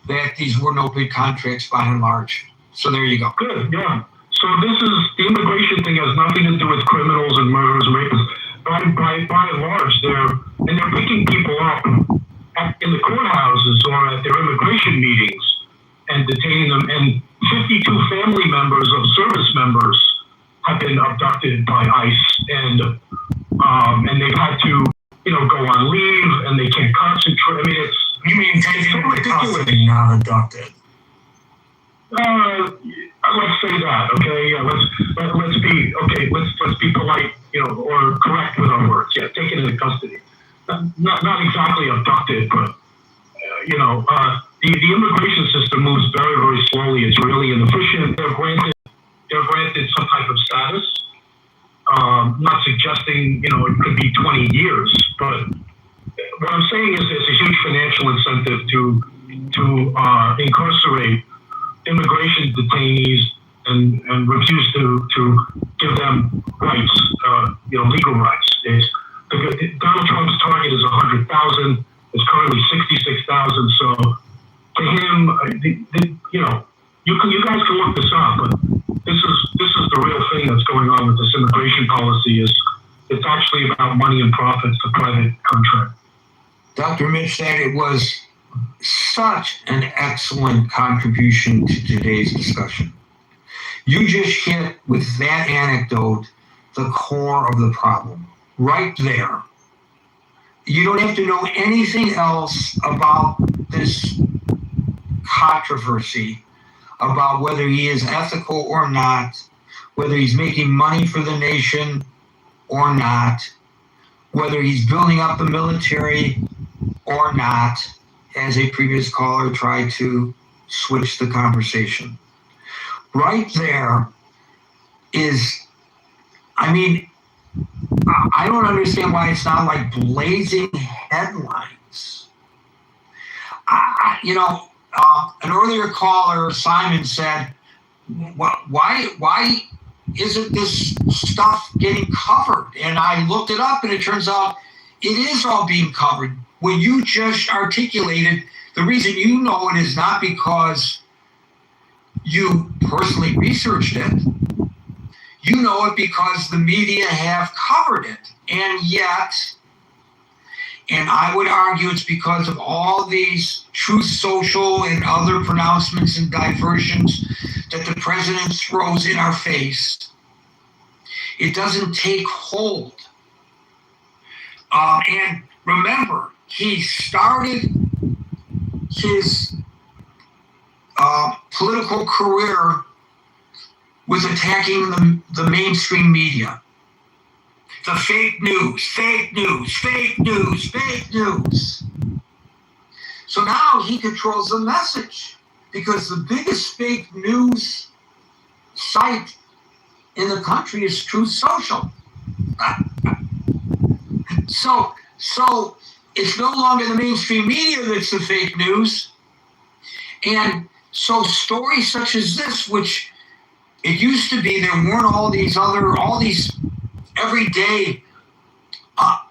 that these were no bid contracts by and large. So there you go. Good, yeah. So the immigration thing has nothing to do with criminals and murderers and rapists. By and large, they're picking people up in the courthouses or at their immigration meetings and detaining them. And 52 family members of service members have been abducted by ICE, and they've had to, go on leave, and they can't concentrate. I mean, you mean taken into custody, not abducted? Let's say that, okay? Let's be polite, or correct with our words. Yeah, taken into custody. Not exactly abducted, but the immigration system moves very, very slowly. It's really inefficient. They're granted some type of status. Not suggesting, it could be 20 years, but what I'm saying is there's a huge financial incentive to incarcerate immigration detainees and refuse to give them rights, legal rights. Donald Trump's target is 100,000. It's currently 66,000. So to him, you guys can look this up, but this is the real thing that's going on with this immigration policy. It's actually about money and profits to private contract. Dr. Mitch said it was such an excellent contribution to today's discussion. You just hit with that anecdote the core of the problem right there. You don't have to know anything else about this controversy, about whether he is ethical or not, whether he's making money for the nation or not, whether he's building up the military or not, as a previous caller tried to switch the conversation. Right there is, I don't understand why it's not like blazing headlines. An earlier caller, Simon, said, why isn't this stuff getting covered? And I looked it up, and it turns out it is all being covered. What you just articulated, the reason you know it is not because you personally researched it. You know it because the media have covered it. And yet, and I would argue it's because of all these Truth Social and other pronouncements and diversions that the president throws in our face. It doesn't take hold. And remember, he started his political career with attacking the mainstream media. The fake news, fake news, fake news, fake news. So now he controls the message because the biggest fake news site in the country is Truth Social. So it's no longer the mainstream media that's the fake news. And so stories such as this, which it used to be, there weren't all these everyday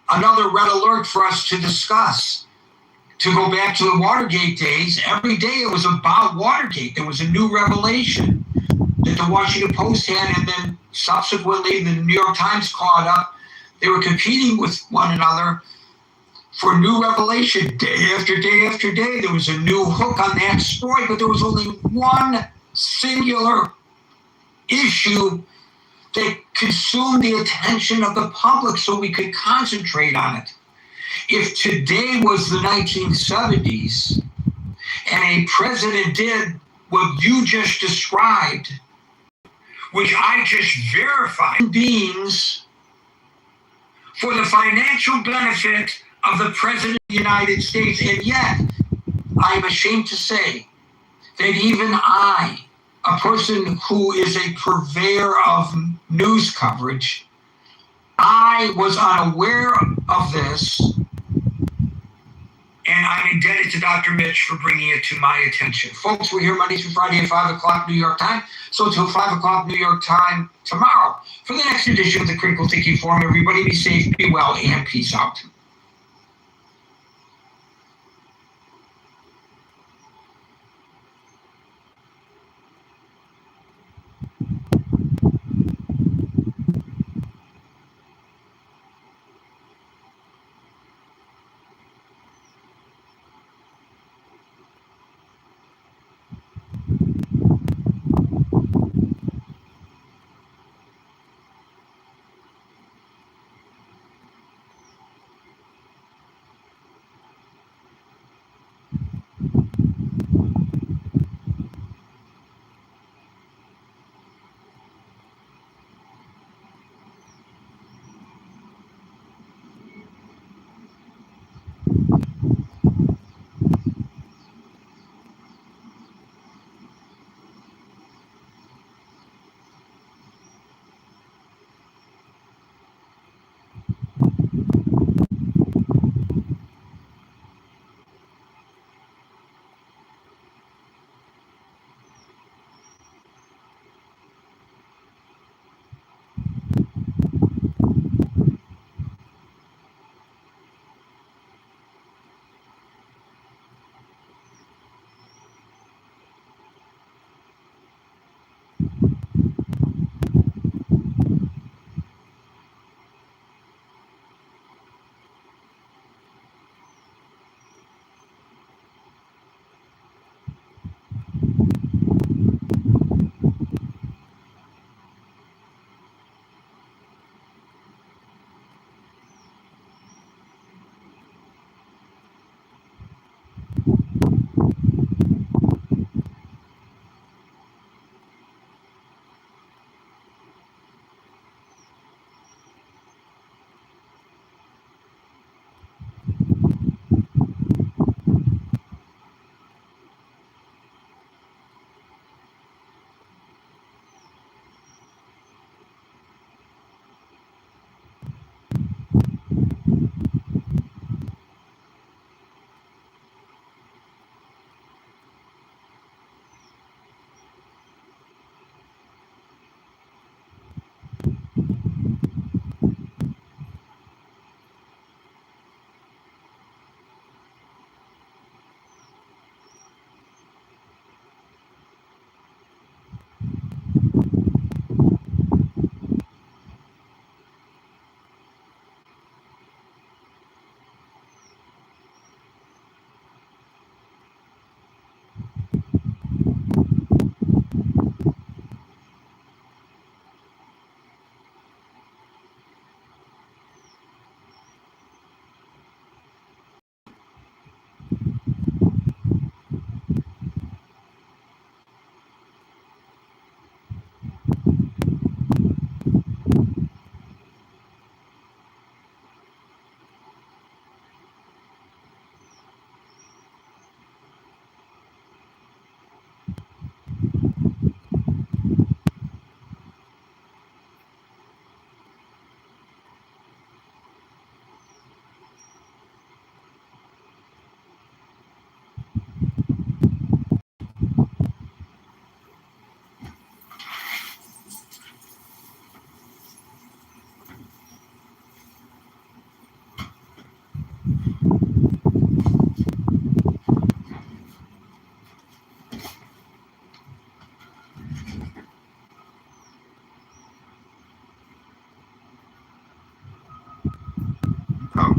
another red alert for us to discuss. To go back to the Watergate days, every day it was about Watergate. There was a new revelation that the Washington Post had, and then subsequently the New York Times caught up. They were competing with one another for new revelation. Day after day after day, there was a new hook on that story, but there was only one singular issue that consumed the attention of the public so we could concentrate on it. If today was the 1970s and a president did what you just described, which I just verified, beings for the financial benefit of the President of the United States, and yet I'm ashamed to say that even I, a person who is a purveyor of news coverage, I was unaware of this, and I'm indebted to Dr. Mitch for bringing it to my attention. Folks, we're here Monday through Friday at 5 o'clock New York time, so until 5 o'clock New York time tomorrow for the next edition of the Critical Thinking Forum. Everybody be safe, be well, and peace out.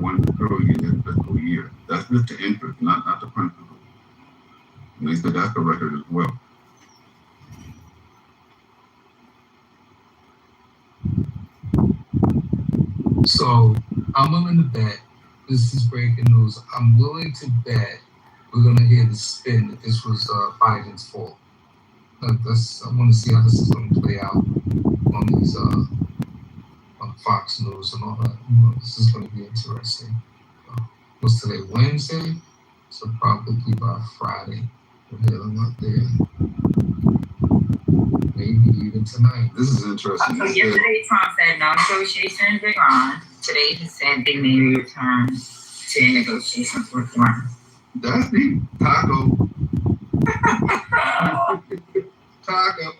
$1 trillion this fiscal year. That's just the interest, not the principal. And they said that's the record as well. So I'm willing to bet, this is breaking news, I'm willing to bet we're going to hear the spin that this was Biden's fault. I want to see how this is going to play out on these on Fox News and all that. This is going to be interesting. What's today? Wednesday? So probably by Friday. We'll hear them up there. Maybe even tonight. This is interesting. So yesterday Trump said no negotiations with Iran. Today he said they may return to negotiations with Iran. That's deep. Taco. Taco.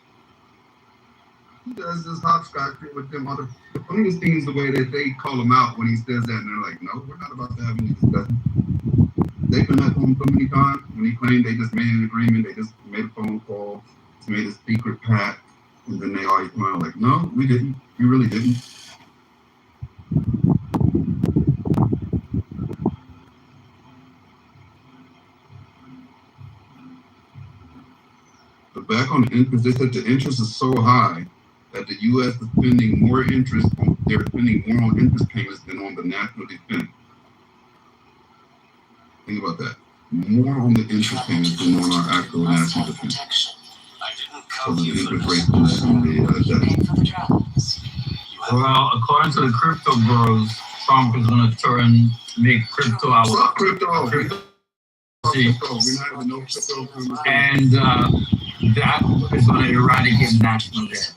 He does this hopscotch with them other. The funniest thing is the way that they call him out when he says that, and they're like, "No, we're not about to have any discussion." They've been at home so many times when he claimed they just made an agreement, they just made a phone call, just made a secret pact, and then they always smile like, "No, we didn't. We really didn't." But back on the interest, they said the interest is so high that the U.S. is spending more interest on, they're spending more on interest payments than on the national defense. Think about that. More on the interest payments than on our actual national defense. So the interest rate on the debt. Well, according to the crypto bros, Trump is going to make crypto our crypto. And that is going to eradicate national debt.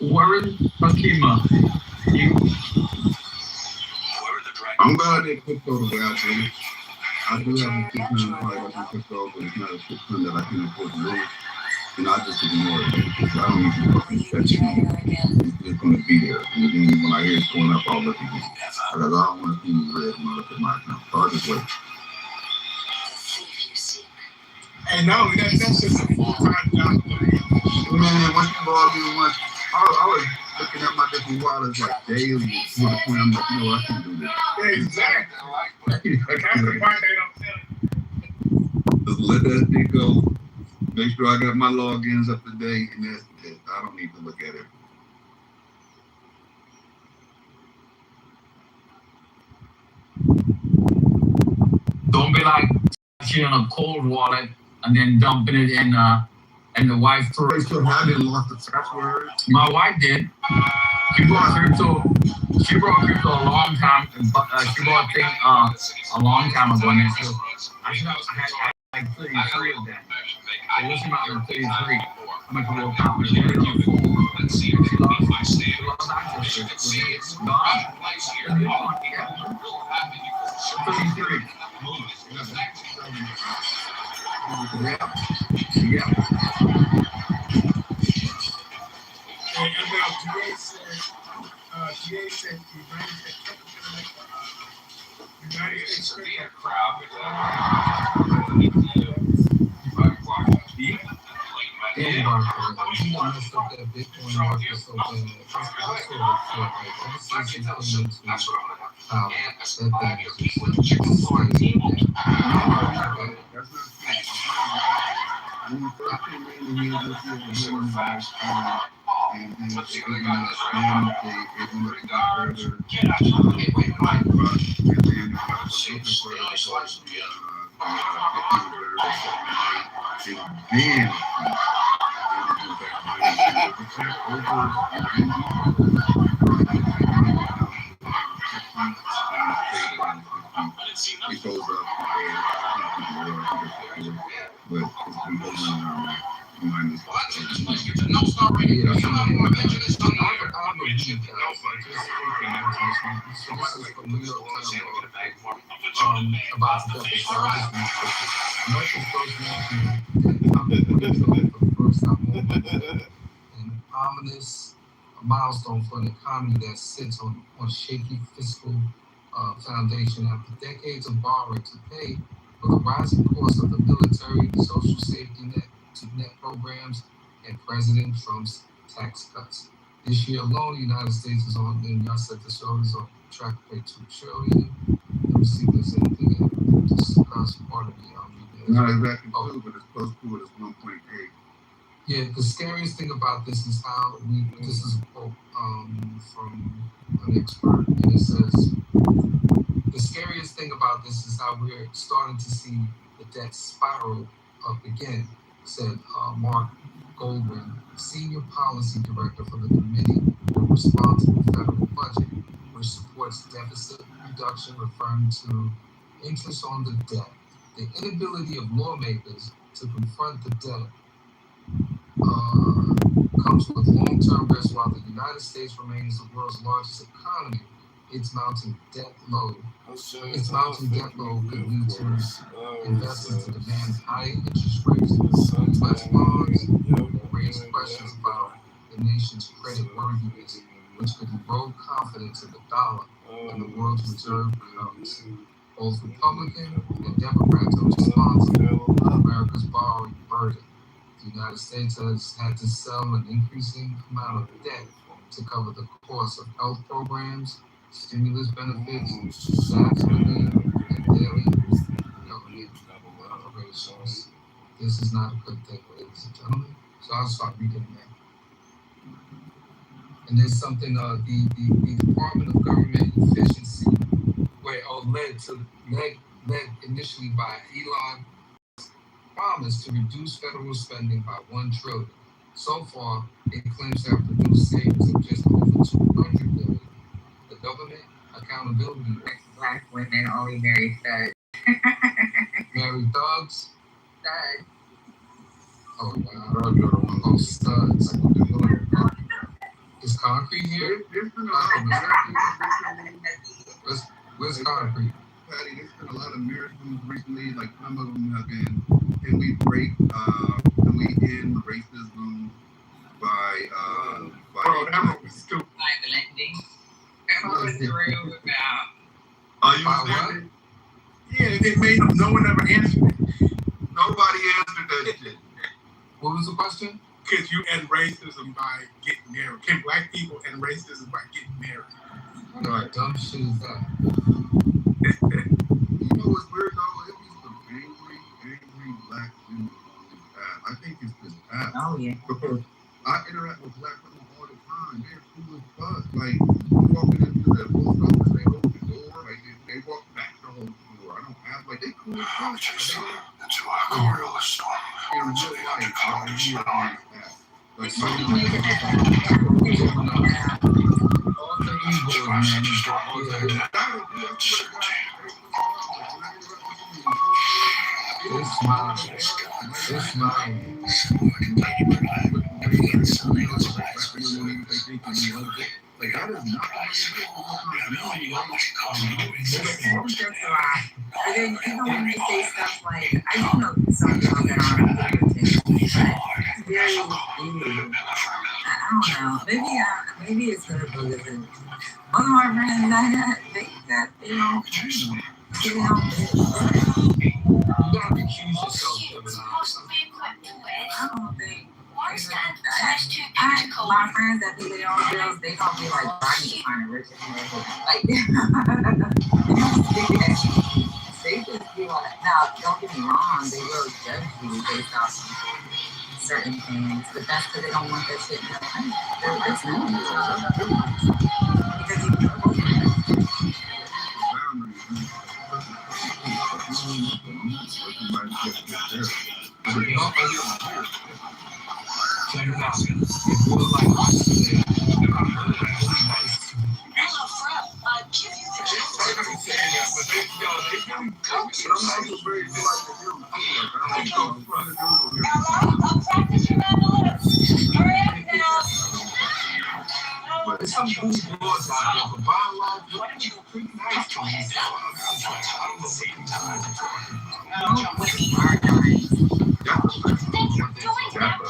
Warren Hakima. I'm glad they crypto the way I do it. I do have a $600 in crypto, but it's not a $600 that I can afford to lose. And I just ignore it because I don't need to fucking catch it. It's just going to be there. And then when I hear it's going up, I'll look again. Because I don't want to see me red when I look at my account. So I'll just wait. And no, that's just a full-time job. Man, once you log in once, I was looking at my different wallets like daily to the point I'm like, no, I can't do this. Exactly. That's the part they don't tell you. Just let that thing go. Make sure I got my logins up to date, and that's it. I don't need to look at it. Don't be like touching a cold wallet and then dumping it in the wife throat. They still have it, lost the password. My wife did. She bought crypto. She bought crypto a long time. She bought a thing a long time ago, and so I had like 33 of them. So what's about 33? How much will count? She had it on the phone. Let's see if she lost access to it. It's gone. 33. Yeah. And now GA said United States crowd. An ominous milestone for an economy that sits on shaky fiscal foundation after decades of borrowing to pay for the rising cost of the military, social safety net programs, and President Trump's tax cuts. This year alone, the United States is on, and y'all said the show is on track to pay $2 trillion. Let me see if there's anything to discuss. Part of the not exactly two, but it's close to it. It's 1.8. Yeah, the scariest thing about this is how this is a quote from an expert, and it says, the scariest thing about this is how we're starting to see the debt spiral up again, said Mark Goldwyn, Senior Policy Director for the Committee on Responsible Federal Budget, which supports deficit reduction, referring to interest on the debt. The inability of lawmakers to confront the debt comes with long-term risks. While the United States remains the world's largest economy, its mounting debt load could lead to investors to demand high interest rates on U.S. bonds and raise questions about the nation's credit worthiness, which could erode confidence in the dollar and the world's reserve currency. Both Republican and Democrats are responsible for America's borrowing burden. The United States has had to sell an increasing amount of debt to cover the cost of health programs, stimulus benefits, tax relief, and daily government operations. This is not a good thing, ladies and gentlemen. So I'll start reading that. And there's something, the Department of Government Efficiency, led initially by Elon, promised to reduce federal spending by $1 trillion. So far, it claims to have produced savings of just over $200 billion. The Government Accountability Black women only marry thugs. Marry thugs? Thugs. Oh wow. Oh, studs. Is Concrete here? Where's Concrete? Patty, there's been a lot of marriage moves recently. Like some of them have been, can we end racism by that was stupid. By blending. That was real about. Are you understanding? Yeah, it made no one ever answered it. Nobody answered that shit. What was the question? Could you end racism by getting married? Can black people end racism by getting married? What kind of dumb shit is that? You know what's weird though? It be some angry black women on this app. I think it's this app. Oh yeah. Because I interact with black women all the time. They're cool as fuck. Like walking into the post office, they hold the door. Like they walk back to hold the door. I don't have like they cool as fuck. Into our corridor storm. In real life, I'm here on this app. Like like that is not And then even when they say stuff like, I do know some people that aren't but it's very easy. I don't know. Maybe it's good, but listen. One of my friends they got their own thing. Get it on this. You gotta recuse yourself. I don't think. My friends that do their own bills, they gonna be like, I need to find a rich like, they just be like, now, don't get me wrong, they will judge you based off certain things, but that's because they don't want that shit in their life. That's not because you Check it out. If you're like, Hello, Fred. I give you the Hello, I'm practicing analytics. Hurry up now. There's some cool boys out there, but by and large, you're pretty nice to me. So I don't know what you guys are talking about.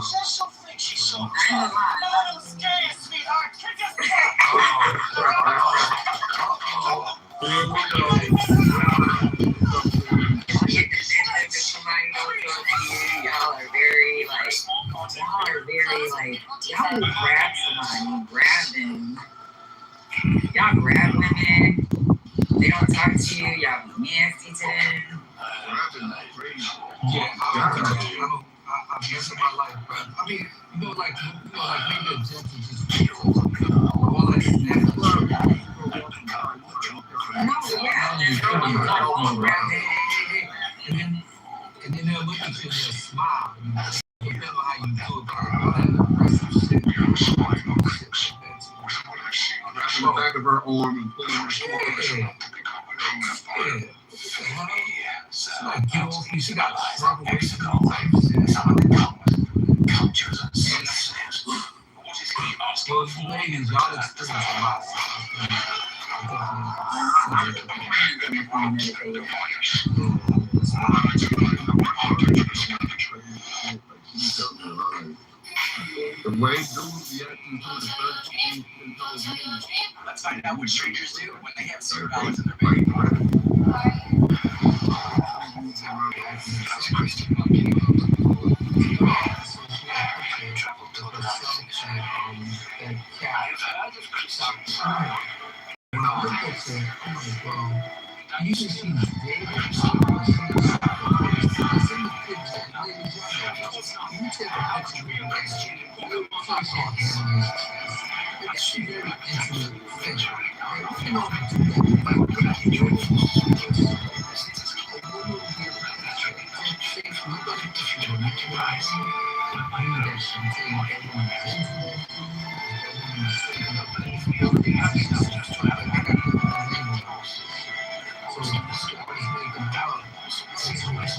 Social fiction. Not okay, sweetheart. Y'all are very like you just grab somebody, grab them. Y'all grab women. They don't talk to you. Y'all be nasty to them. Yeah, I've messed up my life, but I mean, like maybe a gentle just all that snatch. No, yeah, there's no one like grab it. And then they'll look at you and they'll smile. Depending on how you do it, but all that aggressive shit. Grab the back of her arm and pull her Yeah. Like, get off me. She got struggle with some type shit. Well, you ladies, y'all experience a lot. The way dudes reacting to the first thing. Let's find out what strangers do when they have $0 in their bank. When I look at her, I'm like, well, either she's dating or she's in the picture. Ladies, y'all know this. You take a picture with her, you touch her hand. It's a very intimate thing. Like, you know, do that. Like, a woman will get a picture. Say, you got a picture of a man with a woman. Bring that shit. Tell you that woman is into that. That woman is taking up that. So I was making out. She's very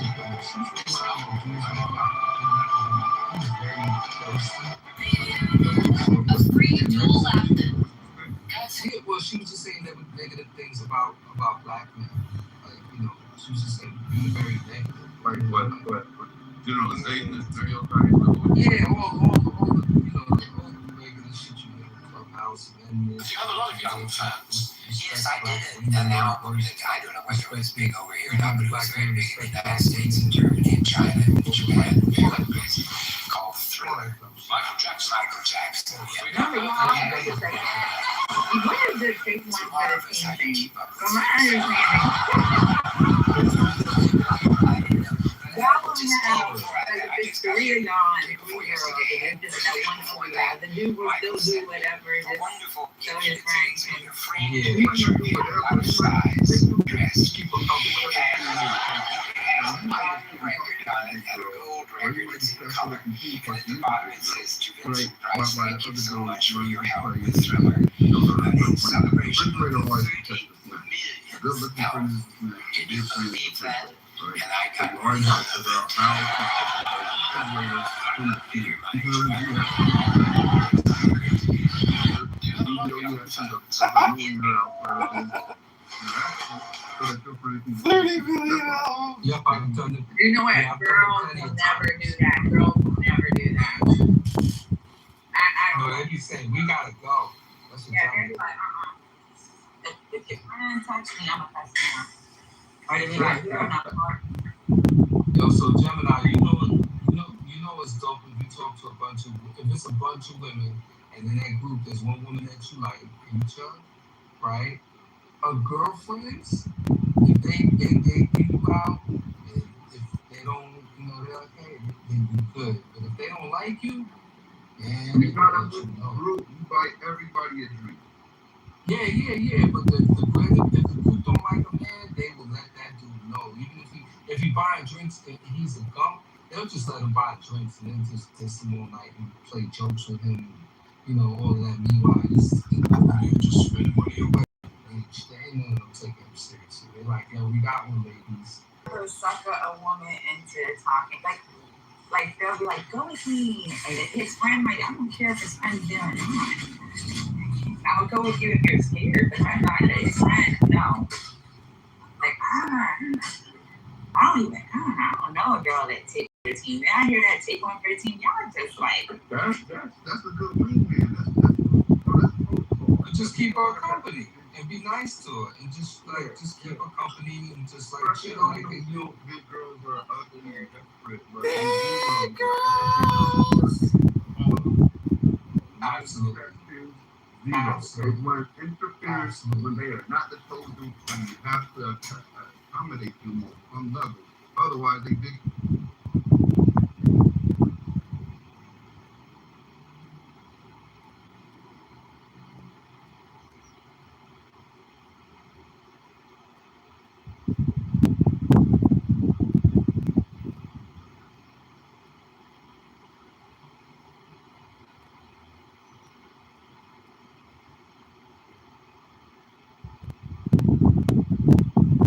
well, she was just saying that with negative things about black men. Like, she was just saying very negative. Like what? Generalization is stereotypes. Yeah, all the regular shit you get in the clubhouse and then You have a lot of young fans. Yes, I did it. And now I'm working I don't know whether it was big over here, but it was very big in the United States and Germany and China and Japan. Called Thriller. Michael Jackson. Number one, what is the fake one for the team thing? From my understanding, y'all want to have like a Korea y'all and 3-year-old, and just that one over there. The dude will still do whatever, just show his friends. Thank you so much for your help with Thriller. In celebration of 30 years, can you believe that? And I got more $30 million. Yep, I've done it. You know what? Girls will never do that. Girls will never do that. No, they be saying, we gotta go. That's what they're like, If your friend touch me, I'm a customer. Or they be like, you're not part. Yo, so Gemini, you know what's dope if you talk to if it's a bunch of women, and in that group there's one woman that you like, each other, right? Her girlfriends, if they give you out, and if they don't, they're like, hey, then you good. But if they don't like you, man, you got a group, you buy everybody a drink. Yeah. But if the group don't like a man, they will let that dude know. Even if he buying drinks and he's a gump, they'll just let him buy drinks and then just diss him all night and play jokes with him, all of that. Meanwhile, you just spend money away. They ain't none of them taking him seriously. They're like, yo, we got one, ladies. They'll sucker a woman into talking. Like they'll be like, go with me. And his friend might, I don't care if his friend's doing it. I'll go with you if you're scared, but I'm not his friend. No. Like, I don't know a girl that takes 13. When I hear that take one 13, y'all just like. That's a good wingman. That's just keep her company and be nice to her and just keep her company and just like chill. Like, big girls are ugly and desperate. Big girls. Zero. When interference, when they are not the chosen, you have to accommodate them on some level. Otherwise, they dig.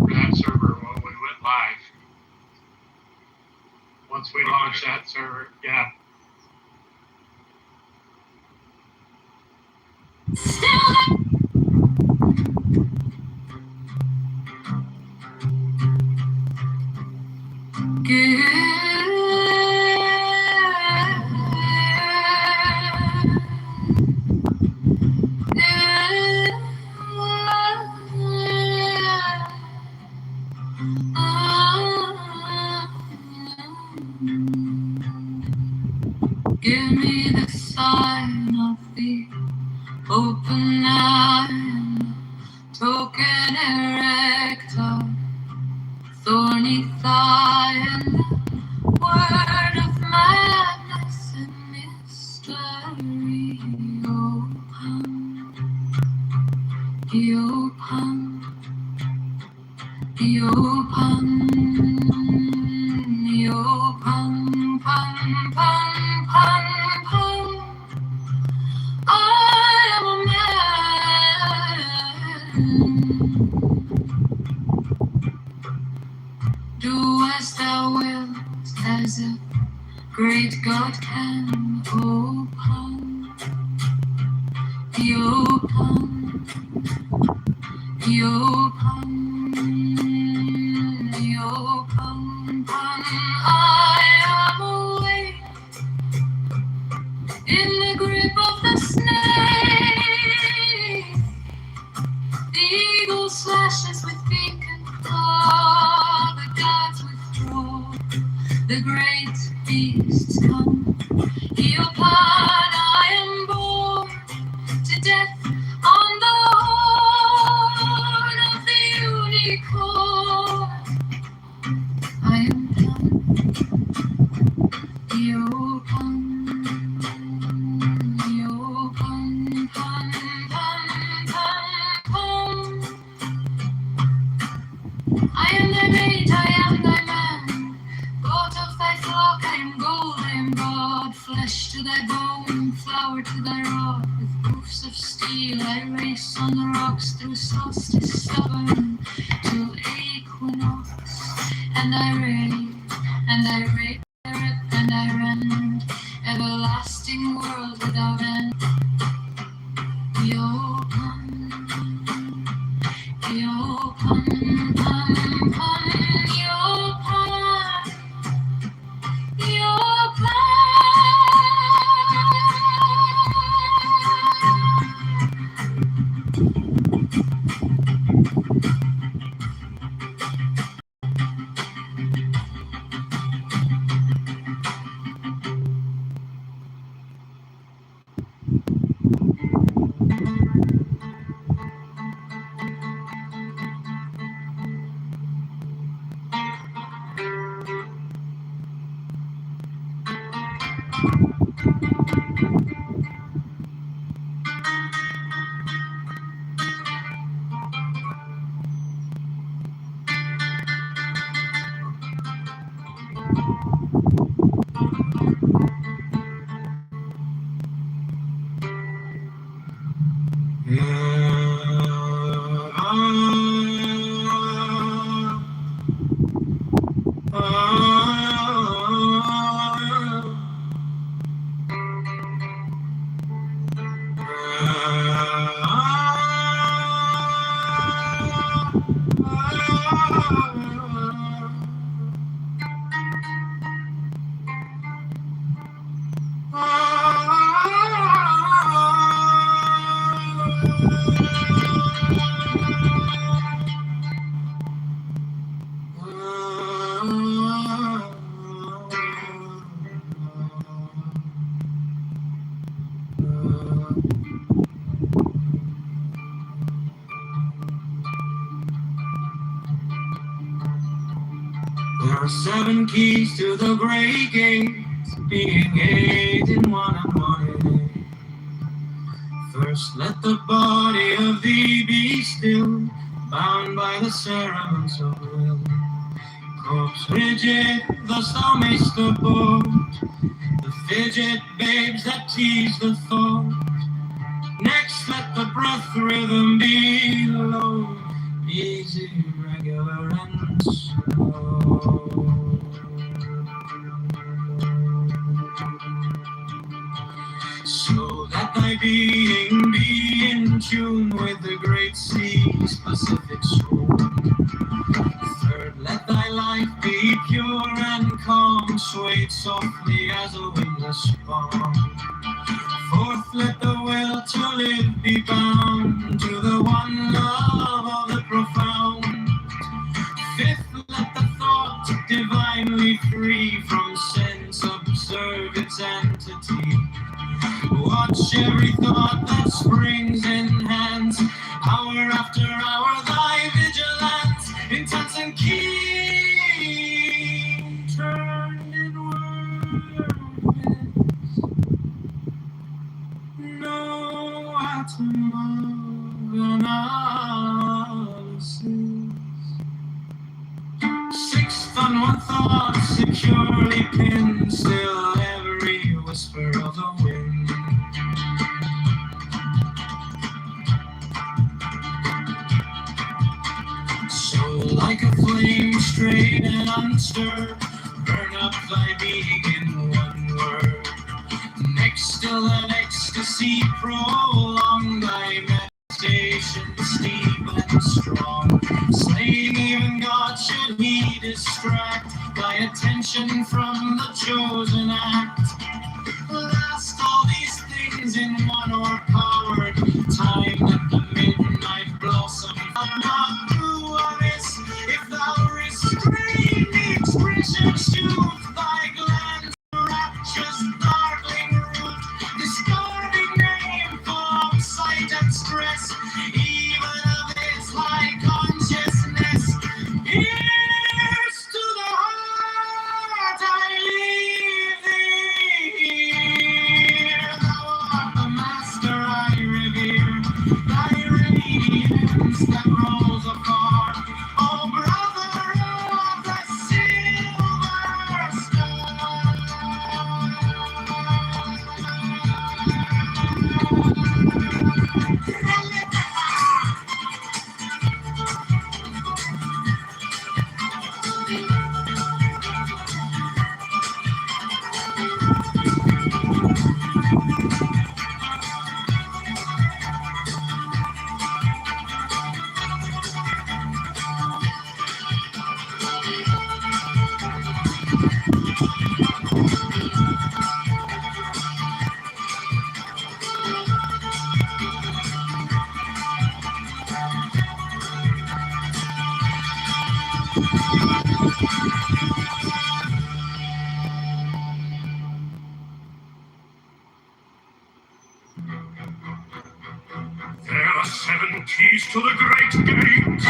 That server when we went live. Once we launched that server, yeah. Give me the sign of the open eye, token erector, thorny thigh, and word of madness and mystery. Open, open, pun, pun, pun, pun. I am a man. Do as thou wilt, as if great God can. Open, open, open, pun. I am awake in the grip of the snake. The eagle slashes with beak and claw. The gods withdraw. The great beasts come. Heal blood, I am born to death on the horn of the unicorn. I am done. Pun, pun, pun, pun, pun. I am thy mate, I am thy man. Goat of thy flock, I am gold, I am broad. Flesh to thy bone, flower to thy rod. With hoofs of steel, I race on the rocks through solstice stubborn to equinox. And I rave, and I rape, and I rend. Everlasting world without end. Pun, pun, pun, pun, pun. There are 7 keys to the great gate, being 8 in one and 1 in 8. First, let the body of thee be still, bound by the cerements of will. Corpse rigid, thus thou mayst abort the fidget babes that tease the thought. Next, let the breath rhythm be low, easy, regular, and slow. So that thy being be in tune with the great sea's Pacific storm. Third, let thy life be pure and calm, swayed softly as a windless palm. Fourth, let the will to live be bound to the one love of the profound. Fifth, let the thought divinely free from sense observe its entity. Watch every thought that springs, enhance hour after hour thy vigilance, intense and keen, turned inward, no atom of analysis. Sixth, on one thought securely pinned, still every whisper of the wind. So like a flame straight and unstirred, burn up thy being in one word. Next, still an ecstasy, prolong thy meditation, steep and strong. Slaying even God should he distract thy attention from the chosen act. Last, all these things in one o'erpowered time, let the midnight blossom not do amiss. If thou restrain the expression, shoot thy glance rapture's darkling root, discarding name from sight and stress, even of its high consciousness. Here's to the heart I leave thee here. Thou art the master I revere, thy radiance that rolls afar. Oh, brother of the silver star. There are 7 keys to the great gate,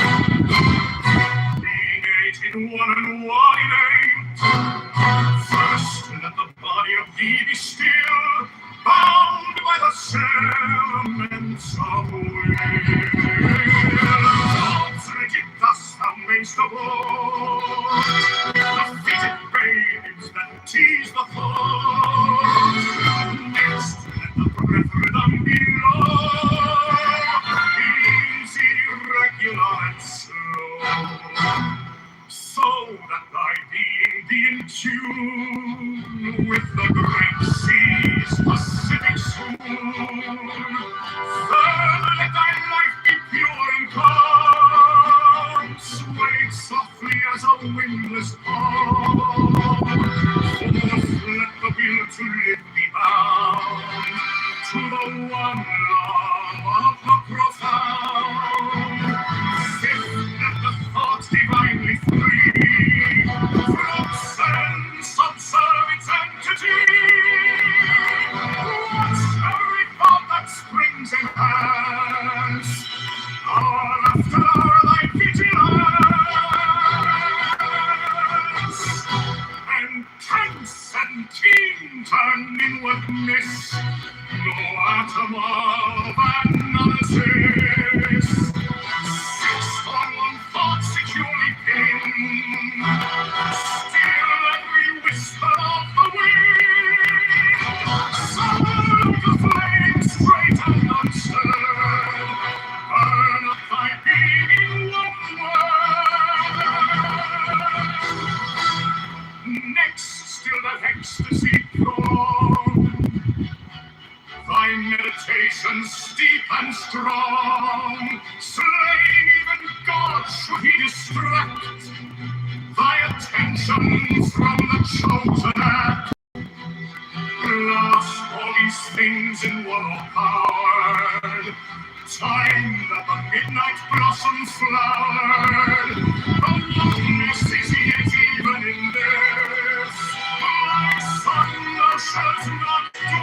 being 8 in one and 1 in 8. First, let the body of thee be still, bound by the cerements of will. God's rigid thus thou mayst abort the fitted babes that tease the thought. Next, let the breath rhythm be low, easy, regular, and slow, so that thy being be in tune with the great sea's Pacific swoon. Third, let thy life be pure and calm, swayed softly as a windless palm. Fourth, let the will to live be bound to the one love of the profound. Fifth, let the thought divinely free from sense observe its entity. Watch every thought that springs in hands, hour after hour thy vigilance, thy attention from the chosen act. Last all these things in one overpowered. Time that the midnight blossom flowered. Aloneness is yet even in this. My son, thou shalt not do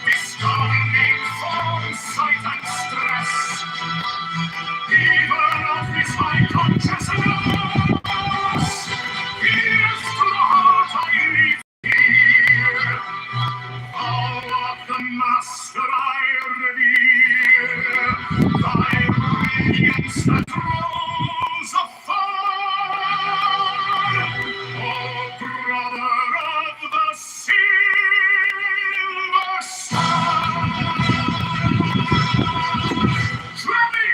discarding form, sight, and stress. Even of this high consciousness. Here's to the heart I leave here. All of the master I revere, thy radiance that rose afar, O brother of the silver star. Ready?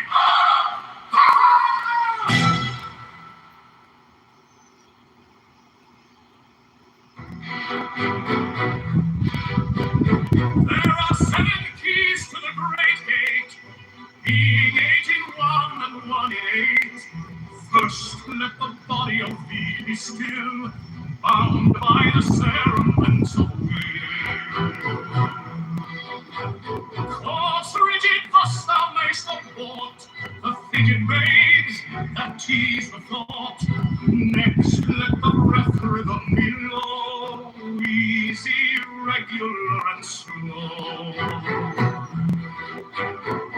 There are 7 keys to the great gate, being 8 in one and 1 in 8. First, let the body of thee be still, bound by the cerements of will. Cause rigid thus thou mayst abort the fidget babes that tease the thought. Next, let the breath rhythm be low, easy, regular, and slow.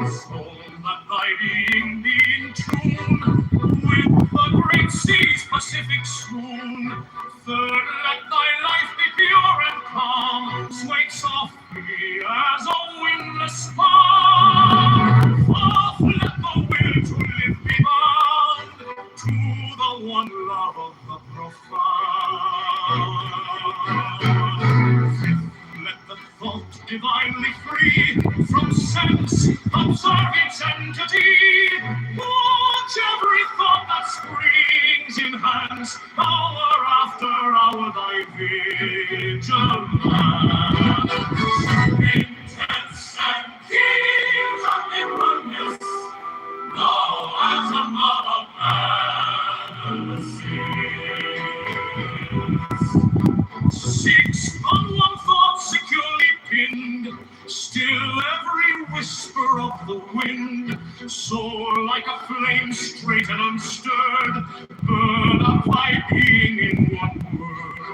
So that thy being be in tune with the great sea's Pacific swoon. Third, let thy life be pure and calm, sway softly as a windless spark. Fourth, let the will to live be bound to the one love of the profound. Fifth, let the thought divinely free from sense, observe its entity. Watch every thought that springs, enhance hour after hour thy vigilance. Intense and keen of inwardness, thou as a mother madness sits on one thought securely pinned, still every whisper of the wind. So like a flame straight and unstirred, burn up thy being in one word.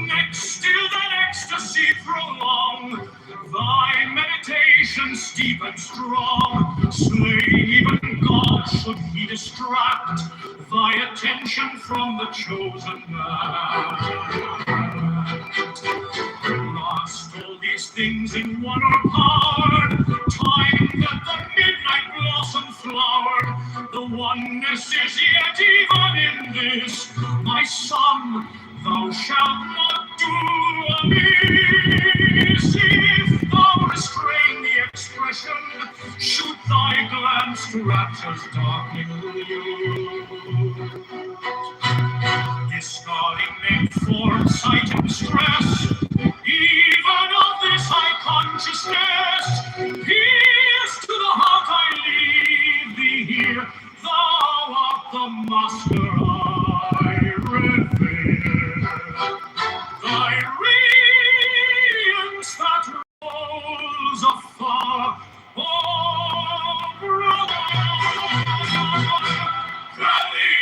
Next, still that ecstasy prolong, thy meditation steep and strong. Slaying even God should he distract thy attention from the chosen act. Lost all these things in one powered, time that the midnight blossom flowered. The oneness is yet even in this, my son, thou shalt not do amiss. If thou restrain the expression, shoot thy glance to rapture's darkening blue. Discarding name, form, sight, and stress, even of this high consciousness. Here's to the heart I leave thee here. Thou art the master I revere. Thy radiance that rolls afar, oh brother, Gravity,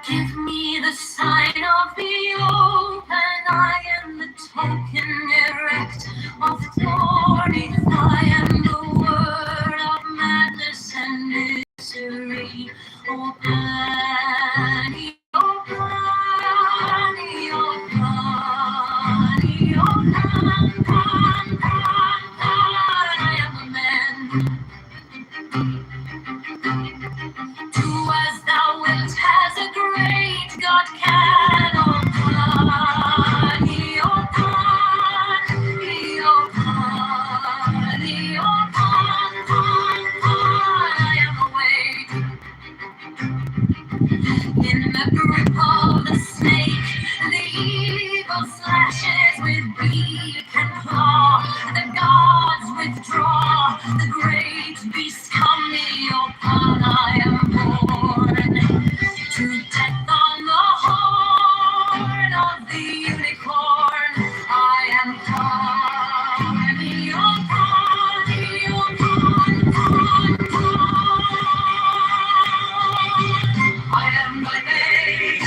Give me the sign of the open eye and the token erect of thorny thigh and the word of madness and misery. Oh, Granny, oh, Granny, oh, Granny, oh, I am a man. Do as thou wilt, as a great God can. Oh, Connie, oh, Connie, oh, Connie, oh, bears with beak and claw, the gods withdraw, the great beast come me upon, I am born to death on the horn of the unicorn. I am born, I am thy maid,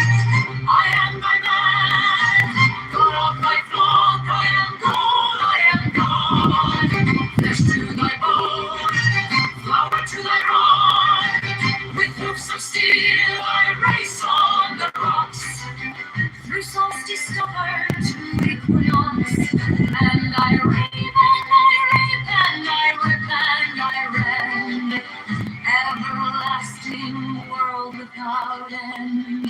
I am thy man, God of thy flock, I am gold, I am God, flesh to thy bone, flower to thy rod, with hoofs of steel I race on the rocks, through solstice stubborn to equinox, and I rave and I rape and I rip and I rend, everlasting world without end.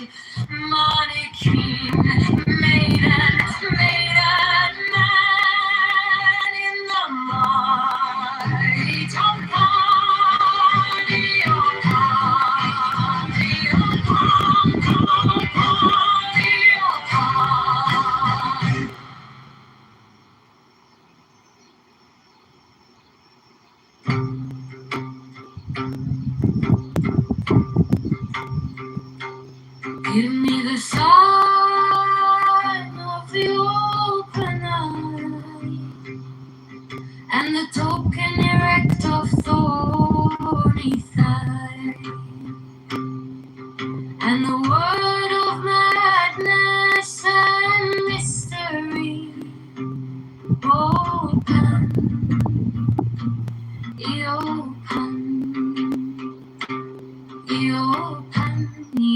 Money king, maiden, maiden, man in the might of party, oh party, oh party, oh party. Give me the sign of the open eye and the token erect of thorny thigh and the word of madness and mystery. Open, open,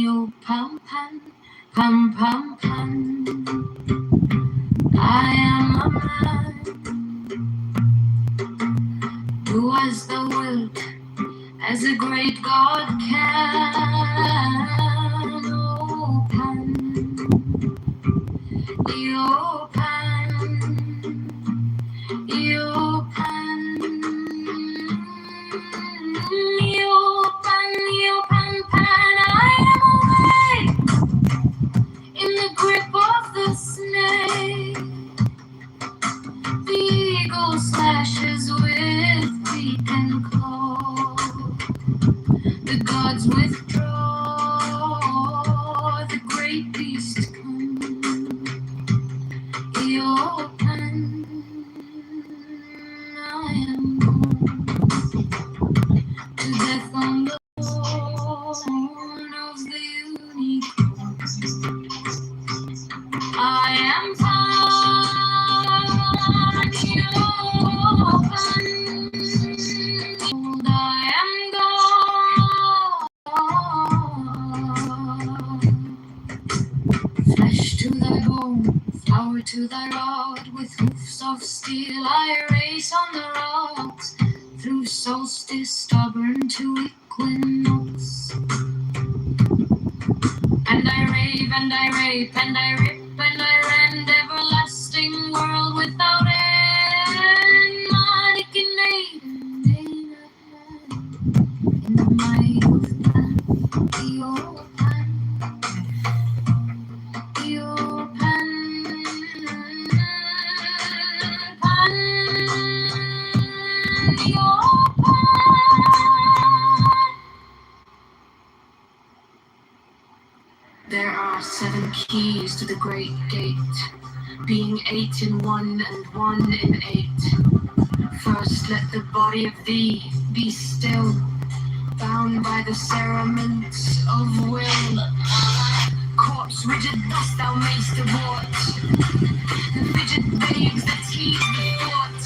open, pam, pam, pam. I am a man who was the wilt as a great God can. Open, open, pan. I am away in the grip of the snake. The eagle slashes with beak and claw. The gods withdraw. The great beast comes. Open. I am born to death on the horn of the unicorn. I am flesh to thy bone, flower to thy rod, with hoofs of steel I race on the rocks, through solstice stubborn to equinox. And I rave and I rape and I rip and I rend, everlasting world without end. Manikin maiden, in the might of man, the There are 7 keys to the great gate, being 8 in 1 and 1 in 8. First let the body of thee be still, bound by the cerements of will. Corpse rigid thus thou mayst avort the fidget babes that tease the thought.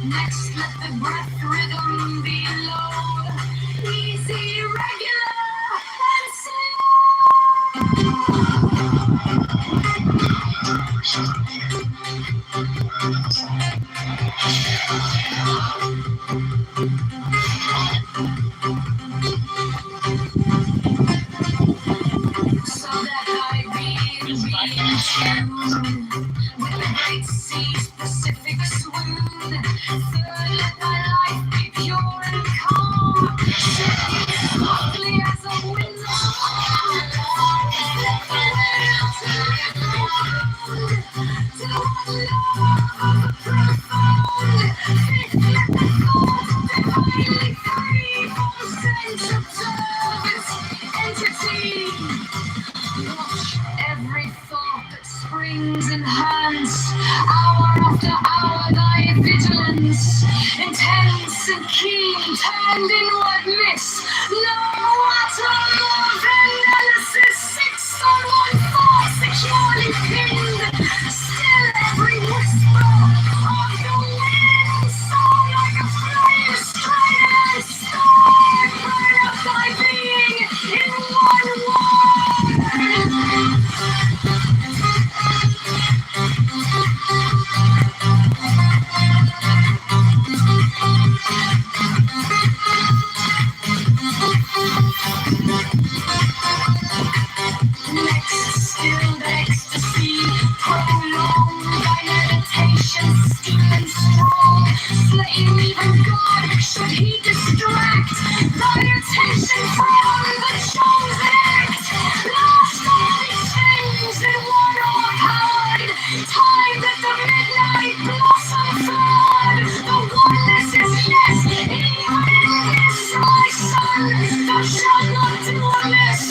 Next let the breath rhythm be low, easy, regular, and slow. So that I be in tune with the great sea's Pacific swoon. Third, let thy life be pure and calm, softly as a wind to Every thought that springs in hands, hour after hour thy vigilance, intense and keen, turned inward miss, no utter love analysis, six on one thought securely pinned, still every whisper of the wind, sound like a flame straight and star, burn up thy being in one word. Next, stilled ecstasy, prolonged by meditation, steep and strong, slaying even God, should he distract thy attention from the chosen act. Lost all these things in one overpowered, timed at the midnight blossom flood. The oneness is yes, even in this, my son, thou shalt not do amiss.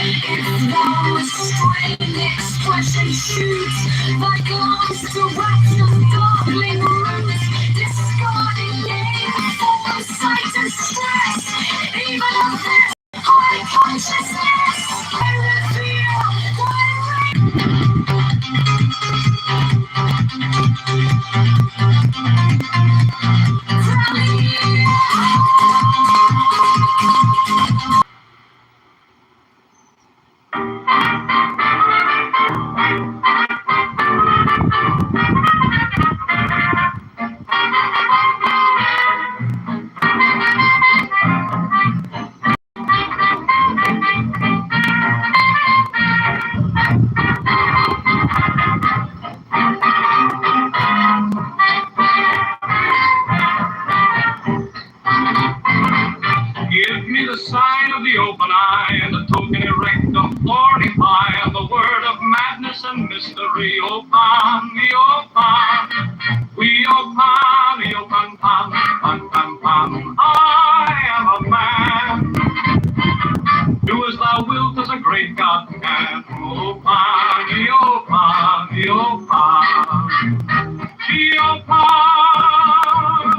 If thou restrain the expression shoots, thy glance to wax of darkling roots, discarding name, form, sight, and stress, even of this high consciousness, I reveal Give me the sign of the open eye and the token erect of thorny pie and the word of madness and mystery. Open, the open, we open, the open, pam, pam, pam, pam. I am a man. Do as thou wilt, as a great God can. Open, the open, the open, the open,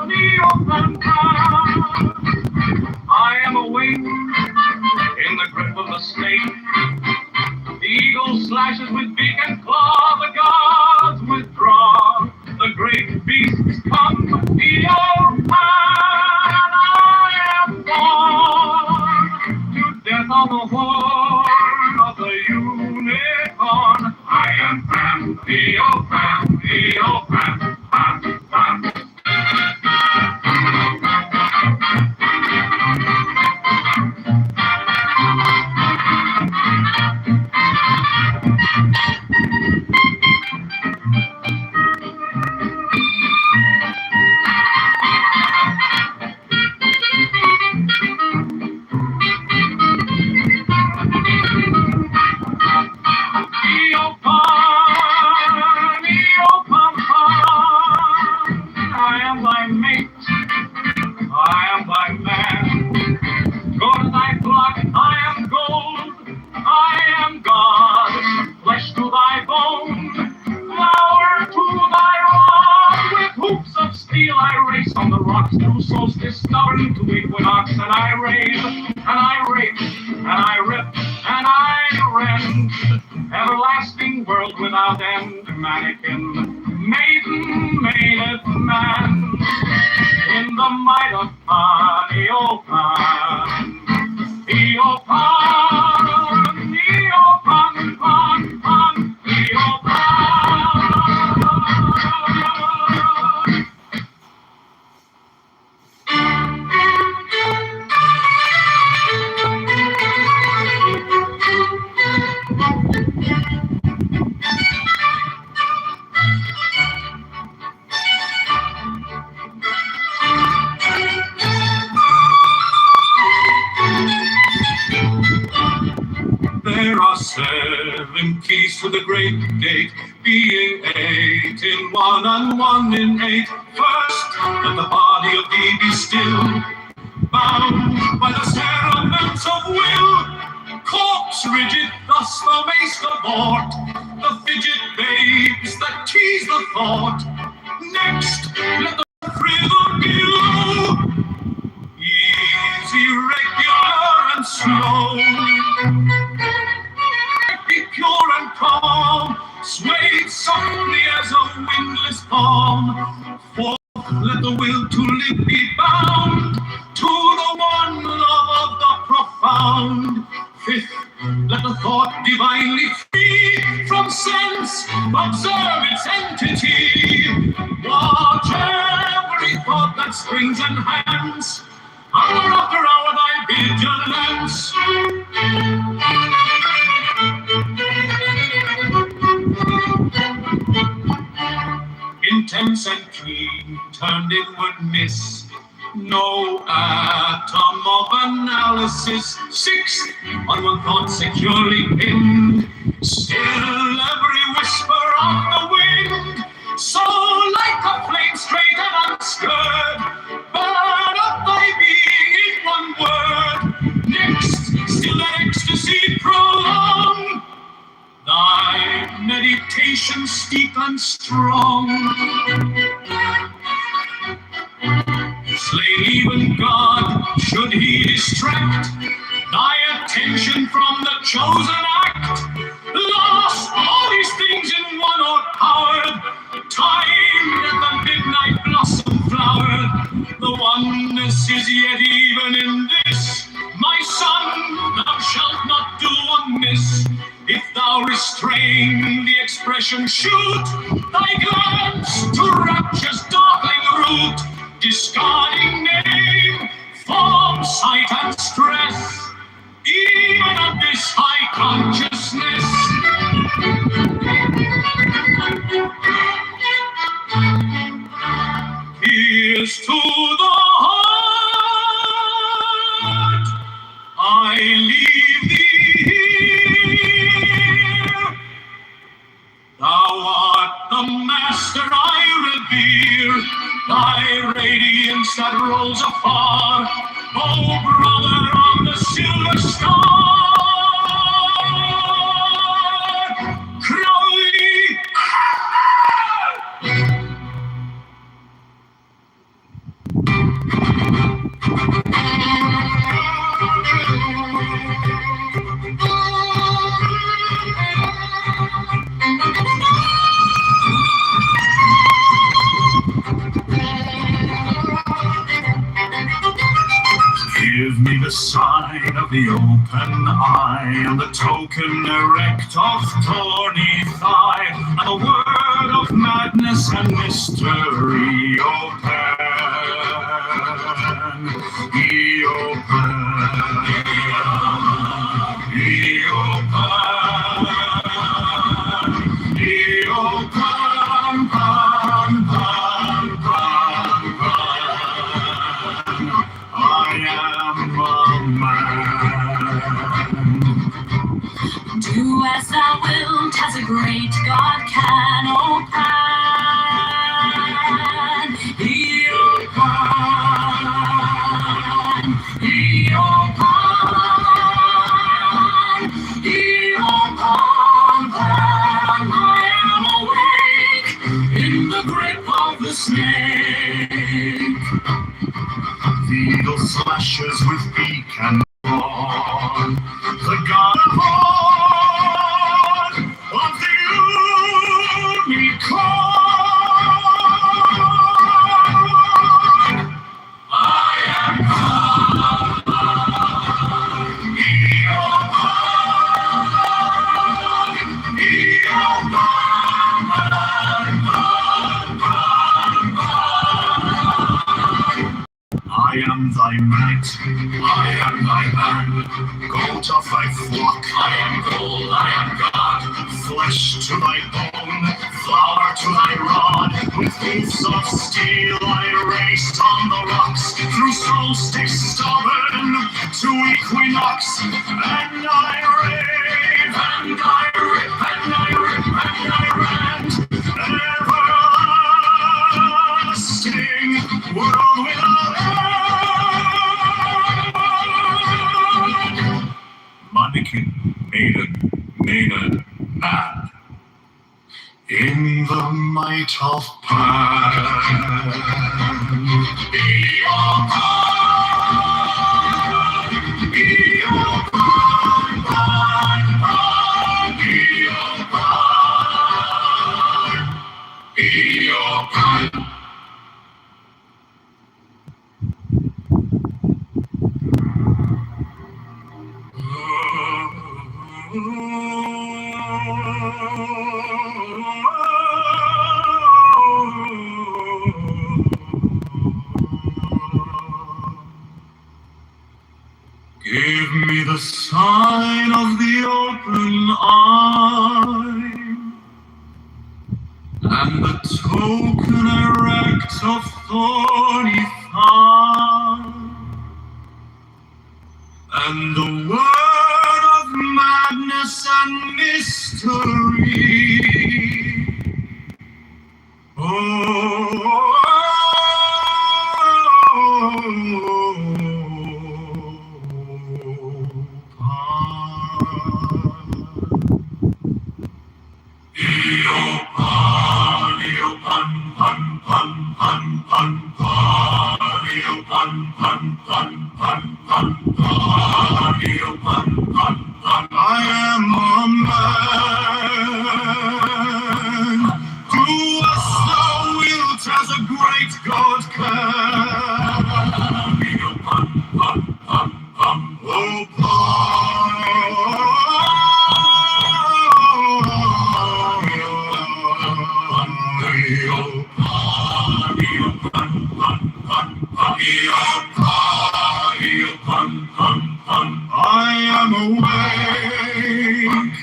the open, pam. I am awake in the grip of the snake. The eagle slashes with beak and claw. The gods withdraw. The great beasts come. The old man, I am born to death on the horn of the unicorn. I am Pam, the old Pam, the old Pam, Pam, Pam. I am thy mate, I am thy man. Go to thy flock, I am gold, I am God. Flesh to thy bone, flower to thy rod. With hoops of steel I race on the rocks to solstice, stubborn to equinox. And I raise, and I rape, and I rip, and I rend. Everlasting world without end, mannequin, maiden, maided man, in the might of Pan, Eopan, Eopan, Pan, Pan, Eopan. There are 7 keys to the great gate, being 8 in 1 in 8. First, let the body of thee be still, bound by the cerements of will. Corpse rigid, thus thou mayst abort the fidget babes that tease the thought. Next, let the rhythm be easy, regular, and slow. Be pure and calm, swayed softly as a windless palm. Fourth, let the will to live be bound to the one love of the profound. Fifth, let the thought divinely free from sense observe its entity. Watch every thought that springs and hangs. Hour after hour thy vigilance. Intense and keen, turned inward miss, no atom of analysis. Sixth, on one thought securely pinned, still every whisper of the wind. So like a flame straight and unstirred, burn up thy being in one word. Next, still that ecstasy prolong, thy meditation steep and strong. Slay even God, should he distract thy attention from the chosen act. Lost all these things in one o'erpowered, timed at the midnight blossom flowered. The oneness is yet even in this, my son, thou shalt not do amiss. If thou restrain the expression, shoot thy glance to rapture's darkling root, discarding name, form, sight, and stress, even of this high consciousness. Here's to the heart, I leave thee here. Thou art the master I revere, thy radiance that rolls afar, O brother of the silver star. Crowley! Give me the sign of the open eye, and the token erect of thorny thigh, and the word of madness and mystery. Open, ye open, ye open, ye open, pan, pan, pan, pan. I am a man. Do as thou wilt, as a great God can, O Pan. He, O Pan. He, O Pan. He, O Pan, Pan. I am awake in the grip of the snake. The eagle flashes with beak and horn, the god of the unicorn. I am I am thy knight, I am thy man, goat of thy flock, I am gold, I am God, flesh to thy bone, flower to thy rod, with hoofs of steel I race on the rocks, through solstice stubborn to equinox, and I rave, and I rip, and I rip, and I rant, everlasting. light of Pan. Give me the sign of the open eye and the token erect of thorny thigh and the word of madness and mystery. I am a man. Do as thou wilt, as a great God can. Oh, I am awake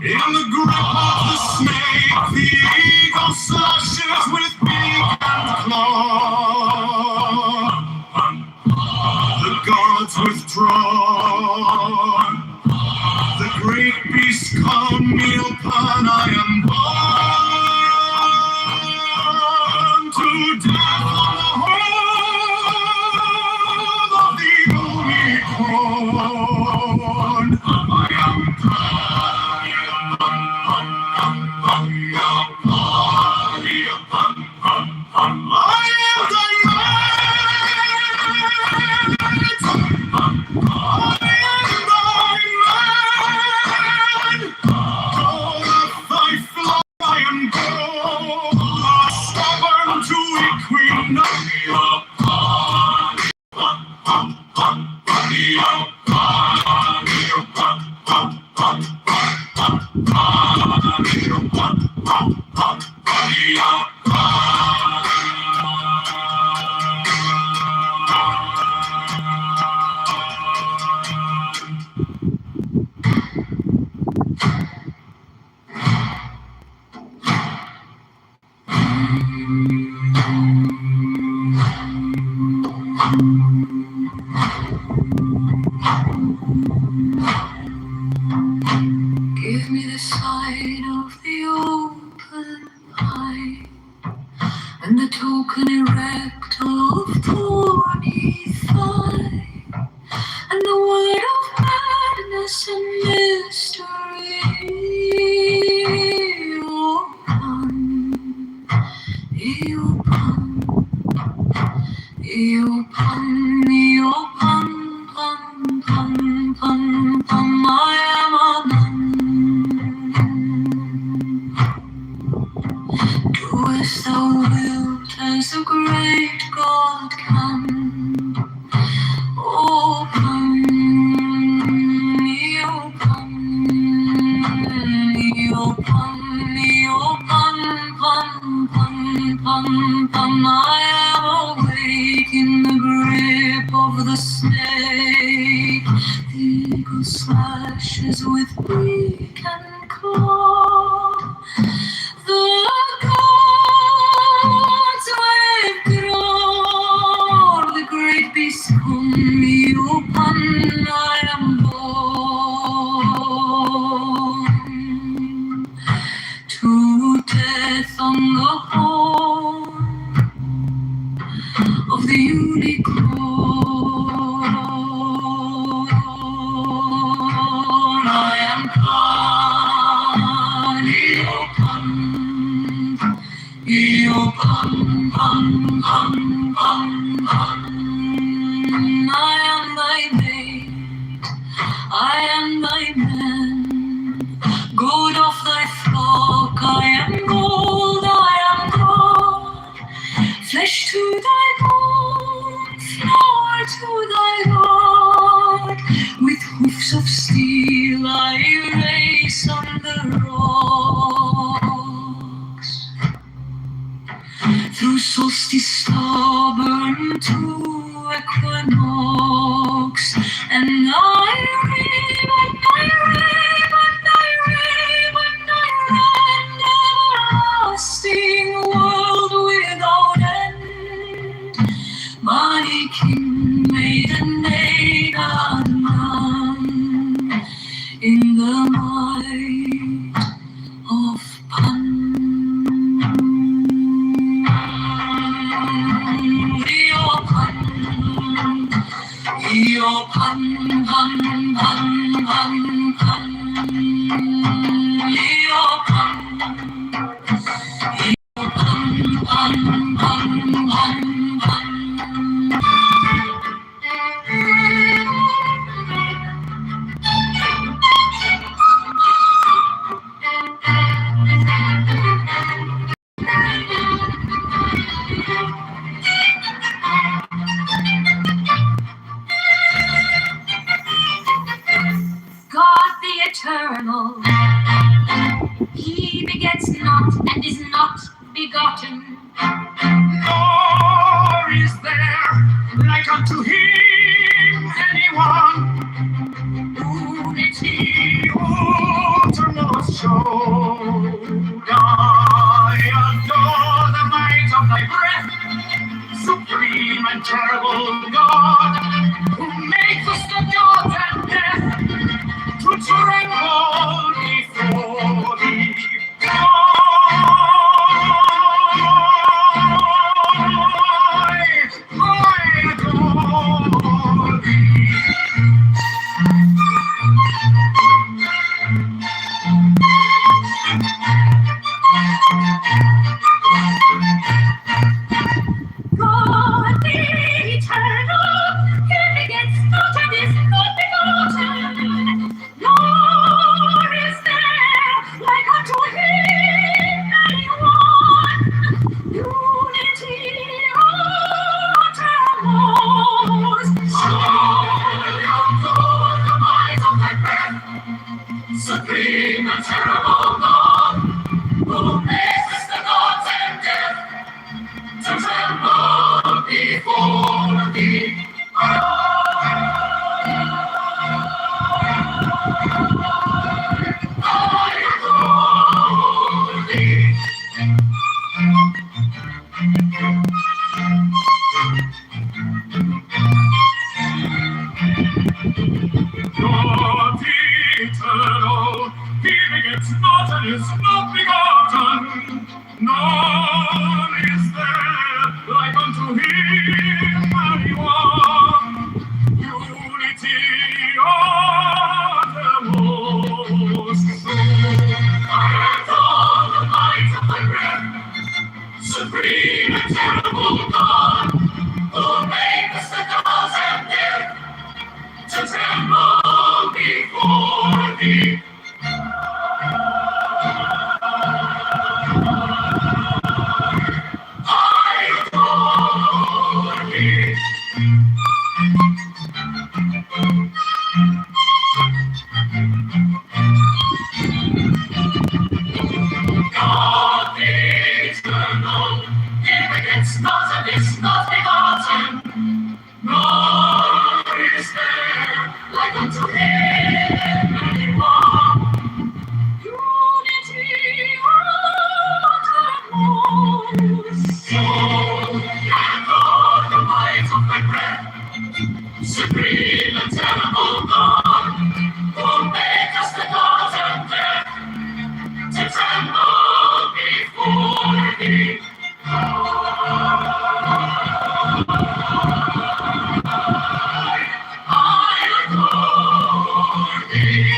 in the grip of the snake. The eagle slashes with beak and claw. The gods withdraw. The great beast come, kneel upon. I am born to death on the hold of the unicorn. I am Give me the sign of the open eye and the token erect of thorny thigh and the word of madness and mystery. Open, I am a do as thou wilt, as the great God can. Open, I am awake in the grip of the snake. The eagle slashes with beak and claw. The gods withdraw. The great beast come, open, I am born to death on the horn of the unicorn. I am Io pam pam pam pam pam. I am thy maid, I am thy man. Gold of thy flock, I am gold, I am gold. Flesh to thy bone, flower to thy God. With hoofs of steel I race on the rocks. Through solstice stubborn to equinox, and I rave and I rave and I rave and I rend, everlasting world without end. My king made and made a man in the might of Pan. Io pan pan pan pan pan. Io pan pan pan pan pan pan. God the eternal, he begets not and is not begotten. Nor is there like unto him anyone. Unity uttermost showed. I adore the might of thy breath, supreme and terrible God, who makest the gods and death to tremble before thee. I adore thee. God the eternal, he begets not and is not begotten, nor is there like unto him anyone. Unity uttermost. I adore the might of thy breath, supreme and terrible God, who makes the gods and death to tremble before thee. God eternal, he begets not and is not begotten, nor is there like unto him anyone. Unity uttermost. I adore the might of thy breath, supreme and terrible God, who makest the gods and death to tremble before thee. I adore thee. God the eternal, he begets not and is not begotten, nor is there like unto him anyone. Unity uttermost. I adore the might of thy breath, supreme and terrible God, who makest the gods and death to tremble before thee. I adore thee.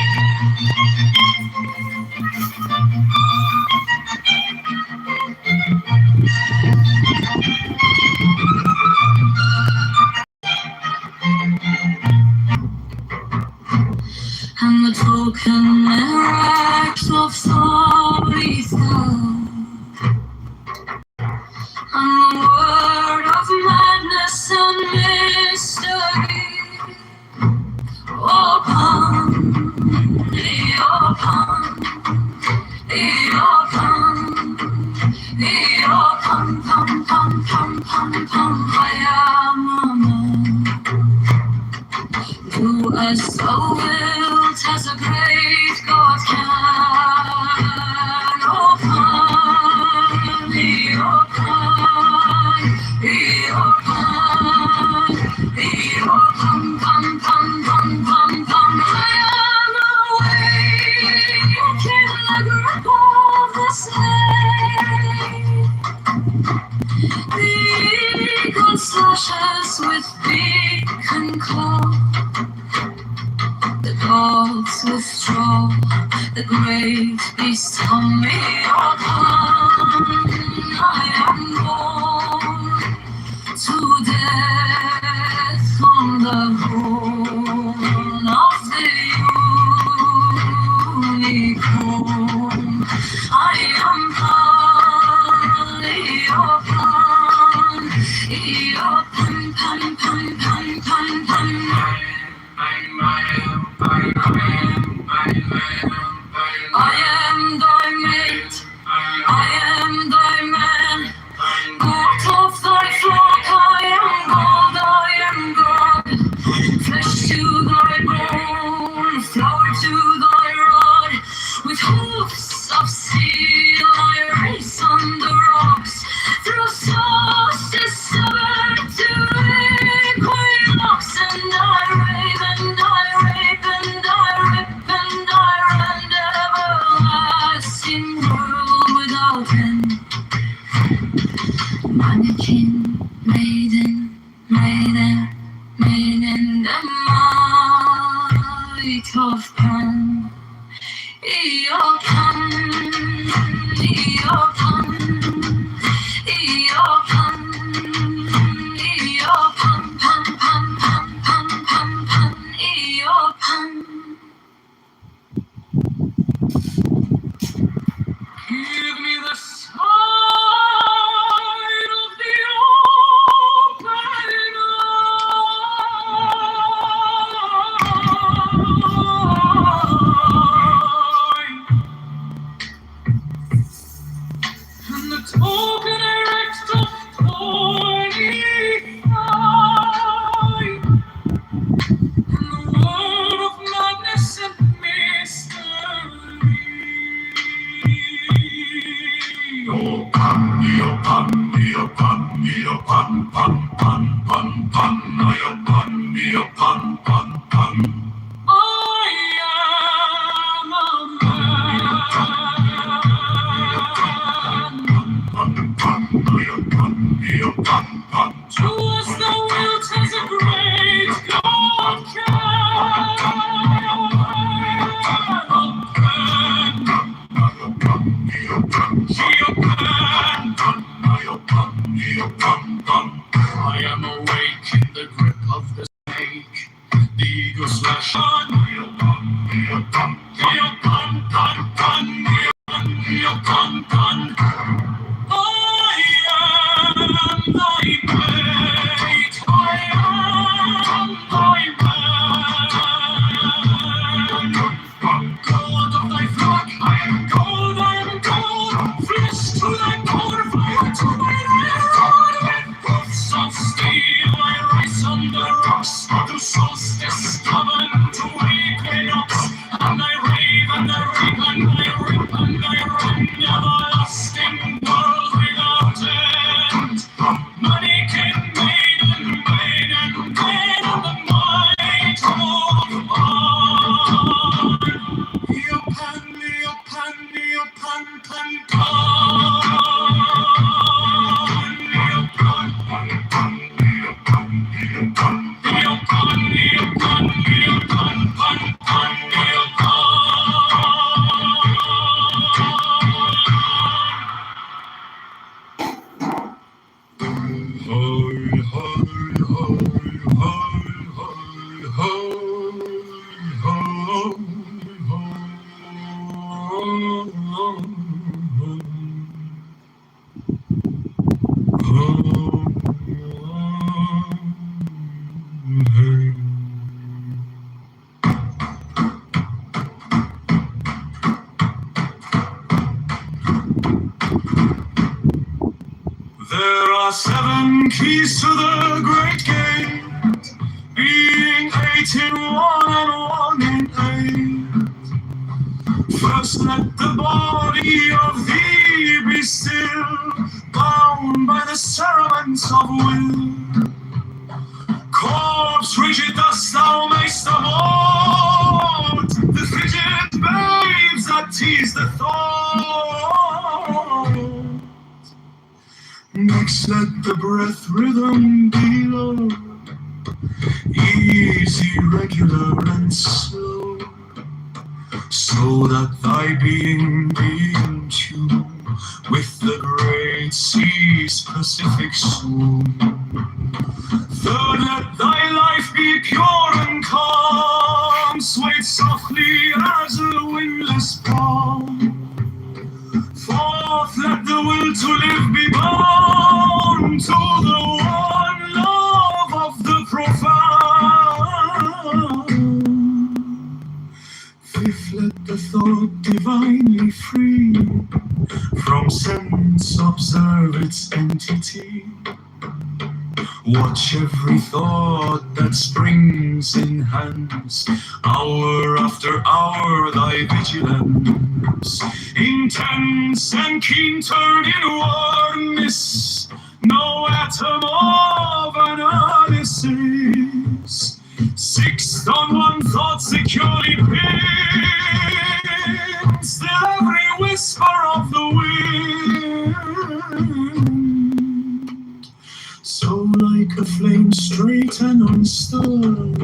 Do as thou wilt, as a great God can. Open, he open, he open, he open, pum, pum, pum, pum, pum. I am awake in the grip of the slave. The eagle slashes with beak and claw. The gods withdraw, the great beast on me upon. I am born to death on the horn of the unicorn. I am Eopan, Eopan, pam, pam, pam, pam, pam. I am thy mate, I am thy man. God of thy flock, I am God. Flesh to thy bone, flower to thy rod. With hoofs of steel, I race on the rocks. Through solstice severed to equinox, and I rave and I rape and I rip and I rend, everlasting world without end. Mannequin, maiden, maiden, maiden, the might of Pan. Eopan, Eopan, Eopan, Eopan, pam, pam, pam, pam, pam, pam, Eopan. Give me the sign of the open eye, and the token erect of thorny eye, and the word of madness and mystery. To us thou wilt as a great God I am awake in the grip of the snake. The eagle slash on. I am thy mate. I am thy man. God of thy flock, I am gold, I am gold. Flesh to thy bone, fire to thy rod. With hoofs of steel, I rise on the rocks. To solstice, covenant to equinox. And I rave and I rave and I rip and I run, everlasting world without end. Mannequin, maiden, maiden, maiden, the might of God. Eopan, Eopan, Eopan, pan, pan. Eopan, Eopan, Eopan, Eopan, Eopan, pan, pan, Eopan. There are 7 keys to the great gate, being 8 in 1 and 1 in 8. First let the body of thee be still, bound by the cerements of will. Corpse rigid thus thou mayst abort the frigid babes that tease the thought. Next let the breath rhythm be low, easy, regular, and slow, so that thy being be in tune with the great sea's Pacific swoon. Third, let thy life be pure and calm, swayed softly as a windless palm. Fourth, let the will to live be bound to the one love of the profound. Fifth, let the thought divinely free from sense observe its entity. Watch every thought that springs in hands, hour after hour thy vigilance, intense and keen turn inwardness, no atom of analysis. Sixth, on one thought securely pinned, still every whisper of the wind. So like a flame straight and unstirred,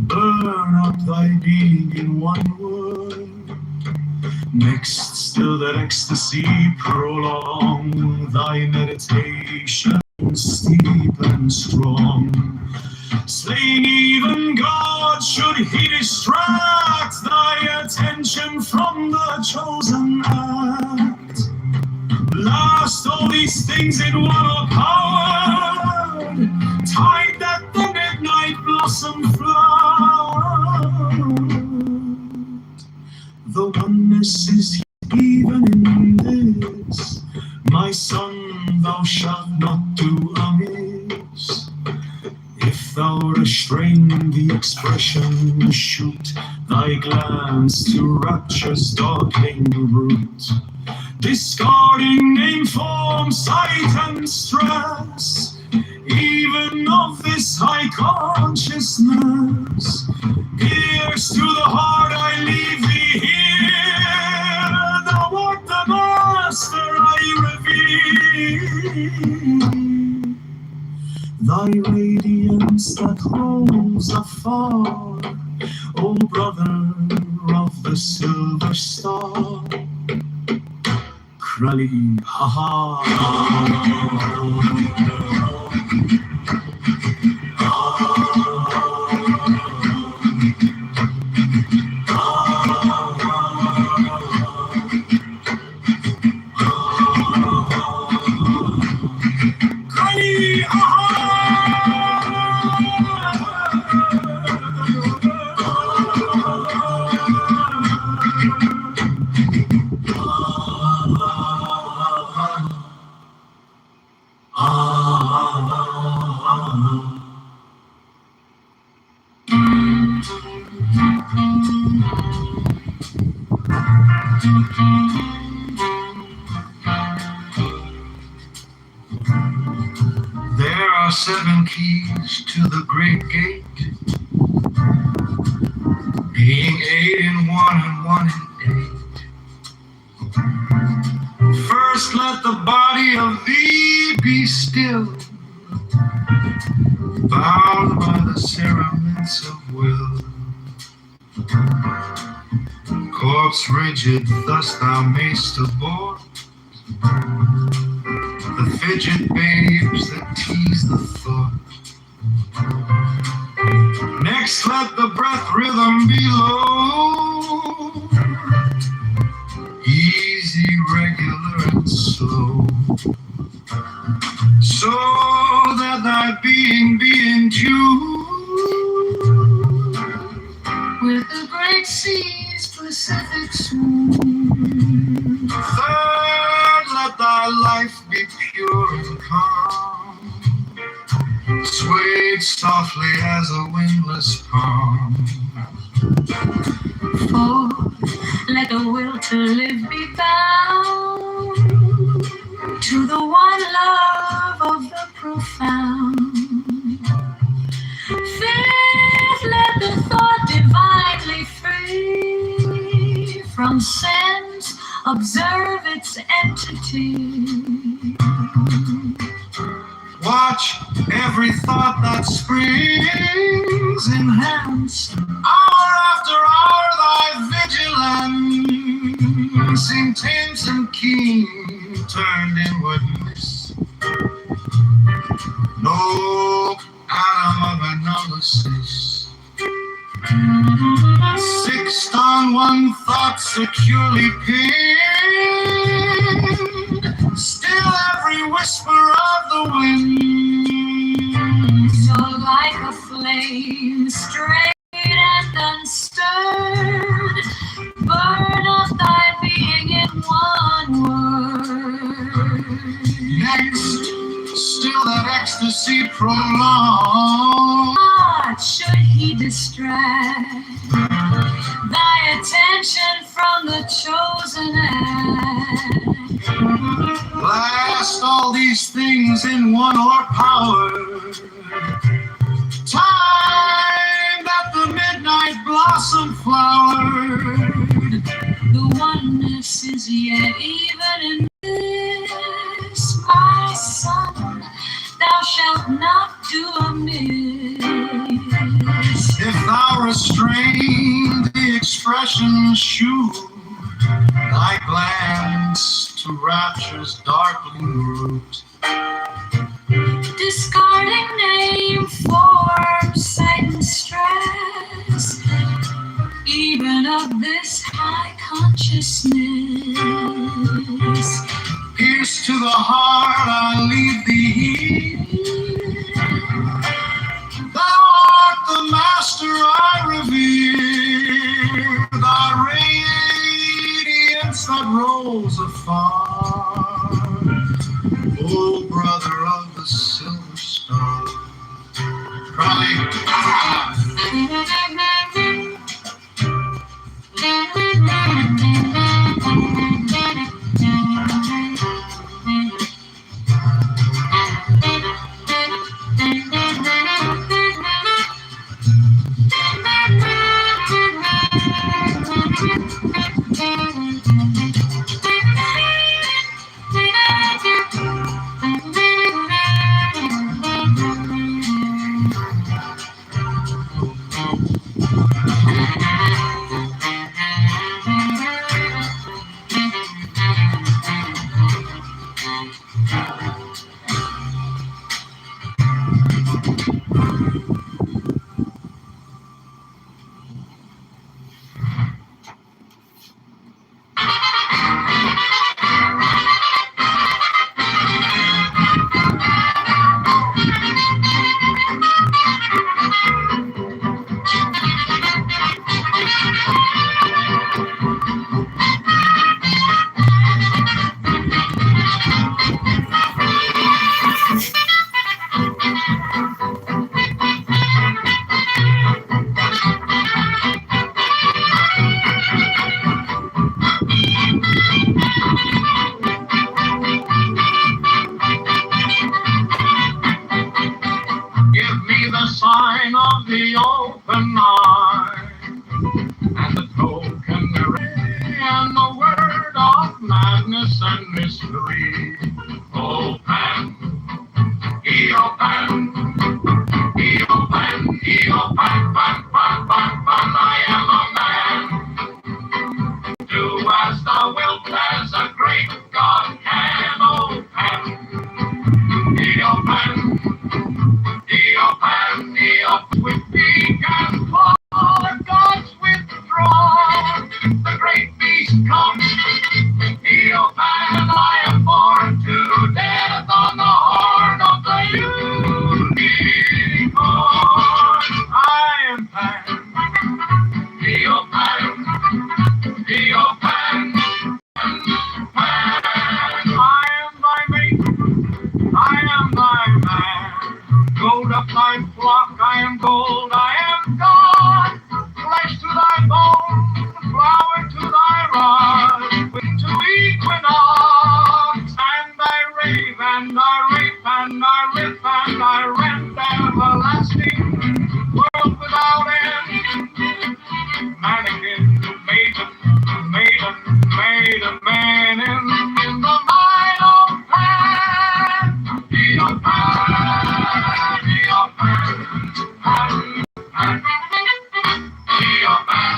burn up thy being in one word. Next, still that ecstasy prolong, thy meditation steep and strong. Slain even God, should he distract thy attention from the chosen act. Last, all these things in one are powered, tied that the midnight blossom flowered. The oneness is even in this, my son, thou shalt not do amiss. If thou restrain the expression, shoot thy glance to rapture's darkling root. Discarding name, form, sight, and stress, even of this high consciousness. Pierce to the heart, I leave thee here. Thou art the master I reveal. Thy radiance that rolls afar, O brother of the silver star. Krali, ha ha. Krali, ha ha. There are 7 keys to the great gate, being 8 in 1 and 1 in 8. First let the body of thee be still, bound by the cerements of will. Corpse rigid, thus thou mayst abort the fidget babes that tease the thought. Next let the breath rhythm be low, easy, regular, and slow, so that thy being be in tune with the great sea's Pacific swoon. Third, let thy life life be pure and calm, swayed softly as a windless palm. For let the will to live be bound to the one love of the profound. Fifth, let the thought divinely free from sense observe its entity. Watch every thought that springs, enhance hour after hour thy vigilance, intense and keen, turned inwardness. No atom of analysis, fixed on one thought securely pinned, still every whisper of the wind. So like a flame, straight and unstirred, burn up thy being in one word. Next, still that ecstasy prolonged. What should he distract thy attention from the chosen act? Blast all these things in one or power. Time that the midnight blossom flowered. The oneness is yet even in this, my son, thou shalt not do amiss. If thou restrain the expression, shew thy glance to rapture's darkling root. Discarding name, form, sight, and stress, even of this high consciousness. Pierce to the heart, I leave thee here. Thou art the master I revere. Thy radiance that rolls afar. O brother of the silver star. and I rape and I rip and I rent everlasting world without end. Mannequin, made a man in the mind of Pan. Peter Pan, Peter Pan, Pan, Pan, Peter Pan.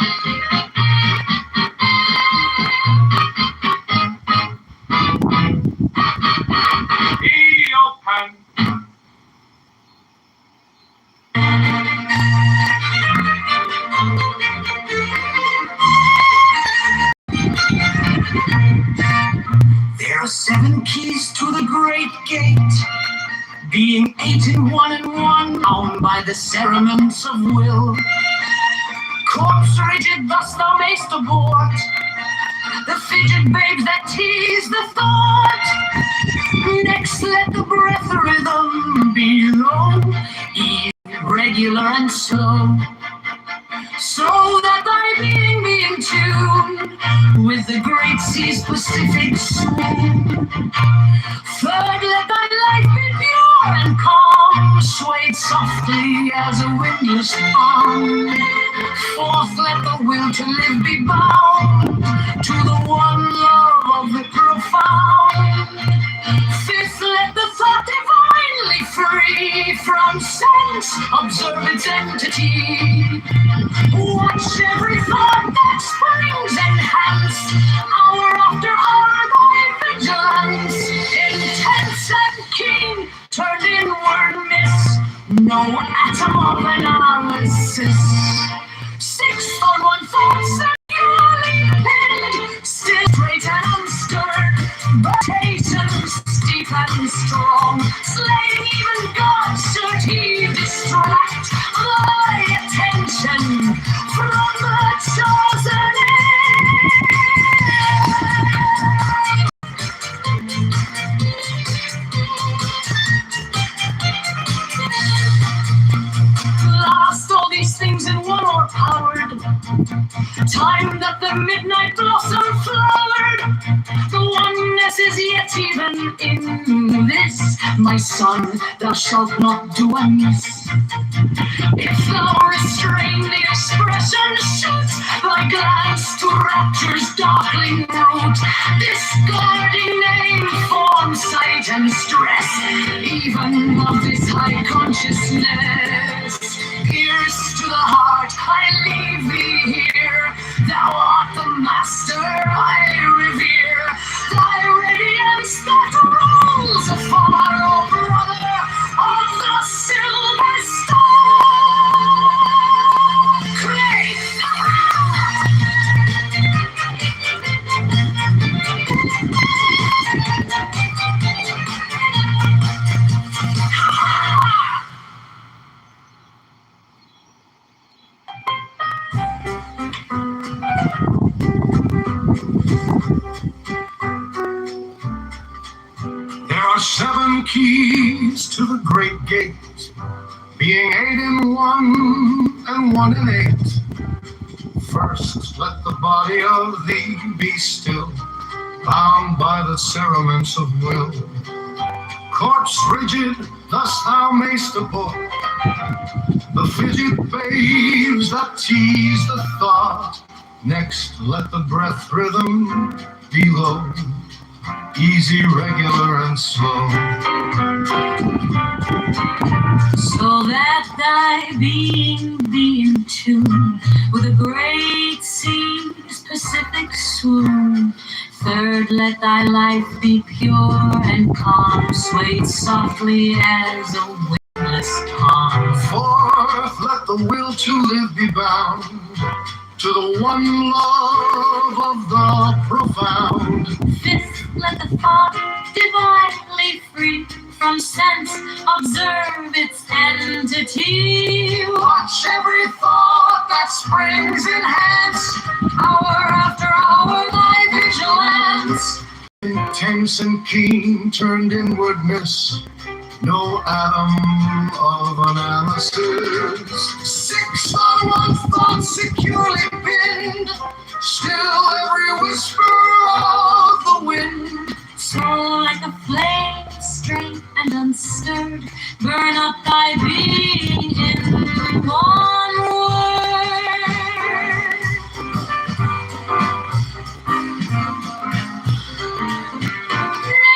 There are 7 keys to the great gate, being 8 in 1 and 1, bound by the cerements of will. Corpse rigid, thus thou mayst abort the fidget babes that tease the thought. Next, let the breath rhythm be low, irregular and slow, so that thy being be in tune with the great sea's Pacific swoon. Third, let thy life be pure and calm, swayed softly as a windless palm. Fourth, let the will to live be bound to the one love of the profound. Fifth, let the thought divinely free from sense observe its entity. Watch every thought that springs enhance, hour after hour thy vigilance. Intense and keen, turned inward miss no atom of analysis. Sixth, on one thought securely pinned, still great and unstirred, but patience steep and strong, slaying even God should he distract thy attention from the chosen end. Last, all these things in one o'erpowered, time that the midnight blossom flowered. The oneness is yet even in this, my son, thou shalt not do amiss. If thou restrain the expression, shoot thy glance to rapture's darkling root, discarding name, form, sight, and stress, even of this high consciousness. Ears to the heart, I leave thee here. Thou art the master I revere. Thy radiance that rules afar, O brother of the silver star. Great! There are 7 keys to the great gate, being 8 in 1 and 1 in 8. First, let the body of thee be still, bound by the cerements of will. Corpse rigid, thus thou mayst abort the fidget babes that tease the thought. Next, let the breath rhythm be low, easy, regular, and slow, so that thy being be in tune with the great sea's Pacific swoon. Third, let thy life be pure and calm, swayed softly as a windless palm. Fourth, let the will to live be bound to the one love of the profound. Fifth, let the thought divinely free from sense observe its entity. Watch every thought that springs enhance, hour after hour thy vigilance. Intense and keen, turned inwardness, no atom of analysis. 6 on one thought securely pinned, still every whisper of the wind. So like the flames unrestrained and unstirred, burn up thy being in one word.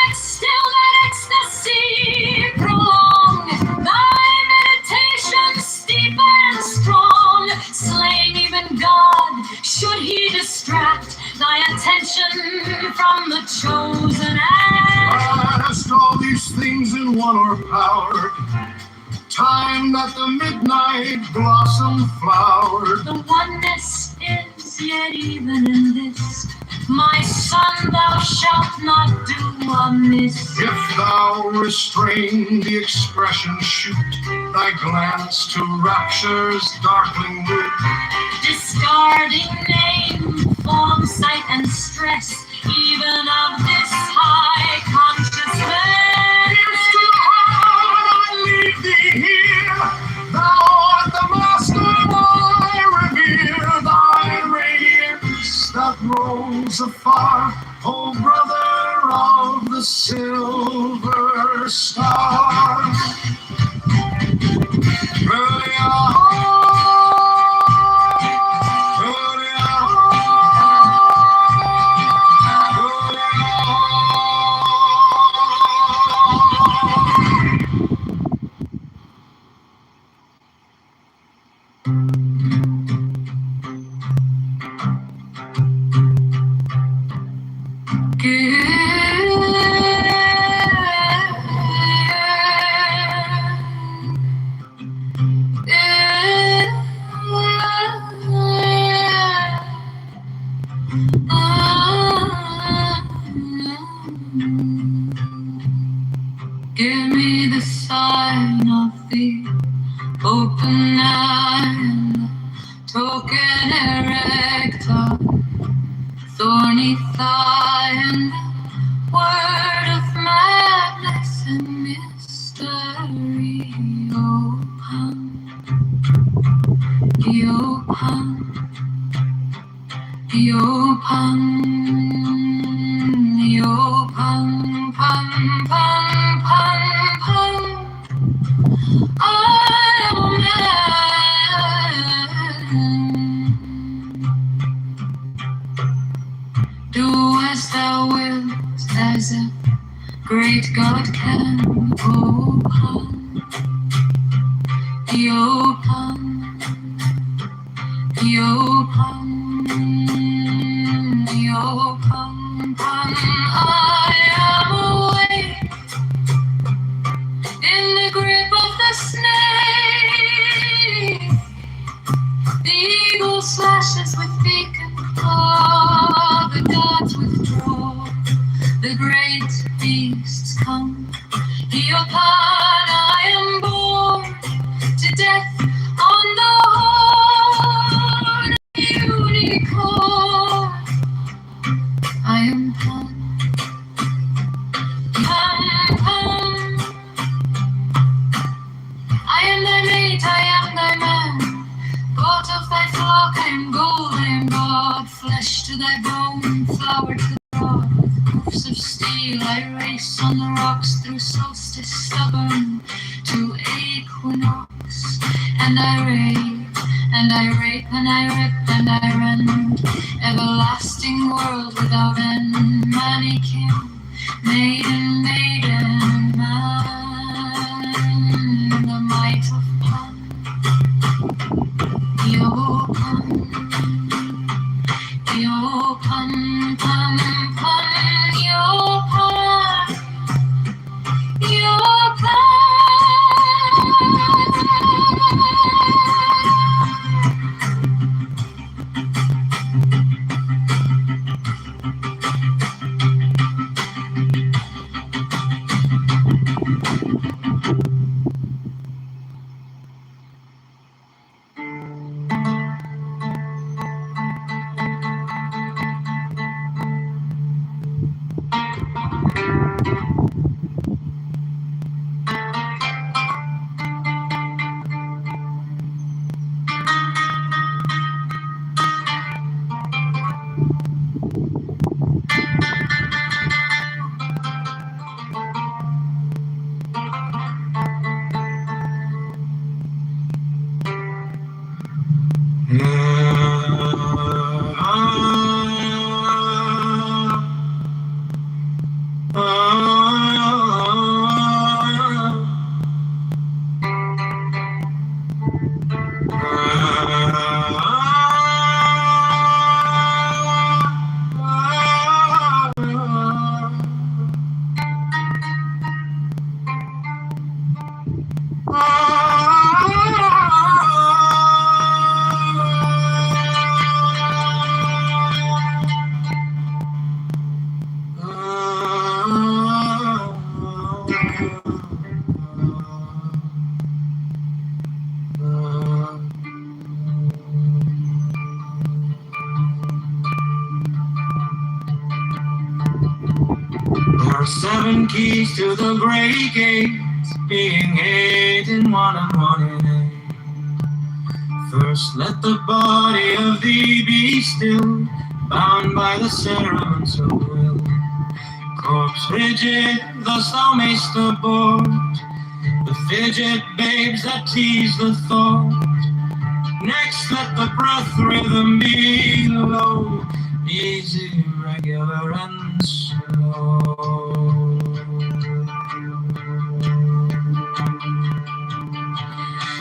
Next, still that ecstasy prolong, thy meditation steep and strong, slaying even God, should he distract thy attention from the chosen act. Ask all these things in one o'erpowered time that the midnight blossom flowered. The oneness is yet even in this, my son, thou shalt not do amiss. If thou restrain the expression, shoot thy glance to rapture's darkling root. Discarding name, form, sight, and stress, even of this high consciousness. Here's to the heart I leave thee here. Thou art the master I revere. Thy radiance that rolls afar, O brother of the silver star. Give me the sign of the open hand, token erector, thorny thigh, and word of madness and mystery. Open, open, pum, pum, pum, pum. I am a man. Do as thou wilt, as a great God can. Open, open, I am awake in the grip of the snake. The eagle slashes with beak and claw, the gods withdraw, the great beasts come. Hereupon I am born to death on the horn of the unicorn. I am pum, pum, pum. I am thy mate, I am thy man. Goat of thy flock, I am gold, I am God. Flesh to thy bone, flower to the rod. With hoofs of steel, I race on the rocks through solstice stubborn to equinox. And I rape, and I rape, and I rip, and I rend. Everlasting world without end. Mannequin, maiden, maiden, man. The might of Pan. Yo, Pan, Pan, Pan, yo, Pan, yo, Pan. There are 7 keys to the great gate, being 8 in 1 and 1 in 8. First let the body of thee be still, bound by the cerements of will. Corpse rigid, thus thou mayst abort the fidget babes that tease the thought. Next let the breath rhythm be low, easy, regular, and slow.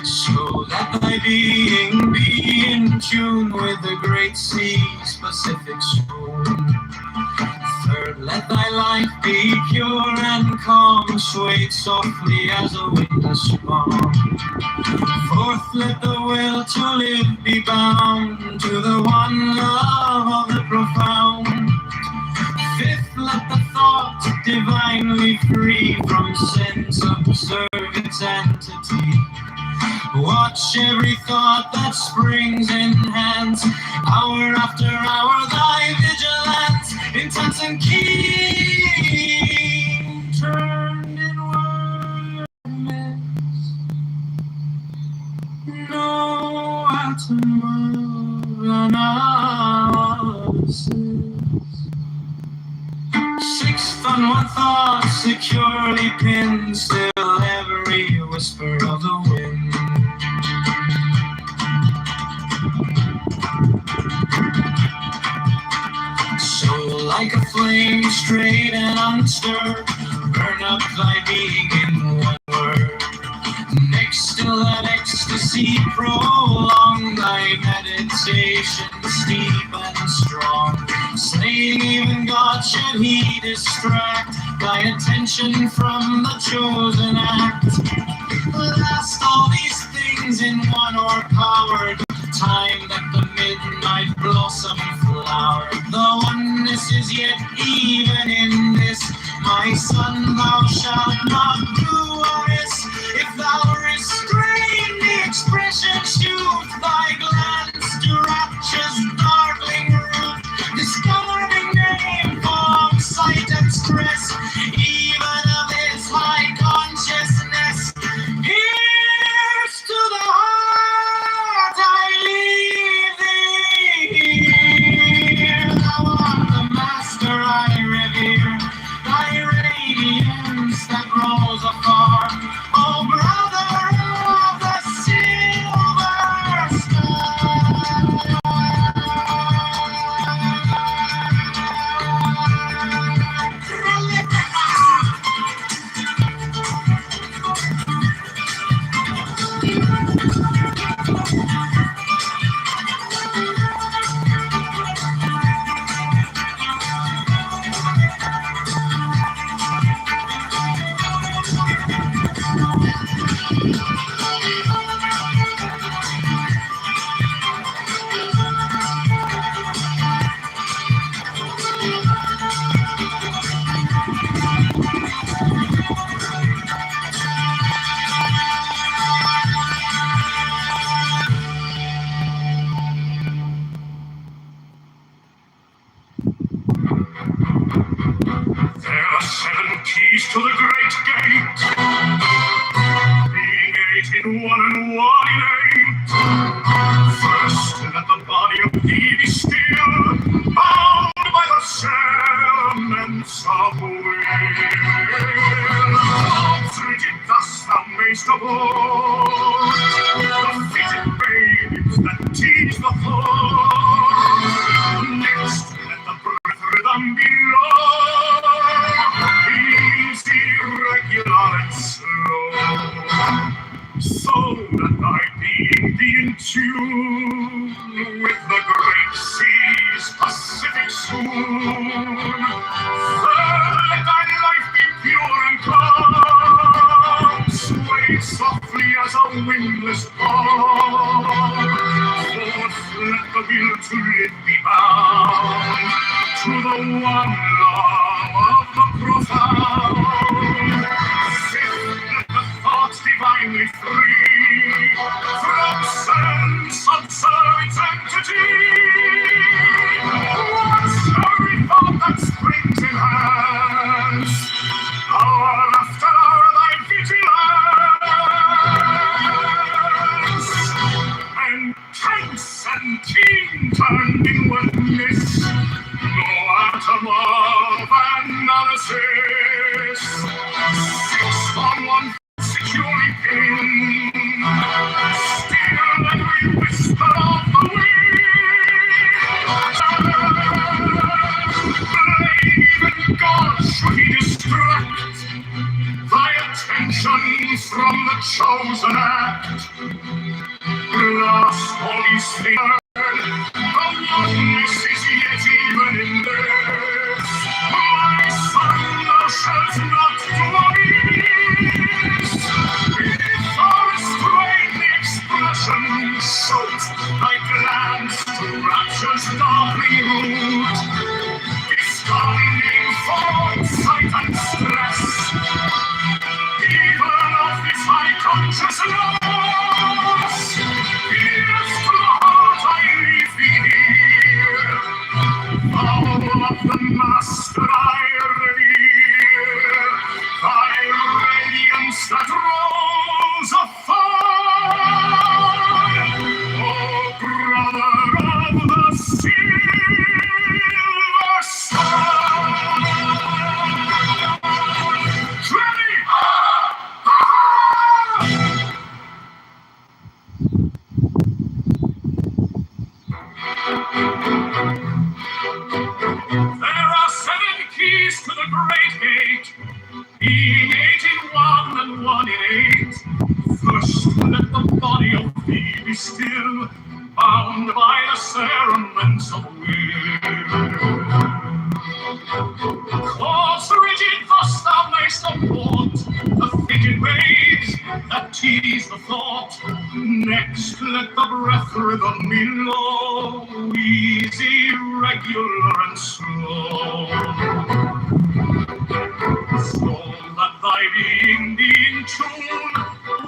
So that thy being be in tune with the great sea's Pacific swoon. Third, let thy life be pure and calm, swayed softly as a windless palm. Fourth, let the will to live be bound to the one love of the profound. Fifth, let the thought divinely free from sense observe its entity. Watch every thought that springs enhance, hour after hour thy vigilance, intense and keen, turned inward mist. No atom of analysis. Sixth, on one thought securely pinned, still every whisper of the wind. So like a flame straight and unstirred, burn up thy being in one word. Next, still that ecstasy, prolong thy meditation steep and strong. Slaying even God should he distract thy attention from the chosen act. Last all these things in one o'erpowered time that the midnight blossom flowered. The oneness is yet even in this, my son, thou shalt not do amiss. If thou restrain the expression, shoot thy glance to rapture's darkling root, discovering name, form, sight, and stress, even of his high consciousness. Here's to the heart I leave thee here. Thou art the master I revere, thy radiance that grows afar. Oh, brother of the silver star. There are 7 keys to the great gate, being 8 in 1 and 1 in 8. First, let the body of thee be still, bound by the cerements of will. Frigid thus thou mayst abort the fitted babes that tease that thy being be in tune with the great seas, Pacific swoon. Let thy life be pure and calm, sway softly as a windless palm. Forth let the will to live be bound to the one love of the profound. Fifth, let the thoughts divinely free from sense observe its entity. Watch every thought that springs in hands, hour after hour thy vigilance, and tense and keen turned inwardness, no atom of analysis. Six on one securely pinned, still and we whisper of the wind. Even God, should he distract thy attention from the chosen act, grasp all these fingers, the oneness is yet even in this. My son, thou shalt not dwell. Restrain the expression, shoot thy glance to rapture's darkly root, discarding for sight and stress, even of this high consciousness. Pierce to the heart, I leave thee here, thou of the Master I revere, thy radiance that rose afar, O brother of the silver star. Ready? There are 7 keys to the great gate, being 8 in one and 1 in 8. First, let the body of thee be still, bound by the cerements of will. Cause rigid thus thou mayst abort the fidget waves that tease the thought. Next, let the breath rhythm be low, easy, regular, and slow. So let thy being be in tune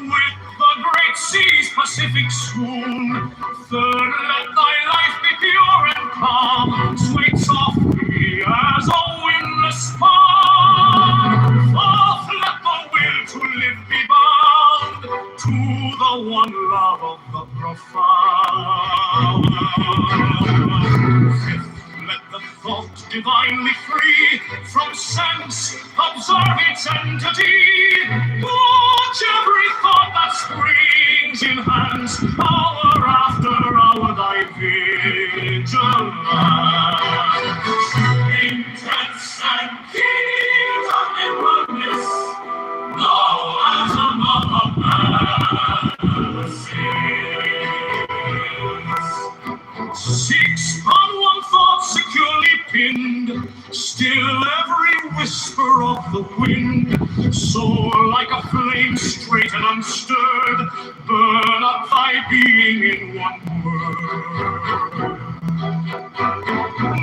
with the great seas, Pacific swoon. Third, let thy life be pure and calm, swing softly as a windless spark. Fourth, let the will to live be bound to the one love of the profound. Fifth, let the thought divinely free from sense observe its entity. Watch every thought that springs in hands, hour after hour thy vigilance. Intense and keen on inwardness, no atom of analysis. 6 on one thought securely pinned, still every whisper of the wind. Soar like a flame straight and unstirred, burn up thy being in one word.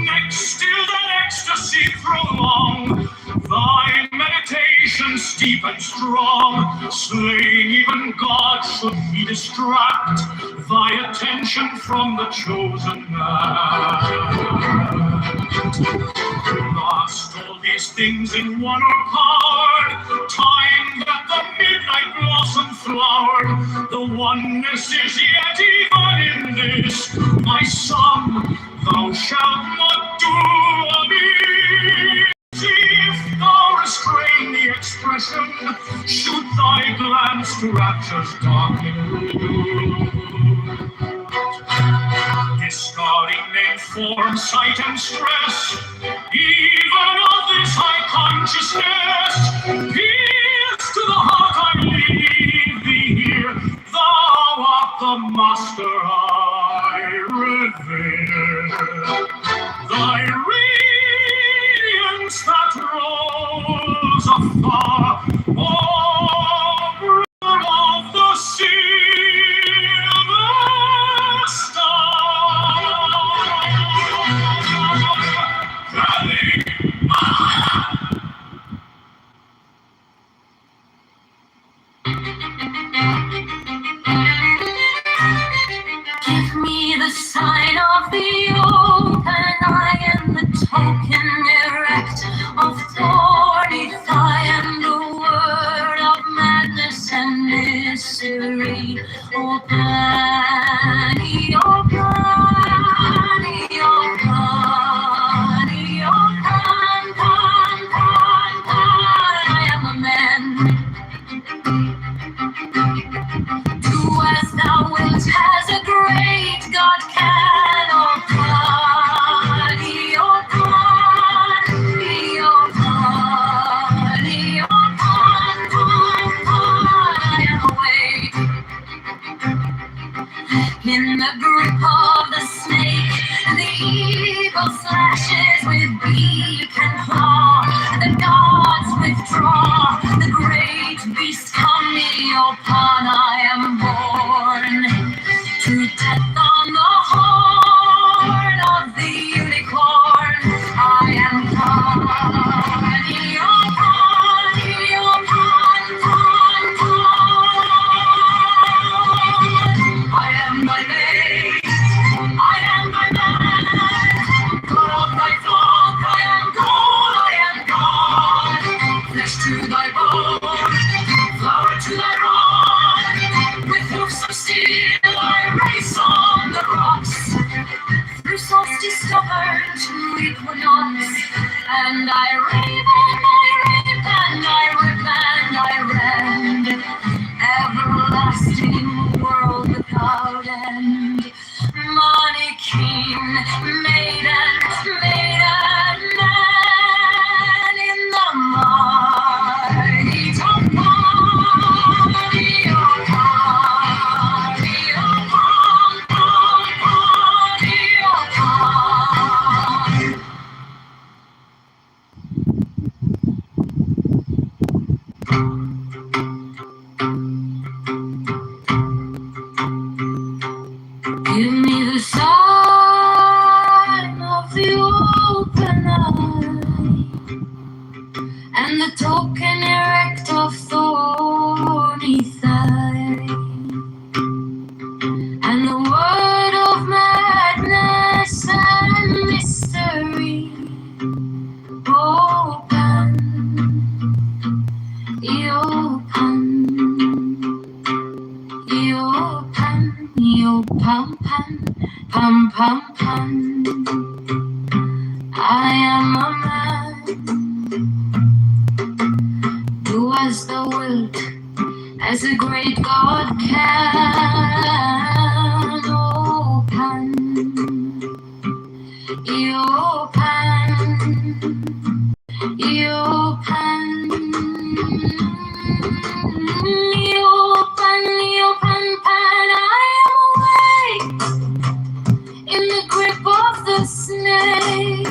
Next, still that ecstasy prolong, thy meditation steep and strong, slaying even God should he distract thy attention from the chosen act. Lost all these things in one powered, time that the midnight blossom flowered, the oneness is yet even in this. My son, thou shalt not do amiss. If thou restrain the expression, shoot thy glance to rapture's darkening room. Discarding name, form, sight, and stress, even of this high consciousness, pierce to the heart I leave thee here, mystery. Oh, Pani, oh, Pani, oh, Pani, oh, Pan, Pan, Pan, Pan. I am a man. Do as thou wilt, as a great God can. Oh, Pani, oh, Pani, oh, Pani, oh, Pan, Pan, Pan. I am awake in the grip of the snake. The eagle slashes with beak and claw. The gods withdraw. The great beast coming upon. I am born to death on the horn of the unicorn. I am Pani, oh, Pani, oh, Pan, Pan, Pan. I am thy mate, I am thy man. God of thy flock, I am gold, I am God. Flesh to thy bone, flower to thy rod. With hoofs of steel, I race on the rocks. Through solstice stubborn to equinox. And I rave and I rape and I rip and I rend. Everlasting world without end. Mannequin, maiden, maiden, man in the might of Pani, oh, Pani, oh, Pan, Pan, Pani, oh, Pan. Give me the sign of the open eye and the token erect of thorny thigh and the word of madness and mystery. Open, open, open, pam pam, pam pam pam. I am a man. Do as thou wilt, as a great God can. Oh, Pan, oh, Pan, oh, Pan, oh, Pan, Pan, Pan. I am awake in the grip of the snake.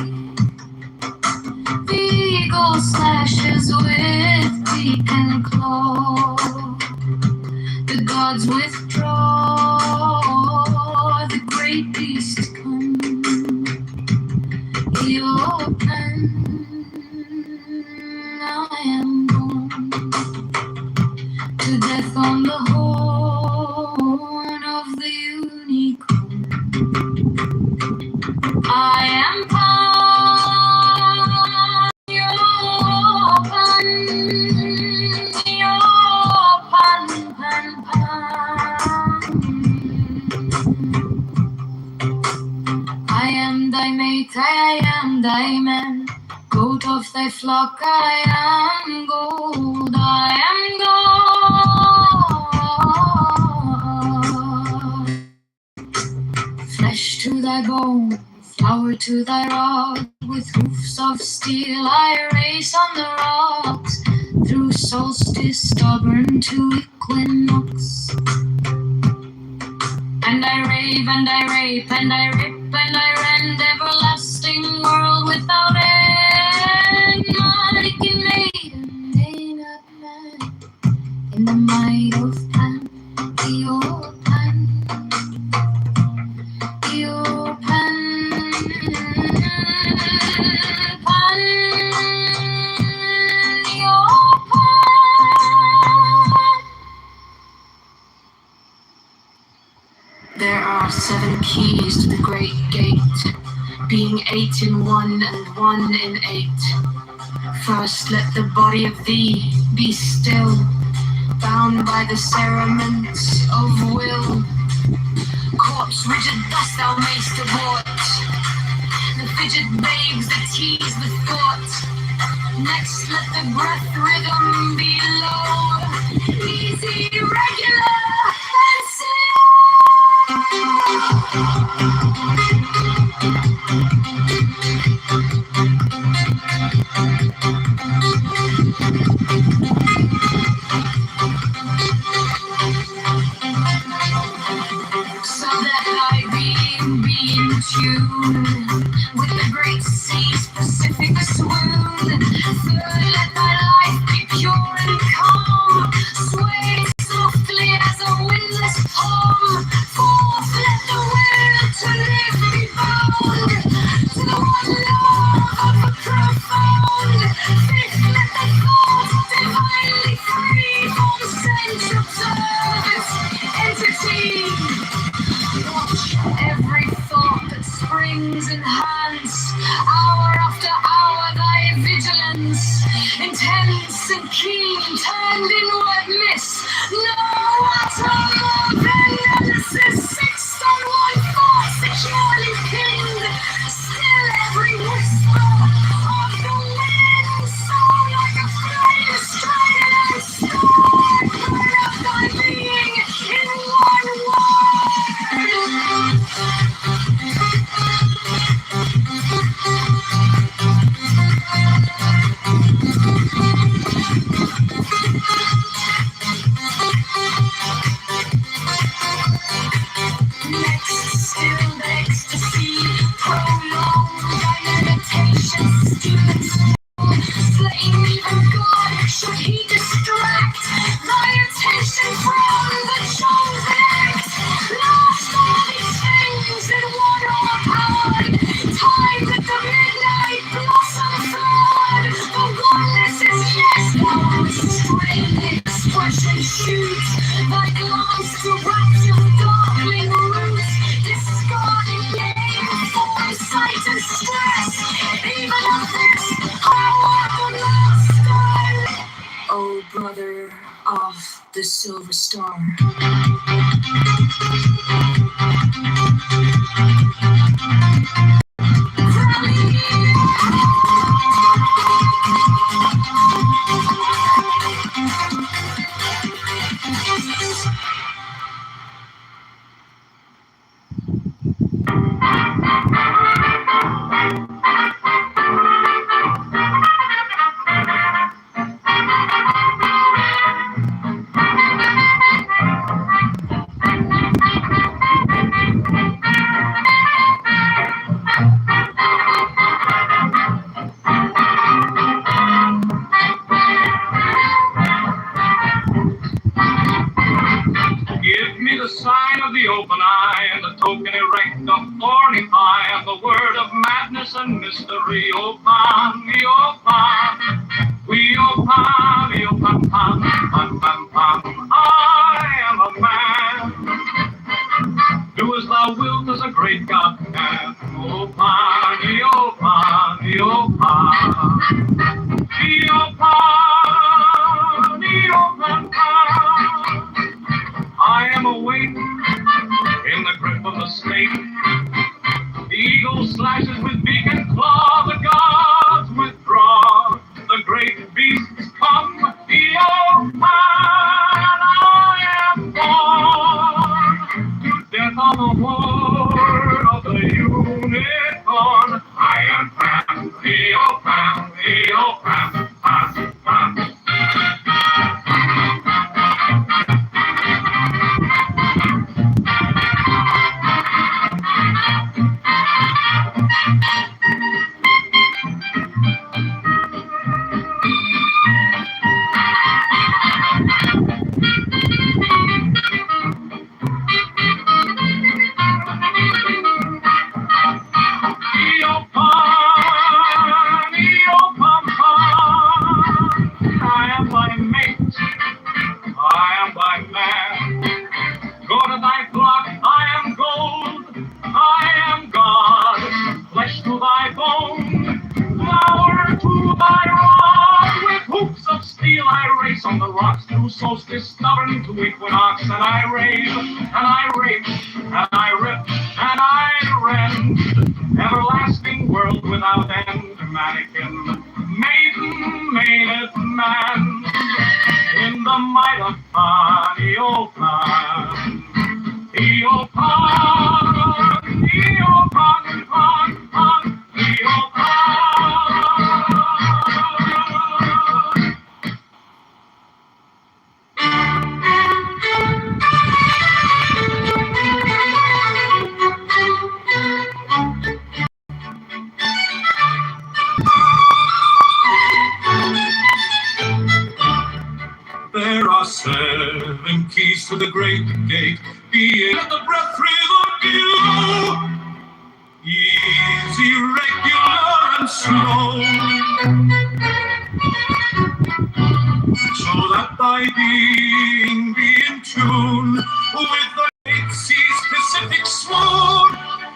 The eagle slashes with beak and claw. The gods withdraw. The great beast comes. Your pen, I am born to death on the horn of the unicorn. I am Pan, your Pan, Pan, Pan. I am thy mate, I am thy man. Goat of thy flock, I am gold, I am gold. Flesh to thy bone, flower to thy rod. With hoofs of steel, I race on the rocks. Through solstice stubborn to equinox. And I rave and I rape and I rip and I rend. Everlasting world without end. Mannequin maiden, made of man. In the might of Pan, the old Pan, the old Pan, Pan, the old Pan. There are 7 keys to the great gate, being 8 in 1 and 1 in 8. First let the body of thee be still, bound by the cerements of will. Corpse rigid thus thou mayst abort the fidget babes that tease the thought. Next let the breath rhythm be low, easy, regular, and so that thy being be in tune with the great sea's Pacific swoon. Third, let thy life be pure and calm, sway softly as a windless palm. Fourth, let the will to live be bound to the one love of the profound. Fifth, let the thought divinely free from sense observance entity. Watch every thought that springs enhance, hour after hour thy vigilance, intense and keen, turned inward miss, no atom of analysis, fixed on one thought securely pinned, still every whisper of the wind, so like a flame stranded and stored, burn up thy being in one word. Next, still ecstasy, prolonged by meditation, students slaying even God, should he distract thy attention from the chosen act? Last all these things in one overpowered, timed at the midnight blossom flood. The oneness is yes, no restrained expression shoots, thy glance to rapture darkling roots, discarding game, form, sight and stress, even of this our master. Oh, brother of the silver star. Give me the sign of the open eye and the token erect of thorny thigh and the word of madness and mystery. Open, we open, we open, we open, pam, pam, pam, pam. I am a man. Do as thou wilt, as a great God can. Open, we open, we open, we open, we open, pam. I am awake in the grip of the snake. The eagle slashes with beak and claw, the gods withdraw. solstice, stubborn to equinox, and I rave, and I rape, and I rip, and I rend. Everlasting world without end, mannequin, maiden, maided man, in the might of Pan, Eopan, Eopan, Eopan, Pan, Pan, Eopan. There are 7 keys to the great gate, being the breath rhythm due, easy, regular, and slow, so that thy being be in tune with the great sea's Pacific swoon.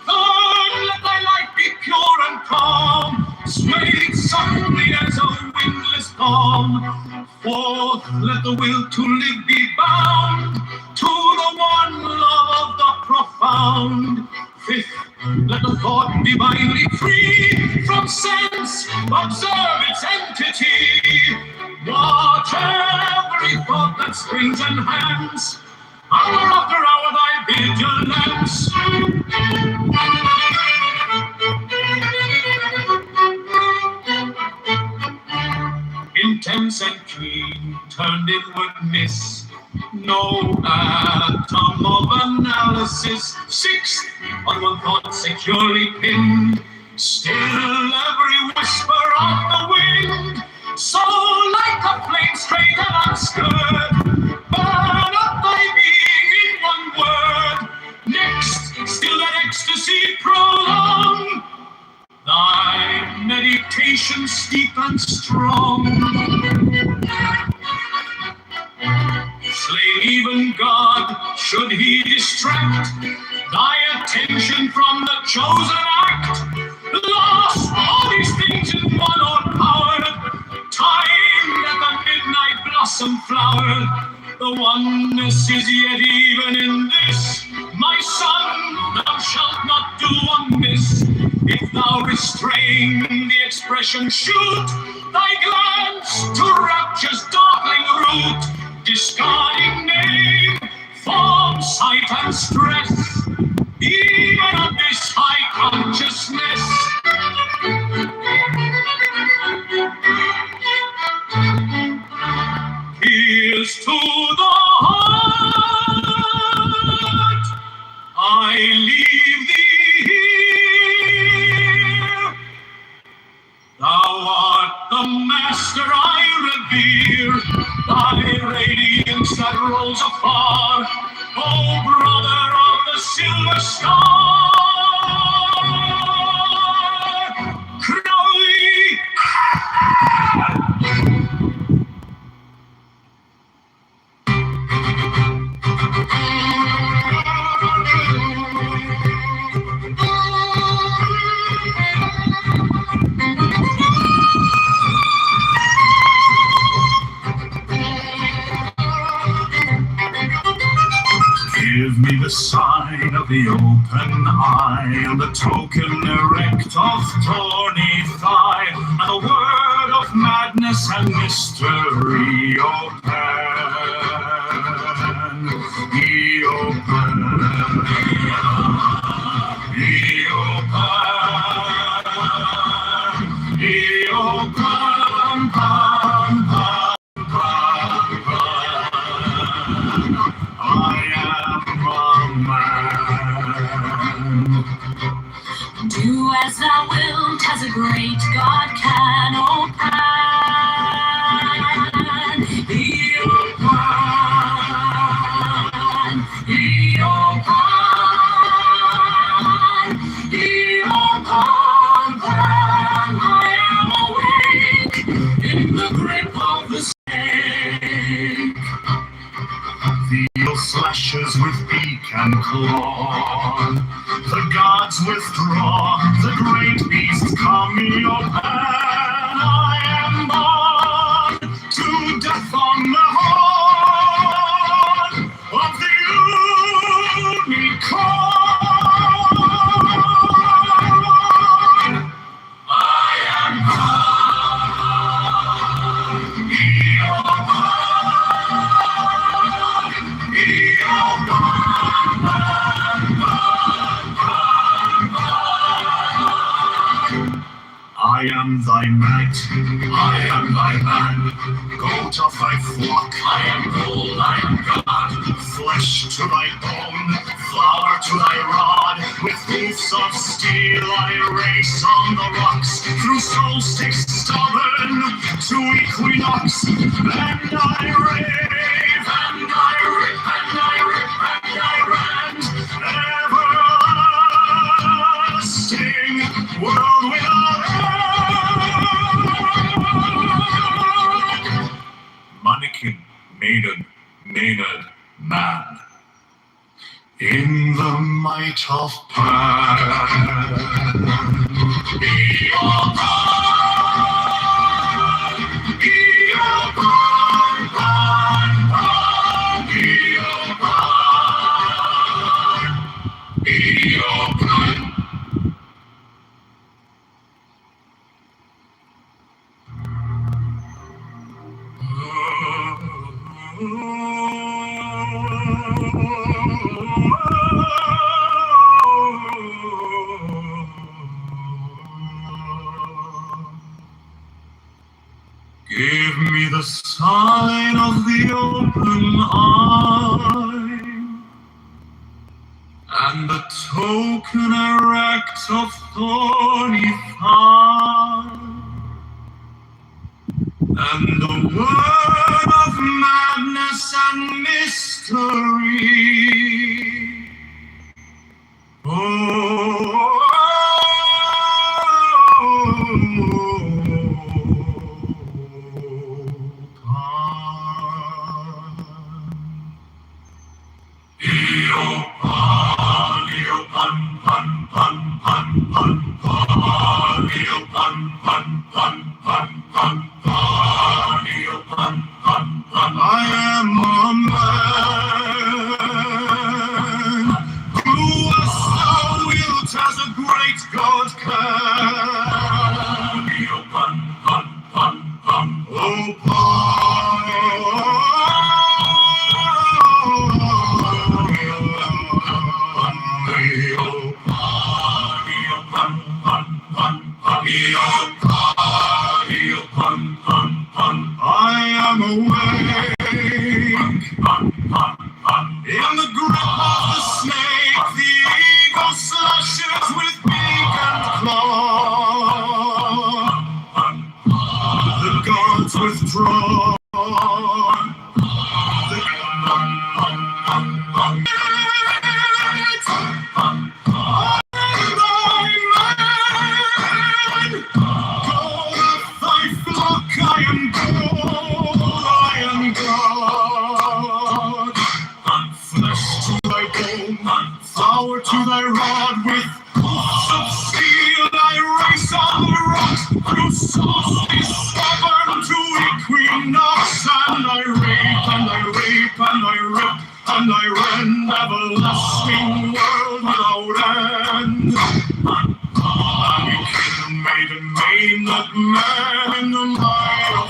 Third, let thy life be pure and calm, swaying softly as a windless palm. Fourth, let the will to live be bound to the one love of the profound. Fifth, let the thought divinely free from sense, observe its entity. Watch every thought that springs and hands, hour after hour thy vigilance. Intense and keen, turned inward miss, no atom of analysis. Sixth, on one thought securely pinned, still every whisper of the wind, so like a flame straight and unstirred, burn up thy being in one word. Next, still that ecstasy prolong, thy meditation steep and strong. Slay even God, should he distract thy attention from the chosen act. Lost all these things in one o'erpowered, time that the midnight blossom flowered. The oneness is yet even in this, my son, thou shalt not do amiss. If thou restrain the expression, shoot thy glance to rapture's darkling root, discarding name, form, sight, and stress, even of this high consciousness. Here's to the heart, I leave thee here. Thou art the master I revere, thy radiance that rolls afar, O brother of the silver star. Crowley! Give me the sign of the open eye, and the token erect of thorny thigh, and the word of madness and mystery, O Pan, O Pan, Pan, Pan. Do as thou wilt, as a great God can, O Pan. O Pan, O Pan, O Pan, Pan. I am awake in the grip of the snake. Feel slashes with beak and claw. The gods withdraw, the great beasts come, your pan. I am born to death on the horn. am thy mate, I am thy man. Goat of thy flock, I am gold, I am God. Flesh to thy bone, flour to thy rod. With hoofs of steel I race on the rocks, through solstice stubborn to equinox. And I rave, and I rip, and I rip, and I rant, everlasting world without end. Mannequin, maiden, maynard, man. In the might of Pan, be your God, be your God, Pan, Pan, be your God, be your God. Give me the sign of the open eye, and the token erect of thorny thigh, and the word of madness and mystery. I am a man who was so wilt as a great God can. Oh, I am awake in the grip of the snake. The eagle slashes with beak and claw. The gods withdraw. Flower to thy rod, with hoofs of steel I race on the rocks, through solstice stubborn to equinox. And I rape, and I rape, and I rip, and I rend, everlasting world without end. Mannequin, maiden, maynard, man in the might of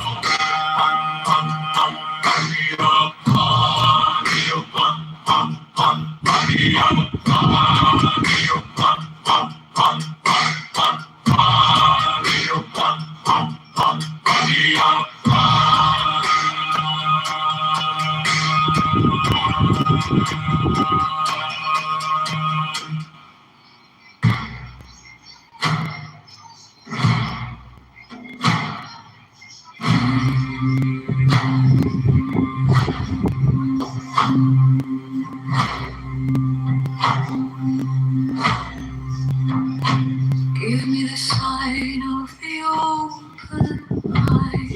give me the sign of the open eye,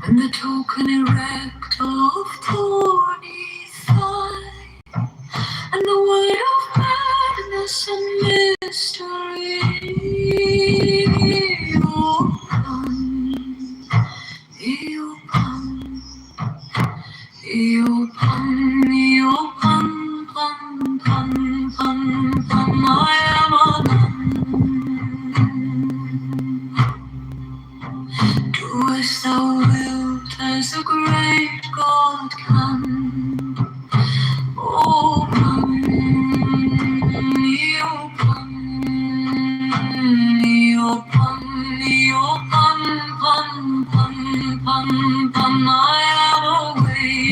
and the token erect of thorny thigh, and the word of madness and mystery. I am a do as thou wilt, as the great God can. Open, open, open,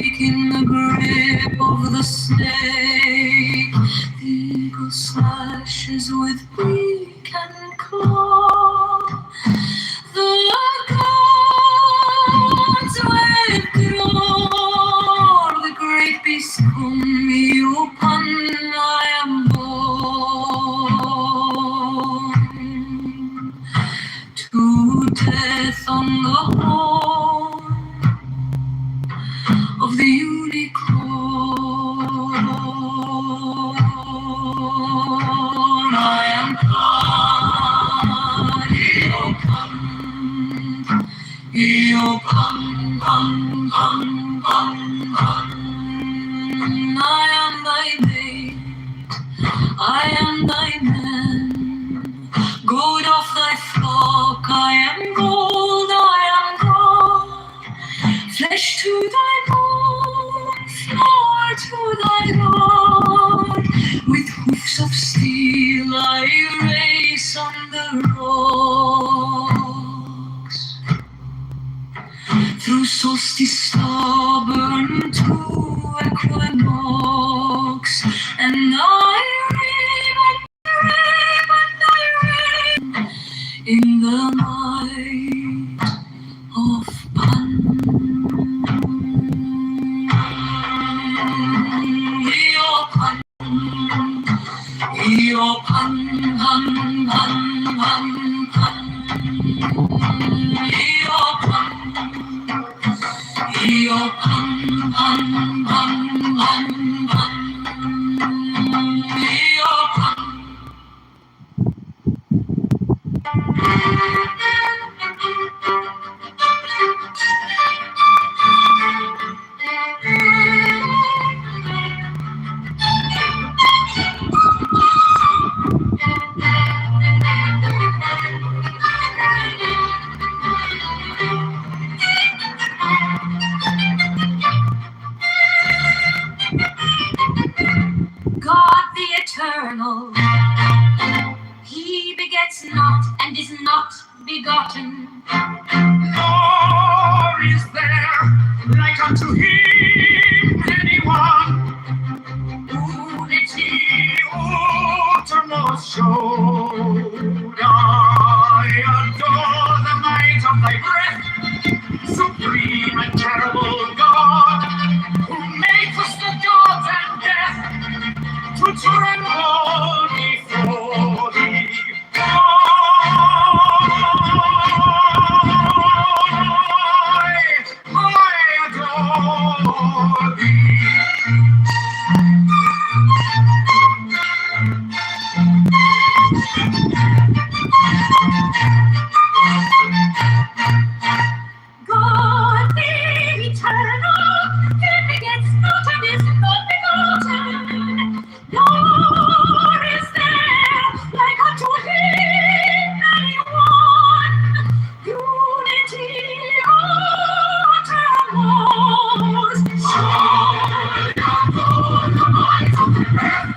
awake in the grip of the snake. The eagle slashes with beak and claw. The gods withdraw. The great beast come upon I am born. To death on the horn of the unicorn. I am God, Io come, I am thy maid, I am thy man. Gold of thy flock, I am gold, I am God. Flesh to thy bone, floor to thy rod. With hoofs of steel I race on the rocks. Through solstice stubborn to equinox, and I reign in the might of Pan. Io Pan, Pan, Pan, Pan, Pan. Io Pan, Io Pan, Pan, Pan, Pan, Pan. Io Pan. God the eternal, he begets not and is not begotten. Nor is there like unto him anyone. Unity uttermost showed. I adore the might of thy breath, supreme and terrible God, who makest the gods and death to tremble before thee. I adore thee. God the eternal, he begets not and is not begotten. Nor is there like unto him anyone. Unity uttermost. Surely adore the might of the earth,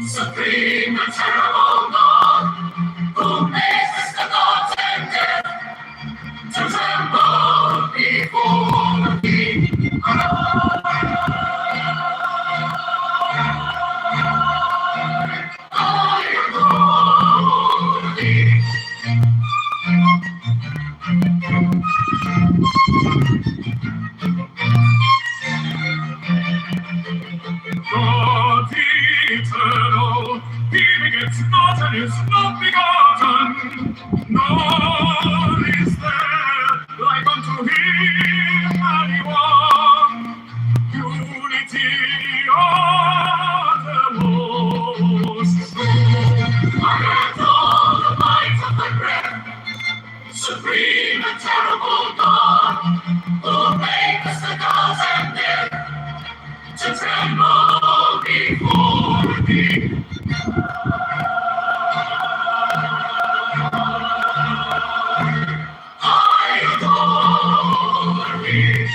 supreme and terrible God, who makes the gods and death to tremble before thee. I adore thee. God the eternal, he begets not and is not begotten, nor is there like unto him anyone. Unity uttermost. I adore the might of thy breath, supreme and terrible God, who makes the gods and death to tremble before thee. I adore thee.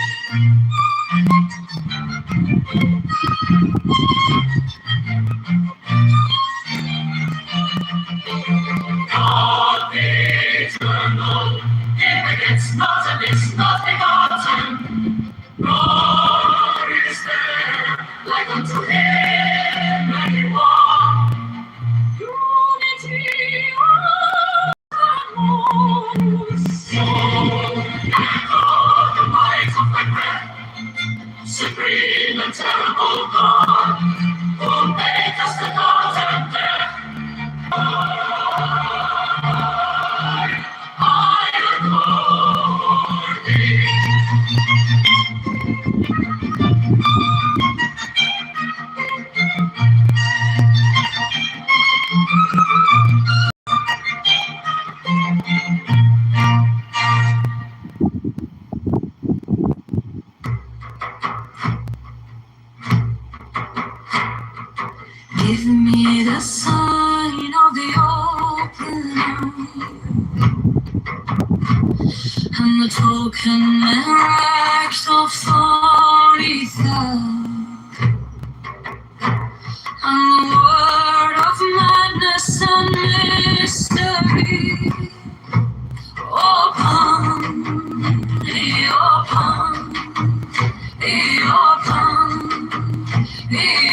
God the eternal, he begets not and is not begotten. God free the terrible God who made us the gods and death. I adore thee. Give me the sign of the open and the token erect of thorny thought, and the word of madness and mystery. Open, open,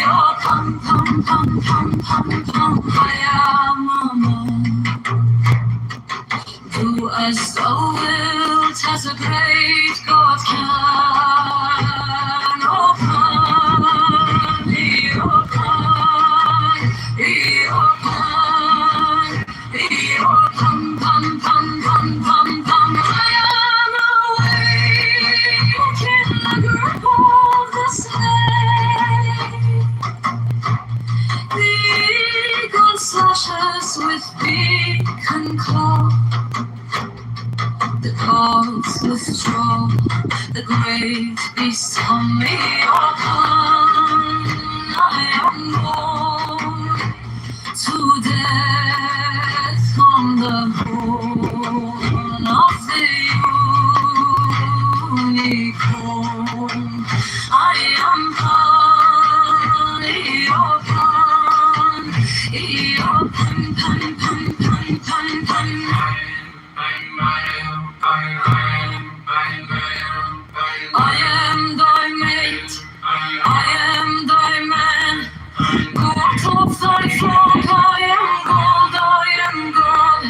open, pum, pum, pum, pum, pum, I am a man. Do as thou wilt, as a great God can. Open, open, pum, pum, pum, pum, pum. I am awake in the grip of the snake. The eagle slashes with beak and claw. The gods withdraw, the great beast on me upon. I am born to death on the horn of the unicorn. I am I am thy mate, I am thy man. God of thy flock, I am God,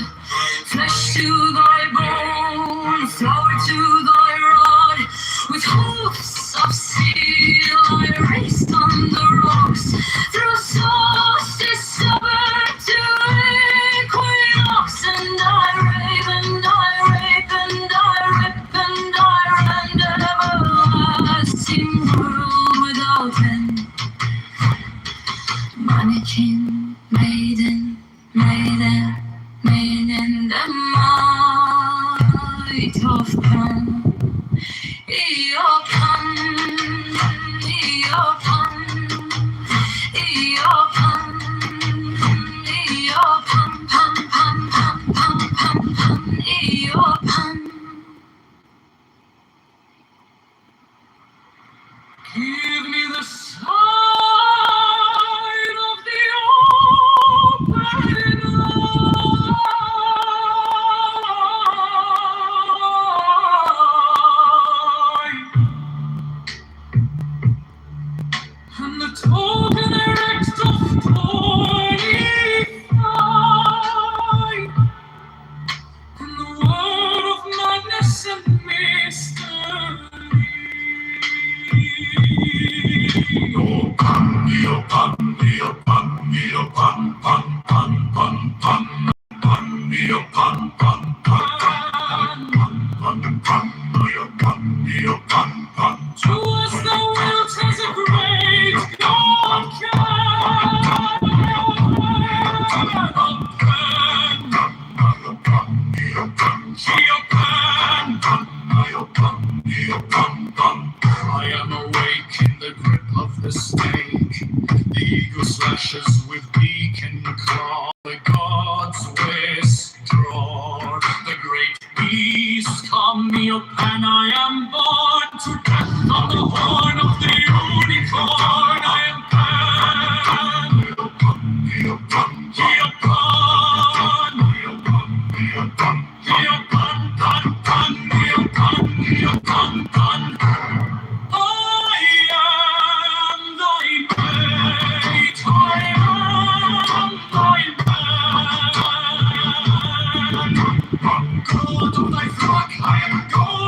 flesh to thy bone, flower to thy rod. With hoofs of steel I raced on the rocks, through solstice summer to equinox, and I rave and I rape and I rip and I rend an everlasting world without end. Mannequin, maiden, the might of Pan. Eopan, pam, pam, pam, pam, pam, pam, Eopan. Give me the sign of the open eye, and the token erect of thorny thigh, and the word of madness and mystery. To us the world has a great God I am awake in the grip of the snake. The eagle slashes with beak and claw. The gods withdraw. The great beast come me up, and I am born to death on the horn of the unicorn. I am Pan.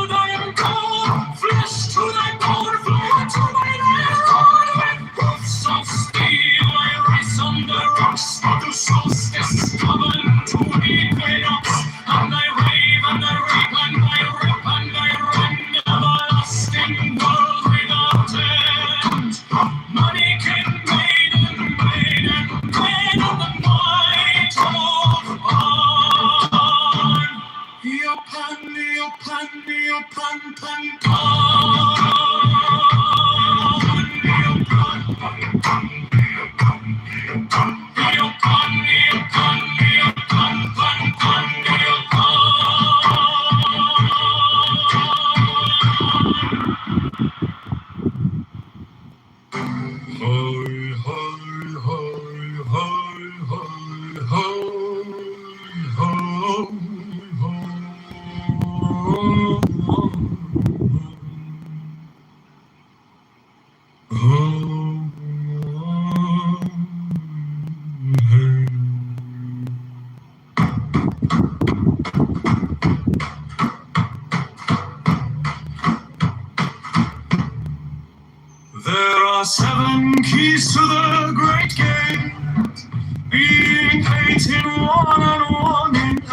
I am gold, flesh to thy bone, flower to thy are 7 keys to the great gate, being 8 in 1 and 1 in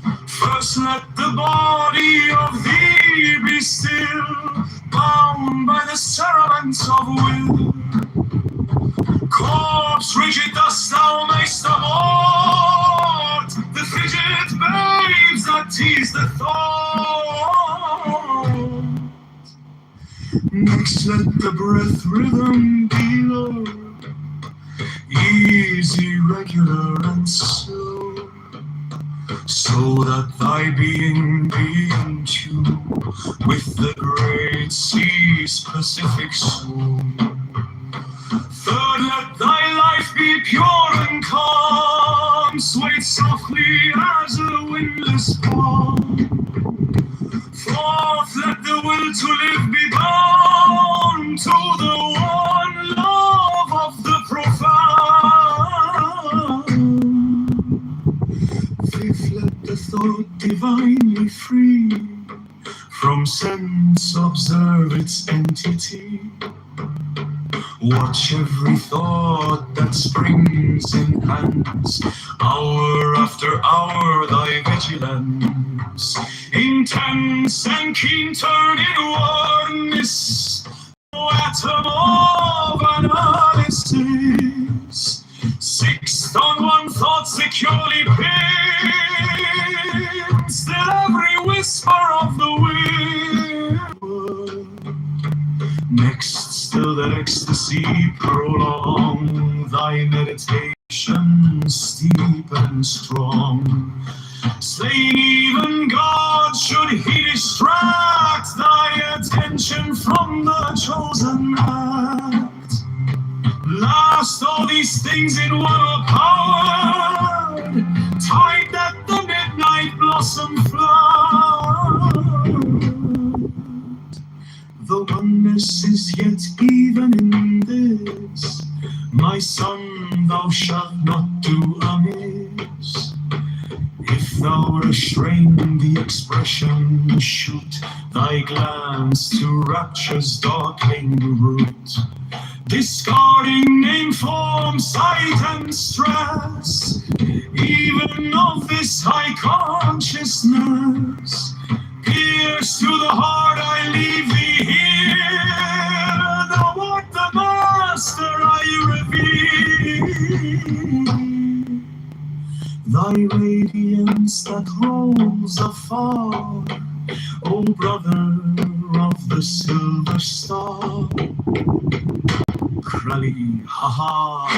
8. First let the body of thee be still, bound by the cerements of will. Corpse rigid thus thou mayst abort the fidget babes that tease the thought. Next let the breath rhythm be low, easy, regular, and slow, so that thy being be in tune with the great sea's Pacific swoon. Third, let thy life be pure and calm, swayed softly as a windless palm. Fourth, let the will to live be bound to the one love of the profound. Fifth, let the thought divinely free from sense observe its entity. Watch every thought that springs in hands, hour after hour thy vigilance, intense and keen turn inwardness, no atom of analysis. Sixth, on one thought securely pinned, still every whisper of the wind. Next, still that ecstasy prolong, thy meditation steep and strong. Slain even God, should he distract thy attention from the chosen act. Last, all these things in one are powered, tied at the midnight blossom flower. The oneness is yet even in this, my son, thou shalt not do amiss. If thou restrain the expression, shoot thy glance to rapture's darkling root, discarding name, form, sight, and stress, even of this high consciousness. Pierce to the heart, I leave thee here. Thou art the master, I reveal. Thy radiance that rolls afar, O brother of the silver star. Krali, ha ha.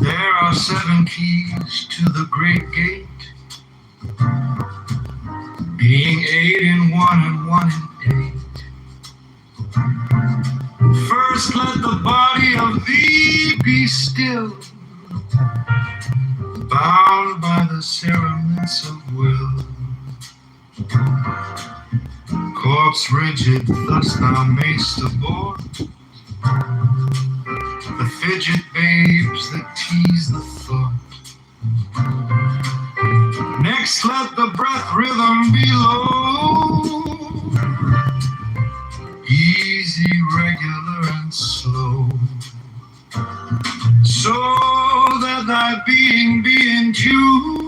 There are 7 keys to the great gate, being 8 in 1 and 1 in 8. First let the body of thee be still, bound by the cerements of will. Corpse rigid, thus thou mayst abort the fidget babes that tease the thought. Next let the breath rhythm be low, easy, regular, and slow, so that thy being be in tune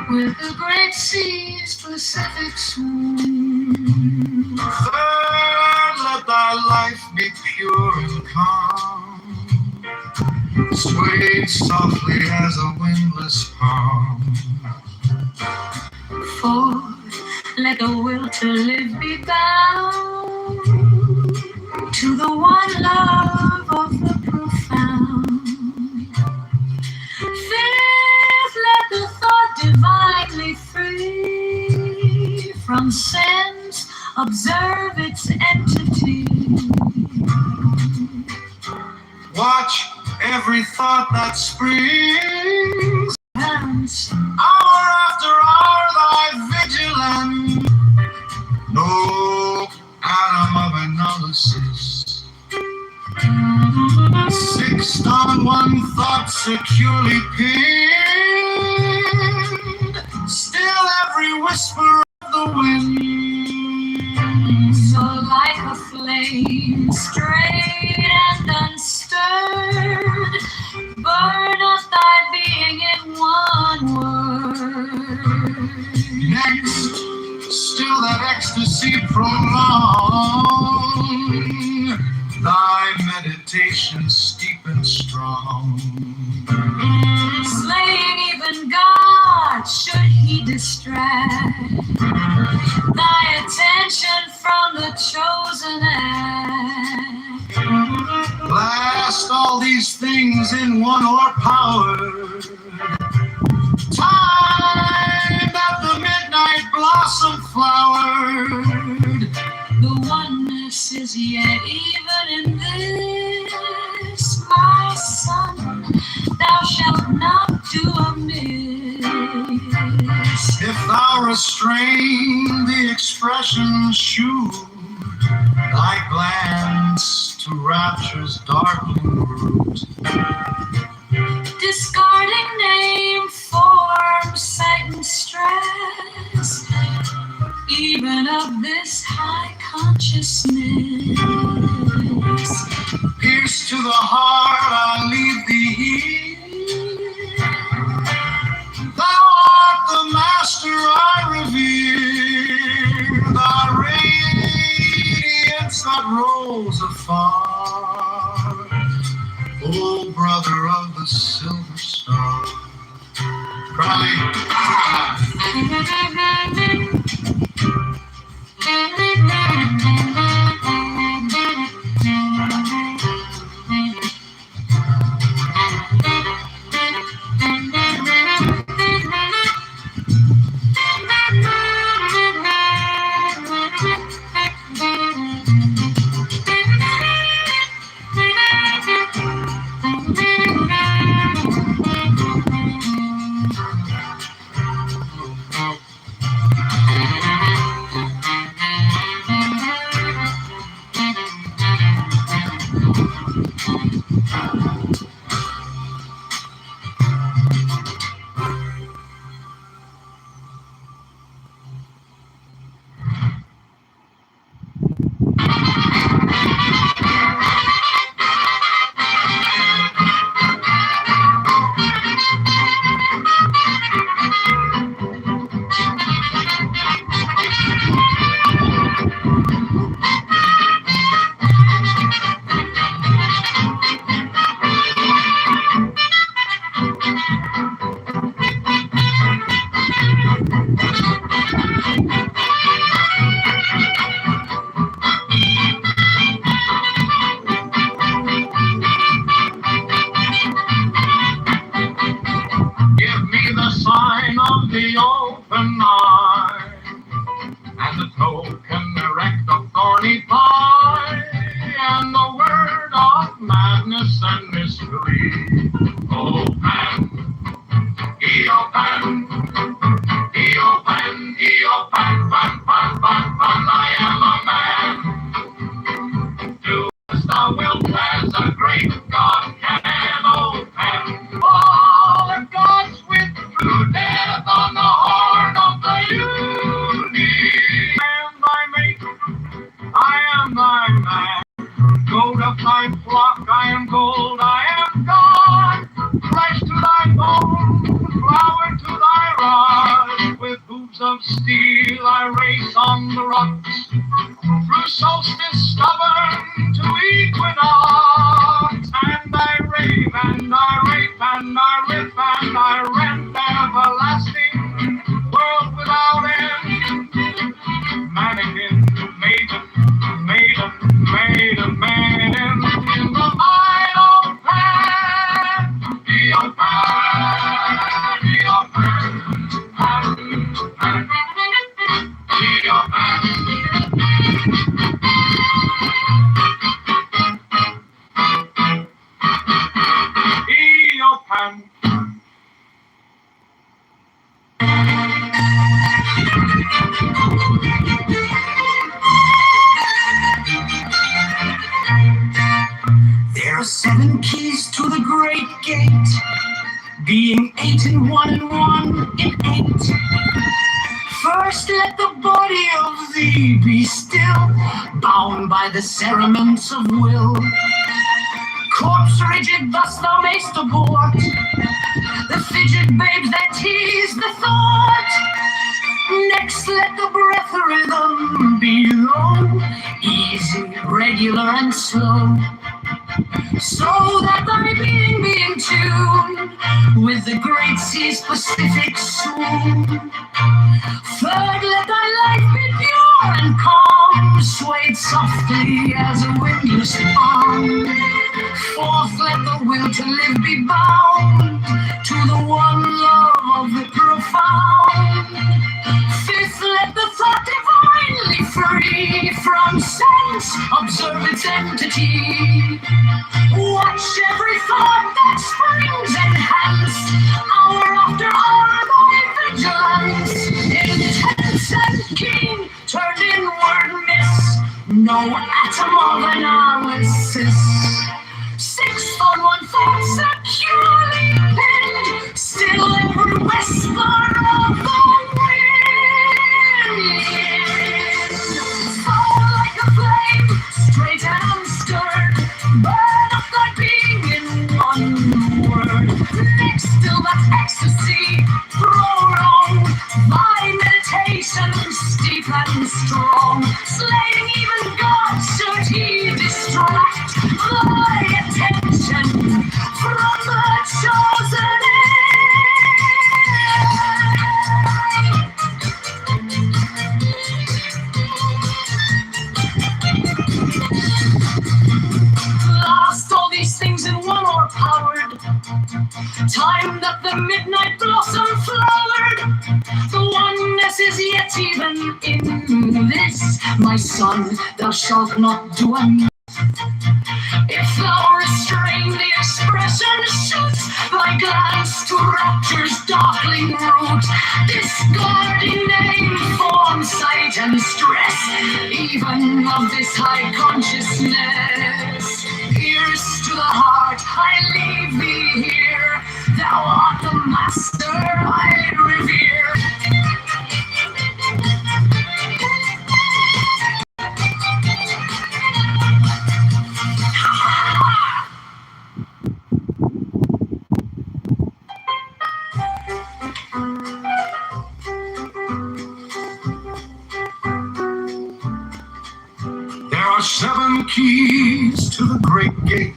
with the great sea's Pacific swoon. Third, let thy life be pure and calm, swayed softly as a windless palm. Fourth, let the will to live be bound to the one love of the profound. Fifth, let the thought divinely free from sense observe its entity. Watch every thought that springs. Hour after hour thy vigilant. No atom of analysis. Fixed on one thought securely pinned. Still every whisper of the wind. So like a flame, straight and unstirred, burn up thy being in one word. Next, still that ecstasy prolonged, thy meditation steep and strong. Slaying even God, should he distract thy attention from the chosen act. Blast all these things in one o'erpowered time that the midnight blossom flowered. The oneness is yet even in this, my son, thou shalt not do amiss. If thou restrain the expression, shew thy glance to rapture's darkling root. Discarding name, form, sight, and stress, even of this high consciousness. Pierce to the heart, I leave thee here. Thou art the master I revere. Thy radiance that rose afar. O brother of the silver star. Cry, ah! Give me the sign of the open eye, and the token erect of thorny pine, and the word of madness and mystery. Open, Eopen, Eopen, Eopen, pan, pan, pan, pan, I am a man. Do as thou wilt, as a great God can open. All the gods withdrew death on the horn of the union. I am thy mate, I am thy man. Goat of thy flock, I am gold, I am God. Flesh to thy bone, flower to thy rod. With hooves of steel I race on the rocks. Through solstice stubborn to equinox. And I rave and I rape and I rip and I rent everlasting world without end. Man First let the body of thee be still, bound by the cerements of will. Corpse rigid thus thou mayst abort the fidget babes that tease the thought. Next let the breath rhythm be low, easy, regular and slow, so that thy being be in tune with the great sea's Pacific swoon. Third, let thy life be pure and calm, swayed softly as a windless palm. Fourth, let the will to live be bound to the one love of the profound. Fifth, let the thought divinely free from sense observe its entity. Watch every thought that springs enhanced, hour after hour thy vigilance, intense and keen, turned inward miss no atom of analysis. Sixth, on one thought securely pinned, still every whisper of the wind. Fall like a flame, straight and unstirred, burn up thy being in one word. Next, still that ecstasy prolong thy meditation steep and strong, slaying even God should he distract thy attention from the chosen Last, all these things in one o'erpowered, time that the midnight blossom flowered. The oneness is yet even in this, my son, thou shalt not do amiss. If thou restrain the expression, shoot thy glance to rapture's darkling root. Discarding name, form, sight, and stress, even of this high consciousness. Pierce to the heart, I leave thee here. Thou art the master I revere. There are 7 keys to the great gate,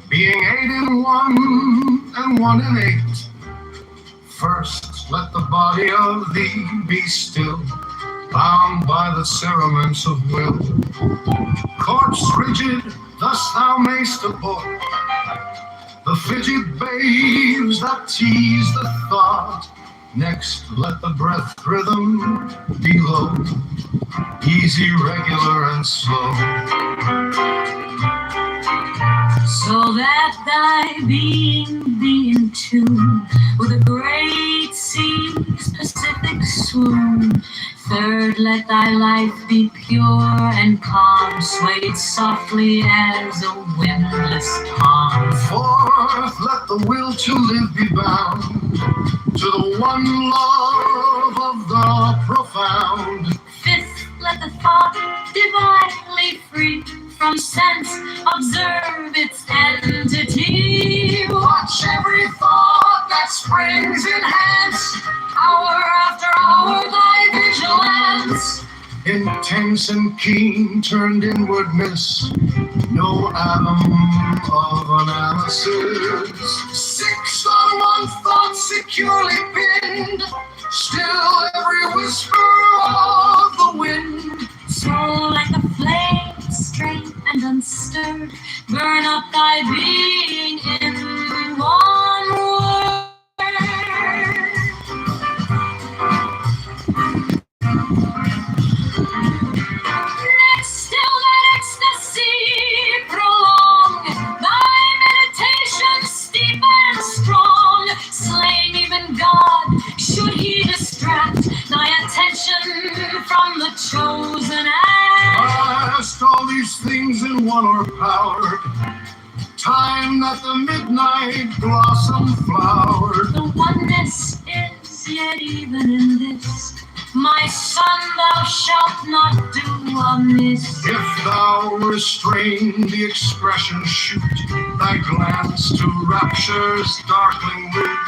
being 8 in 1 and 1 in 8. First, let the body of thee be still, bound by the cerements of will. Corpse rigid, thus thou mayst abort the fidget babes that tease the thought. Next, let the breath rhythm be low, easy, regular, and slow, so that thy being be in tune with the great sea's Pacific swoon. Third, let thy life be pure and calm, swayed softly as a windless palm. Fourth, let the will to live be bound to the one love of the profound. Fifth, let the thought divinely free from sense observe its entity. Watch every thought that springs enhance, hour after hour thy vigilance. Intense and keen, turned inward miss no atom of analysis. Six on one thought securely pinned, still every whisper of the wind. So like a flame, straight and unstirred, burn up thy being in one word. Next, still that ecstasy prolong, thy meditation steep and strong, slaying even God should he distract thy attention from the chosen act. Last, all these things in one are powered, time that the midnight blossom flowered. The oneness is yet even in this, My son, thou shalt not do amiss. If thou restrain the expression, shoot thy glance to rapture's darkling root.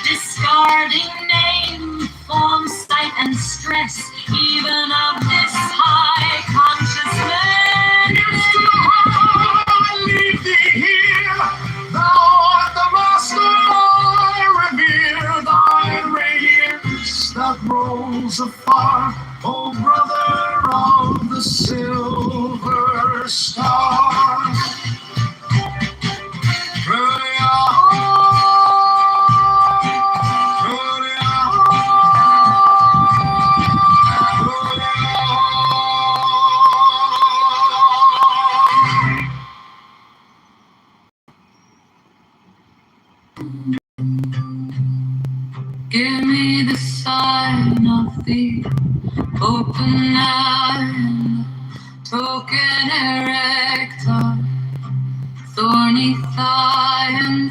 Discarding name, form, sight, and stress, even of this high consciousness. Yes, to the heart I leave thee here. Thou art the master I revere. Thy radiance that rolls afar, O brother of the silver star. Give me the sign of the open eye, token erector, thorny thigh, and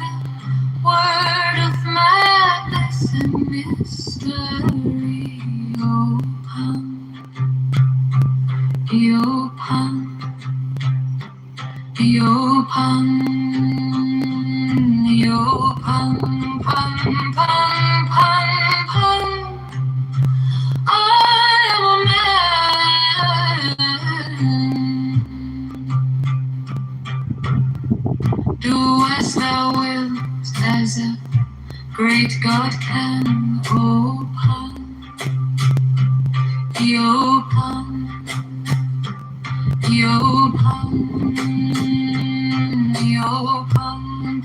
word of madness and mystery. Open, pum, pum, pum, pum, pum. I am a man. Do as thou wilt, as a great God can. Open,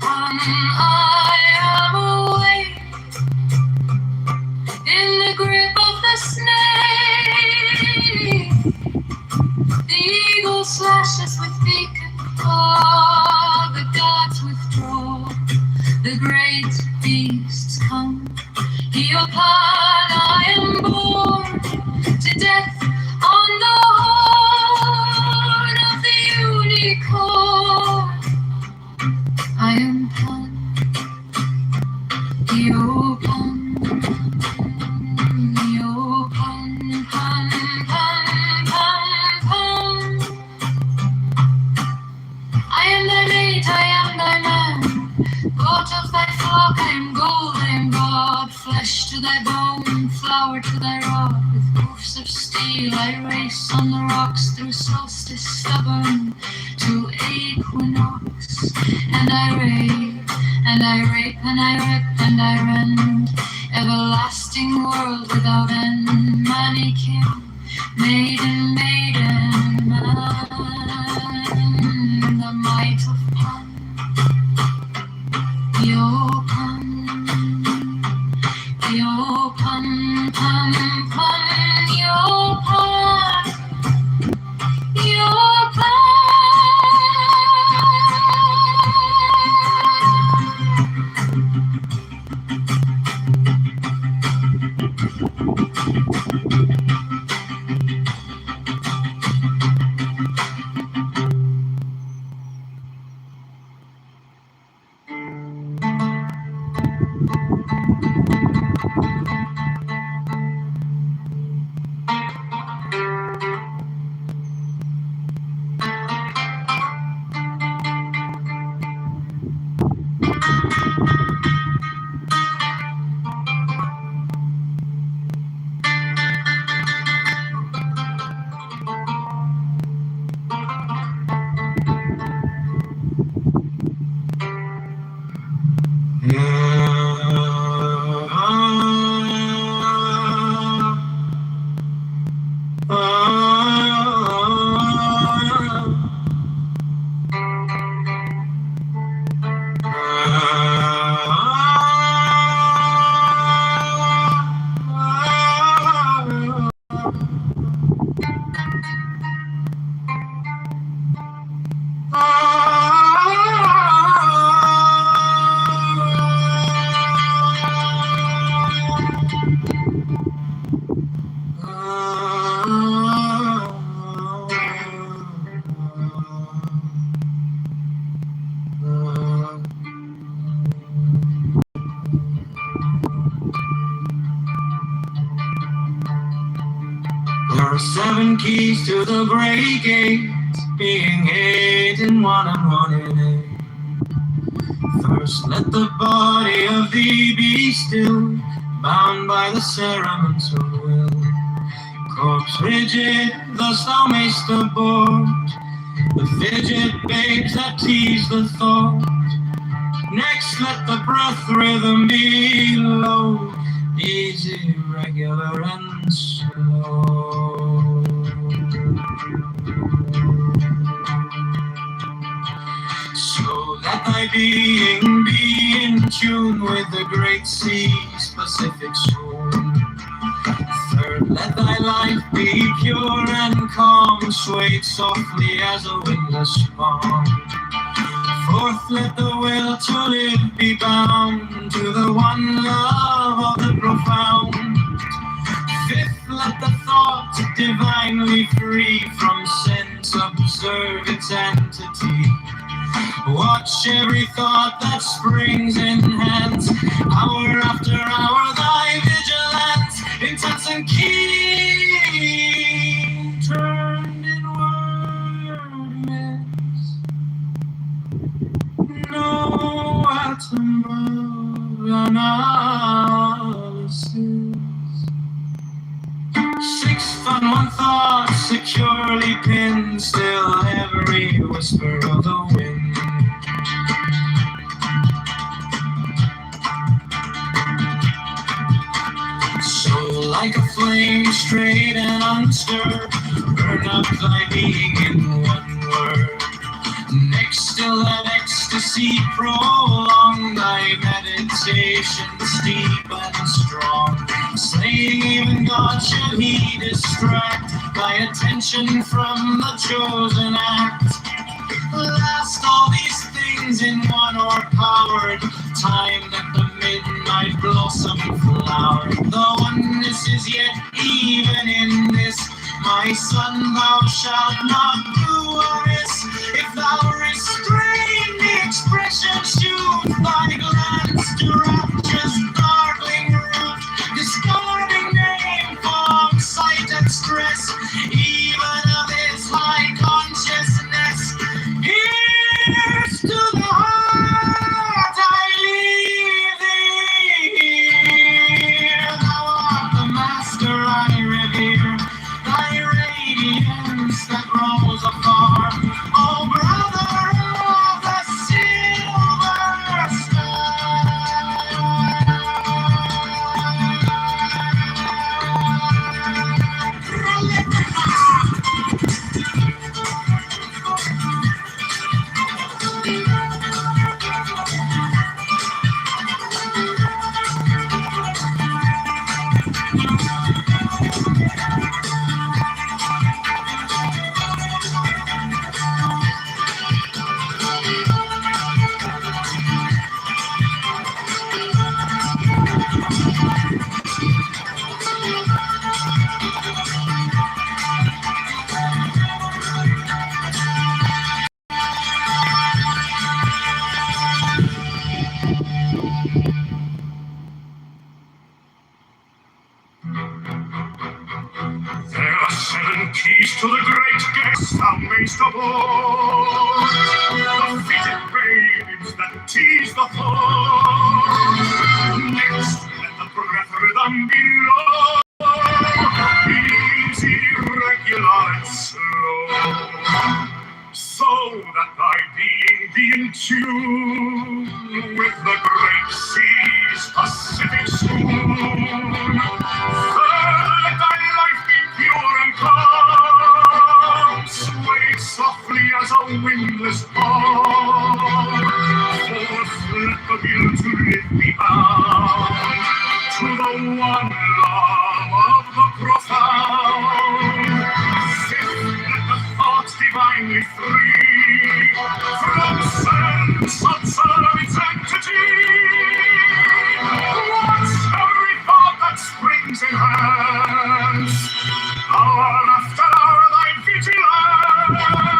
pum, pum. I am awake in the grip of the snake. The eagle slashes with beacon claw, the gods withdraw, the great beasts come. Upon I am born to death on the horn of the unicorn. I am Pan, I am thy mate, I am thy man. Goat of thy flock, I am gold, I am God. Flesh to thy bone, flower to thy rod. With hoofs of steel I race on the rocks through solstice stubborn to equinox. And I rave, and I rape, and I rip, and I rend. Everlasting world without end. Mannequin, maiden, maiden, man. The might of Pan. Pum, pum, pum, yo pum, yo pum. are 7 keys to the great gate, being 8 in 1 and 1 in 8. First let the body of thee be still, bound by the cerements of will. Corpse rigid, thus thou mayst abort the fidget babes that tease the thought. Next let the breath rhythm be low, easy, regular, and slow. So let thy being be in tune with the great sea's Pacific swoon. Third, let thy life be pure and calm, swayed softly as a windless palm. Fourth, let the will to live be bound to the one love of the profound. Fifth, let the thought divinely free from sense observe its entity. Watch every thought that springs enhance, hour after hour thy vigilance, intense and keen, turned inward miss. No atom of analysis. Sixth on one thought securely pinned, still every whisper of the wind. So like a flame straight and unstirred, burn up thy being in one word. Next, still that ecstasy prolong thy meditation steep and strong. Slaying even God should he distract thy attention from the chosen act. Last all these things in one o'erpowered, timed at the midnight blossom flower. The oneness is yet even in this, my son, thou shalt not do amiss. If thou restrain the expression, shoot thy glance to rapture's darkling root, discarding name, form, sight, and stress, even of his high consciousness. Here's to the heart I leave thee here. Thou art the master I revere, thy radiance that rose afar. Oh, brother of the silver There are 7 keys to the great gates thou mayst aboard. The fitted babes that tease the thought. Next, let the breath rhythm be low, easy, regular, and slow. So that thy being be in tune with the great sea's Pacific swoon. Let thy life be pure and calm, swayed softly as a windless palm. Fourth, let the will to live be bound to the one love of the profound. Fifth, let the thoughts divinely free from sense observe its entity. Watch every thought that springs in hands, hour after hour thy vigilance,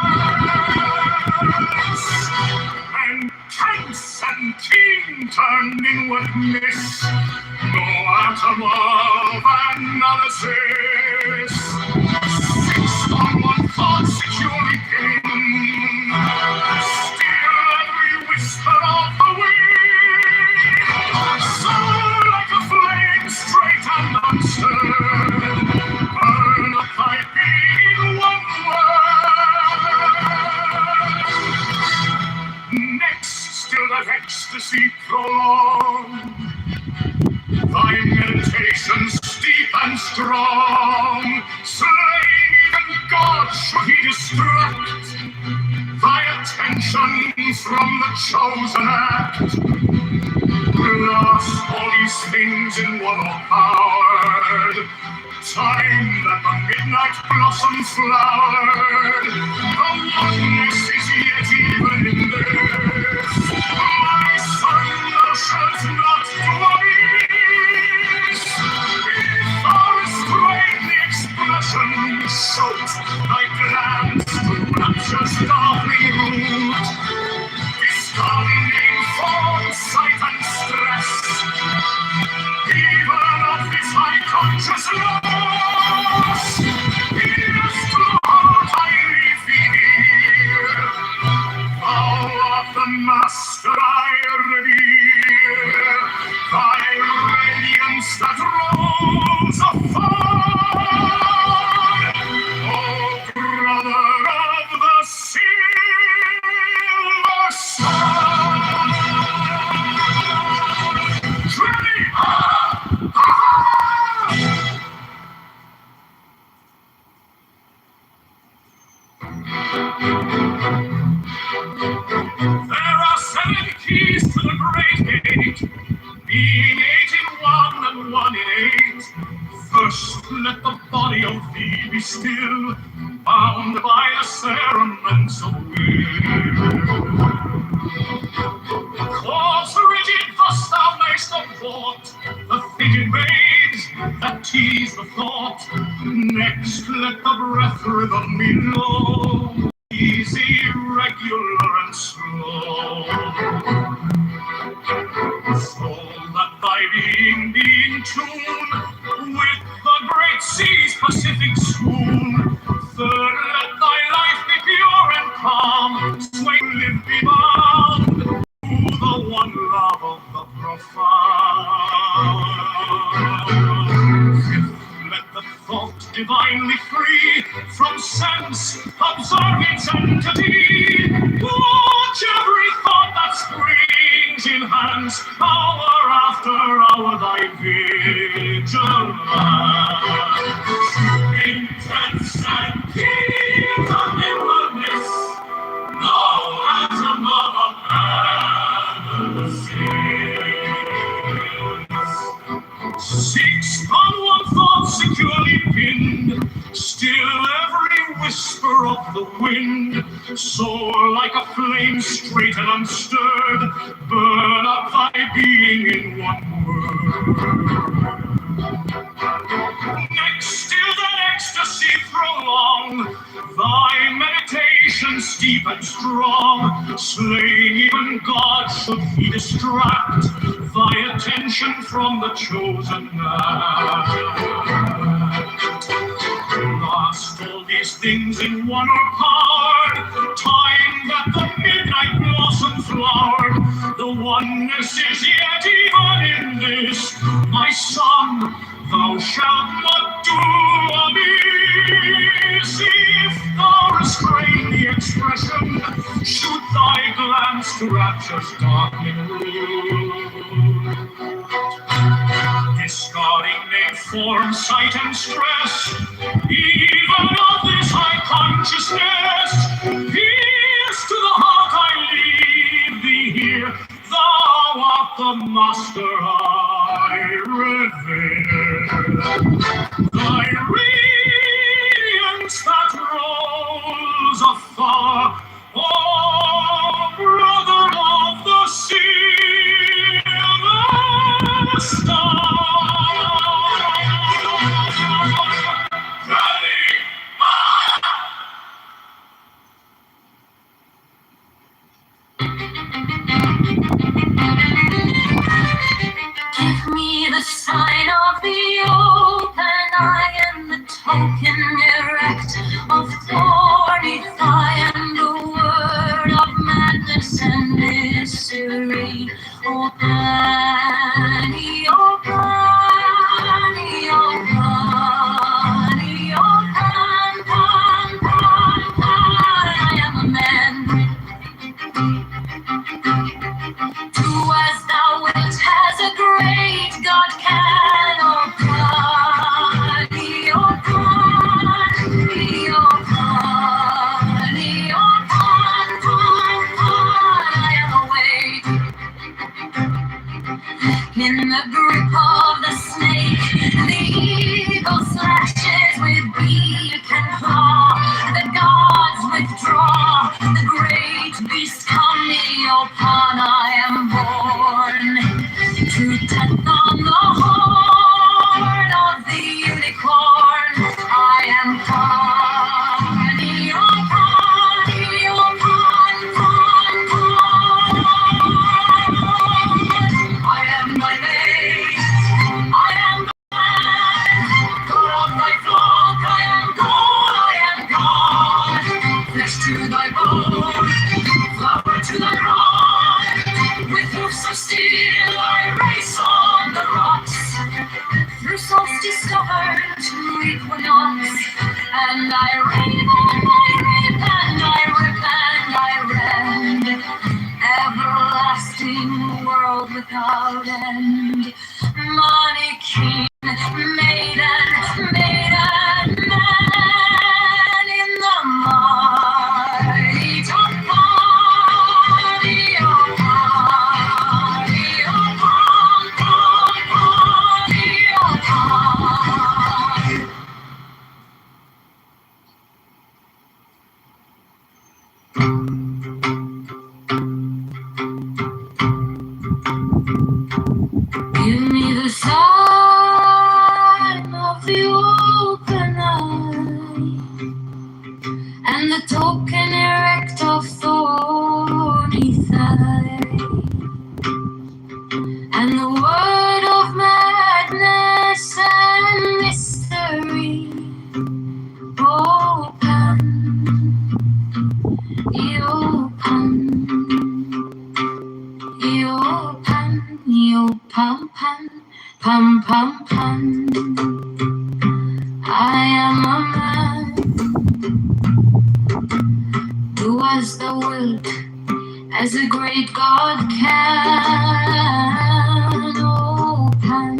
sanction from the chosen act. Lost all these things in one hard time that the midnight blossom flowered. The oneness is yet even in this. My son, thou shalt not do amiss. If thou restrain the expression, shout thy glance to rapture's darkling root. Discarding form, sight, and stress, even of this high conscious loss. Yes, to the heart I leave thee here. Thou art the master I revere. Thy radiance that rose afar. Oh, brother of the silver star. Ready? There are 7 keys to the great gate, being 8 in one and 1 in 8. First, let the body of thee be still, bound by the cerements of will. Cause rigid thus thou mayst avaunt the fidget waves that tease the thought. Next, let the breath rhythm be low, easy, regular, and slow. So that thy being be in tune with the great sea's Pacific swoon. Third, let thy life be pure and calm, sway, live, be bound to the one love of the profound. Fifth, let the thought divinely free from sense, observe its entity. Watch every thought that springs, enhance hour after hour thy vigilance. Intense and keen on inwardness, no atom of a seeks on one thought securely pinned, still every whisper of the wind. Soar like a flame straight and unstirred, burn up thy being in one word. Next, still that ecstasy prolong, thy meditation steep and strong. Slaying even God should he distract thy attention from the chosen act. Lost all these things in one are powered, time that the midnight blossom flowered. The oneness is yet even in this, my son, thou shalt not do amiss. If thou restrain the expression, shoot thy glance to rapture's darkling root. Discarding name, form, sight, and stress, even of this high consciousness. Peace to the heart I leave thee here. Thou art the master I revere. Thy radiance that rolls afar, oh, brother of the silver star. Give me the sign of the open eye and the token erect of thorny thigh and the word of madness and mystery. Oh, Pani, oh, Pani, oh, Pani, oh, Pan, Pan, Pan, Pan. I am a man. Do as thou wilt, as a great God can. Oh, Pani, oh, Pani. flesh to thy bone, flower to thy rod. With hoofs of steel I race on the rocks, through solstice stubborn to equinox. And I rave and I rip and I rip and I rend, everlasting world without end. Mannequin, maiden, maiden, man in the mighty party, oh party, oh party, oh party. Give me the sign of the open eye, and the token erect of thorny thigh, and the word of madness and mystery. Open, pam pam, pam pam pam. I am a man who has the will as a great God can. Open,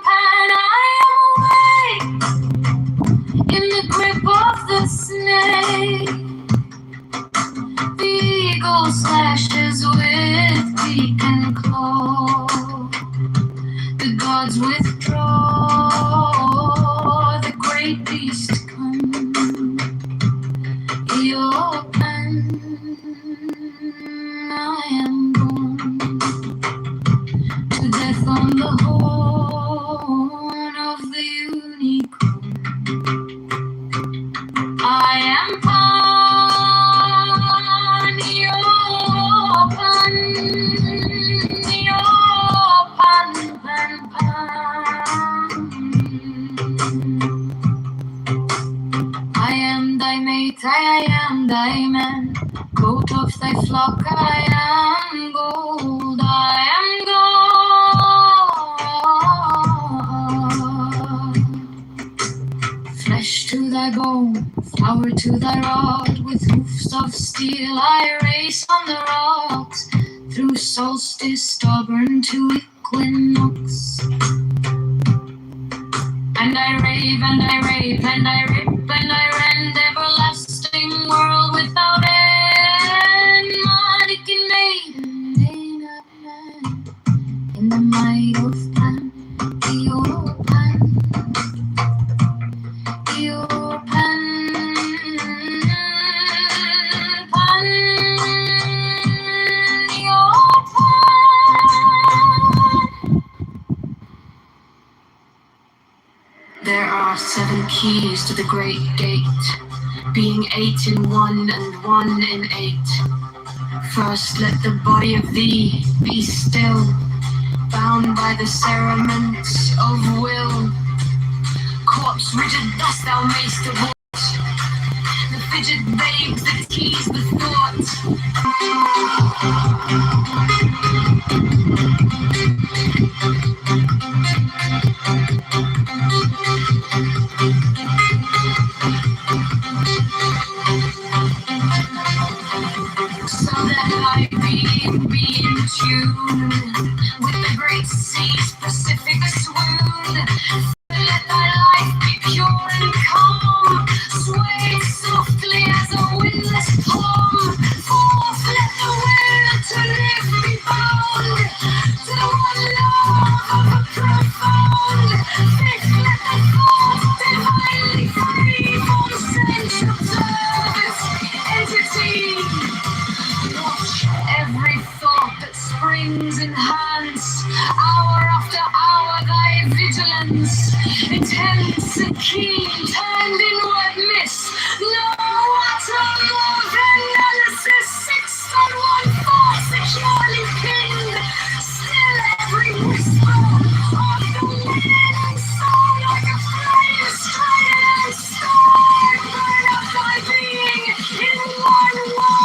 pan. I am awake in the grip of the snake. The eagle slashes with beak and claw. The gods withdraw. The great beast comes. I am born to death on the horn of the unicorn. I am I am thy mate, I am thy man, coat of thy flock, I am gold, I am gold. Flesh to thy bone, flower to thy rod, with hoofs of steel I race on the rocks, through solstice stubborn to equinox. And I rave and I rave and I rip and I rend, everlasting world without end. Mannequin maiden, maiden man, in the might of Pan, your Pan, your Pan, Pan, your Pan. There are 7 keys to the great gate, being 8 in 1 and 1 in 8. First let the body of thee be still, bound by the cerements of will. Corpse rigid thus thou mayst avoid the fidget babes that tease the thought. So that I be in tune with the great sea's Pacific swoon. Let thy life be pure and calm, sway softly as a windless palm. Forth let the will to live be bound, to the one love of a profound faith. Let the thought divinely free from sensual service entity. Watch every thought that springs, enhance hour after hour thy vigilance, intense and keen, turned inward miss. No utter love analysis, 6 on 1 thought secure. king. Still every whisper of the wind sound like a flame straight and scorn. Burn up thy being in one word.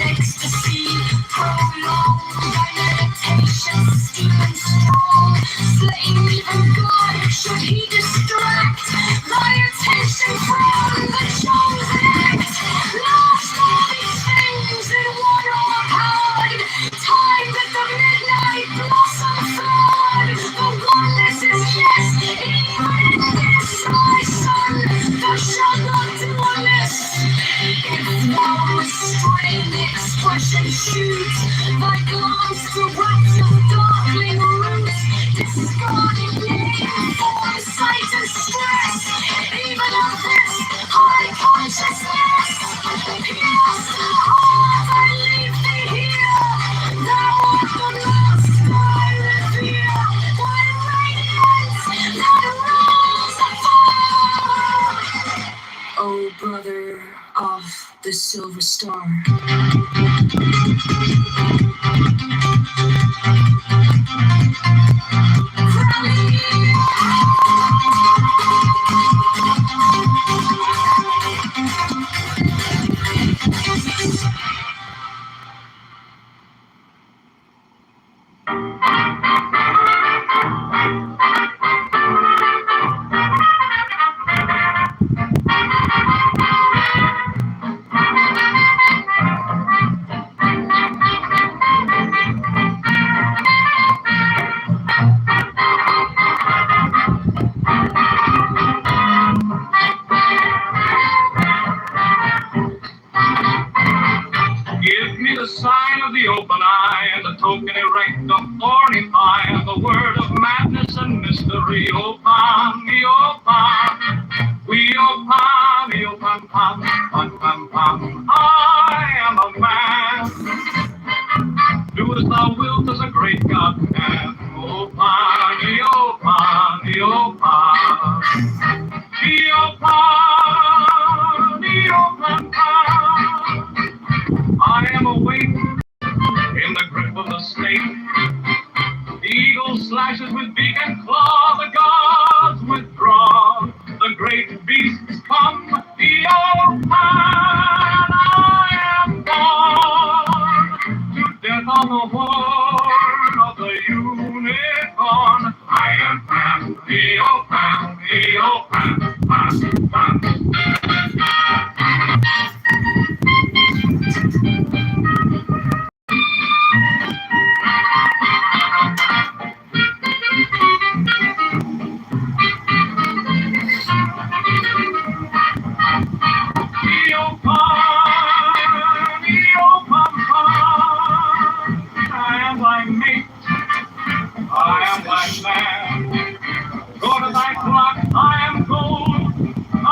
Ecstasy, prolonged by meditation, steep and strong, slaying even God should he distract my attention from the chosen act. Lost all these things in one overpowered, timed at the midnight blossom flood. The oneness is yes, even in this, my son, thou shalt not do amiss. If thou restrain the expression shoot, thy glance to rats of darkling roots, discarding name, form, sight, and stress, even of this high consciousness. Pierce the heart, I leave thee here, thou art the master I revere, thy radiance that rules afar. O brother of the silver star. Give me the sign of the open eye and the token erect of thorny pine, the word of madness and mystery. Opan, me opan, we opan, me opan, pam, pam, pam, pam. I am a man. Do as thou wilt, as a great God can. Opan, me opan, me opan, me opan, me opan, pam. I am awake in the grip of the snake. The eagle slashes with beak and claw, the gods withdraw. The great beasts come, the old man. I am born to death on the horn of the unicorn. I am Pam, the old Pam, the old Pam, Pam, Pam. I am thy mate, I am thy man. Go to thy flock, I am gold, I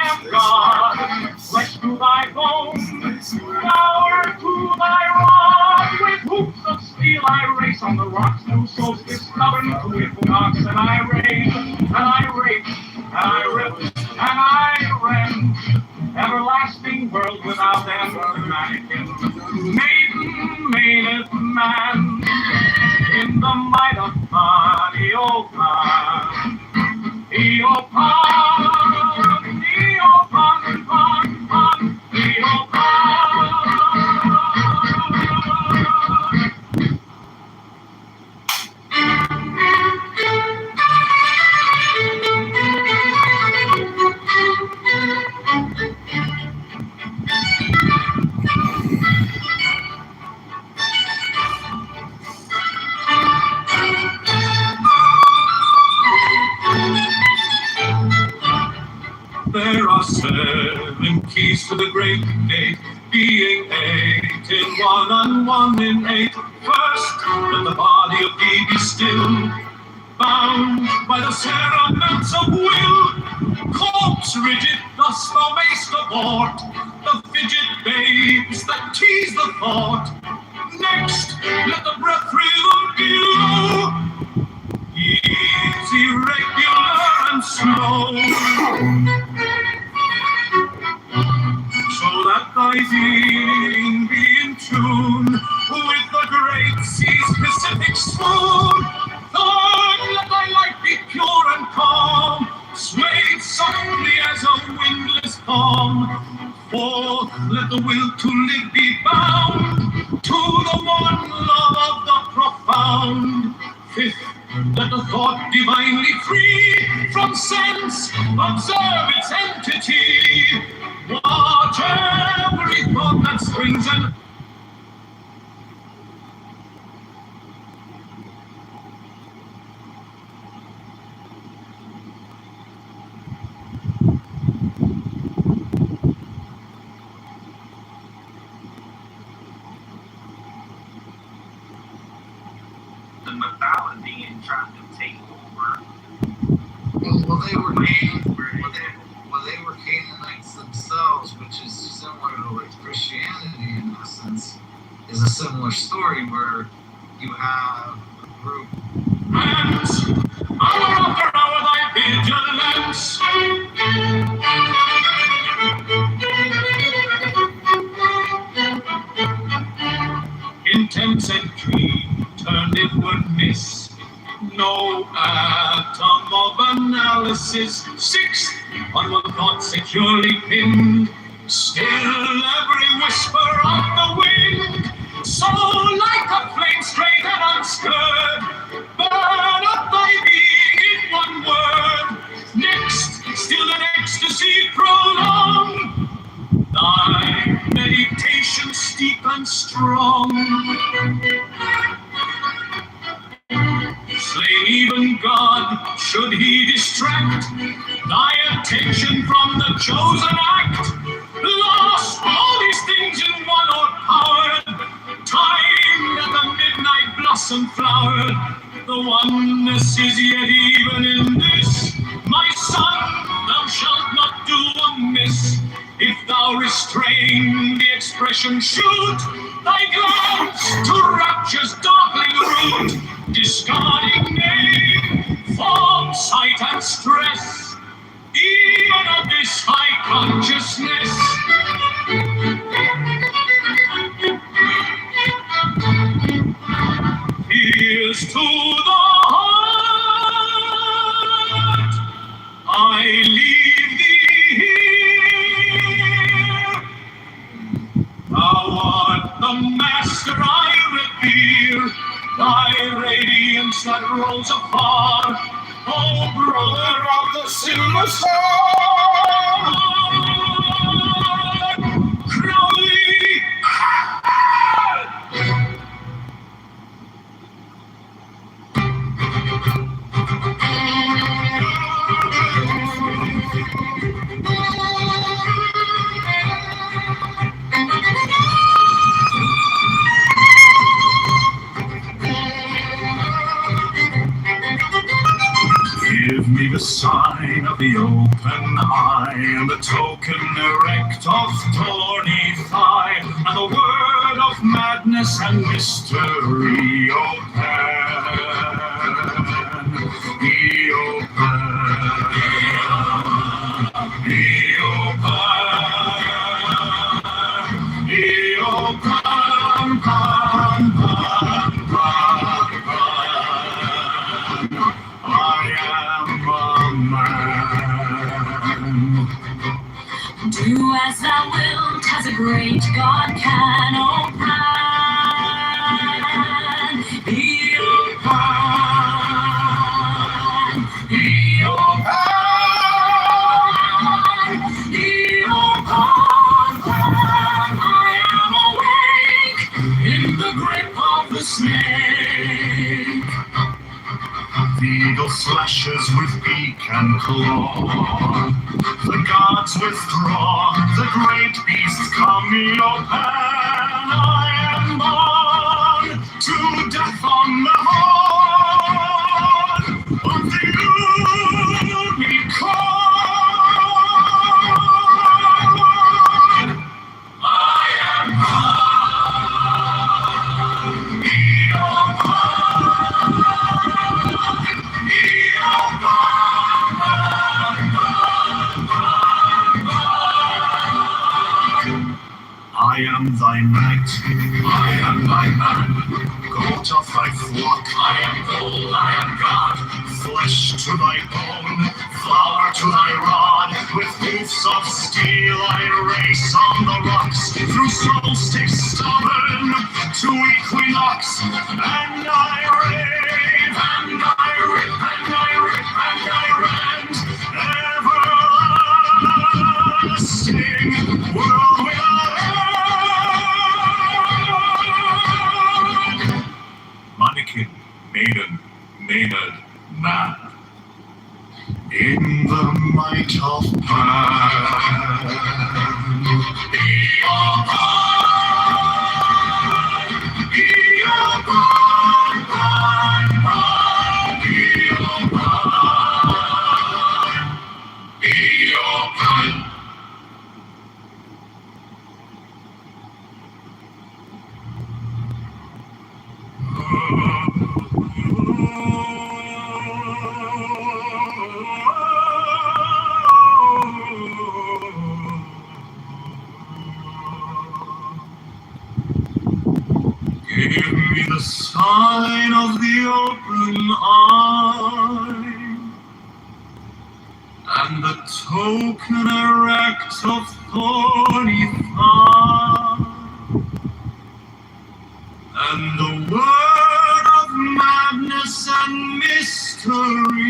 am God. Flesh to thy bones, flower to thy rod. With hoops of steel I race on the rocks, new souls stubborn to equinox, and I rage, and I rape, and I rip, and I rend. Everlasting world without end, mannequin, maiden, maideth man, in the might of God, Eopan, Eopan, Eopan, Pan, Pan, Eopan. There are 7 keys to the great gate, being 8 in one and 1 in 8. First, let the body of thee be still, bound by the cerements of will. Corpse rigid, thus thou mayst abort the fidget babes that tease the thought. Next, let the breath rhythm below. Easy, regular, and slow. So that thy being be in tune with the great sea's Pacific swoon. Third, let thy life be pure and calm, swayed softly as a windless calm. Fourth, let the will to live be bound to the one love of the profound. Fifth, let the thought divinely free from sense observe its entity. Watch every thought that springs and the mythology and trying to take over. Well, they were Canaanites themselves, which is similar to like Christianity in essence, is a similar story where you have a group. hands, hour after hour thy vigilance. Intense and keen, turned inward miss. No atom of analysis. Sixth, on one thought securely pinned. Still every whisper of the wind. So like a flame straight and unstirred. Burn up thy being in one word. Next, still an ecstasy prolonged. Thy meditation steep and strong. Slain even God, should he distract thy attention from the chosen act. Lost all these things in one o'erpowered, timed at the midnight blossom flowered. The oneness is yet even in this. My son, thou shalt not do amiss. If thou restrain the expression, shoot thy glance to rapture's darkling root, discarding name, form, sight, and stress, even of this high consciousness. Here's to the heart, I leave thee here. Thou art the master I revere, thy radiance that rolls afar, oh brother of the silver star. Crowley, give me the sign of the open eye, and the token erect of thorny thigh, and the word of madness and mystery open, be open, be open, be open, come, I am a man. Do as thou wilt, as a great God can, O plan. Be open, be open, be open. I am awake in the grip of the snake. The eagle flashes with beak and claw. The gods withdraw. The great beasts come. Your pan, I am born to death on the horn of the unicorn. I am born. I am thy man, goat of thy flock. I am gold, I am God, flesh to thy bone, flour to thy rod. With hoofs of steel I race on the rocks, through solstice stubborn to equinox, and I rave, and I rip, and I rip, and I rend, everlasting world without end. Mannequin, maiden, maynard, man. In the might of Pan. Be your God, be your God, God, God, be your God, be your God. Give me the sign of the open eye, and the token erect of thorny thigh, and the word of madness and mystery.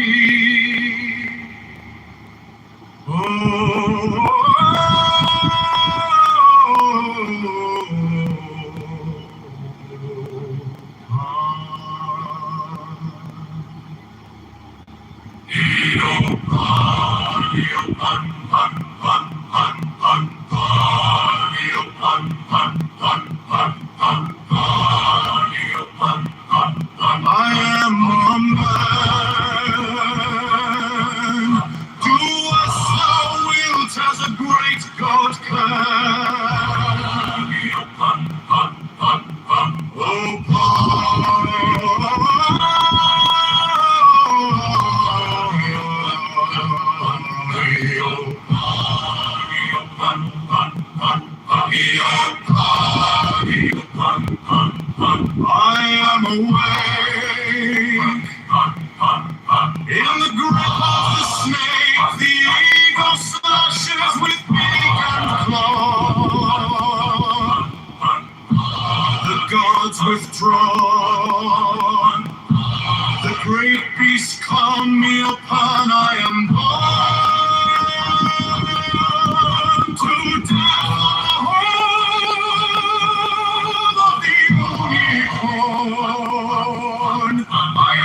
I am a man. Do as thou wilt, as a great God can. Oh, I am awake in the grip of the snake. The eagle slashes with beak and claw. The gods withdrawn. The great beast calm me upon. I am born to death of the unicorn. I am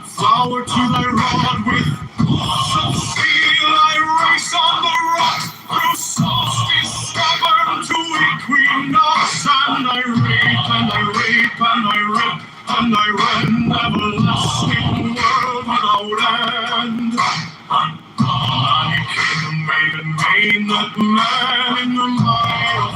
flower to thy rod, with some steel I race on the rocks, through solstice stubborn to equinox, and I rape, and I rape, and I rip, and I rend, everlasting world without end. Mannequin, maiden, maynard, man in the might of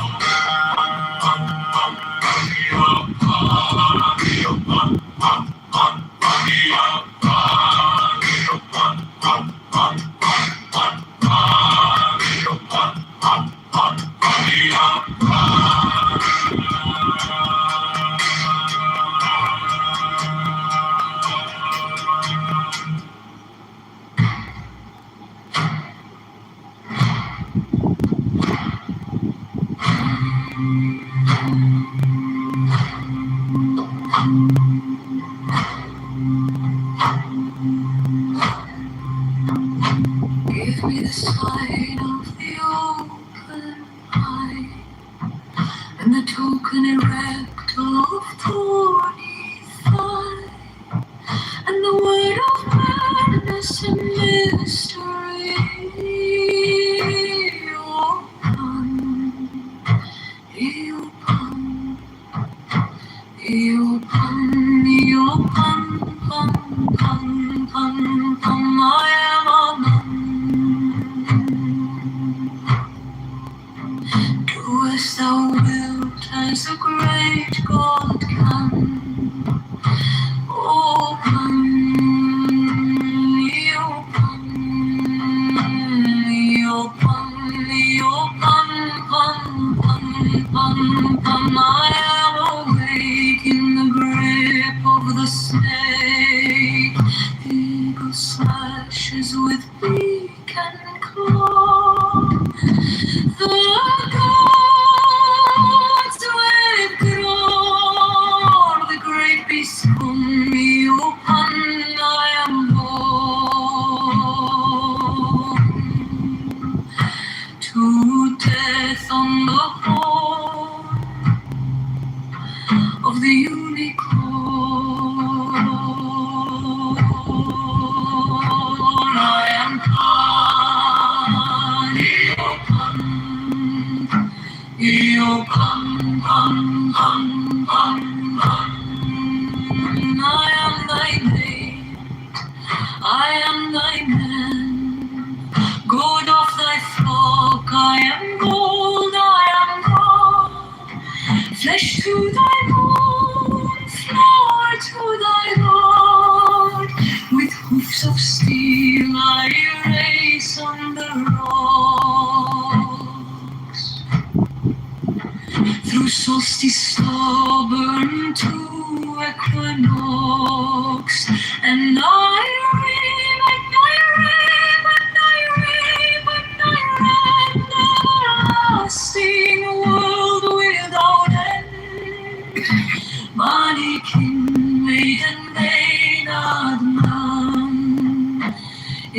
give me the sign of the open eye, and the token erect of thorny thigh, and the word of madness and mystery. Open, open, open, open.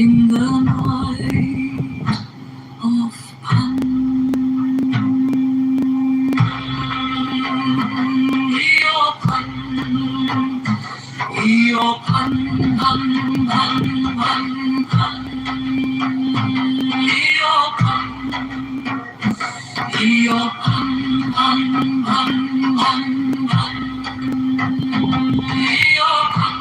in the night of Pan. Io Pan, Pan, Pan, Pan, Pan. Io Pan, Pan, Pan, Pan, Pan. Io Pan.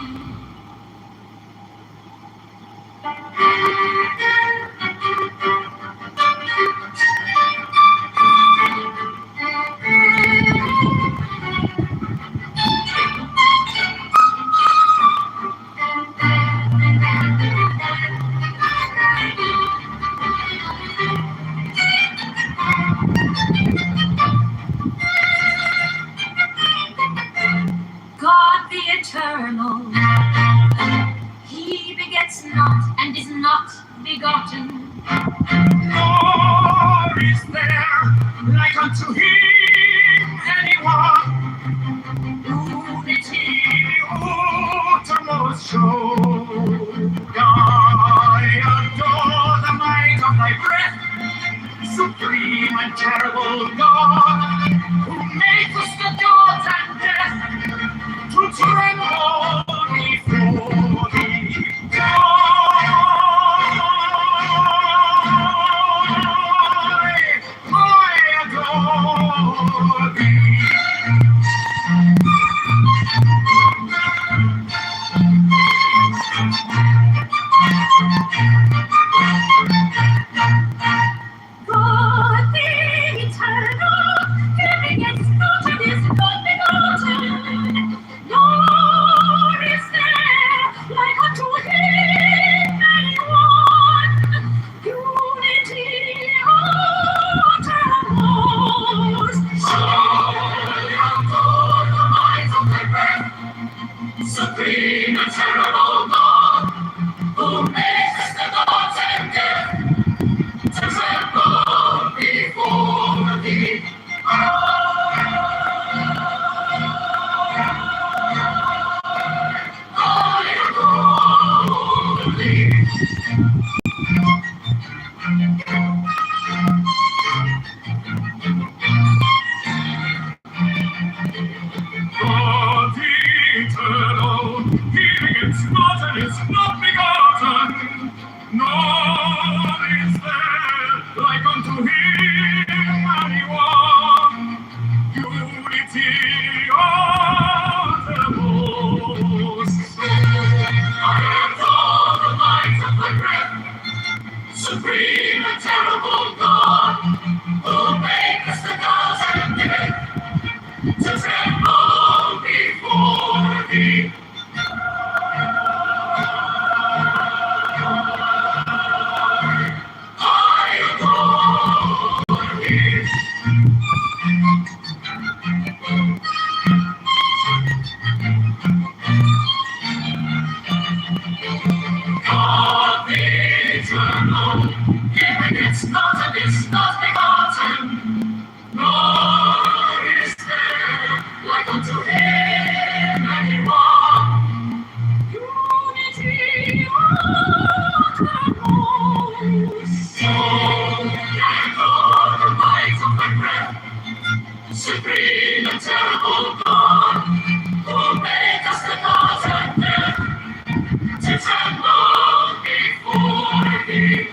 God the eternal, he begets not and is not begotten. Nor is there like unto him anyone. Unity uttermost show. I adore the might of thy breath, supreme and terrible God, who makest the gods and death to tremble before thee. I adore thee. God the eternal, he begets not and is not begotten, nor is there like unto him anyone. Unity uttermost. Surely adore the might of thy breath, supreme and terrible God, who makes the gods and death to tremble before thee. I adore thee. God the eternal, he begets not and is not begotten, nor is there like unto him anyone. Unity uttermost. I adore the might of thy breath, supreme and terrible God, who makest the gods and death to tremble before thee. I adore thee. God the eternal, he begets not and is not begotten, nor is there like unto him anyone. Unity uttermost. So I adore the might of thy breath, supreme and terrible God, who makest the gods and death to tremble before thee.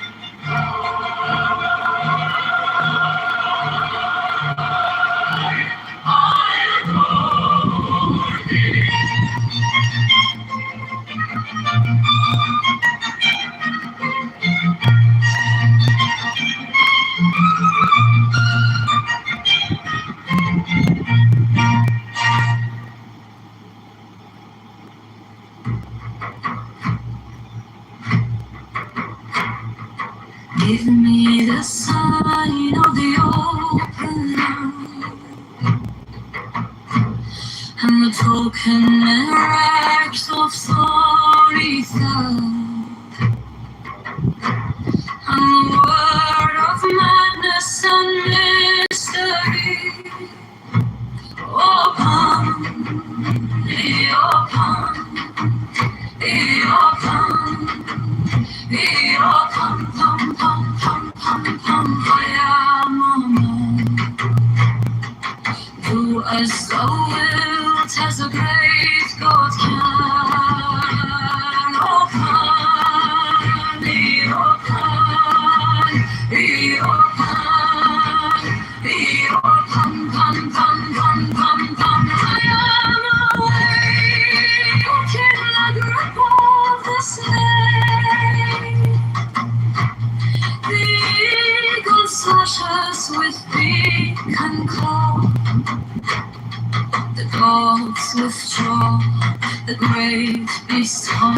I adore thee. Give me the sign of the open road and the broken rags of thorny thought and the word of madness and mystery. Oh, come, oh, come, oh, come,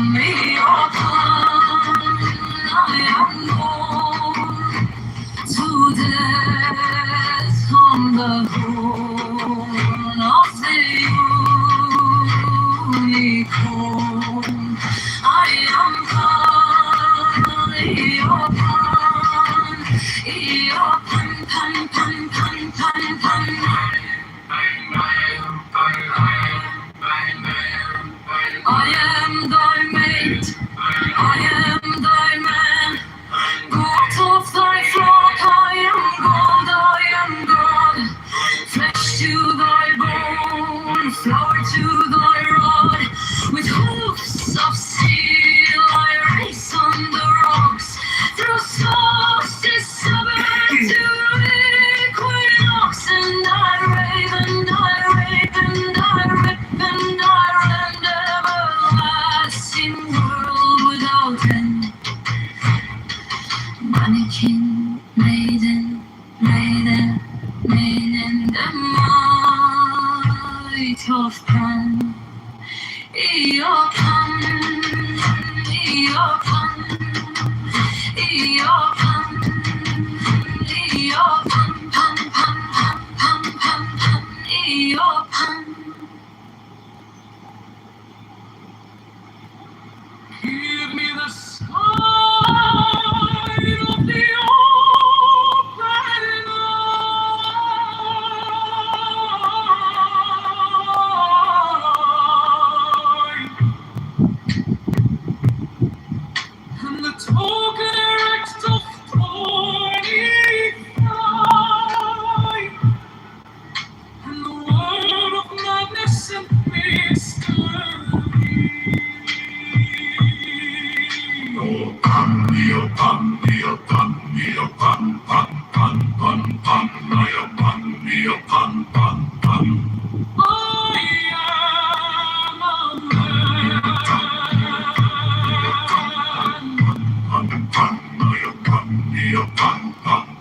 me upon, I am born to death on the horn of the unicorn. I am I am thy mate, I am thy man. God of thy flock, I am God. Flesh to thy bone, flower to thy rod. With hoofs of steel, I race on the rocks. Through solstice summer to equinox, and I rave, and I rave, and I rip, and I rend, everlasting world without end. Mannequin, maiden, maiden, maiden, the might of Pan. Eopan, Eopan, Eopan, Eopan, pam, pam, pam, pam, pam, pam, Eopan. Give me the sky of the open eye, and the token erect of thorny thigh, and the word of madness and mystery.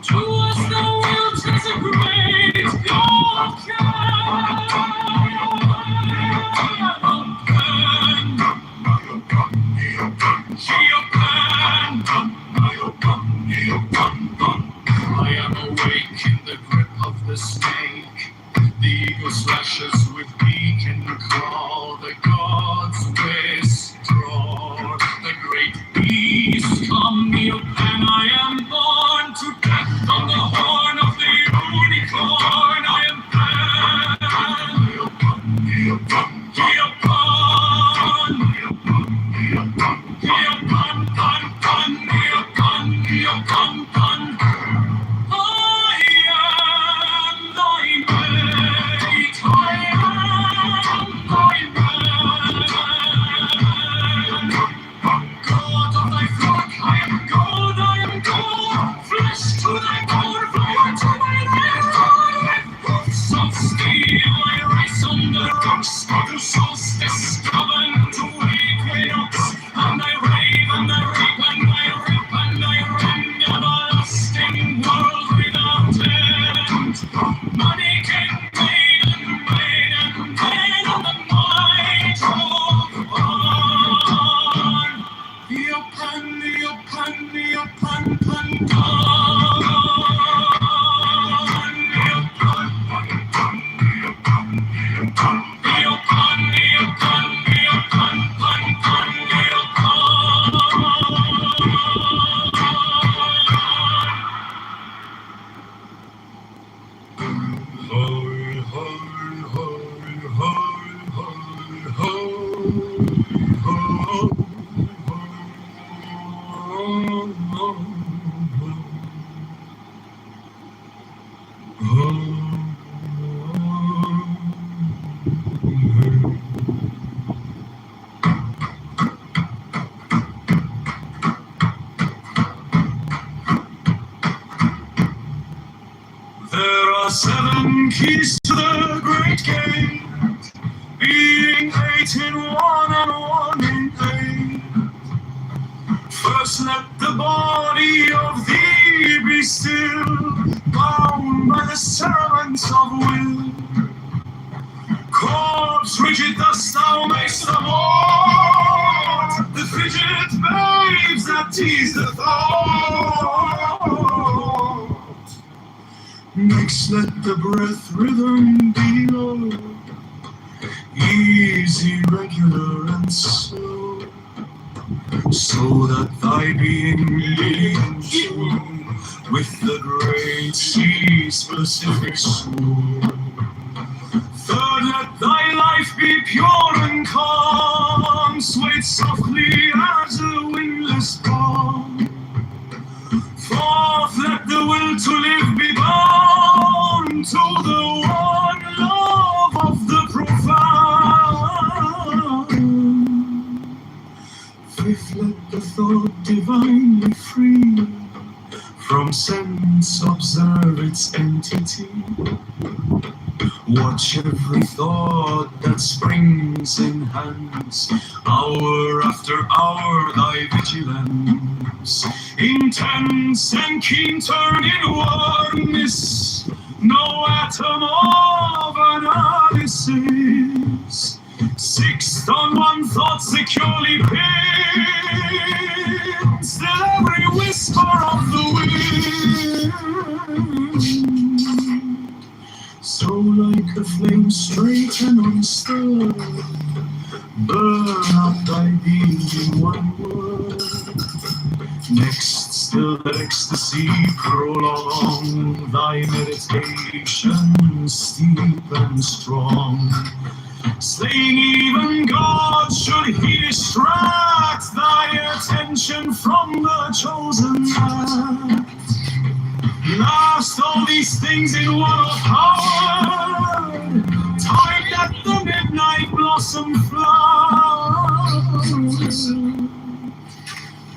To us the world is a great God. I am awake in the grip of the snake. The eagle slashes with beak and claw. The gods withdraw. The great beast come near, and I am born to death on the horn of the unicorn. I am Pan. Hereupon, hereupon, pon, pon, hereupon, hereupon, pon. I am thy mate, I am thy man. God of thy flock, I am God, I am God. Flesh to thy bone, flower to thy rod. Hoofs of steel, I race on the rocks. To solstice, coven to equinox. And I rave, and I rape, and I rip, and I rend, everlasting world without end. Money can maiden, maiden, maiden, the might of one. Eopan, Eopan, Eopan, pan, pan. There are 7 keys to the great gate, being 8 in one and 1 in 8. First let the body of thee be still, bound by the cerements of will. Corpse rigid thus thou mayst abort, frigid babes that tease the thought. Next, let the breath rhythm be low, easy, regular, and slow, so that thy being be in tune with the great sea's Pacific swoon. Third, let thy life be pure and calm, swayed softly as a windless palm. Fourth, let the will to live be bound to the one love of the profound. Fifth, let the thought divinely free from sense observe its entity. Watch every thought that springs in hands, hour after hour thy vigilance, intense and keen turn inwardness, no atom of analysis. Sixth, on one thought securely pinned, still every whisper of the wind. So like a flame straight and unstirred, burn up thy being in one word. Next, still let ecstasy prolong thy meditation steep and strong. Saying even God should he distract thy attention from the chosen act. Last, all these things in one of power, timed at the midnight blossom flowers.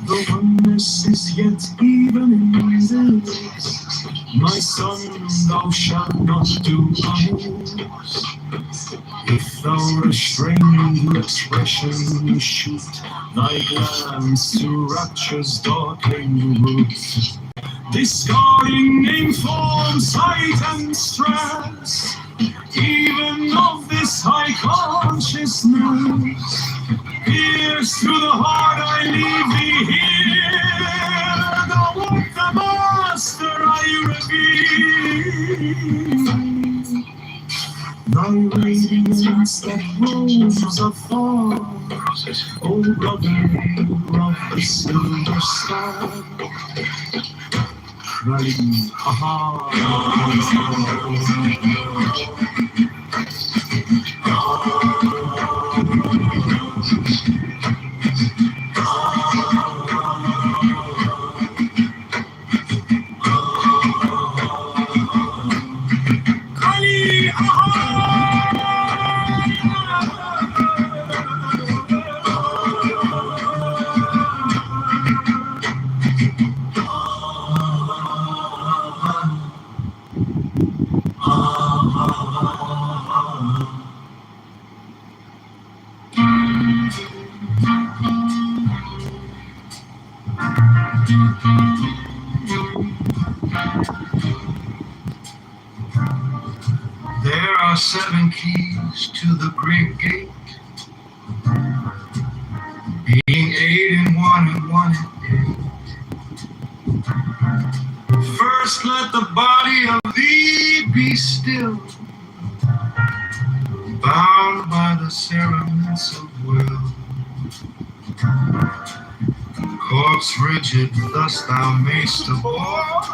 The oneness is yet even in this. My son, thou shalt not do amiss. If thou restrain the expression, shoot thy glance to rapture's darkling roots, discarding name, form, sight, and stress, even of this high consciousness. Pierce through the heart, I leave thee here. Thou art the master I reveal. Thy radiance that rose afar, O brother of the silver star. Running, there are 7 keys to the great gate, being 8 in 1 and 1 in 8. First let the body of thee be still, bound by the cerements of will. Corpse rigid, thus thou mayst abort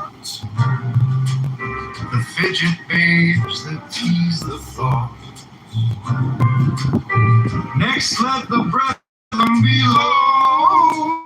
the fidget babes that tease the thought. Next let the breath be low,